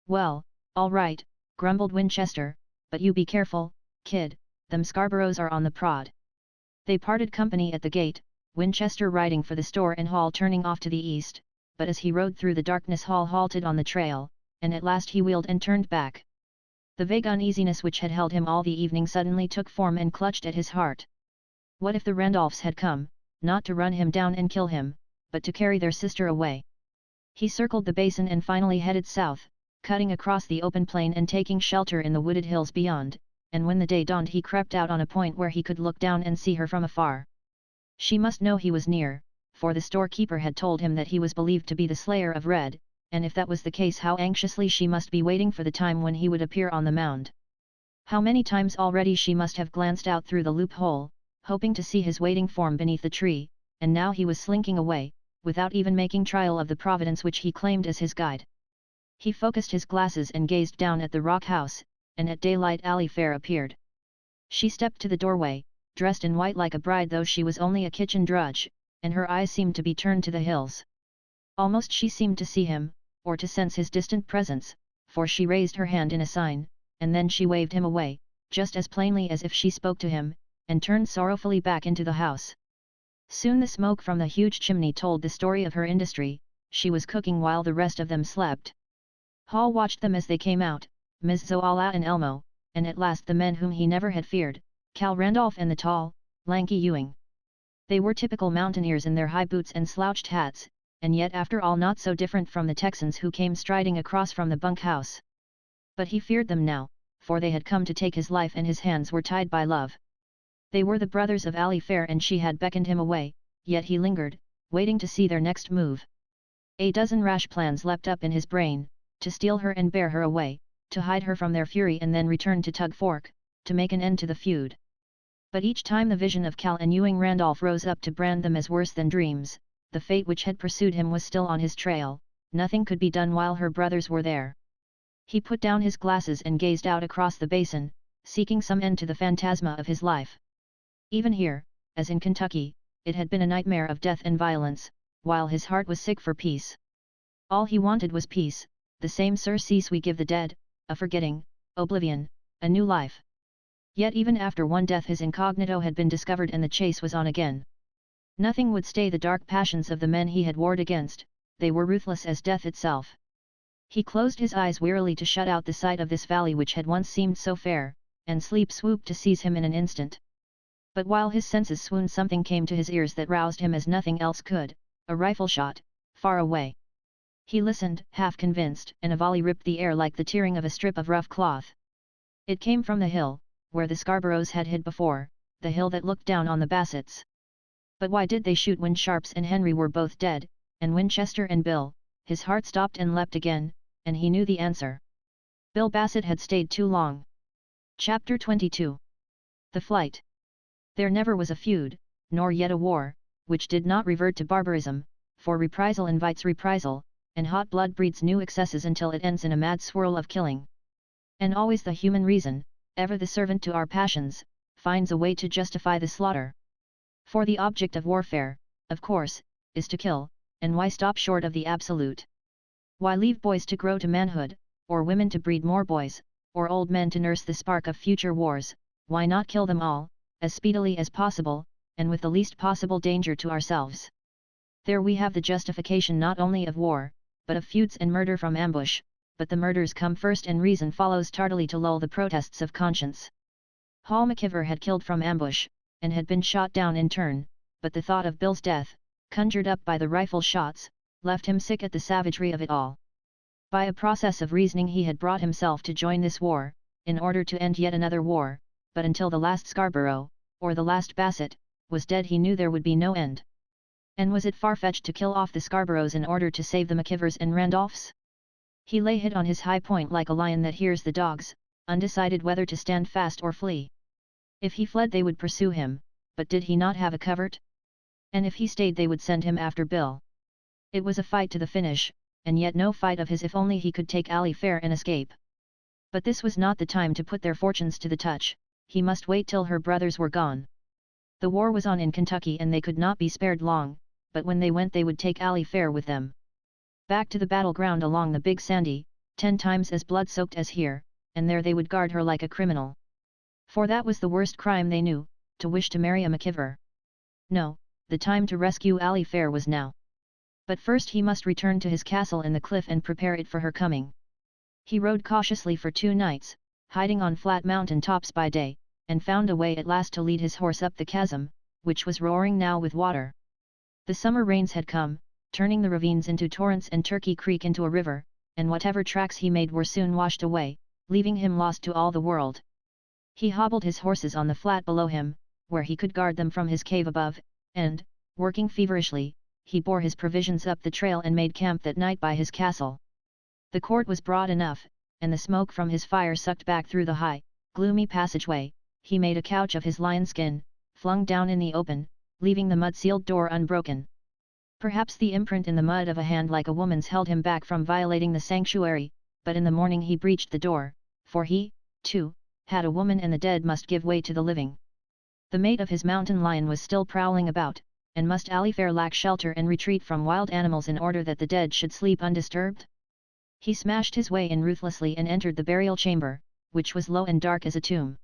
"Well, all right," grumbled Winchester, "but you be careful, kid, them Scarboroughs are on the prod." They parted company at the gate, Winchester riding for the store and Hall turning off to the east, but as he rode through the darkness Hall halted on the trail, and at last he wheeled and turned back. The vague uneasiness which had held him all the evening suddenly took form and clutched at his heart. What if the Randolphs had come, not to run him down and kill him, but to carry their sister away? He circled the basin and finally headed south, cutting across the open plain and taking shelter in the wooded hills beyond, and when the day dawned he crept out on a point where he could look down and see her from afar. She must know he was near, for the storekeeper had told him that he was believed to be the slayer of Red, and if that was the case how anxiously she must be waiting for the time when he would appear on the mound. How many times already she must have glanced out through the loophole, hoping to see his waiting form beneath the tree, and now he was slinking away, without even making trial of the providence which he claimed as his guide. He focused his glasses and gazed down at the rock house, and at daylight Allie Fair appeared. She stepped to the doorway, dressed in white like a bride though she was only a kitchen drudge, and her eyes seemed to be turned to the hills. Almost she seemed to see him, or to sense his distant presence, for she raised her hand in a sign, and then she waved him away, just as plainly as if she spoke to him, and turned sorrowfully back into the house. Soon the smoke from the huge chimney told the story of her industry. She was cooking while the rest of them slept. Hall watched them as they came out, Ms. Zoala and Elmo, and at last the men whom he never had feared, Cal Randolph and the tall, lanky Ewing. They were typical mountaineers in their high boots and slouched hats, and yet after all not so different from the Texans who came striding across from the bunkhouse. But he feared them now, for they had come to take his life and his hands were tied by love. They were the brothers of Allie Fair and she had beckoned him away, yet he lingered, waiting to see their next move. A dozen rash plans leapt up in his brain, to steal her and bear her away, to hide her from their fury and then return to Tug Fork, to make an end to the feud. But each time the vision of Cal and Ewing Randolph rose up to brand them as worse than dreams, the fate which had pursued him was still on his trail, nothing could be done while her brothers were there. He put down his glasses and gazed out across the basin, seeking some end to the phantasma of his life. Even here, as in Kentucky, it had been a nightmare of death and violence, while his heart was sick for peace. All he wanted was peace, the same surcease we give the dead, a forgetting, oblivion, a new life. Yet even after one death his incognito had been discovered and the chase was on again. Nothing would stay the dark passions of the men he had warred against, they were ruthless as death itself. He closed his eyes wearily to shut out the sight of this valley which had once seemed so fair, and sleep swooped to seize him in an instant. But while his senses swooned something came to his ears that roused him as nothing else could, a rifle shot, far away. He listened, half convinced, and a volley ripped the air like the tearing of a strip of rough cloth. It came from the hill, where the Scarboroughs had hid before, the hill that looked down on the Bassets. But why did they shoot when Sharps and Henry were both dead, and Winchester and Bill? His heart stopped and leapt again, and he knew the answer. Bill Bassett had stayed too long. Chapter 22. The Flight. There never was a feud, nor yet a war, which did not revert to barbarism, for reprisal invites reprisal, and hot blood breeds new excesses until it ends in a mad swirl of killing. And always the human reason, ever the servant to our passions, finds a way to justify the slaughter. For the object of warfare, of course, is to kill, and why stop short of the absolute? Why leave boys to grow to manhood, or women to breed more boys, or old men to nurse the spark of future wars? Why not kill them all, as speedily as possible, and with the least possible danger to ourselves? There we have the justification not only of war, but of feuds and murder from ambush, but the murders come first and reason follows tardily to lull the protests of conscience. Hall McIver had killed from ambush, and had been shot down in turn, but the thought of Bill's death, conjured up by the rifle shots, left him sick at the savagery of it all. By a process of reasoning he had brought himself to join this war, in order to end yet another war, but until the last Scarborough, or the last Bassett, was dead he knew there would be no end. And was it far-fetched to kill off the Scarboroughs in order to save the McIvers and Randolphs? He lay hid on his high point like a lion that hears the dogs, undecided whether to stand fast or flee. If he fled they would pursue him, but did he not have a covert? And if he stayed they would send him after Bill. It was a fight to the finish, and yet no fight of his if only he could take Allie Fair and escape. But this was not the time to put their fortunes to the touch, he must wait till her brothers were gone. The war was on in Kentucky and they could not be spared long, but when they went they would take Allie Fair with them. Back to the battleground along the Big Sandy, 10 times as blood-soaked as here, and there they would guard her like a criminal. For that was the worst crime they knew, to wish to marry a McIver. No, the time to rescue Allie Fair was now. But first he must return to his castle in the cliff and prepare it for her coming. He rode cautiously for 2 nights, hiding on flat mountain tops by day, and found a way at last to lead his horse up the chasm, which was roaring now with water. The summer rains had come, turning the ravines into torrents and Turkey Creek into a river, and whatever tracks he made were soon washed away, leaving him lost to all the world. He hobbled his horses on the flat below him, where he could guard them from his cave above, and, working feverishly, he bore his provisions up the trail and made camp that night by his castle. The court was broad enough, and the smoke from his fire sucked back through the high, gloomy passageway. He made a couch of his lion skin, flung down in the open, leaving the mud-sealed door unbroken. Perhaps the imprint in the mud of a hand like a woman's held him back from violating the sanctuary, but in the morning he breached the door, for he, too, had a woman and the dead must give way to the living. The mate of his mountain lion was still prowling about, and must Allie Fair lack shelter and retreat from wild animals in order that the dead should sleep undisturbed? He smashed his way in ruthlessly and entered the burial chamber, which was low and dark as a tomb.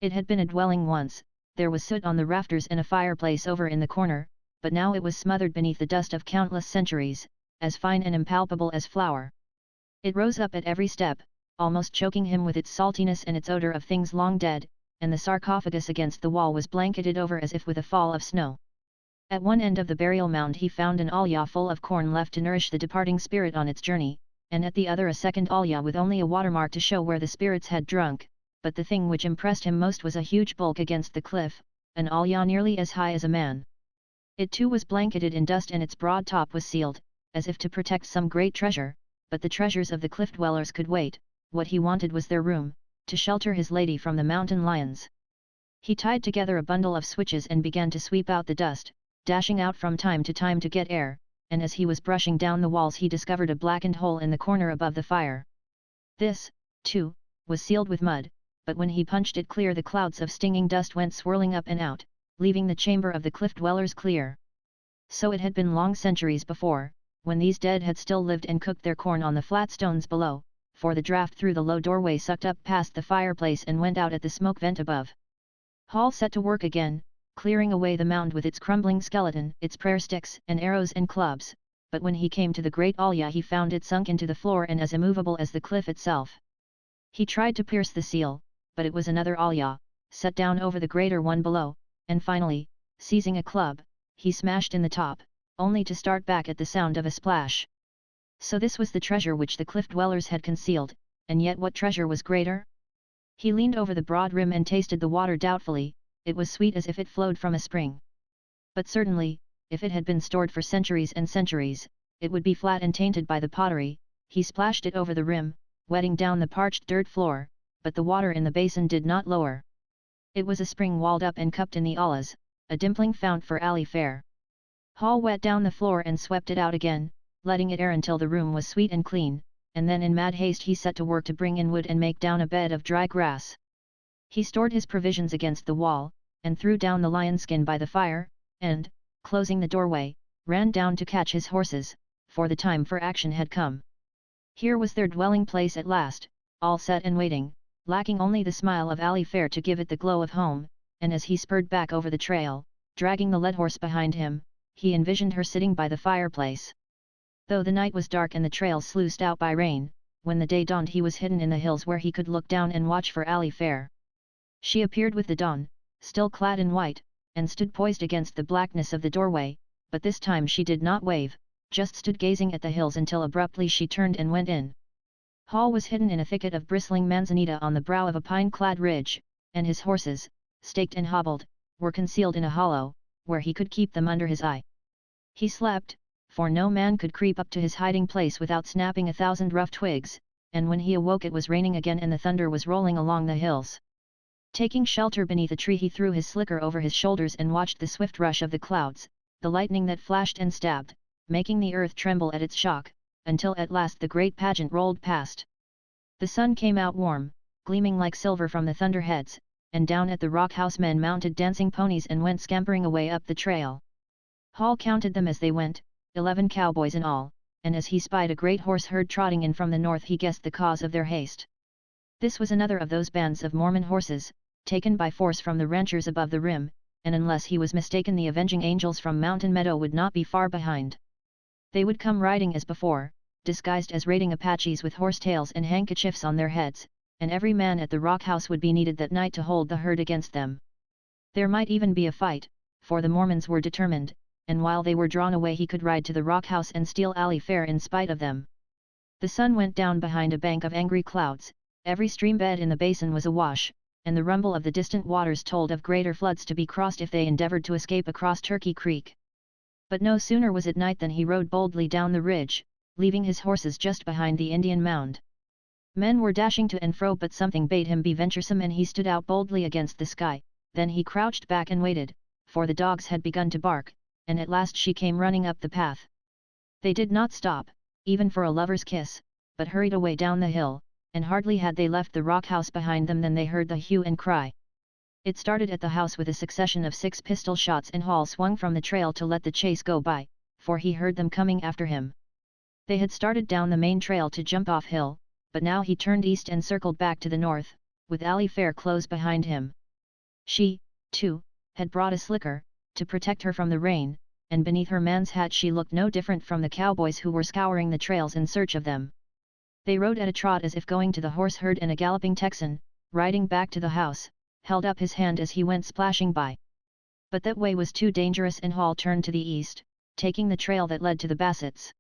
It had been a dwelling once, there was soot on the rafters and a fireplace over in the corner, but now it was smothered beneath the dust of countless centuries, as fine and impalpable as flour. It rose up at every step, almost choking him with its saltiness and its odor of things long dead, and the sarcophagus against the wall was blanketed over as if with a fall of snow. At one end of the burial mound he found an alya full of corn left to nourish the departing spirit on its journey, and at the other a second alya with only a watermark to show where the spirits had drunk, but the thing which impressed him most was a huge bulk against the cliff, an alya nearly as high as a man. It too was blanketed in dust and its broad top was sealed, as if to protect some great treasure, but the treasures of the cliff dwellers could wait. What he wanted was their room, to shelter his lady from the mountain lions. He tied together a bundle of switches and began to sweep out the dust, dashing out from time to time to get air, and as he was brushing down the walls he discovered a blackened hole in the corner above the fire. This, too, was sealed with mud, but when he punched it clear the clouds of stinging dust went swirling up and out, leaving the chamber of the cliff dwellers clear. So it had been long centuries before, when these dead had still lived and cooked their corn on the flat stones below, for the draft through the low doorway sucked up past the fireplace and went out at the smoke vent above. Hall set to work again, clearing away the mound with its crumbling skeleton, its prayer sticks and arrows and clubs, but when he came to the great alya he found it sunk into the floor and as immovable as the cliff itself. He tried to pierce the seal, but it was another alya, set down over the greater one below, and finally, seizing a club, he smashed in the top, only to start back at the sound of a splash. So this was the treasure which the cliff dwellers had concealed, and yet what treasure was greater? He leaned over the broad rim and tasted the water doubtfully. It was sweet as if it flowed from a spring. But certainly, if it had been stored for centuries and centuries, it would be flat and tainted by the pottery, he splashed it over the rim, wetting down the parched dirt floor, but the water in the basin did not lower. It was a spring walled up and cupped in the alas, a dimpling fount for Ali Fair. Hall wet down the floor and swept it out again, letting it air until the room was sweet and clean, and then in mad haste he set to work to bring in wood and make down a bed of dry grass. He stored his provisions against the wall, and threw down the lion skin by the fire, and, closing the doorway, ran down to catch his horses, for the time for action had come. Here was their dwelling place at last, all set and waiting, lacking only the smile of Ali Fair to give it the glow of home, and as he spurred back over the trail, dragging the led horse behind him, he envisioned her sitting by the fireplace. Though the night was dark and the trail sluiced out by rain, when the day dawned he was hidden in the hills where he could look down and watch for Ali Fair. She appeared with the dawn, still clad in white, and stood poised against the blackness of the doorway, but this time she did not wave, just stood gazing at the hills until abruptly she turned and went in. Hall was hidden in a thicket of bristling manzanita on the brow of a pine-clad ridge, and his horses, staked and hobbled, were concealed in a hollow, where he could keep them under his eye. He slept, for no man could creep up to his hiding place without snapping 1,000 rough twigs, and when he awoke it was raining again and the thunder was rolling along the hills. Taking shelter beneath a tree he threw his slicker over his shoulders and watched the swift rush of the clouds, the lightning that flashed and stabbed, making the earth tremble at its shock, until at last the great pageant rolled past. The sun came out warm, gleaming like silver from the thunderheads, and down at the rock house men mounted dancing ponies and went scampering away up the trail. Hall counted them as they went, 11 cowboys in all, and as he spied a great horse herd trotting in from the north he guessed the cause of their haste. This was another of those bands of Mormon horses, taken by force from the ranchers above the rim, and unless he was mistaken the avenging angels from Mountain Meadow would not be far behind. They would come riding as before, disguised as raiding Apaches with horsetails and handkerchiefs on their heads, and every man at the rock house would be needed that night to hold the herd against them. There might even be a fight, for the Mormons were determined, and while they were drawn away he could ride to the rock house and steal Ali Fair in spite of them. The sun went down behind a bank of angry clouds, every stream bed in the basin was awash, and the rumble of the distant waters told of greater floods to be crossed if they endeavored to escape across Turkey Creek. But no sooner was it night than he rode boldly down the ridge, leaving his horses just behind the Indian mound. Men were dashing to and fro but something bade him be venturesome and he stood out boldly against the sky, then he crouched back and waited, for the dogs had begun to bark, and at last she came running up the path. They did not stop, even for a lover's kiss, but hurried away down the hill, and hardly had they left the rock house behind them than they heard the hue and cry. It started at the house with a succession of 6 pistol shots and Hall swung from the trail to let the chase go by, for he heard them coming after him. They had started down the main trail to jump off hill, but now he turned east and circled back to the north, with Ali Fair close behind him. She, too, had brought a slicker, to protect her from the rain, and beneath her man's hat she looked no different from the cowboys who were scouring the trails in search of them. They rode at a trot as if going to the horse herd, and a galloping Texan, riding back to the house, held up his hand as he went splashing by. But that way was too dangerous and Hall turned to the east, taking the trail that led to the Bassetts.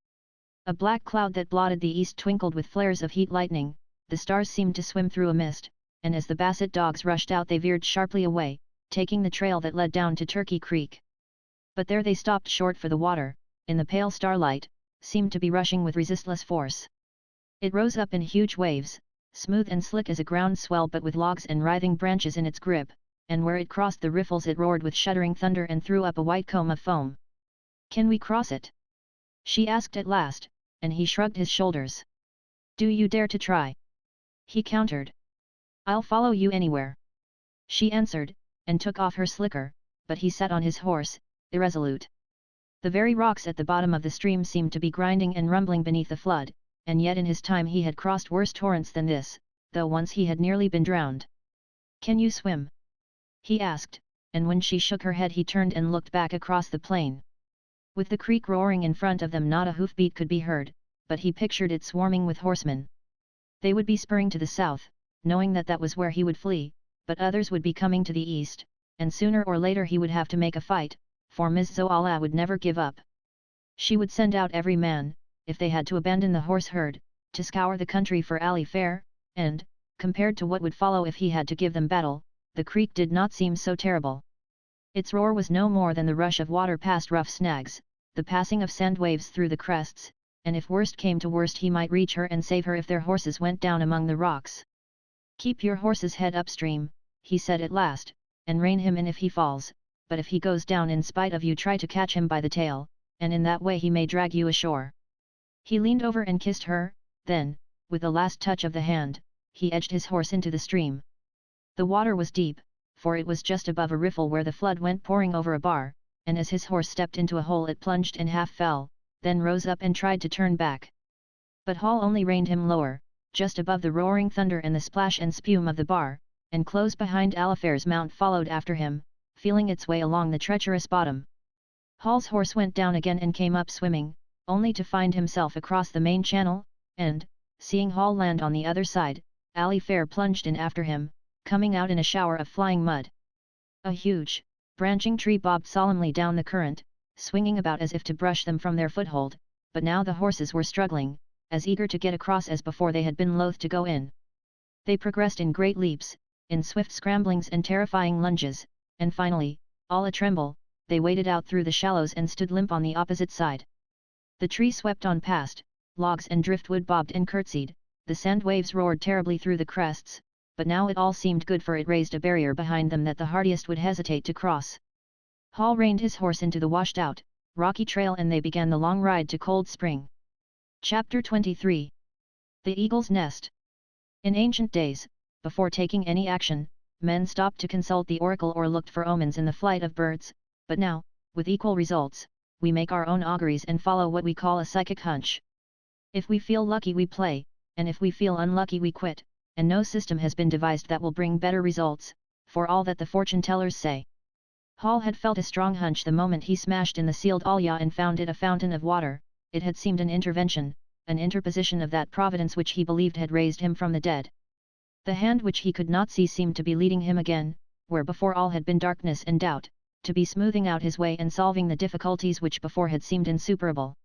A black cloud that blotted the east twinkled with flares of heat lightning, the stars seemed to swim through a mist, and as the Bassett dogs rushed out they veered sharply away, taking the trail that led down to Turkey Creek. But there they stopped short, for the water, in the pale starlight, seemed to be rushing with resistless force. It rose up in huge waves, smooth and slick as a ground swell but with logs and writhing branches in its grip, and where it crossed the riffles it roared with shuddering thunder and threw up a white comb of foam. "Can we cross it?" she asked at last, and he shrugged his shoulders. "Do you dare to try?" he countered. "I'll follow you anywhere," she answered, and took off her slicker, but he sat on his horse, irresolute. The very rocks at the bottom of the stream seemed to be grinding and rumbling beneath the flood, and yet in his time he had crossed worse torrents than this, though once he had nearly been drowned. "Can you swim?" he asked, and when she shook her head he turned and looked back across the plain. With the creek roaring in front of them not a hoofbeat could be heard, but he pictured it swarming with horsemen. They would be spurring to the south, knowing that that was where he would flee, but others would be coming to the east, and sooner or later he would have to make a fight, for Ms. Zoala would never give up. She would send out every man, if they had to abandon the horse herd, to scour the country for Ali Fair, and, compared to what would follow if he had to give them battle, the creek did not seem so terrible. Its roar was no more than the rush of water past rough snags, the passing of sand waves through the crests, and if worst came to worst he might reach her and save her if their horses went down among the rocks. "Keep your horse's head upstream," he said at last, "and rein him in if he falls, but if he goes down in spite of you try to catch him by the tail, and in that way he may drag you ashore." He leaned over and kissed her, then, with the last touch of the hand, he edged his horse into the stream. The water was deep, for it was just above a riffle where the flood went pouring over a bar, and as his horse stepped into a hole it plunged and half fell, then rose up and tried to turn back. But Hall only reined him lower, just above the roaring thunder and the splash and spume of the bar, and close behind Alifair's mount followed after him, feeling its way along the treacherous bottom. Hall's horse went down again and came up swimming, only to find himself across the main channel, and, seeing Hall land on the other side, Alifair plunged in after him, coming out in a shower of flying mud. A huge, branching tree bobbed solemnly down the current, swinging about as if to brush them from their foothold, but now the horses were struggling, as eager to get across as before they had been loath to go in. They progressed in great leaps, in swift scramblings and terrifying lunges, and finally, all a tremble, they waded out through the shallows and stood limp on the opposite side. The tree swept on past, logs and driftwood bobbed and curtsied, the sand waves roared terribly through the crests, but now it all seemed good for it raised a barrier behind them that the hardiest would hesitate to cross. Hall reined his horse into the washed-out, rocky trail and they began the long ride to Cold Spring. Chapter 23. The Eagle's Nest. In ancient days, before taking any action, men stopped to consult the oracle or looked for omens in the flight of birds, but now, with equal results, we make our own auguries and follow what we call a psychic hunch. If we feel lucky we play, and if we feel unlucky we quit, and no system has been devised that will bring better results, for all that the fortune-tellers say. Hall had felt a strong hunch the moment he smashed in the sealed Alya and found it a fountain of water. It had seemed an intervention, an interposition of that providence which he believed had raised him from the dead. The hand which he could not see seemed to be leading him again, where before all had been darkness and doubt, to be smoothing out his way and solving the difficulties which before had seemed insuperable.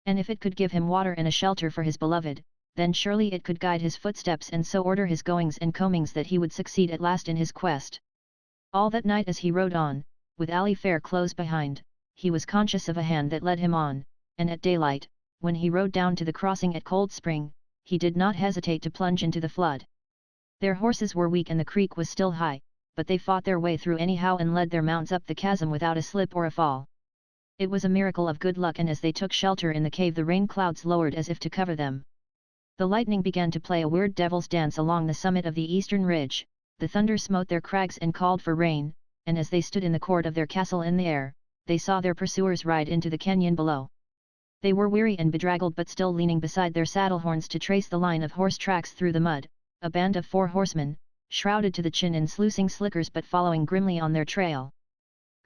And if it could give him water and a shelter for his beloved, then surely it could guide his footsteps and so order his goings and comings that he would succeed at last in his quest. All that night as he rode on, with Alifair close behind, he was conscious of a hand that led him on, and at daylight, when he rode down to the crossing at Cold Spring, he did not hesitate to plunge into the flood. Their horses were weak and the creek was still high, but they fought their way through anyhow and led their mounts up the chasm without a slip or a fall. It was a miracle of good luck, and as they took shelter in the cave the rain clouds lowered as if to cover them. The lightning began to play a weird devil's dance along the summit of the eastern ridge, the thunder smote their crags and called for rain, and as they stood in the court of their castle in the air, they saw their pursuers ride into the canyon below. They were weary and bedraggled but still leaning beside their saddle horns to trace the line of horse tracks through the mud, a band of 4 horsemen, shrouded to the chin in sluicing slickers but following grimly on their trail.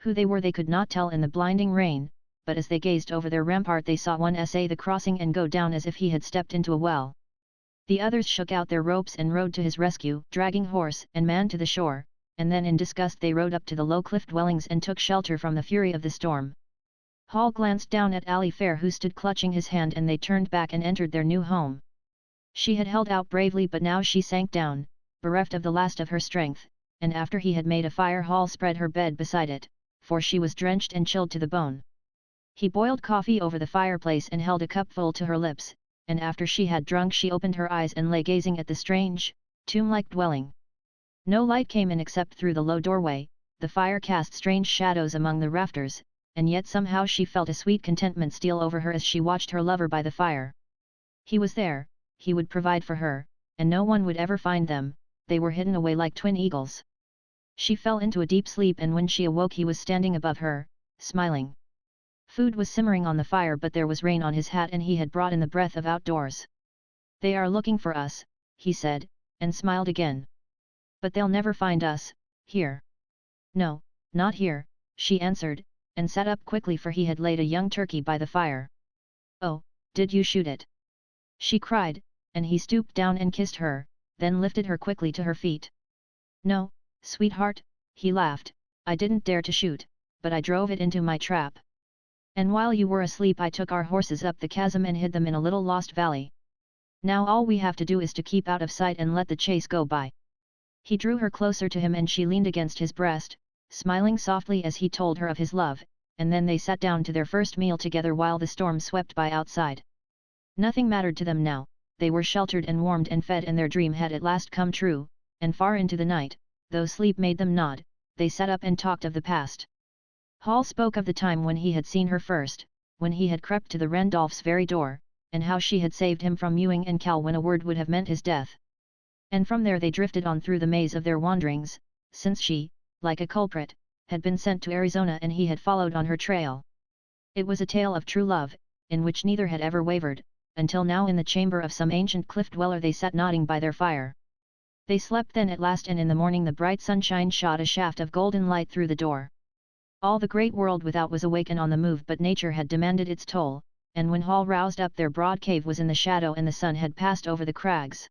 Who they were they could not tell in the blinding rain, but as they gazed over their rampart they saw one essay the crossing and go down as if he had stepped into a well. The others shook out their ropes and rode to his rescue, dragging horse and man to the shore, and then in disgust they rode up to the low cliff dwellings and took shelter from the fury of the storm. Hall glanced down at Alifair who stood clutching his hand, and they turned back and entered their new home. She had held out bravely, but now she sank down, bereft of the last of her strength, and after he had made a fire Hall spread her bed beside it, for she was drenched and chilled to the bone. He boiled coffee over the fireplace and held a cupful to her lips, and after she had drunk she opened her eyes and lay gazing at the strange, tomb-like dwelling. No light came in except through the low doorway, the fire cast strange shadows among the rafters, and yet somehow she felt a sweet contentment steal over her as she watched her lover by the fire. He was there, he would provide for her, and no one would ever find them, they were hidden away like twin eagles. She fell into a deep sleep, and when she awoke he was standing above her, smiling. Food was simmering on the fire, but there was rain on his hat and he had brought in the breath of outdoors. "They are looking for us," he said, and smiled again. "But they'll never find us, here." "No, not here," she answered, and sat up quickly for he had laid a young turkey by the fire. "Oh, did you shoot it?" she cried, and he stooped down and kissed her, then lifted her quickly to her feet. "No, sweetheart," he laughed, "I didn't dare to shoot, but I drove it into my trap. And while you were asleep I took our horses up the chasm and hid them in a little lost valley. Now all we have to do is to keep out of sight and let the chase go by." He drew her closer to him and she leaned against his breast, smiling softly as he told her of his love, and then they sat down to their first meal together while the storm swept by outside. Nothing mattered to them now, they were sheltered and warmed and fed, and their dream had at last come true, and far into the night, though sleep made them nod, they sat up and talked of the past. Hall spoke of the time when he had seen her first, when he had crept to the Randolphs' very door, and how she had saved him from Ewing and Cal when a word would have meant his death. And from there they drifted on through the maze of their wanderings, since she, like a culprit, had been sent to Arizona and he had followed on her trail. It was a tale of true love, in which neither had ever wavered, until now in the chamber of some ancient cliff dweller they sat nodding by their fire. They slept then at last, and in the morning the bright sunshine shot a shaft of golden light through the door. All the great world without was awake and on the move, but nature had demanded its toll, and when Hall roused up their broad cave was in the shadow and the sun had passed over the crags.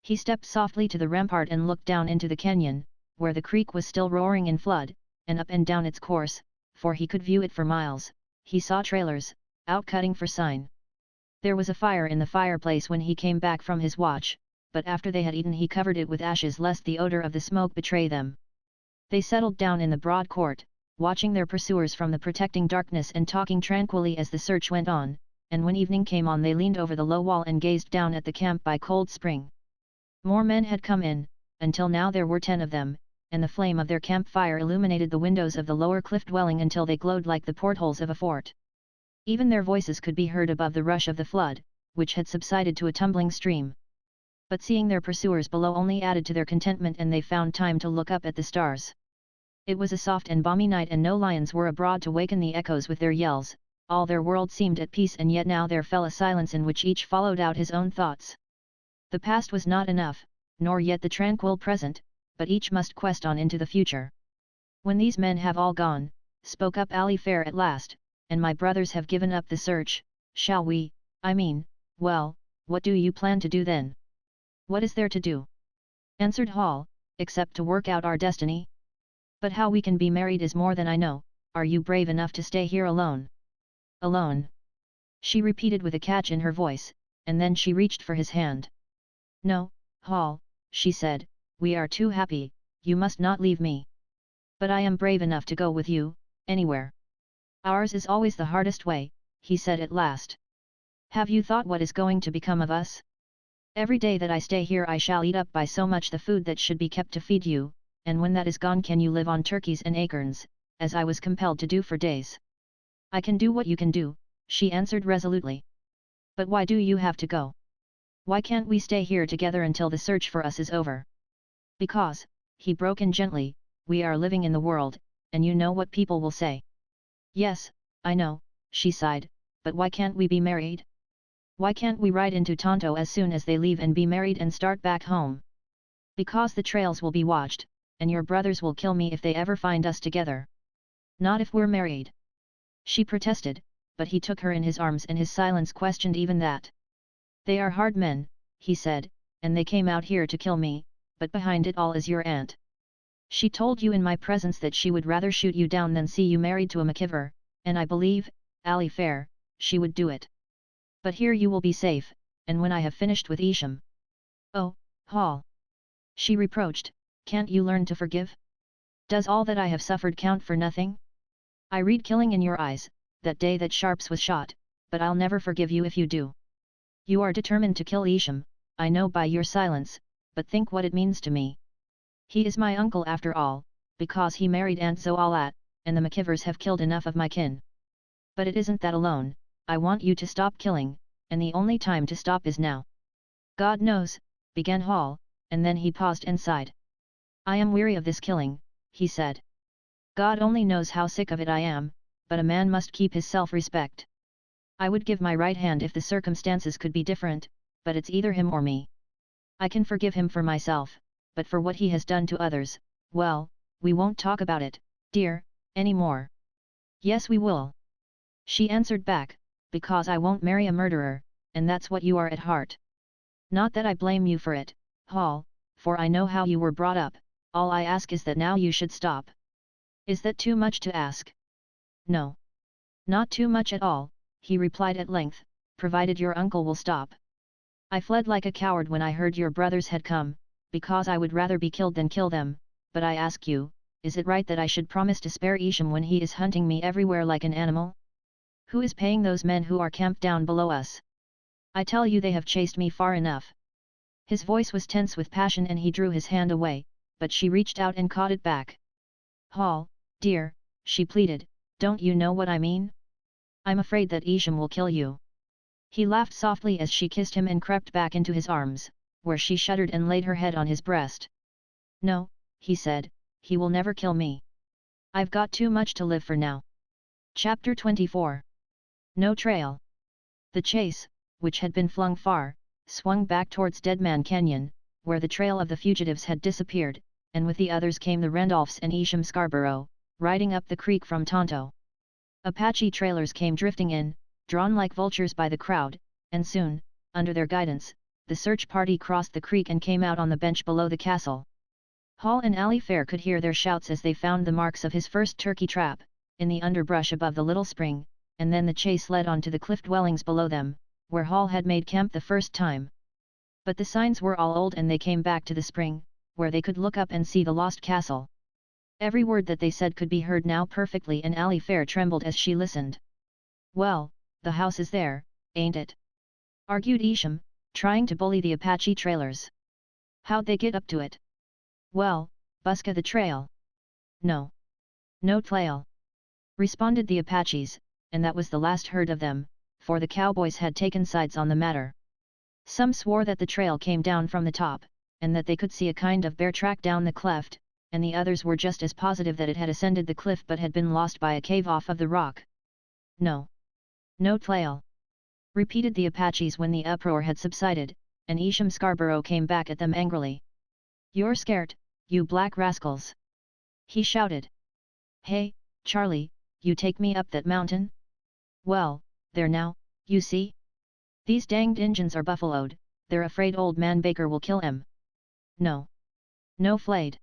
He stepped softly to the rampart and looked down into the canyon, where the creek was still roaring in flood, and up and down its course, for he could view it for miles. He saw trailers, out cutting for sign. There was a fire in the fireplace when he came back from his watch, but after they had eaten he covered it with ashes lest the odor of the smoke betray them. They settled down in the broad court, watching their pursuers from the protecting darkness and talking tranquilly as the search went on, and when evening came on they leaned over the low wall and gazed down at the camp by Cold Spring. More men had come in, until now there were 10 of them, and the flame of their campfire illuminated the windows of the lower cliff dwelling until they glowed like the portholes of a fort. Even their voices could be heard above the rush of the flood, which had subsided to a tumbling stream. But seeing their pursuers below only added to their contentment, and they found time to look up at the stars. It was a soft and balmy night, and no lions were abroad to waken the echoes with their yells. All their world seemed at peace, and yet now there fell a silence in which each followed out his own thoughts. The past was not enough, nor yet the tranquil present, but each must quest on into the future. When these men have all gone, spoke up Ali Fair at last, and my brothers have given up the search, shall we, well, what do you plan to do then? What is there to do? Answered Hall, except to work out our destiny? But how we can be married is more than I know. Are you brave enough to stay here alone? Alone? She repeated with a catch in her voice, and then she reached for his hand. No, Hall, she said, we are too happy, you must not leave me. But I am brave enough to go with you, anywhere. Ours is always the hardest way, he said at last. Have you thought what is going to become of us? Every day that I stay here I shall eat up by so much the food that should be kept to feed you, and when that is gone can you live on turkeys and acorns, as I was compelled to do for days? I can do what you can do, she answered resolutely. But why do you have to go? Why can't we stay here together until the search for us is over? Because, he broke in gently, we are living in the world, and you know what people will say. Yes, I know, she sighed, but why can't we be married? Why can't we ride into Tonto as soon as they leave and be married and start back home? Because the trails will be watched, and your brothers will kill me if they ever find us together. Not if we're married. She protested, but he took her in his arms and his silence questioned even that. They are hard men, he said, and they came out here to kill me, but behind it all is your aunt. She told you in my presence that she would rather shoot you down than see you married to a McKeever, and I believe, Ali Fair, she would do it. But here you will be safe, and when I have finished with Isham. Oh, Hall! She reproached, can't you learn to forgive? Does all that I have suffered count for nothing? I read killing in your eyes, that day that Sharps was shot, but I'll never forgive you if you do. You are determined to kill Isham, I know by your silence, but think what it means to me. He is my uncle after all, because he married Aunt Zoalat, and the McKeevers have killed enough of my kin. But it isn't that alone, I want you to stop killing, and the only time to stop is now. God knows, began Hall, and then he paused and sighed. I am weary of this killing, he said. God only knows how sick of it I am, but a man must keep his self-respect. I would give my right hand if the circumstances could be different, but it's either him or me. I can forgive him for myself, but for what he has done to others, well, we won't talk about it, dear, any more. Yes we will. She answered back, because I won't marry a murderer, and that's what you are at heart. Not that I blame you for it, Hall, for I know how you were brought up, all I ask is that now you should stop. Is that too much to ask? No. Not too much at all, he replied at length, provided your uncle will stop. I fled like a coward when I heard your brothers had come, because I would rather be killed than kill them, but I ask you, is it right that I should promise to spare Isham when he is hunting me everywhere like an animal? Who is paying those men who are camped down below us? I tell you they have chased me far enough. His voice was tense with passion and he drew his hand away, but she reached out and caught it back. Hall, dear, she pleaded, don't you know what I mean? I'm afraid that Isham will kill you. He laughed softly as she kissed him and crept back into his arms, where she shuddered and laid her head on his breast. No, he said, he will never kill me. I've got too much to live for now. Chapter 24. No trail. The chase, which had been flung far, swung back towards Deadman Canyon, where the trail of the fugitives had disappeared, and with the others came the Randolphs and Isham Scarborough, riding up the creek from Tonto. Apache trailers came drifting in, drawn like vultures by the crowd, and soon, under their guidance, the search party crossed the creek and came out on the bench below the castle. Hall and Allie Fair could hear their shouts as they found the marks of his first turkey trap, in the underbrush above the little spring, and then the chase led on to the cliff dwellings below them, where Hall had made camp the first time. But the signs were all old and they came back to the spring, where they could look up and see the lost castle. Every word that they said could be heard now perfectly and Allie Fair trembled as she listened. Well, the house is there, ain't it? Argued Isham, trying to bully the Apache trailers. How'd they get up to it? Well, buska the trail. No. No trail. Responded the Apaches, and that was the last heard of them, for the cowboys had taken sides on the matter. Some swore that the trail came down from the top, and that they could see a kind of bear track down the cleft, and the others were just as positive that it had ascended the cliff but had been lost by a cave off of the rock. No. No trail. Repeated the Apaches when the uproar had subsided, and Isham Scarborough came back at them angrily. You're scared, you black rascals! He shouted. Hey, Charlie, you take me up that mountain? Well, there now, you see? These danged Injuns are buffaloed, they're afraid old man Baker will kill 'em. No. No flayed.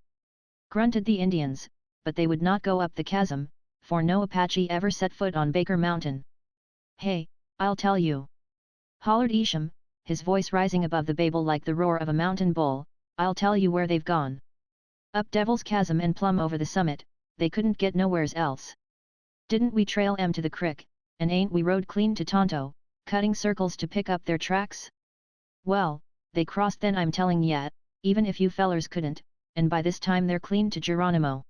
Grunted the Indians, but they would not go up the chasm, for no Apache ever set foot on Baker Mountain. Hey, I'll tell you! Hollered Isham, his voice rising above the babel like the roar of a mountain bull, I'll tell you where they've gone. Up Devil's Chasm and plumb over the summit, they couldn't get nowheres else. Didn't we trail 'em to the crick, and ain't we rode clean to Tonto, cutting circles to pick up their tracks? Well, they crossed then I'm telling ya, even if you fellers couldn't, and by this time they're clean to Geronimo.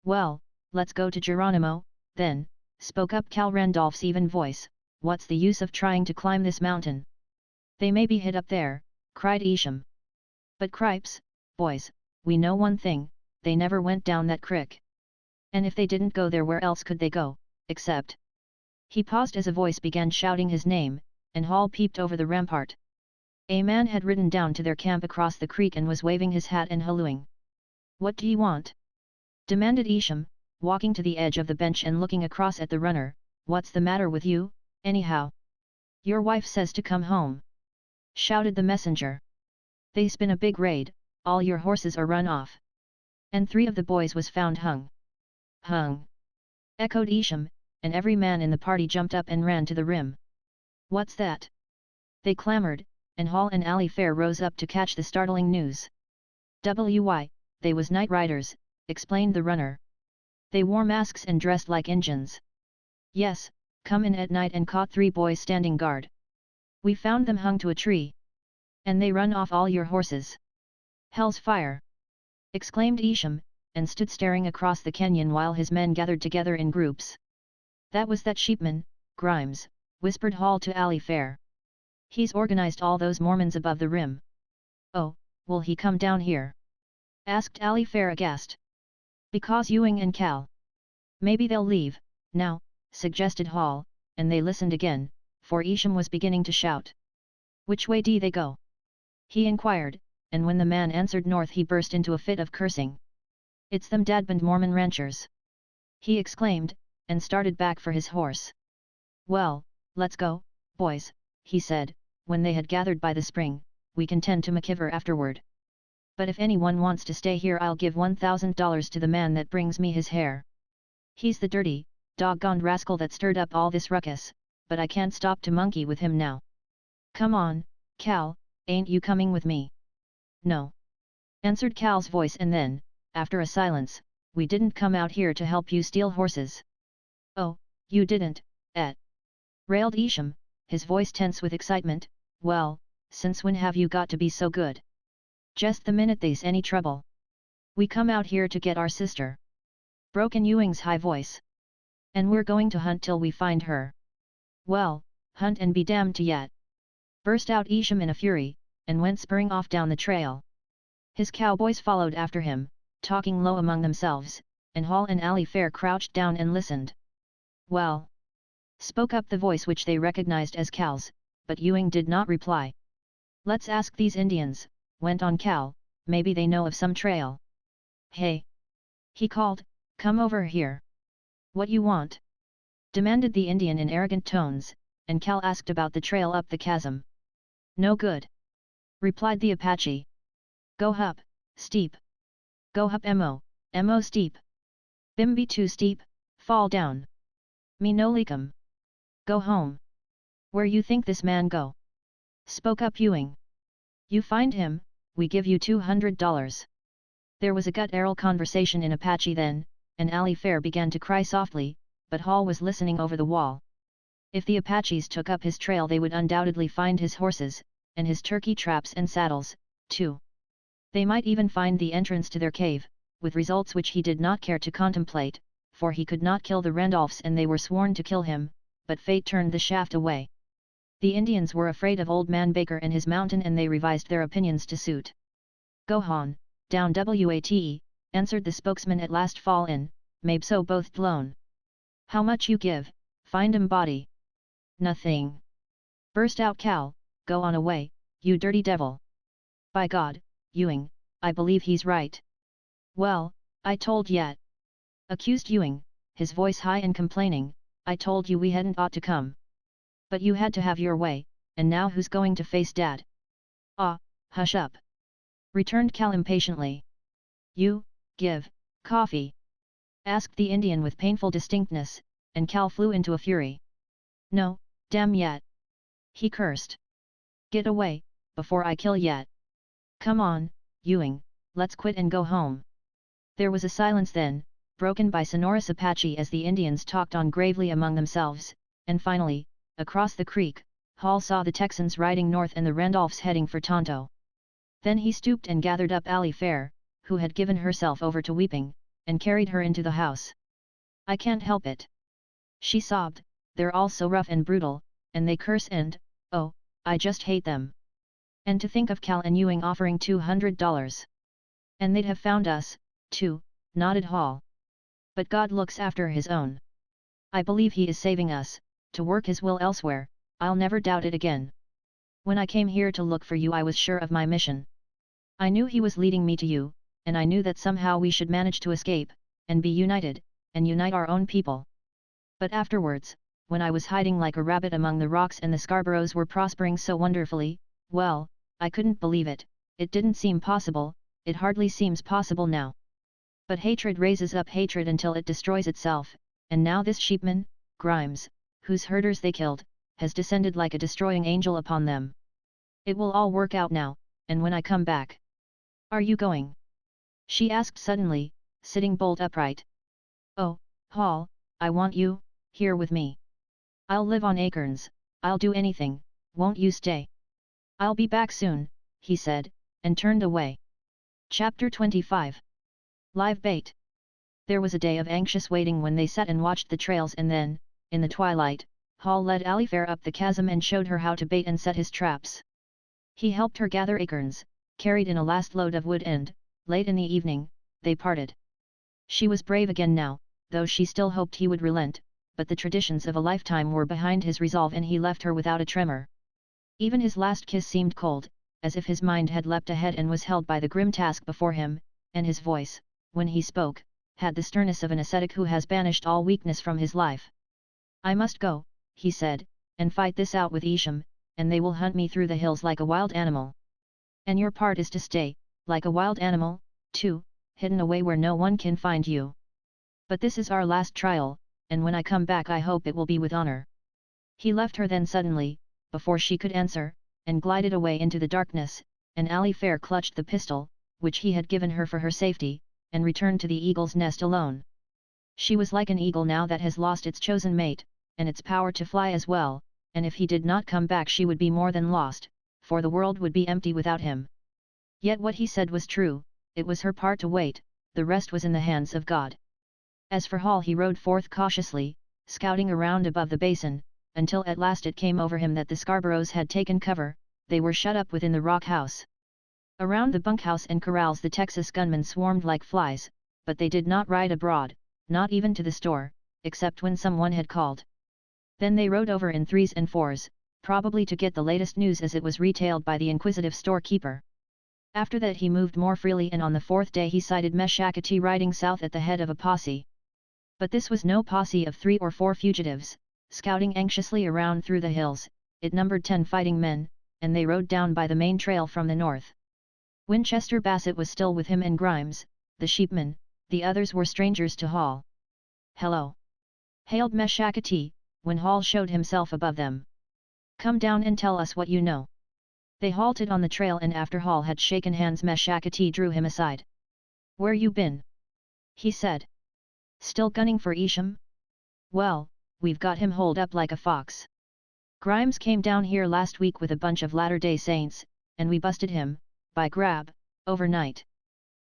Well, let's go to Geronimo, then, spoke up Cal Randolph's even voice, what's the use of trying to climb this mountain? They may be hid up there, cried Isham. But cripes, boys, we know one thing, they never went down that crick. And if they didn't go there, where else could they go, except? He paused as a voice began shouting his name, and Hall peeped over the rampart. A man had ridden down to their camp across the creek and was waving his hat and hallooing. What do you want? Demanded Isham, walking to the edge of the bench and looking across at the runner. What's the matter with you, anyhow? Your wife says to come home. Shouted the messenger. They's been a big raid, all your horses are run off. And 3 of the boys was found hung. Hung! Echoed Isham, and every man in the party jumped up and ran to the rim. What's that? They clamored, and Hall and Allie Fair rose up to catch the startling news. Why, they was night riders, explained the runner. They wore masks and dressed like Injuns. Yes, come in at night and caught 3 boys standing guard. We found them hung to a tree. And they run off all your horses. Hell's fire! Exclaimed Isham, and stood staring across the canyon while his men gathered together in groups. That was that sheepman, Grimes, whispered Hall to Allie Fair. He's organized all those Mormons above the rim. Oh, will he come down here? Asked Allie Fair aghast. Because Ewing and Cal. Maybe they'll leave, now, suggested Hall, and they listened again, for Isham was beginning to shout. Which way do they go? He inquired, and when the man answered north he burst into a fit of cursing. It's them dadband Mormon ranchers! He exclaimed, and started back for his horse. Well, let's go, boys, he said, when they had gathered by the spring, we can tend to McKeever afterward. But if anyone wants to stay here I'll give $1,000 to the man that brings me his hair. He's the dirty, doggoned rascal that stirred up all this ruckus, but I can't stop to monkey with him now. Come on, Cal, ain't you coming with me? No. Answered Cal's voice, and then, after a silence, we didn't come out here to help you steal horses. Oh, you didn't, railed Isham, his voice tense with excitement. Well, since when have you got to be so good? Just the minute there's any trouble. We come out here to get our sister. Broke in Ewing's high voice. And we're going to hunt till we find her. Well, hunt and be damned to yet. Burst out Isham in a fury, and went spurring off down the trail. His cowboys followed after him, talking low among themselves, and Hall and Ali Fair crouched down and listened. Well, spoke up the voice which they recognized as Cal's, but Ewing did not reply. Let's ask these Indians, went on Cal, maybe they know of some trail. Hey! He called, come over here. What you want? Demanded the Indian in arrogant tones, and Cal asked about the trail up the chasm. No good. Replied the Apache. Go hup, steep. Go hup mo steep. Bimby too steep, fall down. Me no likum. Go home. Where you think this man go? Spoke up Ewing. You find him, we give you $200. There was a guttural conversation in Apache then, and Ali Fair began to cry softly, but Hall was listening over the wall. If the Apaches took up his trail they would undoubtedly find his horses, and his turkey traps and saddles, too. They might even find the entrance to their cave, with results which he did not care to contemplate, for he could not kill the Randolphs and they were sworn to kill him, but fate turned the shaft away. The Indians were afraid of Old Man Baker and his mountain and they revised their opinions to suit. Go hon, down wate, answered the spokesman at last fall in, maybe so both dlone. How much you give, find 'em body. Nothing. Burst out Cal, go on away, you dirty devil. By God, Ewing, I believe he's right. Well, I told yet. Accused Ewing, his voice high and complaining, I told you we hadn't ought to come. But you had to have your way, and now who's going to face Dad? Ah, hush up. Returned Cal impatiently. You, give, coffee. Asked the Indian with painful distinctness, and Cal flew into a fury. No, damn yet. He cursed. Get away, before I kill yet. Come on, Ewing, let's quit and go home. There was a silence then, broken by sonorous Apache as the Indians talked on gravely among themselves, and finally, across the creek, Hall saw the Texans riding north and the Randolphs heading for Tonto. Then he stooped and gathered up Ali Fair, who had given herself over to weeping, and carried her into the house. I can't help it. She sobbed, they're all so rough and brutal, and they curse and, oh, I just hate them. And to think of Cal and Ewing offering $200. And they'd have found us, too, nodded Hall. But God looks after his own. I believe he is saving us, to work his will elsewhere, I'll never doubt it again. When I came here to look for you I was sure of my mission. I knew he was leading me to you, and I knew that somehow we should manage to escape, and be united, and unite our own people. But afterwards, when I was hiding like a rabbit among the rocks and the Scarboroughs were prospering so wonderfully, well, I couldn't believe it, it didn't seem possible, it hardly seems possible now. But hatred raises up hatred until it destroys itself, and now this sheepman, Grimes, whose herders they killed, has descended like a destroying angel upon them. It will all work out now, and when I come back. Are you going? She asked suddenly, sitting bolt upright. Oh, Hall, I want you, here with me. I'll live on acorns, I'll do anything, won't you stay? I'll be back soon, he said, and turned away. Chapter 25. Live bait. There was a day of anxious waiting when they sat and watched the trails and then, in the twilight, Hall led Ali Fair up the chasm and showed her how to bait and set his traps. He helped her gather acorns, carried in a last load of wood and, late in the evening, they parted. She was brave again now, though she still hoped he would relent, but the traditions of a lifetime were behind his resolve and he left her without a tremor. Even his last kiss seemed cold, as if his mind had leapt ahead and was held by the grim task before him, and his voice, when he spoke, had the sternness of an ascetic who has banished all weakness from his life. I must go, he said, and fight this out with Isham, and they will hunt me through the hills like a wild animal. And your part is to stay, like a wild animal, too, hidden away where no one can find you. But this is our last trial, and when I come back I hope it will be with honor. He left her then suddenly, before she could answer, and glided away into the darkness, and Ali Fair clutched the pistol, which he had given her for her safety, and returned to the eagle's nest alone. She was like an eagle now that has lost its chosen mate, and its power to fly as well, and if he did not come back she would be more than lost, for the world would be empty without him. Yet what he said was true, it was her part to wait, the rest was in the hands of God. As for Hall, he rode forth cautiously, scouting around above the basin, until at last it came over him that the Scarboroughs had taken cover, they were shut up within the rock house. Around the bunkhouse and corrals the Texas gunmen swarmed like flies, but they did not ride abroad, not even to the store, except when someone had called. Then they rode over in 3s and 4s, probably to get the latest news as it was retailed by the inquisitive storekeeper. After that he moved more freely, and on the 4th day he sighted Meshackety riding south at the head of a posse. But this was no posse of 3 or 4 fugitives, scouting anxiously around through the hills. It numbered 10 fighting men, and they rode down by the main trail from the north. Winchester Bassett was still with him and Grimes, the sheepman, the others were strangers to Hall. "Hello!" hailed Meshackety, when Hall showed himself above them. "Come down and tell us what you know." They halted on the trail, and after Hall had shaken hands Meshackety drew him aside. "Where you been?" he said. "Still gunning for Isham? Well, we've got him holed up like a fox. Grimes came down here last week with a bunch of Latter-day Saints, and we busted him, by grab, overnight.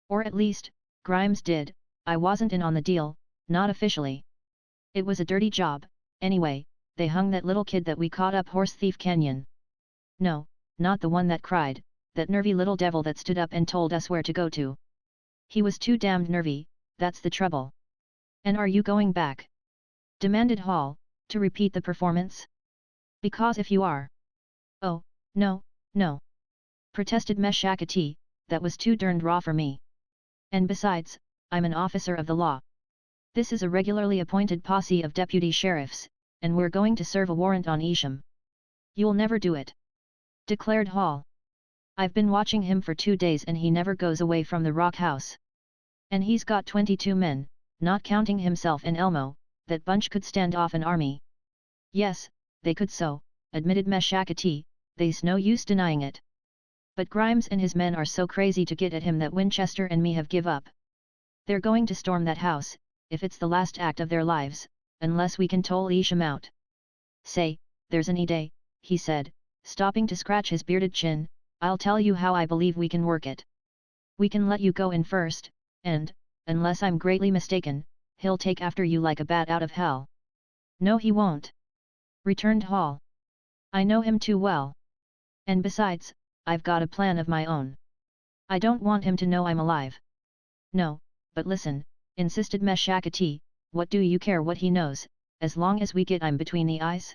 Or at least, Grimes did, I wasn't in on the deal, not officially. It was a dirty job, anyway. They hung that little kid that we caught up Horse Thief Canyon. No, not the one that cried, that nervy little devil that stood up and told us where to go to. He was too damned nervy, that's the trouble." "And are you going back?" demanded Hall, to repeat the performance. "Because if you are—" "Oh, no, no," protested Meshackety, "that was too darned raw for me. And besides, I'm an officer of the law. This is a regularly appointed posse of deputy sheriffs, and we're going to serve a warrant on Isham." "You'll never do it," declared Hall. "I've been watching him for 2 days and he never goes away from the rock house. And he's got 22 men, not counting himself and Elmo, that bunch could stand off an army." "Yes, they could so," admitted Meshackety, "they's no use denying it. But Grimes and his men are so crazy to get at him that Winchester and me have give up. They're going to storm that house, if it's the last act of their lives, unless we can toll Isham out. Say, there's any day," he said, stopping to scratch his bearded chin, "I'll tell you how I believe we can work it. We can let you go in first, and, unless I'm greatly mistaken, he'll take after you like a bat out of hell." "No he won't," returned Hall. "I know him too well. And besides, I've got a plan of my own. I don't want him to know I'm alive." "No, but listen," insisted Meshackety, "what do you care what he knows, as long as we get him between the eyes?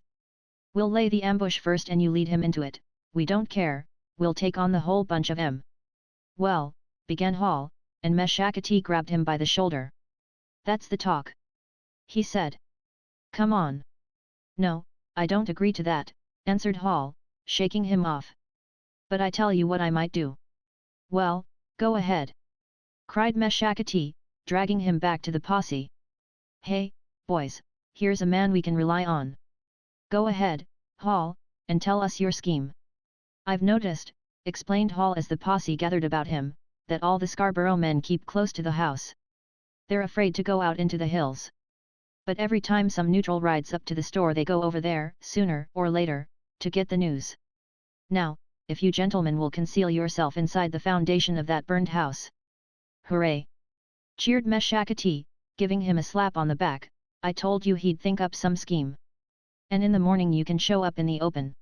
We'll lay the ambush first and you lead him into it, we don't care, we'll take on the whole bunch of 'em." "Well," began Hall, and Meshackety grabbed him by the shoulder. "That's the talk," he said. "Come on." "No, I don't agree to that," answered Hall, shaking him off. "But I tell you what I might do." "Well, go ahead," cried Meshackety, dragging him back to the posse. "Hey, boys, here's a man we can rely on. Go ahead, Hall, and tell us your scheme." "I've noticed," explained Hall as the posse gathered about him, "that all the Scarborough men keep close to the house. They're afraid to go out into the hills. But every time some neutral rides up to the store they go over there, sooner or later, to get the news. Now, if you gentlemen will conceal yourself inside the foundation of that burned house." "Hooray!" cheered Meshackety, giving him a slap on the back, "I told you he'd think up some scheme. And in the morning you can show up in the open."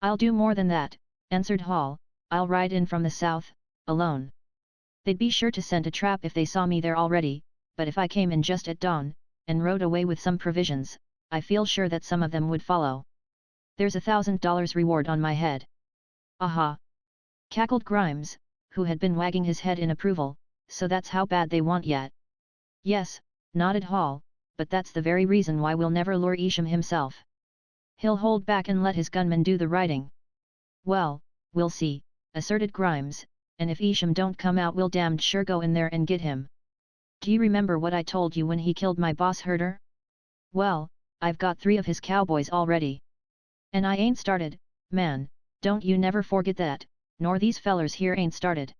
"I'll do more than that," answered Hall, "I'll ride in from the south, alone. They'd be sure to scent a trap if they saw me there already, but if I came in just at dawn, and rode away with some provisions, I feel sure that some of them would follow. There's $1,000 reward on my head." "Aha!" cackled Grimes, who had been wagging his head in approval, "so that's how bad they want yet." "Yes," nodded Hall, "but that's the very reason why we'll never lure Isham himself. He'll hold back and let his gunmen do the riding." "Well, we'll see," asserted Grimes, "and if Isham don't come out we'll damned sure go in there and get him. Do you remember what I told you when he killed my boss Herder? Well, I've got 3 of his cowboys already. And I ain't started, man, don't you never forget that, nor these fellers here ain't started.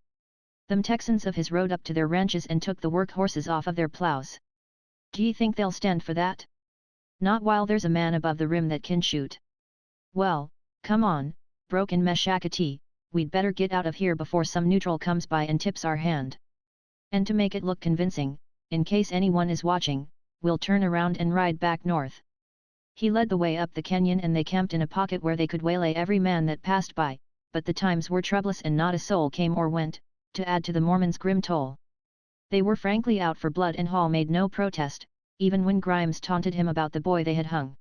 Them Texans of his rode up to their ranches and took the work horses off of their plows. D'ye think they'll stand for that? Not while there's a man above the rim that can shoot. Well, come on, broke in Meshakati, we'd better get out of here before some neutral comes by and tips our hand. And to make it look convincing, in case anyone is watching, we'll turn around and ride back north. He led the way up the canyon and they camped in a pocket where they could waylay every man that passed by, but the times were troublous and not a soul came or went, to add to the Mormons' grim toll. They were frankly out for blood and Hall made no protest, even when Grimes taunted him about the boy they had hung.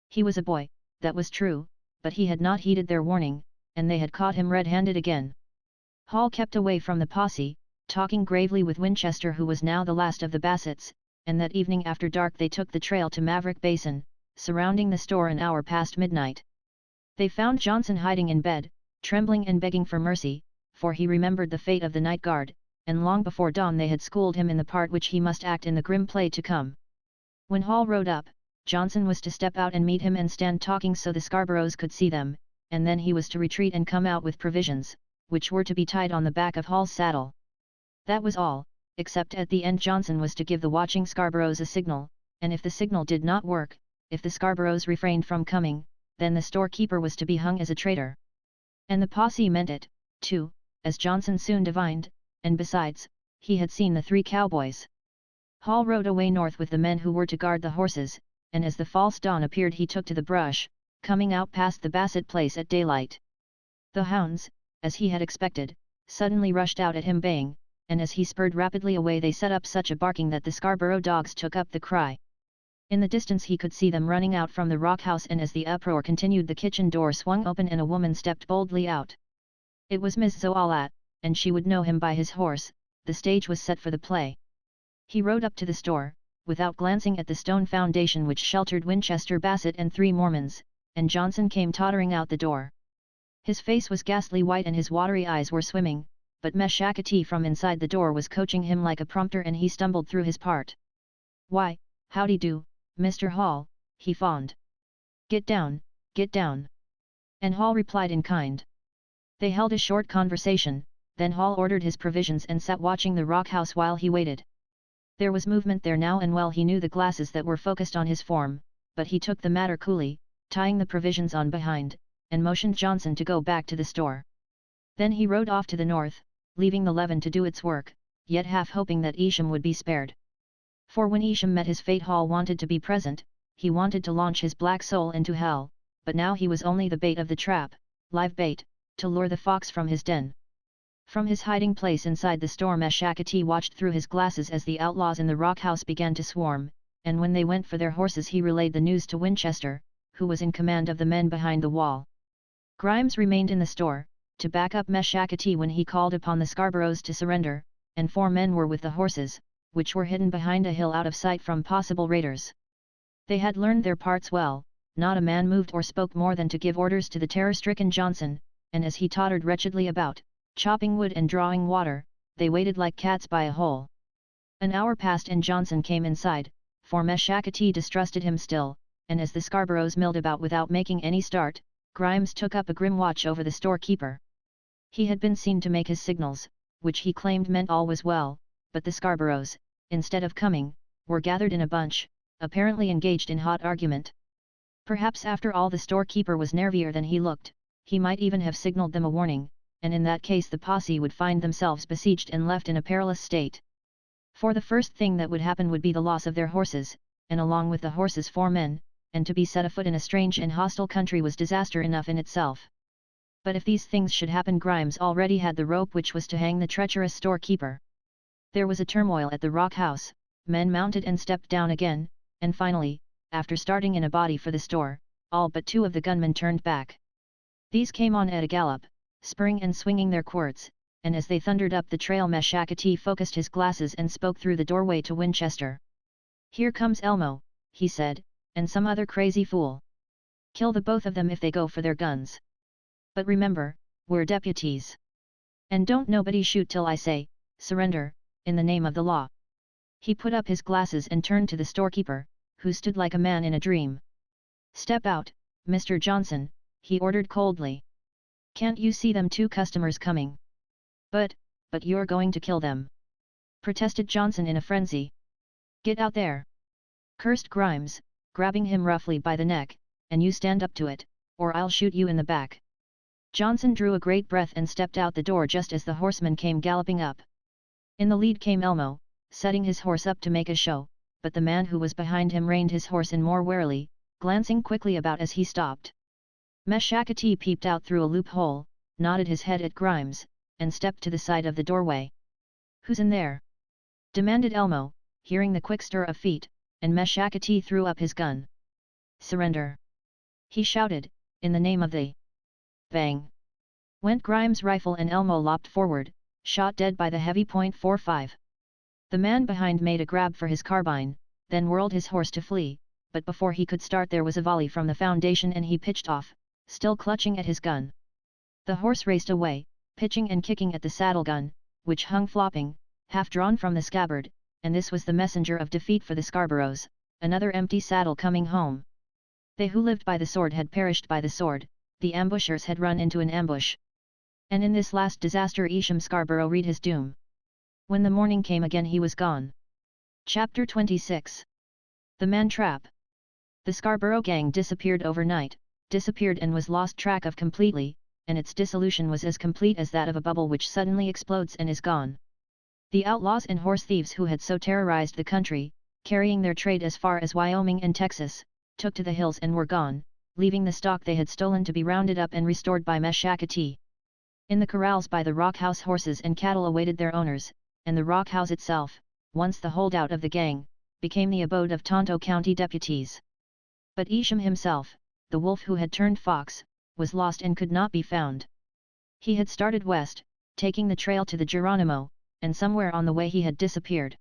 He was a boy, that was true, but he had not heeded their warning, and they had caught him red-handed again. Hall kept away from the posse, talking gravely with Winchester who was now the last of the Bassetts, and that evening after dark they took the trail to Maverick Basin, surrounding the store an hour past midnight. They found Johnson hiding in bed, trembling and begging for mercy, for he remembered the fate of the night guard, and long before dawn they had schooled him in the part which he must act in the grim play to come. When Hall rode up, Johnson was to step out and meet him and stand talking so the Scarboroughs could see them, and then he was to retreat and come out with provisions, which were to be tied on the back of Hall's saddle. That was all, except at the end Johnson was to give the watching Scarboroughs a signal, and if the signal did not work, if the Scarboroughs refrained from coming, then the storekeeper was to be hung as a traitor. And the posse meant it, too, as Johnson soon divined, and besides, he had seen the 3 cowboys. Hall rode away north with the men who were to guard the horses, and as the false dawn appeared he took to the brush, coming out past the Bassett place at daylight. The hounds, as he had expected, suddenly rushed out at him baying, and as he spurred rapidly away they set up such a barking that the Scarborough dogs took up the cry. In the distance he could see them running out from the rock house, and as the uproar continued the kitchen door swung open and a woman stepped boldly out. It was Miss Zoalat, and she would know him by his horse. The stage was set for the play. He rode up to the store, without glancing at the stone foundation which sheltered Winchester Bassett and 3 Mormons, and Johnson came tottering out the door. His face was ghastly white and his watery eyes were swimming, but Meshakati from inside the door was coaching him like a prompter and he stumbled through his part. "Why, howdy do, Mr. Hall," he fawned. Get down," and Hall replied in kind. They held a short conversation, then Hall ordered his provisions and sat watching the rock house while he waited. There was movement there now and well he knew the glasses that were focused on his form, but he took the matter coolly, tying the provisions on behind, and motioned Johnson to go back to the store. Then he rode off to the north, leaving the Levin to do its work, yet half hoping that Isham would be spared. For when Isham met his fate Hall wanted to be present, he wanted to launch his black soul into hell, but now he was only the bait of the trap, live bait, to lure the fox from his den. From his hiding place inside the store Meshakati watched through his glasses as the outlaws in the rock house began to swarm, and when they went for their horses he relayed the news to Winchester, who was in command of the men behind the wall. Grimes remained in the store, to back up Meshakati when he called upon the Scarboroughs to surrender, and 4 men were with the horses, which were hidden behind a hill out of sight from possible raiders. They had learned their parts well, not a man moved or spoke more than to give orders to the terror-stricken Johnson, and as he tottered wretchedly about, chopping wood and drawing water, they waited like cats by a hole. An hour passed and Johnson came inside, for Meshakati distrusted him still, and as the Scarboroughs milled about without making any start, Grimes took up a grim watch over the storekeeper. He had been seen to make his signals, which he claimed meant all was well, but the Scarboroughs, instead of coming, were gathered in a bunch, apparently engaged in hot argument. Perhaps after all the storekeeper was nervier than he looked, he might even have signaled them a warning, and in that case the posse would find themselves besieged and left in a perilous state. For the first thing that would happen would be the loss of their horses, and along with the horses 4 men, and to be set afoot in a strange and hostile country was disaster enough in itself. But if these things should happen Grimes already had the rope which was to hang the treacherous storekeeper. There was a turmoil at the rock house, men mounted and stepped down again, and finally, after starting in a body for the store, all but 2 of the gunmen turned back. These came on at a gallop, spurring and swinging their quirts, and as they thundered up the trail Meshakati focused his glasses and spoke through the doorway to Winchester. "Here comes Elmo," he said, "and some other crazy fool. Kill the both of them if they go for their guns. But remember, we're deputies. And don't nobody shoot till I say, surrender, in the name of the law." He put up his glasses and turned to the storekeeper, who stood like a man in a dream. "Step out, Mr. Johnson," he ordered coldly. "Can't you see them 2 customers coming?" But you're going to kill them," protested Johnson in a frenzy. "Get out there!" cursed Grimes, grabbing him roughly by the neck, "and you stand up to it, or I'll shoot you in the back." Johnson drew a great breath and stepped out the door just as the horseman came galloping up. In the lead came Elmo, setting his horse up to make a show, but the man who was behind him reined his horse in more warily, glancing quickly about as he stopped. Meshakati peeped out through a loophole, nodded his head at Grimes, and stepped to the side of the doorway. "Who's in there?" demanded Elmo, hearing the quick stir of feet, and Meshakati threw up his gun. "Surrender!" he shouted, "in the name of the—" Bang! Went Grimes' rifle and Elmo lopped forward, shot dead by the heavy .45. The man behind made a grab for his carbine, then whirled his horse to flee, but before he could start there was a volley from the foundation and he pitched off, still clutching at his gun. The horse raced away, pitching and kicking at the saddle gun, which hung flopping, half drawn from the scabbard, and this was the messenger of defeat for the Scarboroughs, another empty saddle coming home. They who lived by the sword had perished by the sword, the ambushers had run into an ambush. And in this last disaster Isham Scarborough read his doom. When the morning came again he was gone. Chapter 26. The Man Trap. The Scarborough gang disappeared overnight, disappeared and was lost track of completely, and its dissolution was as complete as that of a bubble which suddenly explodes and is gone. The outlaws and horse thieves who had so terrorized the country, carrying their trade as far as Wyoming and Texas, took to the hills and were gone, leaving the stock they had stolen to be rounded up and restored by Meshakati. In the corrals by the Rock House horses and cattle awaited their owners, and the Rock House itself, once the holdout of the gang, became the abode of Tonto County deputies. But Isham himself, the wolf who had turned fox, was lost and could not be found. He had started west, taking the trail to the Geronimo, and somewhere on the way he had disappeared.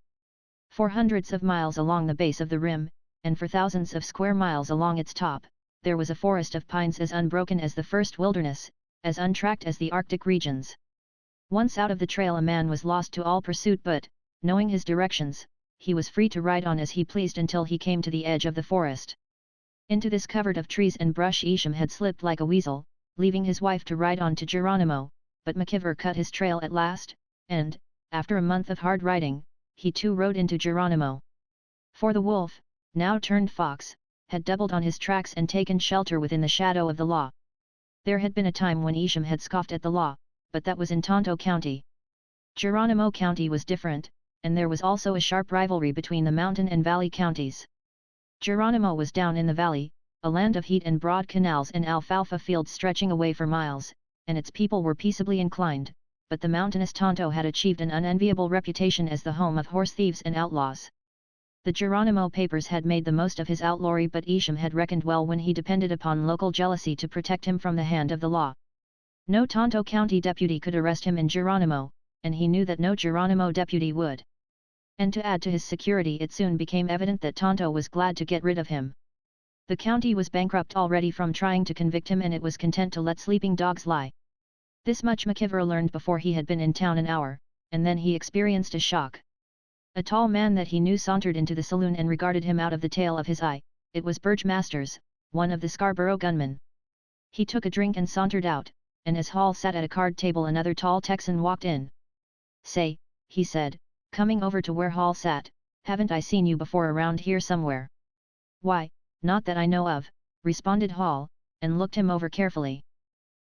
For hundreds of miles along the base of the rim, and for thousands of square miles along its top, there was a forest of pines as unbroken as the first wilderness, as untracked as the Arctic regions. Once out of the trail a man was lost to all pursuit but, knowing his directions, he was free to ride on as he pleased until he came to the edge of the forest. Into this covert of trees and brush Isham had slipped like a weasel, leaving his wife to ride on to Geronimo, but McKeever cut his trail at last, and, after a month of hard riding, he too rode into Geronimo. For the wolf, now turned fox, had doubled on his tracks and taken shelter within the shadow of the law. There had been a time when Isham had scoffed at the law, but that was in Tonto County. Geronimo County was different, and there was also a sharp rivalry between the mountain and valley counties. Geronimo was down in the valley, a land of heat and broad canals and alfalfa fields stretching away for miles, and its people were peaceably inclined, but the mountainous Tonto had achieved an unenviable reputation as the home of horse thieves and outlaws. The Geronimo papers had made the most of his outlawry but Isham had reckoned well when he depended upon local jealousy to protect him from the hand of the law. No Tonto County deputy could arrest him in Geronimo, and he knew that no Geronimo deputy would. And to add to his security it soon became evident that Tonto was glad to get rid of him. The county was bankrupt already from trying to convict him and it was content to let sleeping dogs lie. This much McKeever learned before he had been in town an hour, and then he experienced a shock. A tall man that he knew sauntered into the saloon and regarded him out of the tail of his eye. It was Burge Masters, one of the Scarborough gunmen. He took a drink and sauntered out, and as Hall sat at a card table another tall Texan walked in. "Say," he said, coming over to where Hall sat, "haven't I seen you before around here somewhere?" "Why, not that I know of," responded Hall, and looked him over carefully.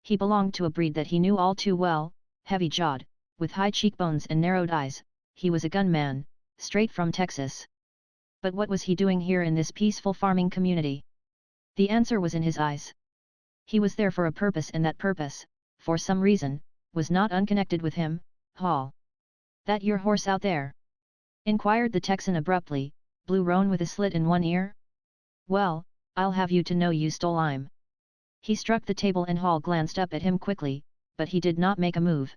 He belonged to a breed that he knew all too well, heavy-jawed, with high cheekbones and narrowed eyes. He was a gunman, straight from Texas. But what was he doing here in this peaceful farming community? The answer was in his eyes. He was there for a purpose and that purpose, for some reason, was not unconnected with him. "Hall. That your horse out there?" inquired the Texan abruptly, blue roan with a slit in one ear. "Well, I'll have you to know you stole him." He struck the table and Hall glanced up at him quickly, but he did not make a move.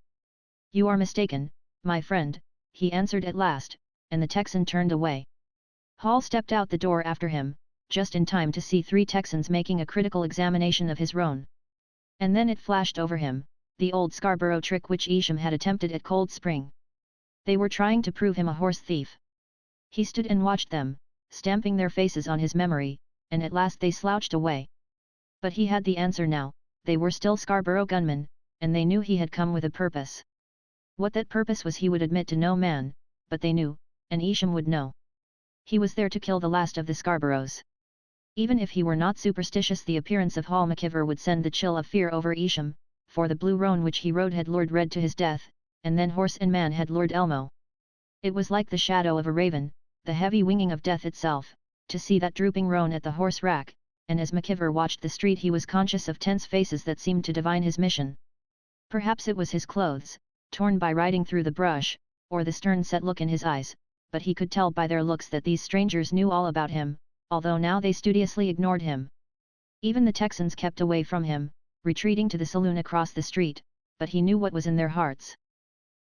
"You are mistaken, my friend," he answered at last, and the Texan turned away. Hall stepped out the door after him, just in time to see three Texans making a critical examination of his roan. And then it flashed over him, the old Scarborough trick which Isham had attempted at Cold Spring. They were trying to prove him a horse thief. He stood and watched them, stamping their faces on his memory, and at last they slouched away. But he had the answer now, they were still Scarborough gunmen, and they knew he had come with a purpose. What that purpose was he would admit to no man, but they knew, and Isham would know. He was there to kill the last of the Scarboroughs. Even if he were not superstitious the appearance of Hall McKeever would send the chill of fear over Isham, for the blue roan which he rode had lured Red to his death, and then horse and man had lured Elmo. It was like the shadow of a raven, the heavy winging of death itself, to see that drooping roan at the horse rack, and as McKeever watched the street he was conscious of tense faces that seemed to divine his mission. Perhaps it was his clothes, torn by riding through the brush, or the stern-set look in his eyes, but he could tell by their looks that these strangers knew all about him, although now they studiously ignored him. Even the Texans kept away from him, retreating to the saloon across the street, but he knew what was in their hearts.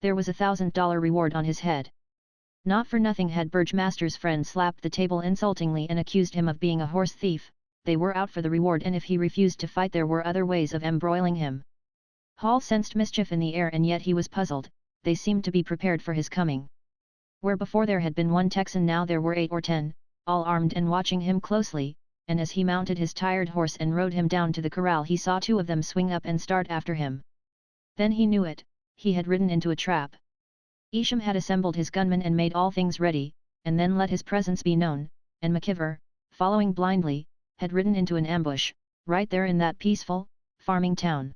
There was $1,000 reward on his head. Not for nothing had Burgmaster's friend slapped the table insultingly and accused him of being a horse thief. They were out for the reward, and if he refused to fight there were other ways of embroiling him. Hall sensed mischief in the air, and yet he was puzzled. They seemed to be prepared for his coming. Where before there had been one Texan, now there were 8 or 10, all armed and watching him closely, and as he mounted his tired horse and rode him down to the corral he saw 2 of them swing up and start after him. Then he knew it, he had ridden into a trap. Isham had assembled his gunmen and made all things ready, and then let his presence be known, and McKeever, following blindly, had ridden into an ambush, right there in that peaceful, farming town.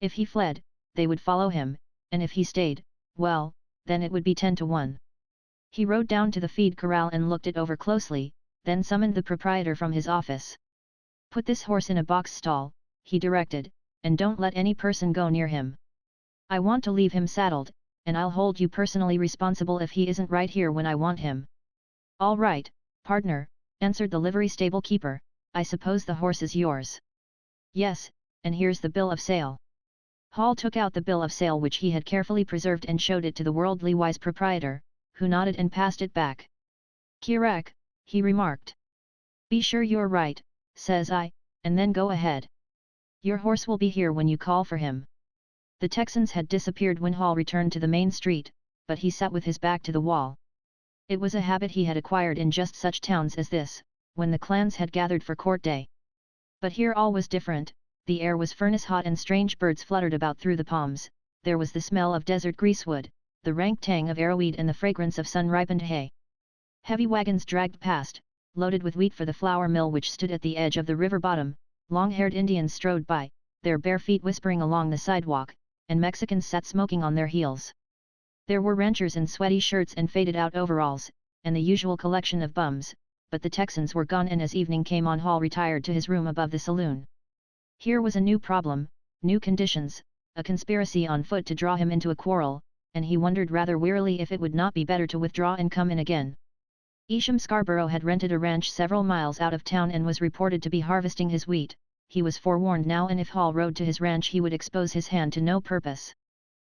If he fled, they would follow him, and if he stayed, well, then it would be 10 to 1. He rode down to the feed corral and looked it over closely, then summoned the proprietor from his office. "Put this horse in a box stall," he directed, "and don't let any person go near him. I want to leave him saddled, and I'll hold you personally responsible if he isn't right here when I want him." "All right, partner," answered the livery stable keeper, "I suppose the horse is yours." "Yes, and here's the bill of sale." Hall took out the bill of sale which he had carefully preserved and showed it to the worldly wise proprietor, who nodded and passed it back. "Kirek," he remarked. "Be sure you're right, says I, and then go ahead. Your horse will be here when you call for him." The Texans had disappeared when Hall returned to the main street, but he sat with his back to the wall. It was a habit he had acquired in just such towns as this, when the clans had gathered for court day. But here all was different. The air was furnace hot and strange birds fluttered about through the palms. There was the smell of desert greasewood, the rank tang of arrowweed and the fragrance of sun-ripened hay. Heavy wagons dragged past, loaded with wheat for the flour mill which stood at the edge of the river bottom. Long-haired Indians strode by, their bare feet whispering along the sidewalk, and Mexicans sat smoking on their heels. There were ranchers in sweaty shirts and faded-out overalls, and the usual collection of bums, but the Texans were gone, and as evening came on Hall retired to his room above the saloon. Here was a new problem, new conditions, a conspiracy on foot to draw him into a quarrel, and he wondered rather wearily if it would not be better to withdraw and come in again. Isham Scarborough had rented a ranch several miles out of town and was reported to be harvesting his wheat. He was forewarned now, and if Hall rode to his ranch he would expose his hand to no purpose.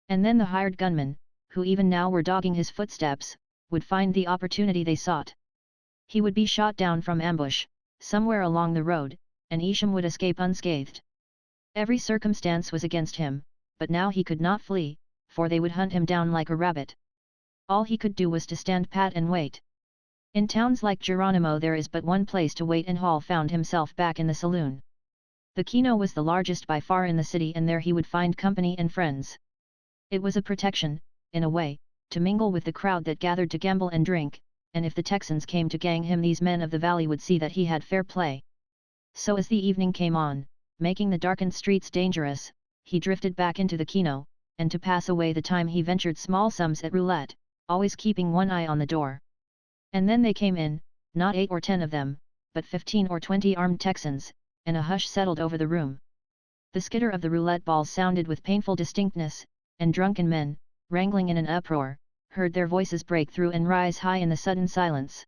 And then the hired gunmen, who even now were dogging his footsteps, would find the opportunity they sought. He would be shot down from ambush, somewhere along the road, and Isham would escape unscathed. Every circumstance was against him, but now he could not flee, for they would hunt him down like a rabbit. All he could do was to stand pat and wait. In towns like Geronimo there is but one place to wait, and Hall found himself back in the saloon. The Kino was the largest by far in the city, and there he would find company and friends. It was a protection, in a way, to mingle with the crowd that gathered to gamble and drink, and if the Texans came to gang him, these men of the valley would see that he had fair play. So as the evening came on, making the darkened streets dangerous, he drifted back into the Kino, and to pass away the time he ventured small sums at roulette, always keeping one eye on the door. And then they came in, not 8 or 10 of them, but 15 or 20 armed Texans, and a hush settled over the room. The skitter of the roulette balls sounded with painful distinctness, and drunken men, wrangling in an uproar, heard their voices break through and rise high in the sudden silence.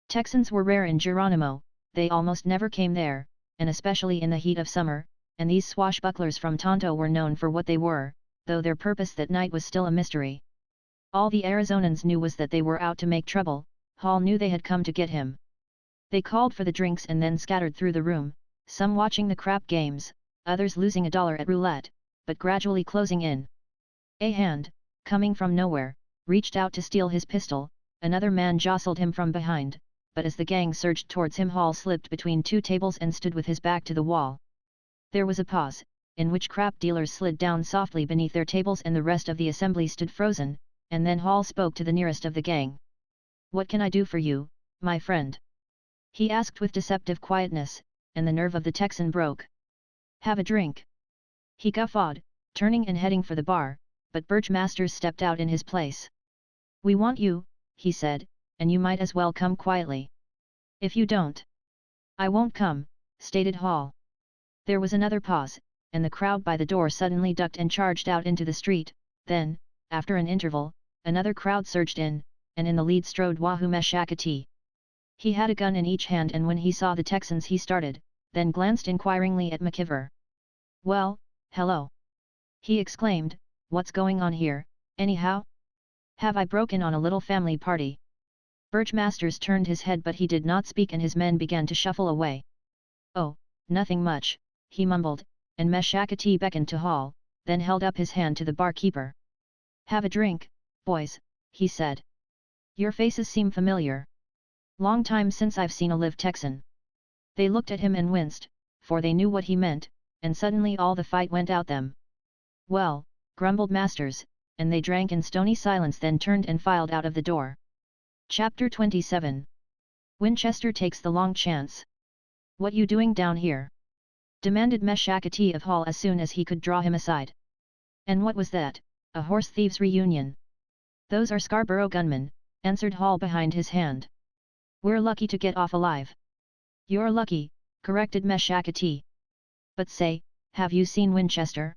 Texans were rare in Geronimo, they almost never came there, and especially in the heat of summer, and these swashbucklers from Tonto were known for what they were, though their purpose that night was still a mystery. All the Arizonans knew was that they were out to make trouble. Hall knew they had come to get him. They called for the drinks and then scattered through the room, some watching the crap games, others losing $1 at roulette, but gradually closing in. A hand, coming from nowhere, reached out to steal his pistol. Another man jostled him from behind, but as the gang surged towards him, Hall slipped between 2 tables and stood with his back to the wall. There was a pause, in which crap dealers slid down softly beneath their tables and the rest of the assembly stood frozen, and then Hall spoke to the nearest of the gang. "What can I do for you, my friend?" he asked with deceptive quietness, and the nerve of the Texan broke. "Have a drink." He guffawed, turning and heading for the bar, but Birch Masters stepped out in his place. "We want you," he said, "and you might as well come quietly." "If you don't." "I won't come," stated Hall. There was another pause, and the crowd by the door suddenly ducked and charged out into the street. Then, after an interval, another crowd surged in, and in the lead strode Wahoo Meshakati. He had a gun in each hand, and when he saw the Texans he started, then glanced inquiringly at McKeever. "Well, hello!" he exclaimed, "what's going on here, anyhow? Have I broken on a little family party?" Birch Masters turned his head, but he did not speak, and his men began to shuffle away. "Oh, nothing much," he mumbled, and Meshakati beckoned to Hall, then held up his hand to the barkeeper. "Have a drink, boys," he said. "Your faces seem familiar. Long time since I've seen a live Texan." They looked at him and winced, for they knew what he meant, and suddenly all the fight went out them. "Well," grumbled Masters, and they drank in stony silence, then turned and filed out of the door. Chapter 27. Winchester takes the long chance. "What you doing down here?" demanded Meshakati of Hall as soon as he could draw him aside. "And what was that, a horse thieves' reunion?" "Those are Scarborough gunmen," answered Hall behind his hand. "We're lucky to get off alive." "You're lucky," corrected Meshakati. "But say, have you seen Winchester?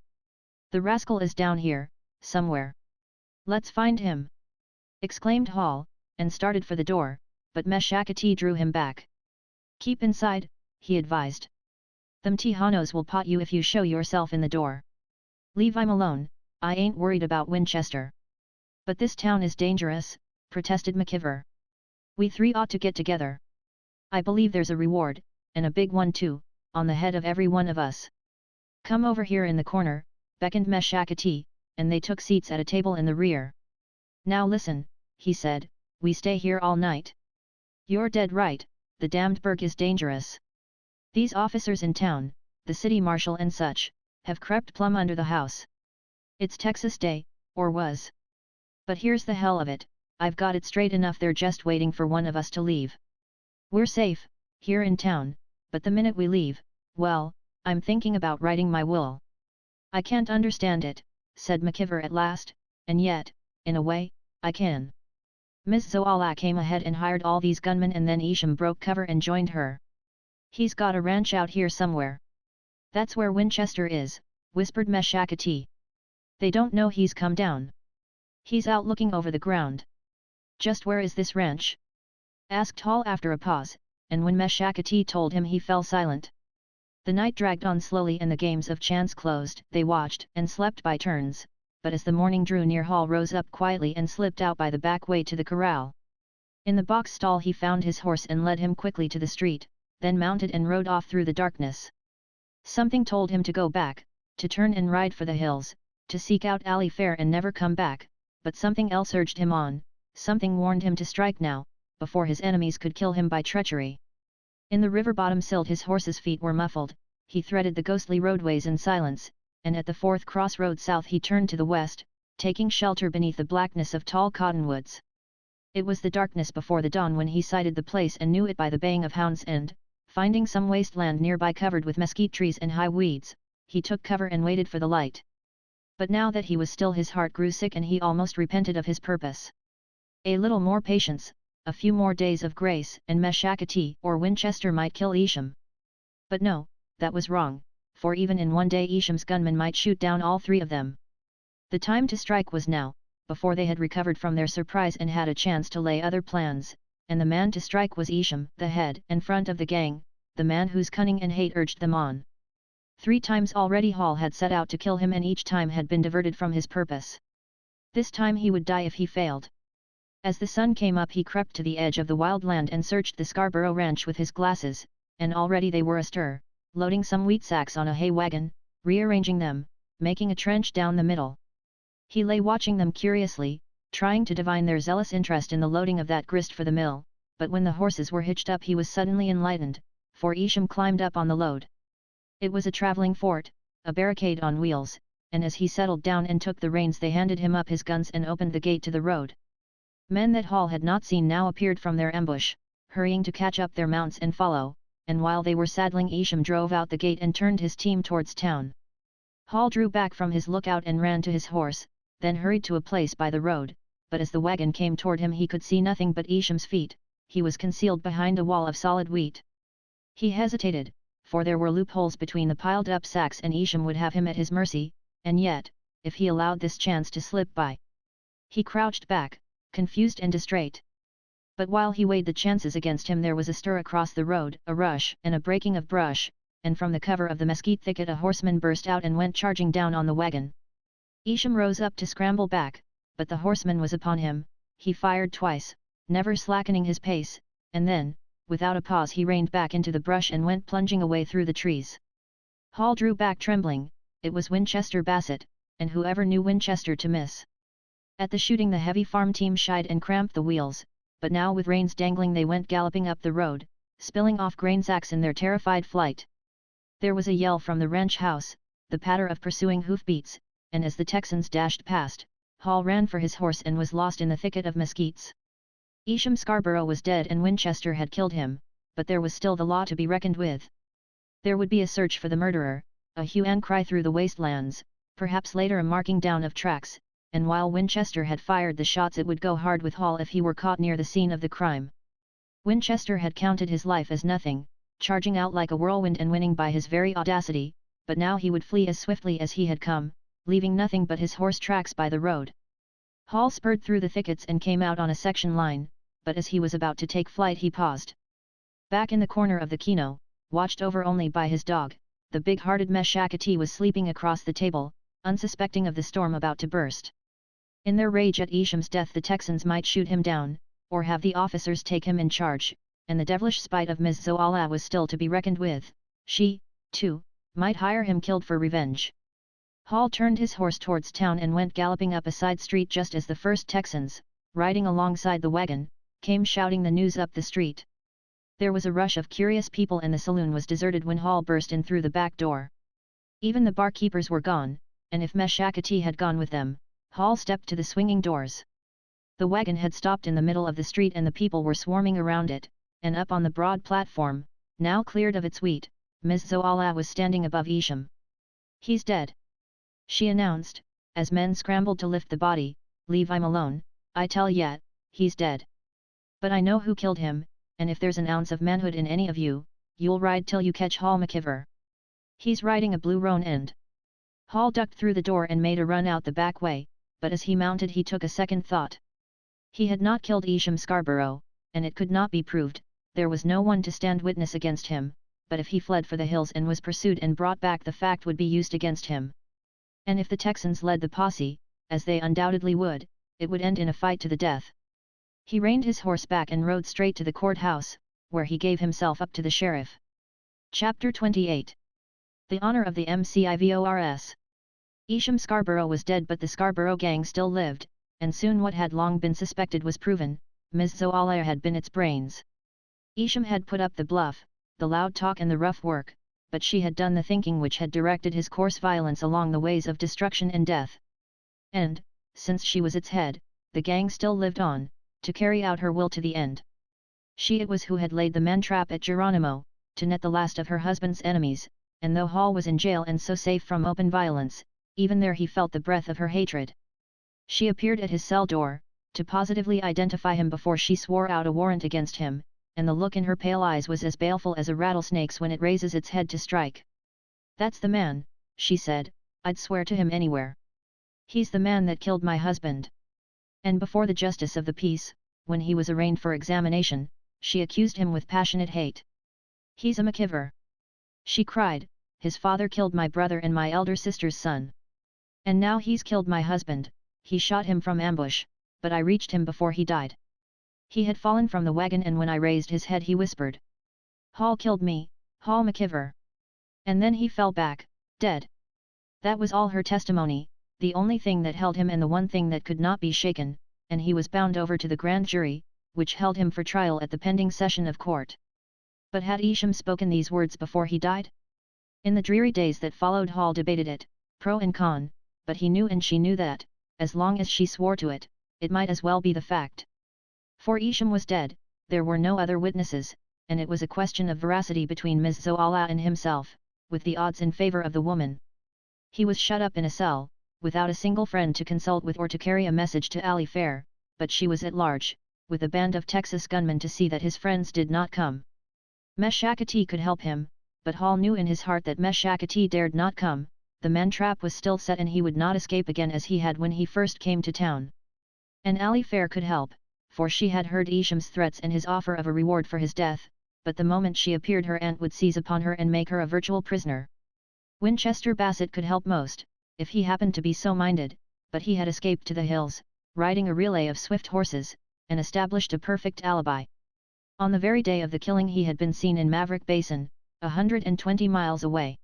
The rascal is down here, somewhere. Let's find him!" exclaimed Hall, and started for the door, but Meshakati drew him back. "Keep inside," he advised. "Them Tejanos will pot you if you show yourself in the door." "Leave him alone, I ain't worried about Winchester." "But this town is dangerous," protested McKeever. "We three ought to get together. I believe there's a reward, and a big one too, on the head of every one of us. Come over here in the corner," beckoned Meshakati, and they took seats at a table in the rear. "Now listen," he said, "we stay here all night." "You're dead right, the damned burg is dangerous. These officers in town, the city marshal and such, have crept plumb under the house. It's Texas Day, or was. But here's the hell of it, I've got it straight enough, they're just waiting for one of us to leave. We're safe, here in town, but the minute we leave, well, I'm thinking about writing my will." "I can't understand it," said McKeever at last, "and yet, in a way, I can. Ms. Zoala came ahead and hired all these gunmen, and then Isham broke cover and joined her. He's got a ranch out here somewhere." "That's where Winchester is," whispered Meshakati. "They don't know he's come down. He's out looking over the ground." "Just where is this ranch?" asked Hall after a pause, and when Meshakati told him he fell silent. The night dragged on slowly and the games of chance closed. They watched and slept by turns, but as the morning drew near, Hall rose up quietly and slipped out by the back way to the corral. In the box stall he found his horse and led him quickly to the street, then mounted and rode off through the darkness. Something told him to go back, to turn and ride for the hills, to seek out alley fare and never come back, but something else urged him on, something warned him to strike now, before his enemies could kill him by treachery. In the river bottom silt his horse's feet were muffled, he threaded the ghostly roadways in silence, and at the fourth crossroad south he turned to the west, taking shelter beneath the blackness of tall cottonwoods. It was the darkness before the dawn when he sighted the place and knew it by the baying of hounds, and, finding some wasteland nearby covered with mesquite trees and high weeds, he took cover and waited for the light. But now that he was still, his heart grew sick and he almost repented of his purpose. A little more patience, a few more days of grace, and Meshakati or Winchester might kill Isham. But no, that was wrong, for even in one day Isham's gunmen might shoot down all three of them. The time to strike was now, before they had recovered from their surprise and had a chance to lay other plans, and the man to strike was Isham, the head and front of the gang, the man whose cunning and hate urged them on. 3 times already Hall had set out to kill him, and each time had been diverted from his purpose. This time he would die if he failed. As the sun came up he crept to the edge of the wild land and searched the Scarborough ranch with his glasses, and already they were astir, loading some wheat sacks on a hay wagon, rearranging them, making a trench down the middle. He lay watching them curiously, trying to divine their zealous interest in the loading of that grist for the mill, but when the horses were hitched up he was suddenly enlightened, for Isham climbed up on the load. It was a travelling fort, a barricade on wheels, and as he settled down and took the reins they handed him up his guns and opened the gate to the road. Men that Hall had not seen now appeared from their ambush, hurrying to catch up their mounts and follow, and while they were saddling Isham drove out the gate and turned his team towards town. Hall drew back from his lookout and ran to his horse, then hurried to a place by the road, but as the wagon came toward him he could see nothing but Isham's feet. He was concealed behind a wall of solid wheat. He hesitated, for there were loopholes between the piled-up sacks and Isham would have him at his mercy, and yet, if he allowed this chance to slip by, he crouched back, confused and distrait. But while he weighed the chances against him there was a stir across the road, a rush and a breaking of brush, and from the cover of the mesquite thicket a horseman burst out and went charging down on the wagon. Isham rose up to scramble back, but the horseman was upon him. He fired twice, never slackening his pace, and then, without a pause he reined back into the brush and went plunging away through the trees. Hall drew back trembling. It was Winchester Bassett, and whoever knew Winchester to miss. At the shooting the heavy farm team shied and cramped the wheels, but now with reins dangling they went galloping up the road, spilling off grain sacks in their terrified flight. There was a yell from the ranch house, the patter of pursuing hoofbeats, and as the Texans dashed past, Hall ran for his horse and was lost in the thicket of mesquites. Isham Scarborough was dead and Winchester had killed him, but there was still the law to be reckoned with. There would be a search for the murderer, a hue and cry through the wastelands, perhaps later a marking down of tracks, and while Winchester had fired the shots it would go hard with Hall if he were caught near the scene of the crime. Winchester had counted his life as nothing, charging out like a whirlwind and winning by his very audacity, but now he would flee as swiftly as he had come, leaving nothing but his horse tracks by the road. Hall spurred through the thickets and came out on a section line, but as he was about to take flight he paused. Back in the corner of the kino, watched over only by his dog, the big-hearted Meshakati was sleeping across the table, unsuspecting of the storm about to burst. In their rage at Isham's death the Texans might shoot him down, or have the officers take him in charge, and the devilish spite of Ms. Zoala was still to be reckoned with. She, too, might hire him killed for revenge. Hall turned his horse towards town and went galloping up a side street just as the first Texans, riding alongside the wagon, came shouting the news up the street. There was a rush of curious people and the saloon was deserted when Hall burst in through the back door. Even the barkeepers were gone, and if Meshakati had gone with them, Hall stepped to the swinging doors. The wagon had stopped in the middle of the street and the people were swarming around it, and up on the broad platform, now cleared of its wheat, Ms. Zoala was standing above Isham. "He's dead," she announced, as men scrambled to lift the body. "Leave him alone, I tell ya, he's dead. But I know who killed him, and if there's an ounce of manhood in any of you, you'll ride till you catch Hall McIver. He's riding a blue roan end." Hall ducked through the door and made a run out the back way, but as he mounted he took a second thought. He had not killed Isham Scarborough, and it could not be proved. There was no one to stand witness against him, but if he fled for the hills and was pursued and brought back the fact would be used against him. And if the Texans led the posse, as they undoubtedly would, it would end in a fight to the death. He reined his horse back and rode straight to the courthouse, where he gave himself up to the sheriff. Chapter 28. The Honor of the MCIVORS. Isham Scarborough was dead but the Scarborough gang still lived, and soon what had long been suspected was proven. Ms. Zoala had been its brains. Isham had put up the bluff, the loud talk and the rough work, but she had done the thinking which had directed his coarse violence along the ways of destruction and death. And, since she was its head, the gang still lived on, to carry out her will to the end. She it was who had laid the man-trap at Geronimo, to net the last of her husband's enemies, and though Hall was in jail and so safe from open violence, even there he felt the breath of her hatred. She appeared at his cell door, to positively identify him before she swore out a warrant against him, and the look in her pale eyes was as baleful as a rattlesnake's when it raises its head to strike. "That's the man," she said, "I'd swear to him anywhere. He's the man that killed my husband." And before the justice of the peace, when he was arraigned for examination, she accused him with passionate hate. "He's a McIver," she cried, "his father killed my brother and my elder sister's son. And now he's killed my husband. He shot him from ambush, but I reached him before he died. He had fallen from the wagon and when I raised his head he whispered, 'Hall killed me, Hall McIver.' And then he fell back, dead." That was all her testimony, the only thing that held him and the one thing that could not be shaken, and he was bound over to the grand jury, which held him for trial at the pending session of court. But had Isham spoken these words before he died? In the dreary days that followed Hall debated it, pro and con, but he knew and she knew that, as long as she swore to it, it might as well be the fact. For Isham was dead, there were no other witnesses, and it was a question of veracity between Ms. Zoala and himself, with the odds in favor of the woman. He was shut up in a cell, without a single friend to consult with or to carry a message to Ali Fair, but she was at large, with a band of Texas gunmen to see that his friends did not come. Meshakati could help him, but Hall knew in his heart that Meshakati dared not come. The man trap was still set and he would not escape again as he had when he first came to town. And Ali Fair could help, for she had heard Isham's threats and his offer of a reward for his death, but the moment she appeared her aunt would seize upon her and make her a virtual prisoner. Winchester Bassett could help most, if he happened to be so minded, but he had escaped to the hills, riding a relay of swift horses, and established a perfect alibi. On the very day of the killing he had been seen in Maverick Basin, 120 miles away.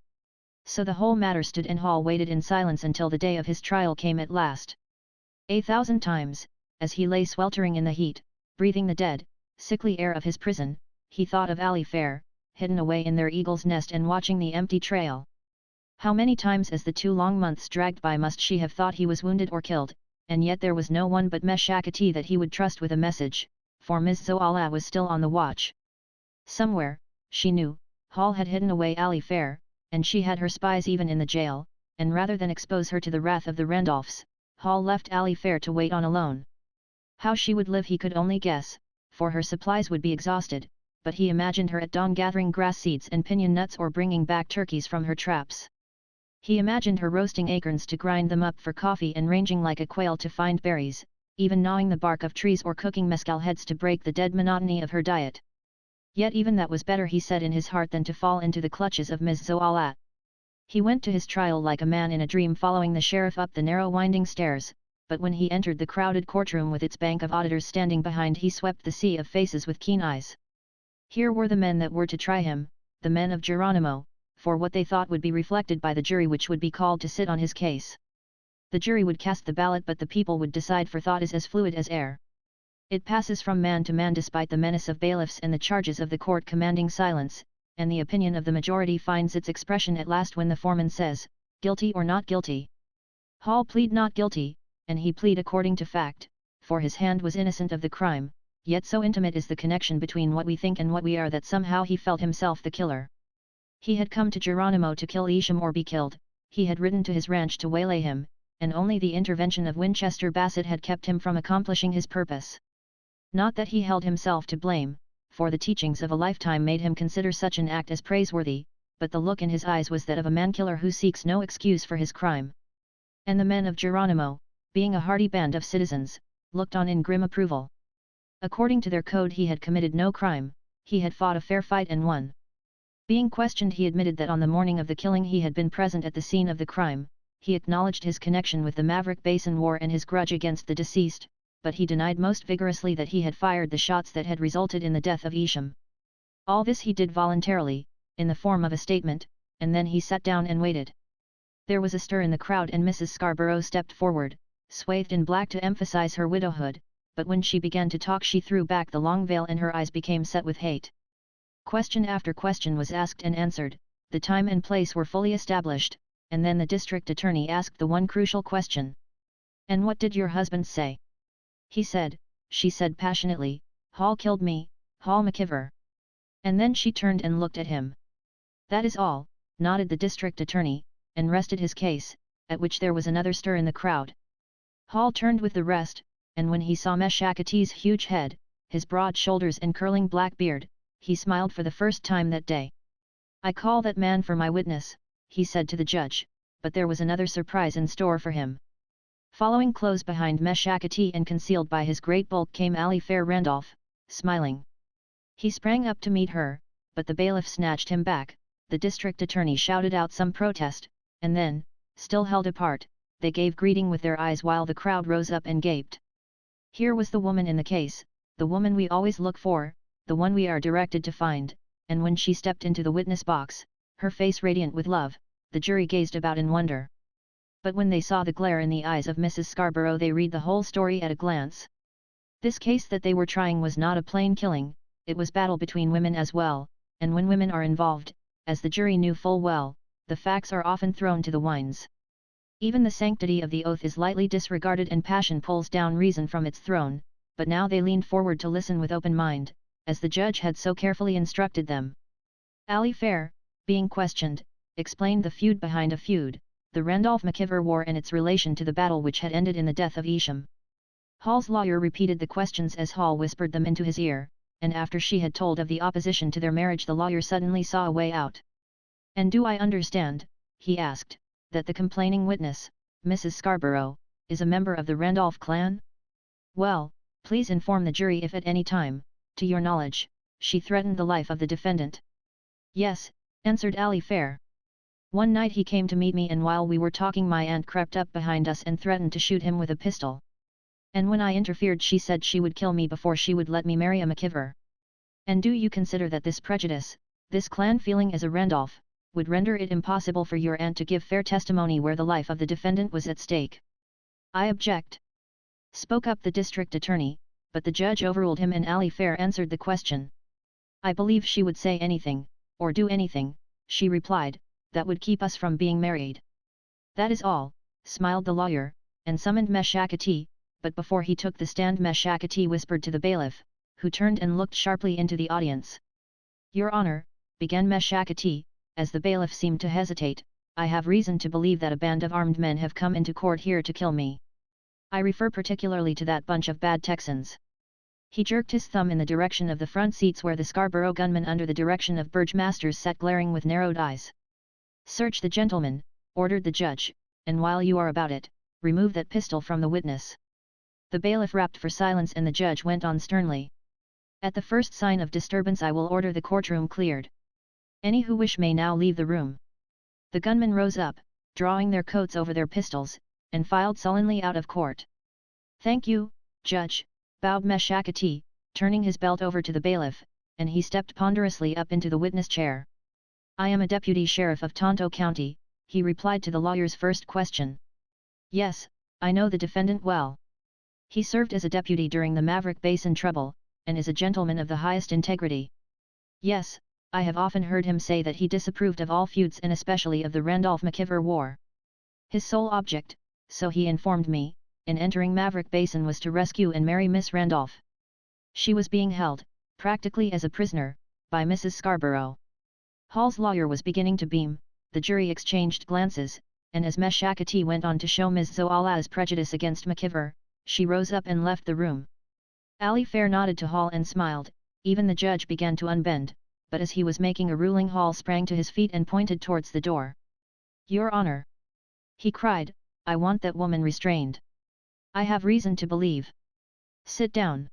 So the whole matter stood and Hall waited in silence until the day of his trial came at last. 1,000 times, as he lay sweltering in the heat, breathing the dead, sickly air of his prison, he thought of Ali Fair, hidden away in their eagle's nest and watching the empty trail. How many times as the 2 long months dragged by must she have thought he was wounded or killed, and yet there was no one but Meshakati that he would trust with a message, for Ms. Zoala was still on the watch. Somewhere, she knew, Hall had hidden away Ali Fair, and she had her spies even in the jail, and rather than expose her to the wrath of the Randolphs, Hall left Ali Fair to wait on alone. How she would live he could only guess, for her supplies would be exhausted, but he imagined her at dawn gathering grass seeds and pinyon nuts or bringing back turkeys from her traps. He imagined her roasting acorns to grind them up for coffee and ranging like a quail to find berries, even gnawing the bark of trees or cooking mescal heads to break the dead monotony of her diet. Yet even that was better he said in his heart than to fall into the clutches of Ms. Zoala. He went to his trial like a man in a dream following the sheriff up the narrow winding stairs, but when he entered the crowded courtroom with its bank of auditors standing behind he swept the sea of faces with keen eyes. Here were the men that were to try him, the men of Geronimo, for what they thought would be reflected by the jury which would be called to sit on his case. The jury would cast the ballot but the people would decide, for thought is as fluid as air. It passes from man to man despite the menace of bailiffs and the charges of the court commanding silence, and the opinion of the majority finds its expression at last when the foreman says, "Guilty or not guilty?" Hall plead not guilty, and he plead according to fact, for his hand was innocent of the crime, yet so intimate is the connection between what we think and what we are that somehow he felt himself the killer. He had come to Geronimo to kill Isham or be killed, he had ridden to his ranch to waylay him, and only the intervention of Winchester Bassett had kept him from accomplishing his purpose. Not that he held himself to blame, for the teachings of a lifetime made him consider such an act as praiseworthy, but the look in his eyes was that of a man-killer who seeks no excuse for his crime. And the men of Geronimo, being a hardy band of citizens, looked on in grim approval. According to their code he had committed no crime, he had fought a fair fight and won. Being questioned he admitted that on the morning of the killing he had been present at the scene of the crime, he acknowledged his connection with the Maverick Basin War and his grudge against the deceased, but he denied most vigorously that he had fired the shots that had resulted in the death of Isham. All this he did voluntarily, in the form of a statement, and then he sat down and waited. There was a stir in the crowd and Mrs. Scarborough stepped forward, swathed in black to emphasize her widowhood, but when she began to talk she threw back the long veil and her eyes became set with hate. Question after question was asked and answered, the time and place were fully established, and then the district attorney asked the one crucial question. "And what did your husband say?" "He said," she said passionately, "Hall killed me, Hall McKeever." And then she turned and looked at him. "That is all," nodded the district attorney, and rested his case, at which there was another stir in the crowd. Hall turned with the rest, and when he saw Meshakati's huge head, his broad shoulders and curling black beard, he smiled for the first time that day. "I call that man for my witness," he said to the judge, but there was another surprise in store for him. Following close behind Meshakati and concealed by his great bulk came Ali Fair Randolph, smiling. He sprang up to meet her, but the bailiff snatched him back, the district attorney shouted out some protest, and then, still held apart, they gave greeting with their eyes while the crowd rose up and gaped. Here was the woman in the case, the woman we always look for, the one we are directed to find, and when she stepped into the witness box, her face radiant with love, the jury gazed about in wonder. But when they saw the glare in the eyes of Mrs. Scarborough they read the whole story at a glance. This case that they were trying was not a plain killing, it was battle between women as well, and when women are involved, as the jury knew full well, the facts are often thrown to the winds. Even the sanctity of the oath is lightly disregarded and passion pulls down reason from its throne, but now they leaned forward to listen with open mind, as the judge had so carefully instructed them. Ali Fair, being questioned, explained the feud behind a feud, the Randolph-McIver War and its relation to the battle which had ended in the death of Isham. Hall's lawyer repeated the questions as Hall whispered them into his ear, and after she had told of the opposition to their marriage the lawyer suddenly saw a way out. "And do I understand," he asked, "that the complaining witness, Mrs. Scarborough, is a member of the Randolph clan? Well, please inform the jury if at any time, to your knowledge, she threatened the life of the defendant." "Yes," answered Ally Fair. "One night he came to meet me and while we were talking my aunt crept up behind us and threatened to shoot him with a pistol. And when I interfered she said she would kill me before she would let me marry a McIver. And do you consider that this prejudice, this clan feeling as a Randolph, would render it impossible for your aunt to give fair testimony where the life of the defendant was at stake?" "I object," spoke up the district attorney, but the judge overruled him and Ally Fair answered the question. "I believe she would say anything, or do anything," she replied, "that would keep us from being married." "That is all," smiled the lawyer, and summoned Meshakati, but before he took the stand Meshakati whispered to the bailiff, who turned and looked sharply into the audience. "Your Honor," began Meshakati, as the bailiff seemed to hesitate, "I have reason to believe that a band of armed men have come into court here to kill me. I refer particularly to that bunch of bad Texans." He jerked his thumb in the direction of the front seats where the Scarborough gunmen under the direction of Burge Masters sat glaring with narrowed eyes. "Search the gentleman," ordered the judge, "and while you are about it, remove that pistol from the witness." The bailiff rapped for silence and the judge went on sternly. "At the first sign of disturbance I will order the courtroom cleared. Any who wish may now leave the room." The gunmen rose up, drawing their coats over their pistols, and filed sullenly out of court. "Thank you, Judge," bowed Meshakati, turning his belt over to the bailiff, and he stepped ponderously up into the witness chair. "I am a deputy sheriff of Tonto County," he replied to the lawyer's first question. "Yes, I know the defendant well. He served as a deputy during the Maverick Basin trouble, and is a gentleman of the highest integrity. Yes, I have often heard him say that he disapproved of all feuds and especially of the Randolph-McIver War. His sole object, so he informed me, in entering Maverick Basin was to rescue and marry Miss Randolph. She was being held, practically as a prisoner, by Mrs. Scarborough." Hall's lawyer was beginning to beam, the jury exchanged glances, and as Meshakati went on to show Ms. Zoala's prejudice against McIver, she rose up and left the room. Ally Fair nodded to Hall and smiled, even the judge began to unbend, but as he was making a ruling Hall sprang to his feet and pointed towards the door. "Your Honor!" he cried, "I want that woman restrained. I have reason to believe." "Sit down,"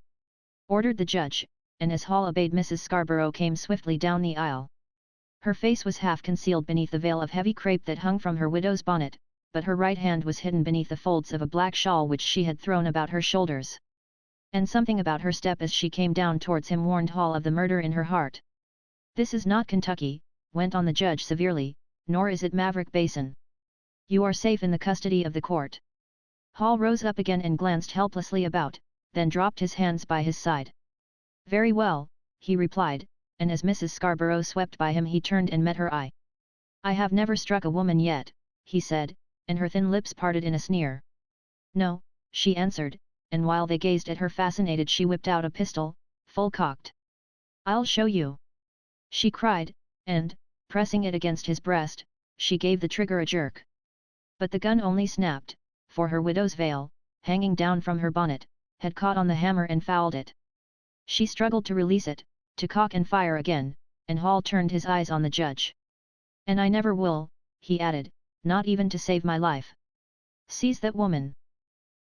ordered the judge, and as Hall obeyed Mrs. Scarborough came swiftly down the aisle. Her face was half concealed beneath the veil of heavy crepe that hung from her widow's bonnet, but her right hand was hidden beneath the folds of a black shawl which she had thrown about her shoulders. And something about her step as she came down towards him warned Hall of the murder in her heart. "This is not Kentucky," went on the judge severely, "nor is it Maverick Basin. You are safe in the custody of the court." Hall rose up again and glanced helplessly about, then dropped his hands by his side. "Very well," he replied, and as Mrs. Scarborough swept by him he turned and met her eye. "I have never struck a woman yet," he said, and her thin lips parted in a sneer. "No," she answered, and while they gazed at her fascinated she whipped out a pistol, full-cocked. "I'll show you!" she cried, and, pressing it against his breast, she gave the trigger a jerk. But the gun only snapped, for her widow's veil, hanging down from her bonnet, had caught on the hammer and fouled it. She struggled to release it, to cock and fire again, and Hall turned his eyes on the judge. "And I never will," he added, "not even to save my life." "Seize that woman!"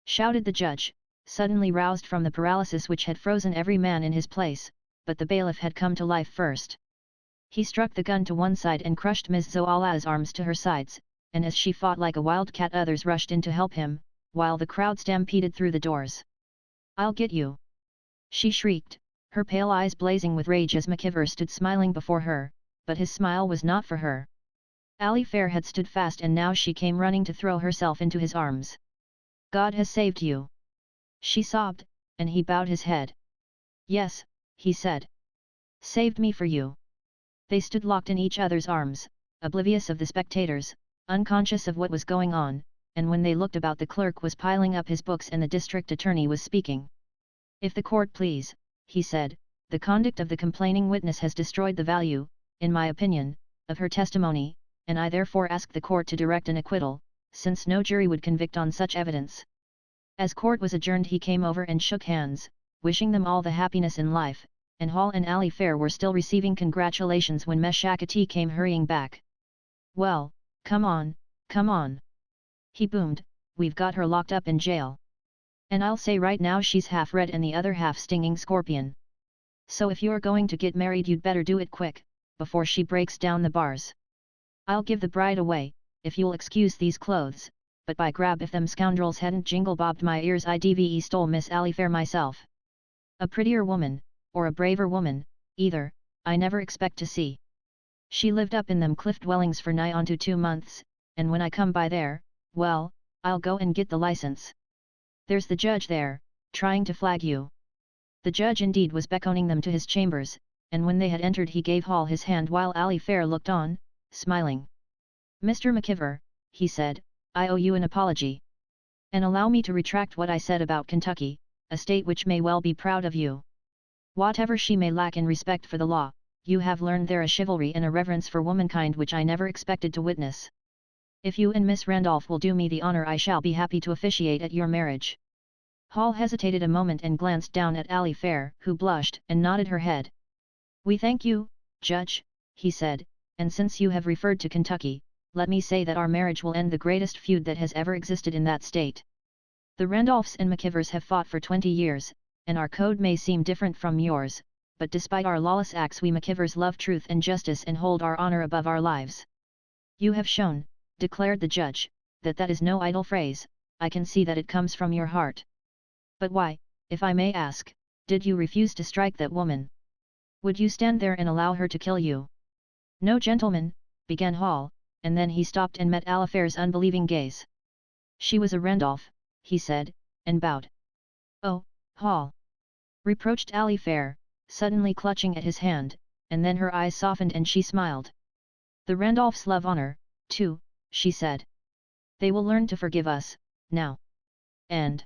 shouted the judge, suddenly roused from the paralysis which had frozen every man in his place, but the bailiff had come to life first. He struck the gun to one side and crushed Ms. Zoala's arms to her sides, and as she fought like a wildcat others rushed in to help him, while the crowd stampeded through the doors. "I'll get you!" she shrieked, her pale eyes blazing with rage as McIver stood smiling before her, but his smile was not for her. Ally Fair had stood fast and now she came running to throw herself into his arms. "God has saved you!" she sobbed, and he bowed his head. "Yes," he said. "Saved me for you." They stood locked in each other's arms, oblivious of the spectators, unconscious of what was going on, and when they looked about the clerk was piling up his books and the district attorney was speaking. "If the court please," he said, "the conduct of the complaining witness has destroyed the value, in my opinion, of her testimony, and I therefore ask the court to direct an acquittal, since no jury would convict on such evidence. As court was adjourned he came over and shook hands, wishing them all the happiness in life, and Hall and Ali Fair were still receiving congratulations when Meshakati came hurrying back. "Well, come on, come on!" he boomed, "we've got her locked up in jail. And I'll say right now she's half red and the other half stinging scorpion. So if you're going to get married you'd better do it quick, before she breaks down the bars. I'll give the bride away, if you'll excuse these clothes, but by grab if them scoundrels hadn't jingle-bobbed my ears I'd stole Miss Ali Fair myself. A prettier woman, or a braver woman, either, I never expect to see. She lived up in them cliff dwellings for nigh onto 2 months, and when I come by there, well, I'll go and get the license. There's the judge there, trying to flag you." The judge indeed was beckoning them to his chambers, and when they had entered he gave Hall his hand while Ali Fair looked on, smiling. "Mr. McKeever," he said, "I owe you an apology. And allow me to retract what I said about Kentucky, a state which may well be proud of you. Whatever she may lack in respect for the law, you have learned there a chivalry and a reverence for womankind which I never expected to witness. If you and Miss Randolph will do me the honor I shall be happy to officiate at your marriage." Hall hesitated a moment and glanced down at Ali Fair, who blushed and nodded her head. "We thank you, Judge," he said, "and since you have referred to Kentucky, let me say that our marriage will end the greatest feud that has ever existed in that state. The Randolphs and McKeevers have fought for 20 years, and our code may seem different from yours, but despite our lawless acts we McKeevers love truth and justice and hold our honor above our lives. You have shown," declared the judge, that is no idle phrase, "I can see that it comes from your heart. But why, if I may ask, did you refuse to strike that woman? Would you stand there and allow her to kill you?" "No, gentlemen," began Hall, and then he stopped and met Ali Fair's unbelieving gaze. "She was a Randolph," he said, and bowed. "Oh, Hall!" reproached Ali Fair, suddenly clutching at his hand, and then her eyes softened and she smiled. "The Randolphs love honor, too," she said. "They will learn to forgive us, now. And